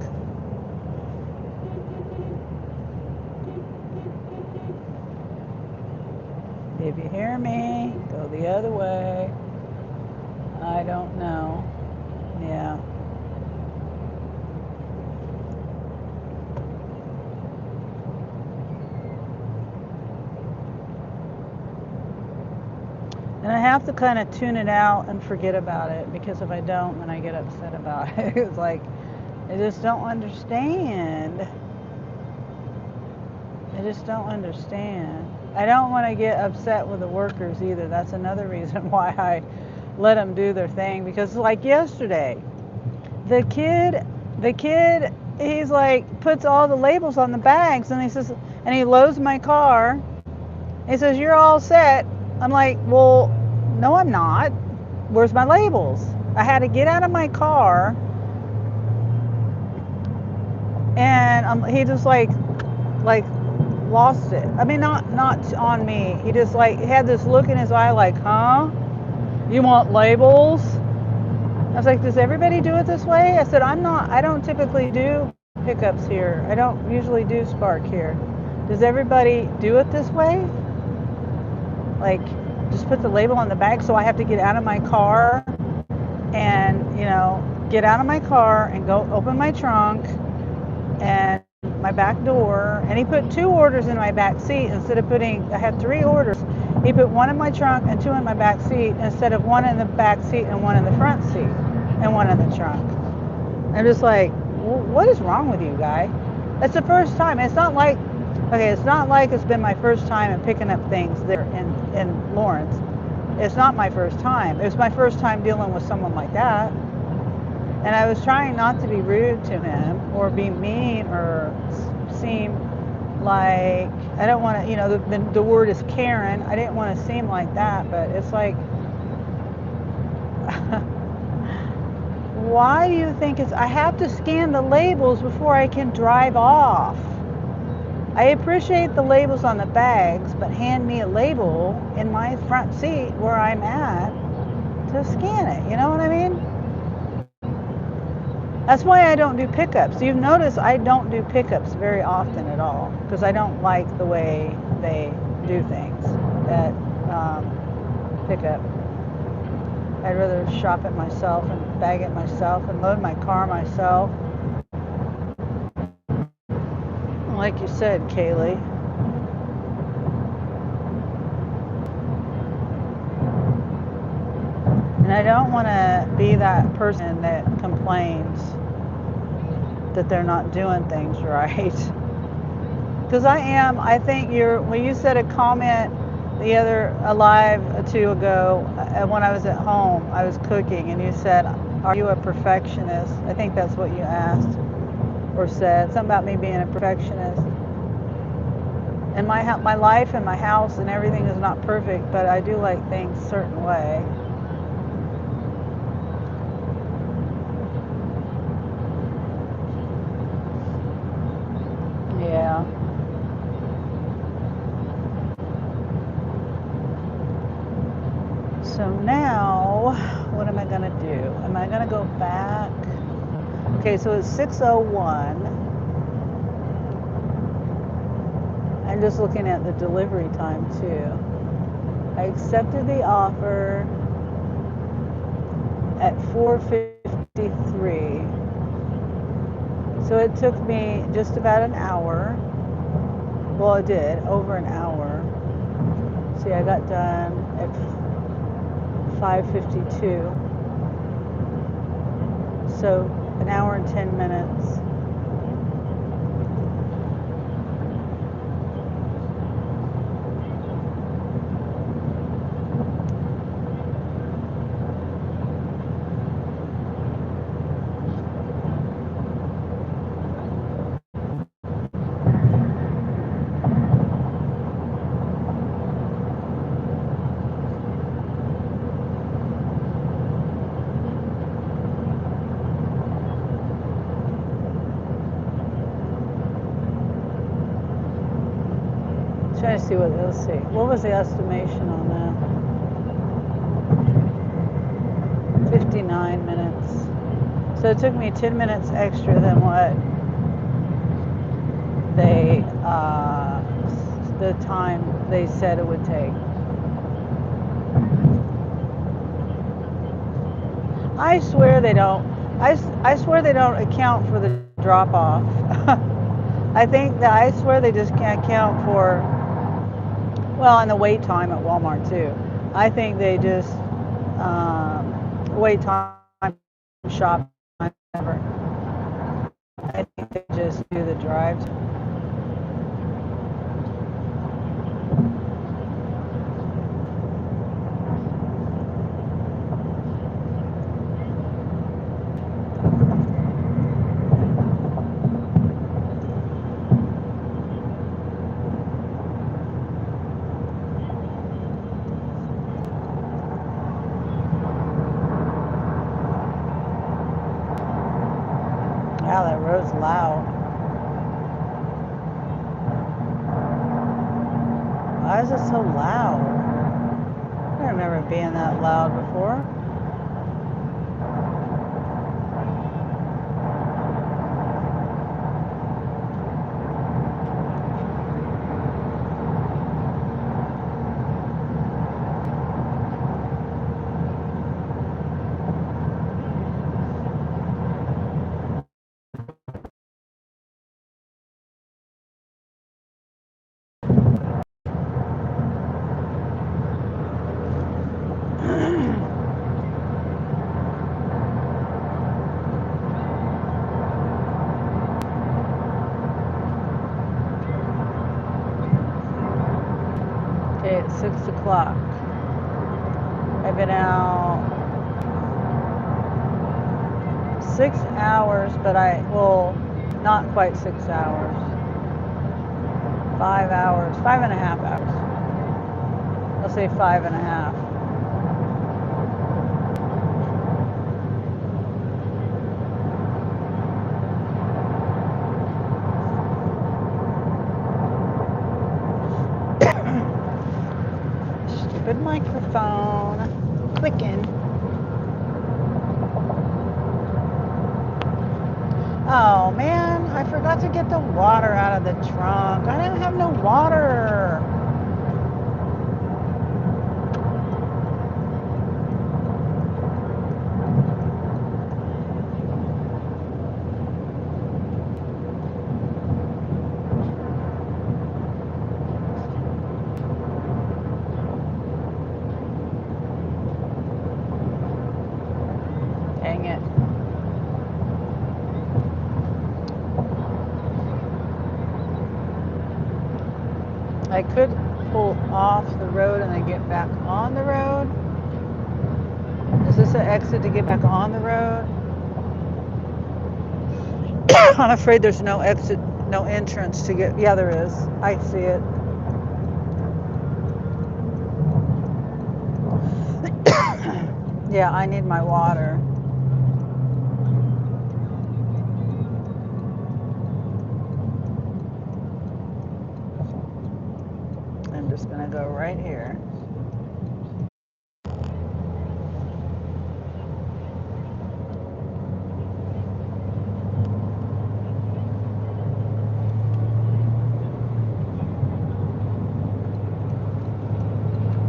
If you hear me, go the other way. I don't know. Yeah. And I have to kind of tune it out and forget about it, because if I don't, then I get upset about it. It's like, I just don't understand. I just don't understand. I don't want to get upset with the workers either. That's another reason why I let them do their thing, because like yesterday, the kid, he's like, puts all the labels on the bags, and he says, and he loads my car. He says, "You're all set." I'm like, "Well, no, I'm not. Where's my labels?" I had to get out of my car, and he just like lost it. I mean, not on me. He just like had this look in his eye, like, "Huh? You want labels?" I was like, "Does everybody do it this way?" I said, I don't typically do pickups here. I don't usually do Spark here. Does everybody do it this way? Like, just put the label on the bag, so I have to get out of my car and, you know, get out of my car and go open my trunk and my back door. And he put 2 orders in my back seat instead of I had 3 orders. He put 1 in my trunk and 2 in my back seat instead of 1 in the back seat and 1 in the front seat and 1 in the trunk. I'm just like, what is wrong with you, guy? It's the first time. It's not like it's been my first time in picking up things there in Lawrence. It's not my first time. It was my first time dealing with someone like that. And I was trying not to be rude to him or be mean or seem like, I don't want to, you know, the word is Karen. I didn't want to seem like that, but it's like, why do you think I have to scan the labels before I can drive off? I appreciate the labels on the bags, but hand me a label in my front seat where I'm at to scan it. You know what I mean? That's why I don't do pickups. You've noticed I don't do pickups very often at all, because I don't like the way they do things at pickup. I'd rather shop it myself and bag it myself and load my car myself. Like you said, Kaylee. And I don't want to be that person that complains that they're not doing things right. Because I think when you said a comment a live or two ago, when I was at home, I was cooking, and you said, "Are you a perfectionist?" I think that's what you asked or said. Something about me being a perfectionist. And my life and my house and everything is not perfect, but I do like things a certain way. Yeah. So now, what am I going to do? Am I going to go back? Okay, so it's 6:01. I'm just looking at the delivery time too. I accepted the offer at 4:53. So it took me just about an hour. Well, it did, over an hour. See, I got done at 5:52. So an hour and 10 minutes. Trying to see let's see. What was the estimation on that? 59 minutes. So it took me 10 minutes extra than what the time they said it would take. I swear they don't. I swear they don't account for the drop off. I swear they just can't account for, well, and the wait time at Walmart too. I think they just wait time, shop, whatever. I think they just do the drive. Wow, that road's loud. Why is it so loud? I don't remember it being that loud before. Okay, it's 6 o'clock. I've been out 6 hours, but not quite 6 hours. 5 hours, 5.5 hours. I'll say 5.5. Stupid microphone. Clicking. Oh man, I forgot to get the water out of the trunk. I didn't have no water. Dang it. I could pull off the road and then get back on the road. Is this an exit to get back on the road? I'm afraid there's no exit, no entrance to get. Yeah, there is. I see it. Yeah, I need my water. I'm just gonna go right here.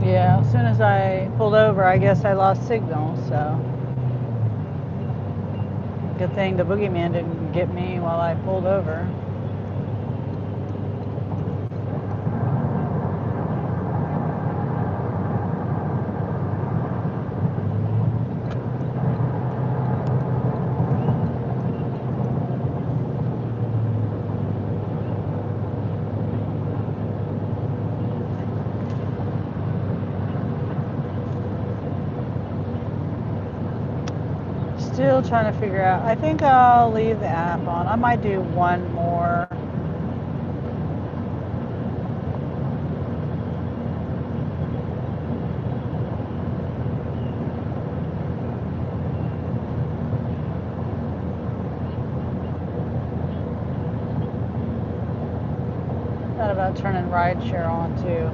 Yeah, as soon as I pulled over, I guess I lost signal, so. Good thing the boogeyman didn't get me while I pulled over. Still trying to figure out. I think I'll leave the app on. I might do one more. Thought about turning rideshare on too.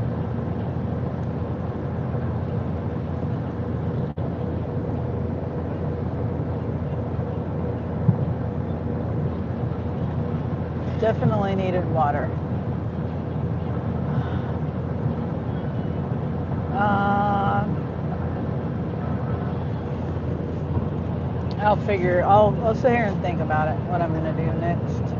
Definitely needed water. I'll figure. I'll sit here and think about it. What I'm gonna do next.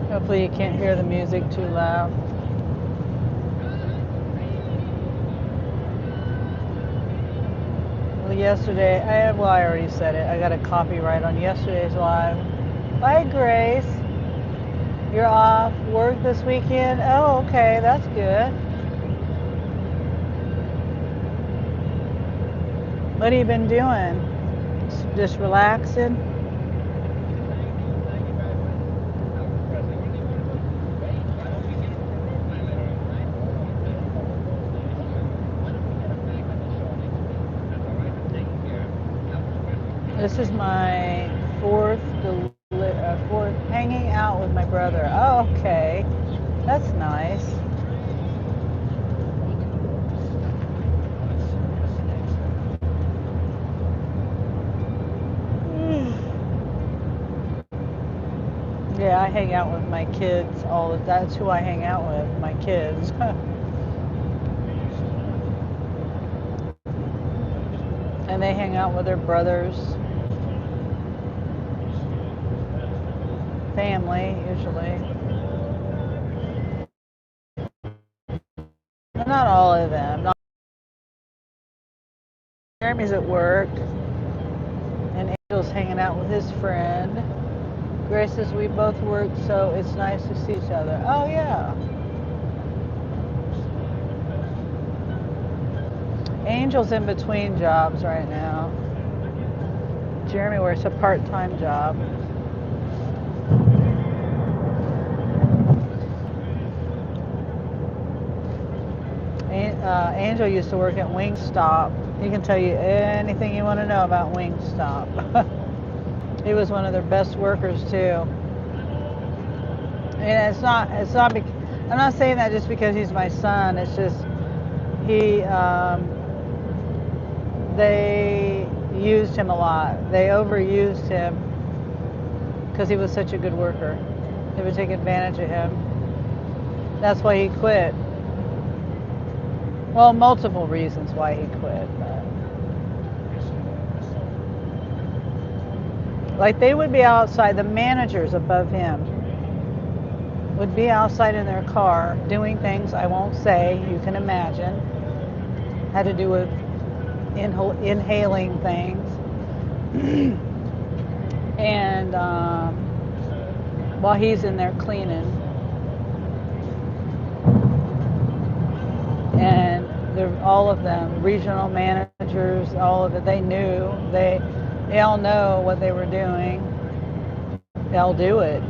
Hopefully you can't hear the music too loud. Well, yesterday, I already said it. I got a copyright on yesterday's live. Bye, Grace. You're off work this weekend? Oh, okay, that's good. What have you been doing? Just relaxing? This is my fourth hanging out with my brother. Oh, okay. That's nice. Yeah, I hang out with my kids all the that's who I hang out with, my kids. And they hang out with their brothers, family usually. Not all of them. Jeremy's at work, and Angel's hanging out with his friend. Grace says we both work, so it's nice to see each other. Oh yeah. Angel's in between jobs right now. Jeremy works a part-time job. Angel used to work at Wingstop. He can tell you anything you want to know about Wingstop. He was one of their best workers too. And I'm not saying that just because he's my son. It's just he, they used him a lot. They overused him because he was such a good worker. They would take advantage of him. That's why he quit. Well, multiple reasons why he quit. Like they would be outside, the managers above him would be outside in their car doing things I won't say, you can imagine. Had to do with inhaling things. And while he's in there cleaning. And all of them, regional managers, all of it, they knew. They all know what they were doing. They'll do it.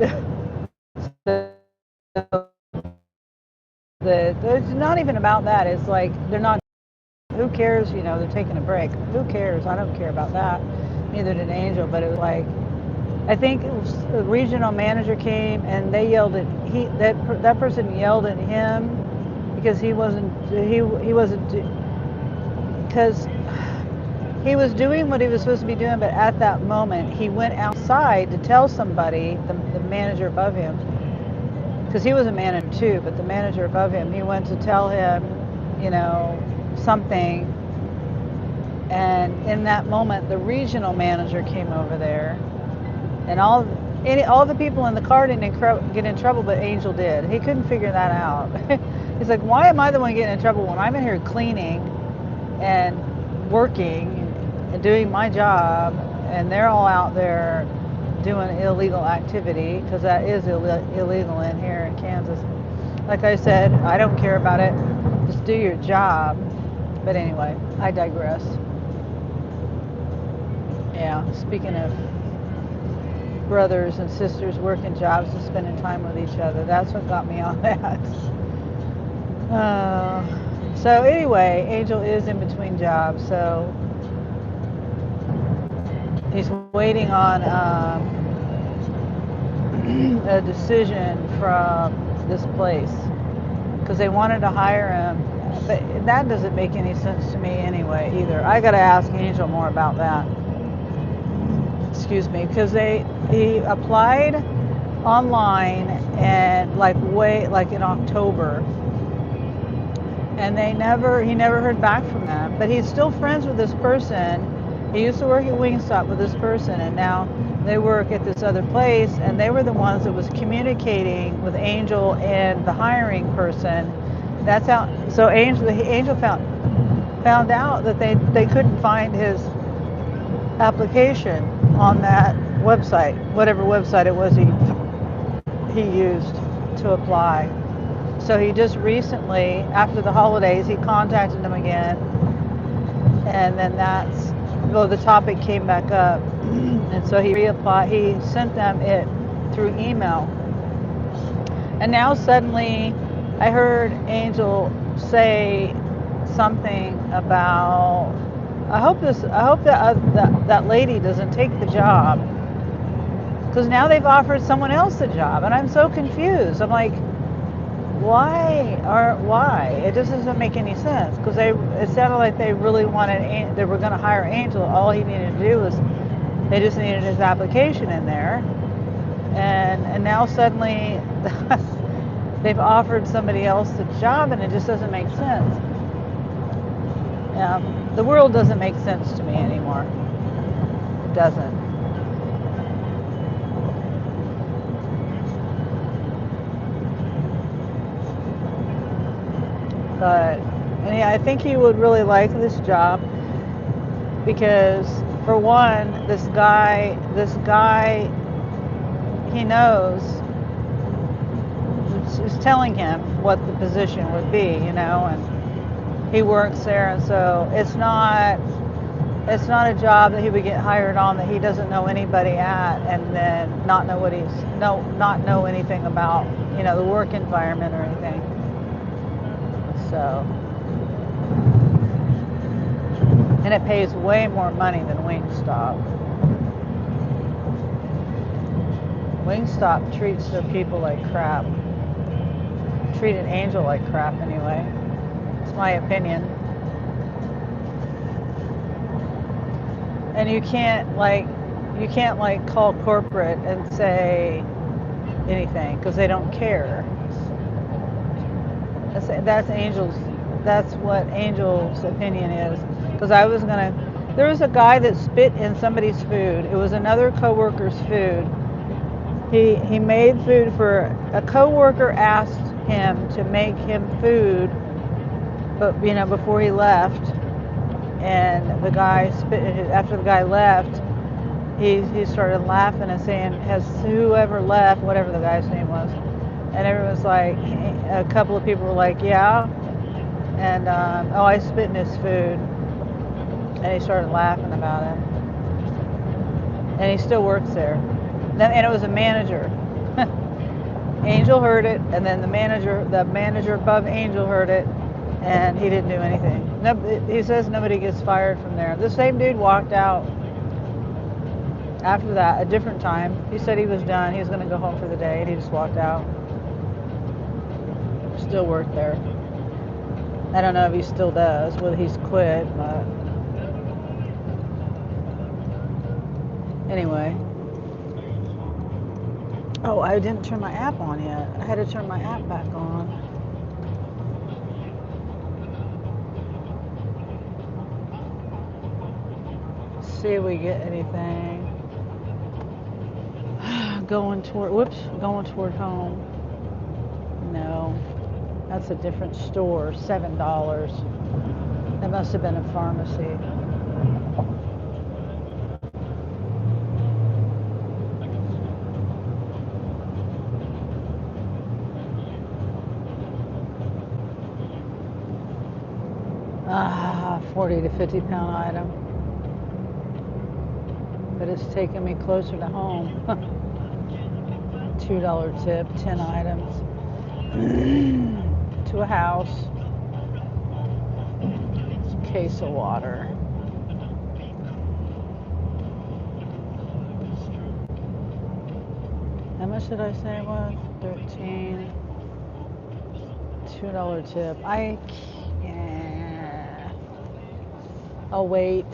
It's not even about that. It's like they're not. Who cares? You know, they're taking a break. Who cares? I don't care about that. Neither did Angel. But it was like, I think it was the regional manager came and they yelled at that person yelled at him because he wasn't because he was doing what he was supposed to be doing, but at that moment he went outside to tell somebody, the manager above him, because he was a manager too, but the manager above him, he went to tell him, you know, something. And in that moment, the regional manager came over there, and all the people in the car didn't get in trouble, but Angel did. He couldn't figure that out. He's like, why am I the one getting in trouble when I'm in here cleaning and working and doing my job, and they're all out there doing illegal activity, because that is illegal in here in Kansas. Like I said, I don't care about it. Just do your job. But anyway, I digress. Yeah, speaking of brothers and sisters working jobs and spending time with each other, that's what got me on that. So anyway, Angel is in between jobs, so he's waiting on a decision from this place because they wanted to hire him, but that doesn't make any sense to me anyway either. I got to ask Angel more about that. Excuse me, because he applied online and like in October, and he never heard back from them. But he's still friends with this person. He used to work at Wingstop with this person, and now they work at this other place, and they were the ones that was communicating with Angel and the hiring person. That's how. So Angel found out that they couldn't find his application on that website, whatever website it was he used to apply. So he just recently, after the holidays, he contacted them again, and then well, the topic came back up, and so he reapplied. He sent them it through email, and now suddenly, I heard Angel say something about. I hope that lady doesn't take the job, because now they've offered someone else the job, and I'm so confused. I'm like, why? It just doesn't make any sense, because it sounded like they really they were going to hire Angel. All he needed to do was they just needed his application in there, and now suddenly they've offered somebody else the job, and it just doesn't make sense. The world doesn't make sense to me anymore. It doesn't. But yeah, I think he would really like this job, because for one, this guy he knows is telling him what the position would be, and he works there, and so it's not a job that he would get hired on that he doesn't know anybody at, and then not know anything about, the work environment or anything. So, and it pays way more money than Wingstop. Wingstop treats their people like crap. Treated Angel like crap anyway. It's my opinion. And you can't call corporate and say anything, because they don't care. That's what Angel's opinion is. Because there was a guy that spit in somebody's food. It was another coworker's food. He made food for a coworker. Asked him to make him food, but before he left, and the guy spit. After the guy left, he started laughing and saying, "Has whoever left, whatever the guy's name was?" And everyone's like, a couple of people were like, "Yeah," and oh, I spit in his food, and he started laughing about it. And he still works there, and it was a manager. Angel heard it, and then the manager above Angel heard it, and he didn't do anything. He says nobody gets fired from there. The same dude walked out after that, a different time. He said he was done. He was going to go home for the day, and he just walked out. Still worked there. I don't know if he still does, whether he's quit, but anyway. Oh, I didn't turn my app on yet. I had to turn my app back on. See if we get anything. Going toward home. No, that's a different store. $7. That must have been a pharmacy. Ah, 40 to 50 pound item. But it's taking me closer to home. $2 tip, 10 items. To a house. Case of water. How much did I say it was? 13. $2 tip. I'll wait.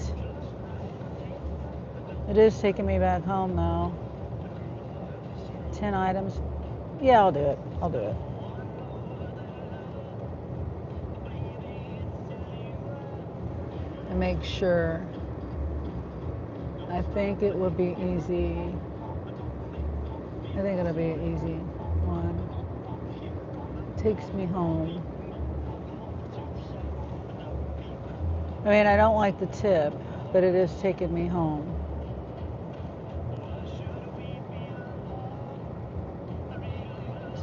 It is taking me back home though. 10 items. Yeah, I'll do it. And make sure. I think it will be easy. I think it'll be an easy one. Takes me home. I mean, I don't like the tip, but it is taking me home.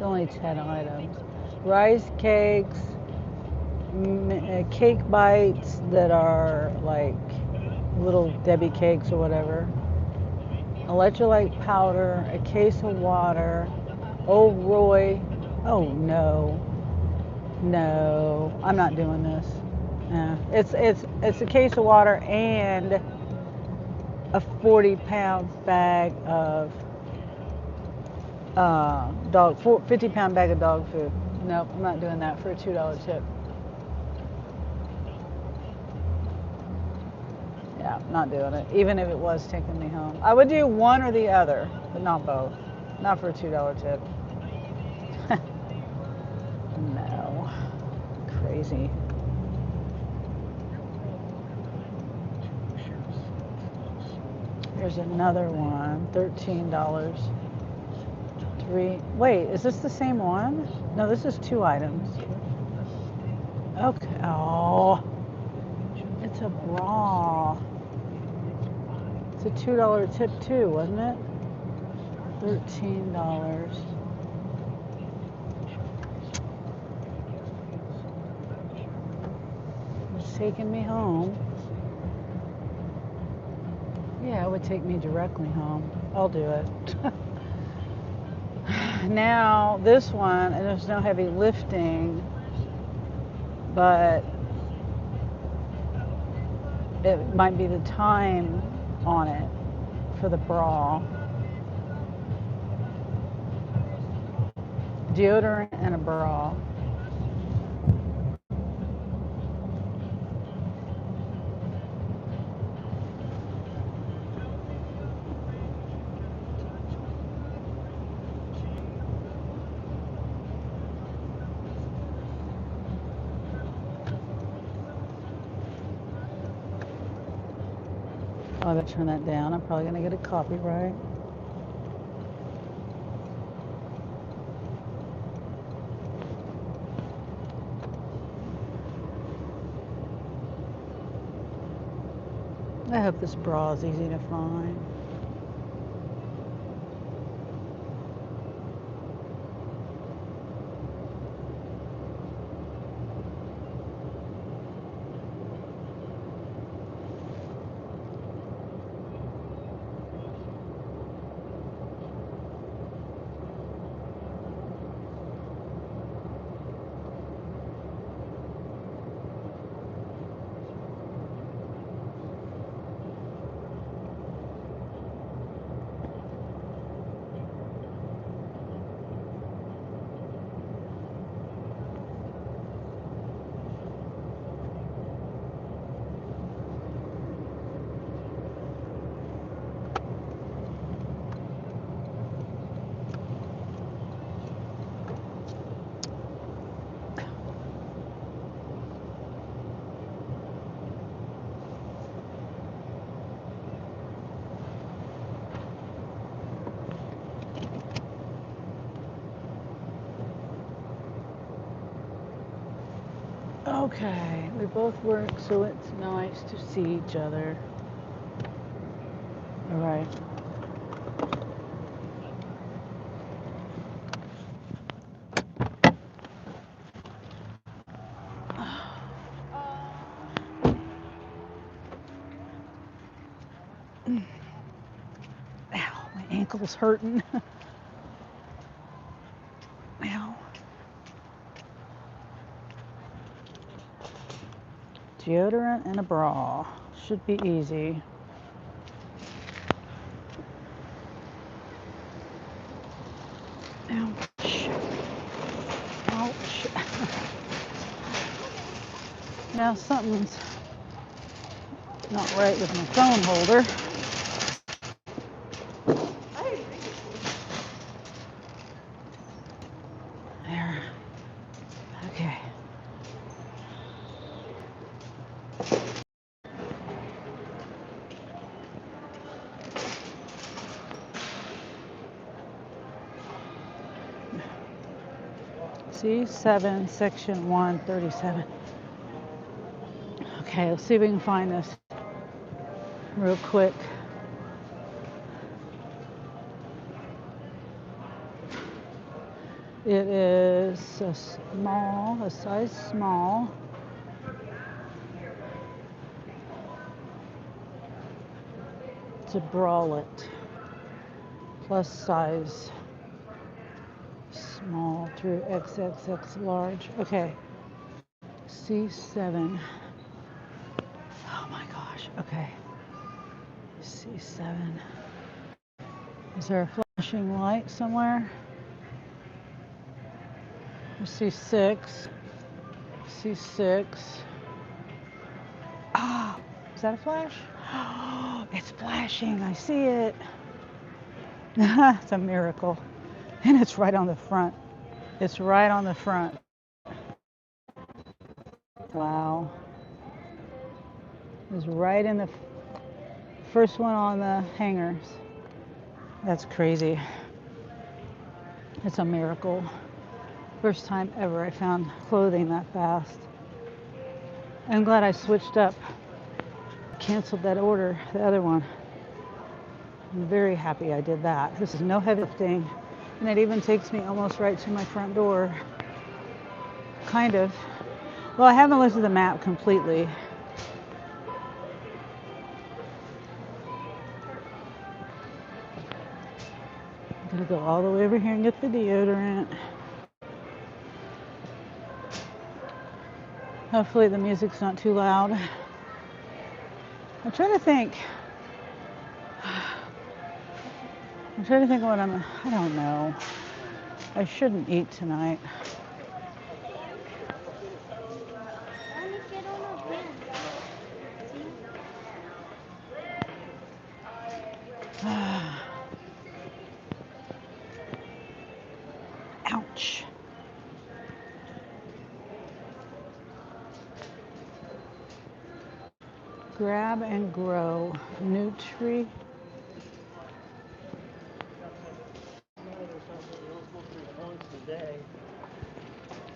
only 10 items. Rice cakes, cake bites that are like little Debbie cakes or whatever. Electrolyte powder, a case of water. Old Roy. Oh no. No, I'm not doing this. Yeah. It's a case of water and a 40-pound bag of 50-pound bag of dog food. Nope, I'm not doing that for a $2 tip. Yeah, not doing it. Even if it was taking me home, I would do one or the other, but not both. Not for a $2 tip. No, crazy. Here's another one, $13. Wait, is this the same one? No, this is 2 items. Okay. Oh, it's a bra. It's a $2 tip too, wasn't it? $13. It's taking me home. Yeah, it would take me directly home. I'll do it. Now, this one, and there's no heavy lifting, but it might be the time on it for the bra. Deodorant and a bra. Oh, I gotta turn that down. I'm probably gonna get a copyright. I hope this bra is easy to find. Okay, we both work, so it's nice to see each other. All right. Ow, my ankle's hurting. Ow. Deodorant and a bra. Should be easy. Ouch. Ouch. Now something's not right with my phone holder. There. Okay. C7, section 137. Okay, let's see if we can find this real quick. It is a size small. It's a bralette, plus size small through XXX large. Okay, C7. Oh my gosh, okay. C7. Is there a flashing light somewhere? C6. C6. Ah, is that a flash? Oh, it's flashing. I see it. It's a miracle. And it's right on the front. It's right on the front. Wow. It's right in the first one on the hangers. That's crazy. It's a miracle. First time ever I found clothing that fast. I'm glad I switched up. Canceled that order, the other one. I'm very happy I did that. This is no heavy lifting, and it even takes me almost right to my front door. Kind of. Well, I haven't looked at the map completely. I'm gonna go all the way over here and get the deodorant. Hopefully the music's not too loud. I'm trying to think. I'm trying to think of what I don't know. I shouldn't eat tonight. Ouch. Grab and Grow Nutri.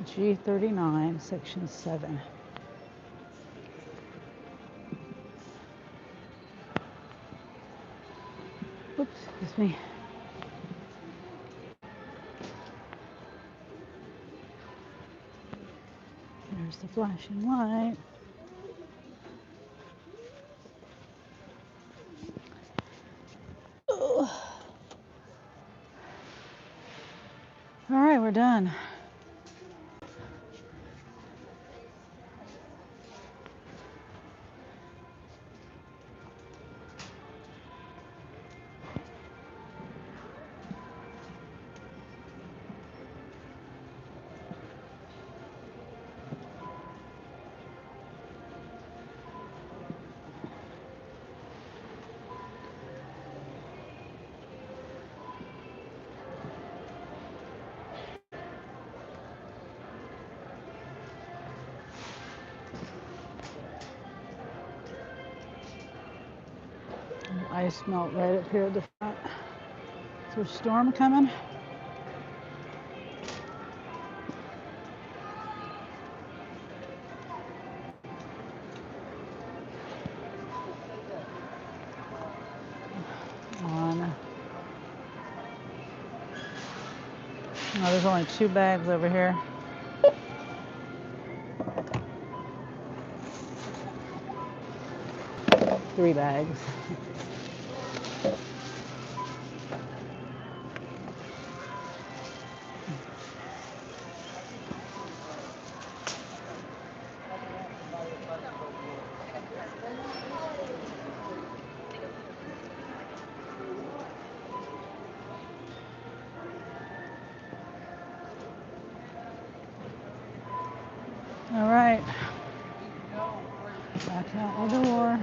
G39, section 7. Oops, excuse me. There's the flashing light. Ugh. All right, we're done. Ice melt right up here at the front. Is there a storm coming? On. Oh, there's only 2 bags over here. Three bags. All right. Back out the door.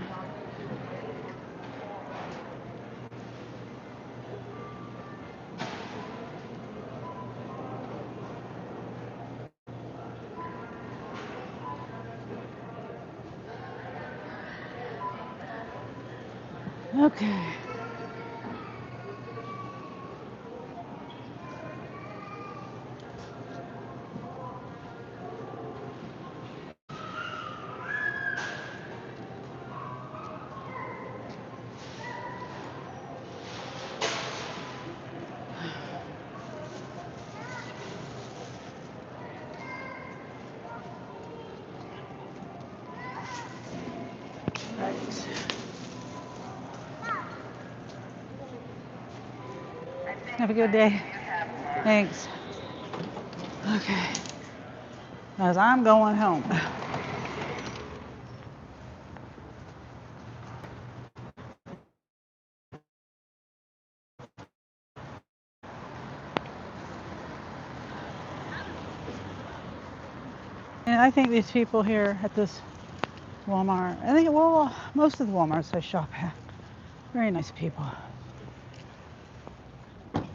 Okay. Thanks. Have a good day. Thanks. Okay. As I'm going home. And I think these people here at this Walmart, I think, well, most of the Walmarts I shop at, very nice people. Phew.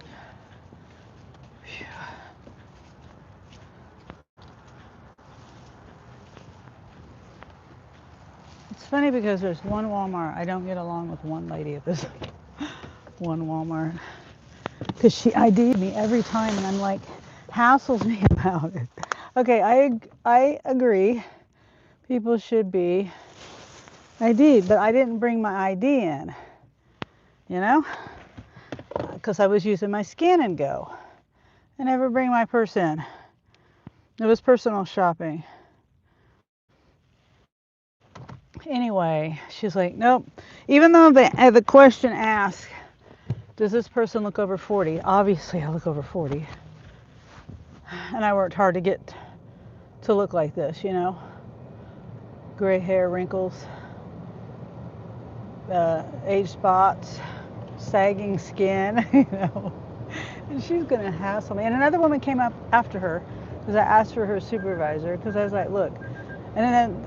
It's funny because there's one Walmart, I don't get along with one lady at this one Walmart. Because she ID'd me every time and I'm like, hassles me about it. Okay, I agree. People should be ID'd, but I didn't bring my ID in, you know? Because I was using my scan and go. I never bring my purse in. It was personal shopping. Anyway, she's like, nope. Even though the question asked, does this person look over 40? Obviously, I look over 40. And I worked hard to get to look like this, you know? Gray hair, wrinkles, age spots, sagging skin, you know? And she's going to hassle me. And another woman came up after her because I asked for her supervisor because I was like, look. And then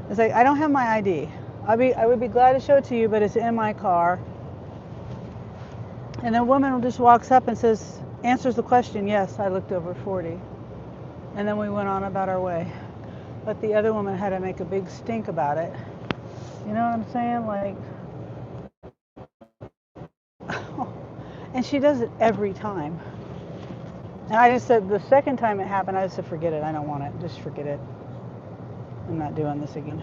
it's like, I don't have my ID. I would be glad to show it to you, but it's in my car. And the woman just walks up and says, answers the question, yes, I looked over 40. And then we went on about our way. But the other woman had to make a big stink about it. You know what I'm saying? Like, and she does it every time. And I just said, the second time it happened, I just said, forget it. I don't want it. Just forget it. I'm not doing this again.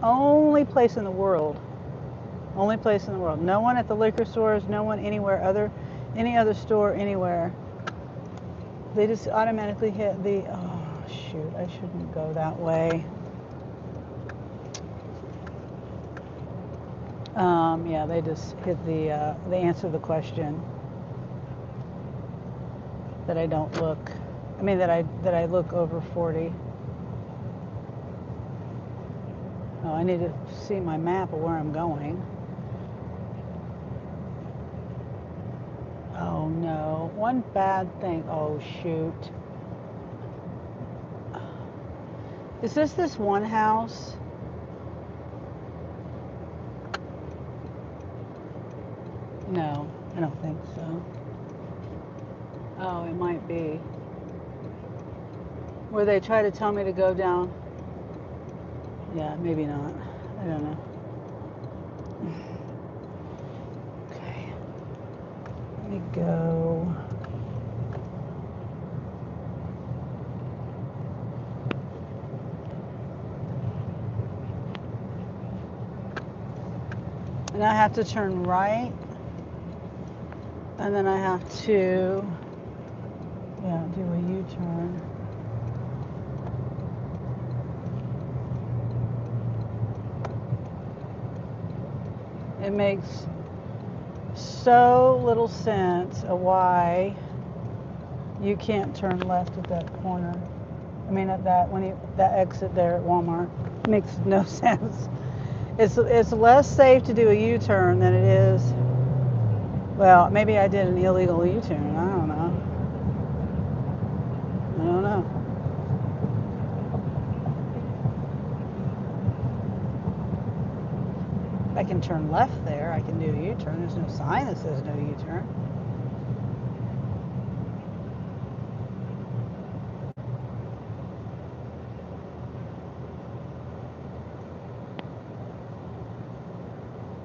Only place in the world. Only place in the world. No one at the liquor stores, no one anywhere any other store anywhere. They just automatically hit the, oh shoot, I shouldn't go that way. Yeah, they just hit they answer the question that I don't look, that I look over 40. Oh, I need to see my map of where I'm going. Oh no, one bad thing, oh shoot. Is this one house? No, I don't think so. Oh, it might be. Where they try to tell me to go down. Yeah, maybe not. I don't know. Okay. Let me go. And I have to turn right. And then I have to, yeah, do a U-turn. It makes so little sense of why you can't turn left at that corner. At that exit there at Walmart. Makes no sense. It's less safe to do a U-turn than it is. Well, maybe I did an illegal U-turn. I don't know. I can turn left there. I can do a U-turn. There's no sign that says no U-turn.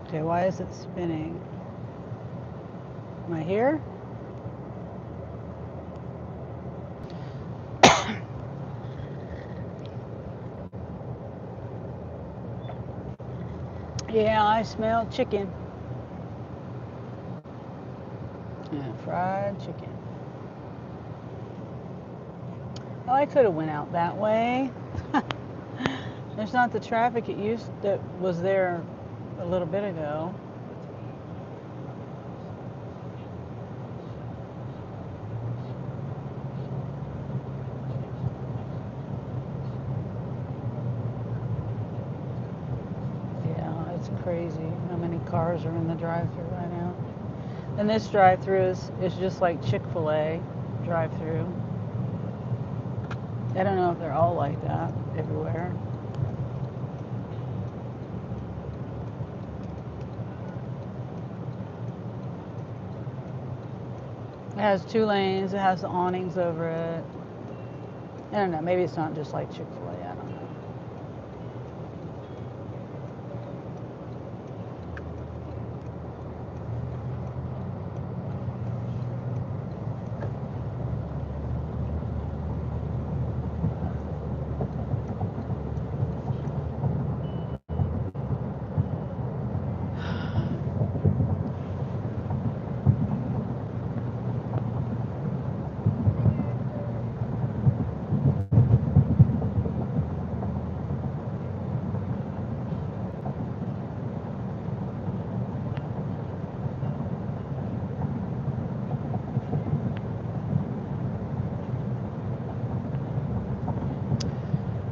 Okay, why is it spinning? Am I here? Yeah, I smell chicken. Yeah, fried chicken. Oh, I could have went out that way. There's not the traffic it used that was there a little bit ago. Yeah, it's crazy how many cars are in the drive-thru right now. And this drive-thru is just like Chick-fil-A drive-thru. I don't know if they're all like that everywhere. It has 2 lanes. It has the awnings over it. I don't know. Maybe it's not just like Chick-fil-A. I don't know.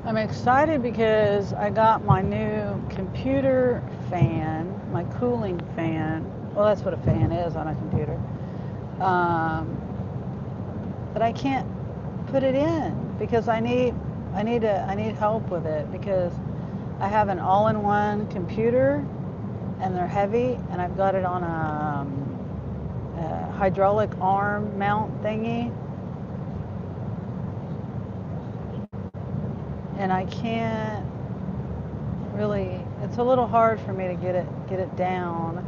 I'm excited because I got my new computer fan, my cooling fan. Well, that's what a fan is on a computer. But I can't put it in because I need help with it because I have an all-in-one computer and they're heavy and I've got it on a hydraulic arm mount thingy. And I can't really, it's a little hard for me to get it down.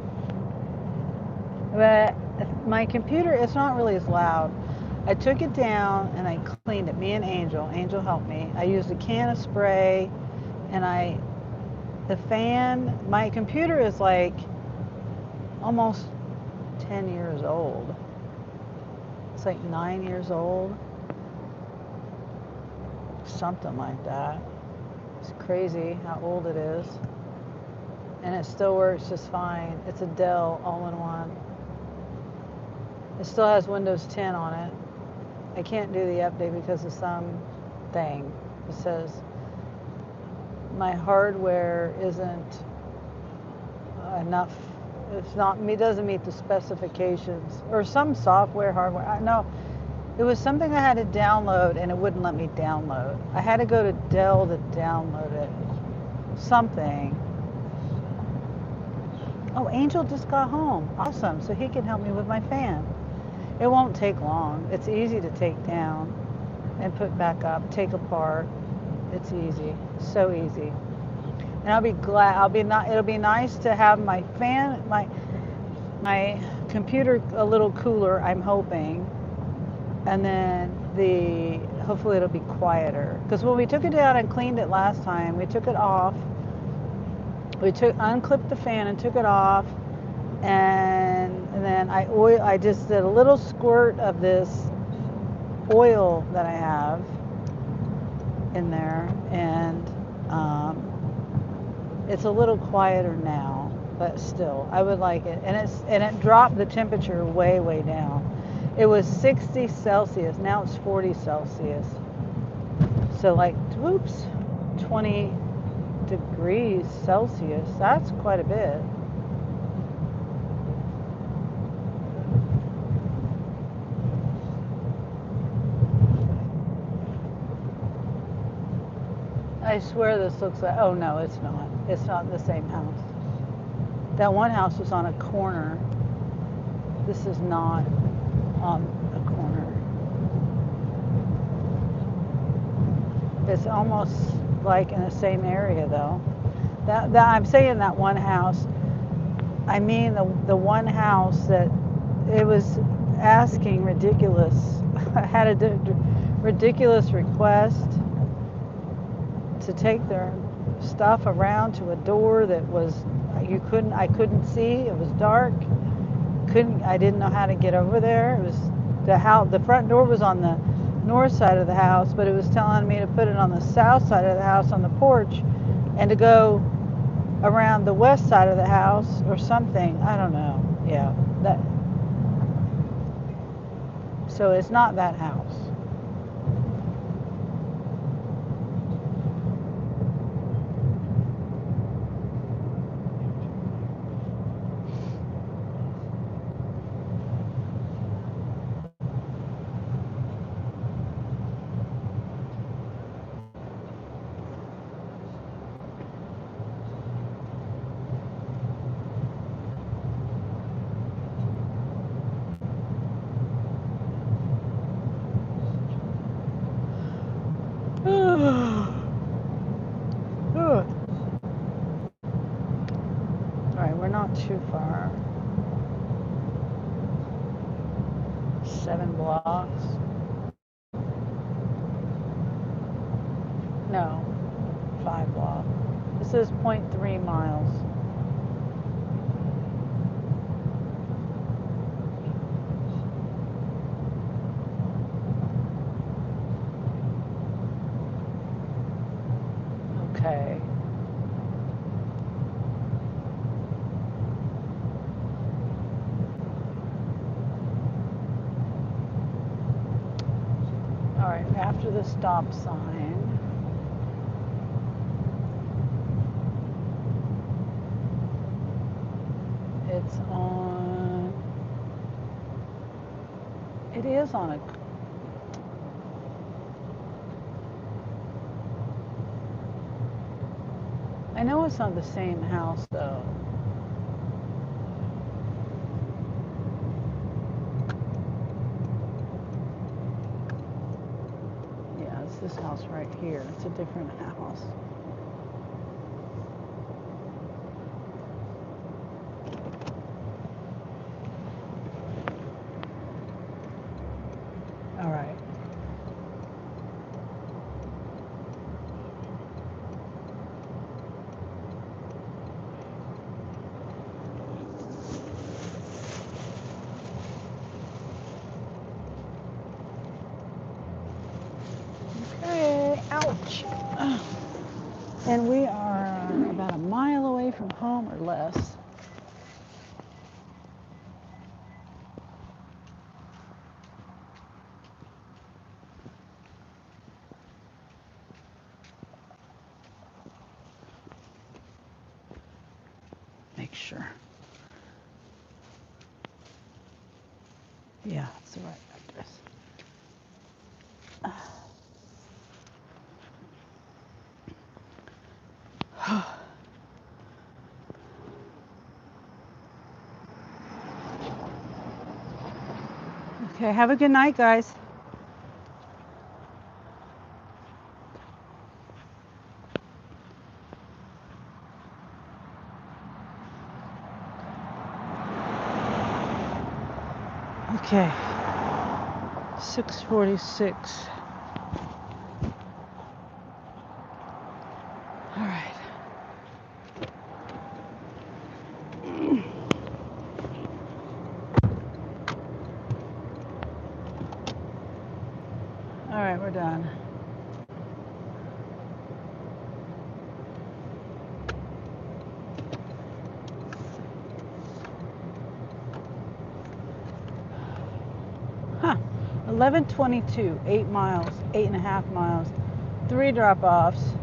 But my computer, it's not really as loud. I took it down and I cleaned it. Me and Angel helped me. I used a can of spray and the fan, my computer is like almost 10 years old. It's like 9 years old. Something like that. It's crazy how old it is. And it still works just fine. It's a Dell all-in-one. It still has Windows 10 on it. I can't do the update because of some thing. It says my hardware isn't enough. It doesn't meet the specifications. Or some software, hardware. No. It was something I had to download and it wouldn't let me download. I had to go to Dell to download it. Something. Oh, Angel just got home. Awesome. So he can help me with my fan. It won't take long. It's easy to take down and put back up, take apart. It's easy. So easy. And I'll be glad. It'll be nice to have my fan, my computer a little cooler, I'm hoping. And then hopefully it'll be quieter. Because when we took it down and cleaned it last time, we took it off. We unclipped the fan and took it off. And then I just did a little squirt of this oil that I have in there. And it's a little quieter now, but still, I would like it. And it dropped the temperature way, way down. It was 60 Celsius. Now it's 40 Celsius. So 20 degrees Celsius. That's quite a bit. I swear this looks like, oh no, it's not. It's not the same house. That one house was on a corner. This is not on a corner. It's almost like in the same area though. That I'm saying that one house. I mean the one house that it was asking ridiculous. I had a ridiculous request to take their stuff around to a door that was I couldn't see. It was dark. I didn't know how to get over there. It was the front door was on the north side of the house, but it was telling me to put it on the south side of the house on the porch and to go around the west side of the house or something. I don't know. Yeah, that. So it's not that house. Alright, we're not too far. 7 blocks. No, 5 blocks. This is 0.3 miles. Okay. All right, after the stop sign, it's on, it is on a, I know it's not the same house though. Yeah, it's this house right here. It's a different house. All right. Okay, ouch. And we are about a mile away from home or less. Make sure. Yeah, it's the right address. Okay, have a good night, guys. Okay, 6:46. All right. All right, we're done. Huh. 11:22, 8 miles, 8.5 miles, 3 drop-offs,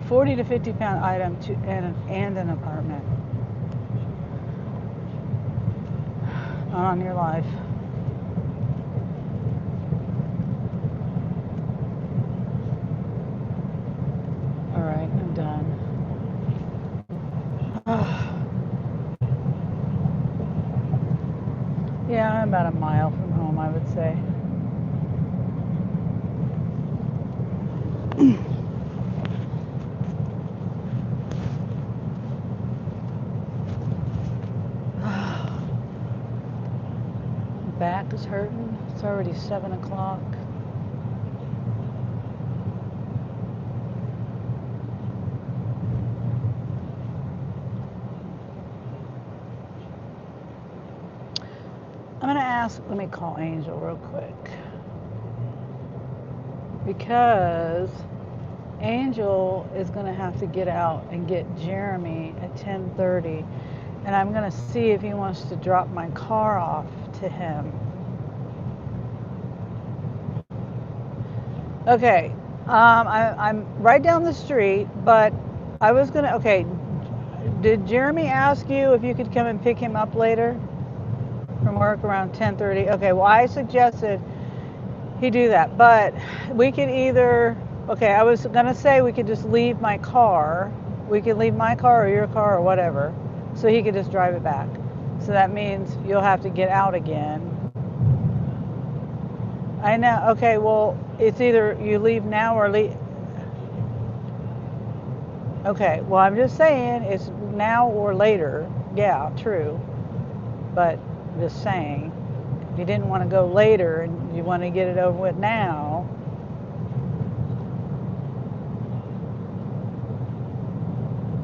40 to 50 pound item to and an apartment. Not on your life. All right, I'm done. Yeah, I'm about a mile from home, I would say. Back is hurting. It's already 7 o'clock. I'm gonna ask, let me call Angel real quick. because Angel is going to have to get out and get Jeremy at 10:30, and I'm going to see if he wants to drop my car off to him. Okay, I'm right down the street, but I was going to, okay, did Jeremy ask you if you could come and pick him up later from work around 10:30? Okay, well, I suggested he do that, but we could either, okay, I was going to say we could just leave my car. We could leave my car or your car or whatever, so he could just drive it back. So that means you'll have to get out again. I know, okay, well, it's either you leave now or leave. Okay, well, I'm just saying it's now or later. Yeah, true. But I'm just saying, if you didn't want to go later and you want to get it over with now,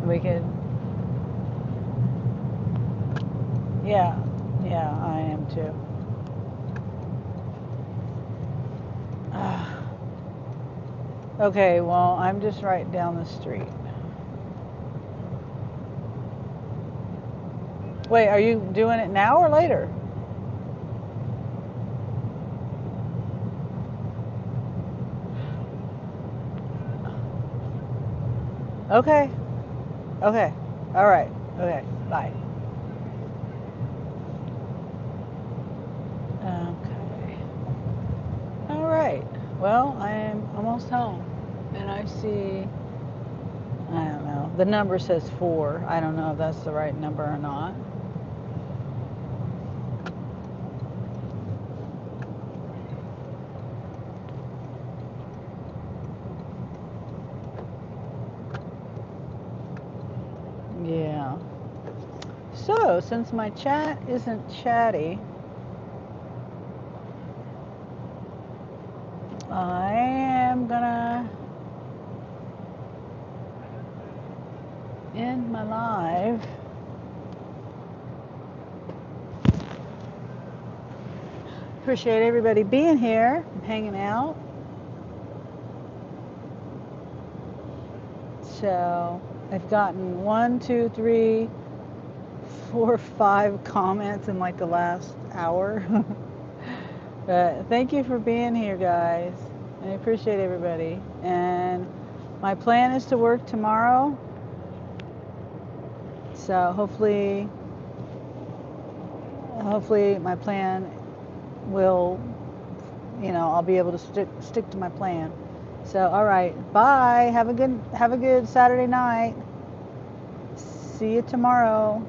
we could. Yeah, yeah, I am too. Okay, well, I'm just right down the street. Wait, are you doing it now or later? Okay. Okay. All right. Okay. Bye. Okay. All right. Well, I am almost home. And I see, I don't know, the number says 4. I don't know if that's the right number or not. Yeah. So, since my chat isn't chatty, I am gonna end my live. Appreciate everybody being here and hanging out. So, I've gotten 1, 2, 3, 4, 5 comments in like the last hour. But thank you for being here, guys. I appreciate everybody. And my plan is to work tomorrow. So hopefully my plan will, I'll be able to stick to my plan. So all right, bye. Have a good Saturday night. See you tomorrow.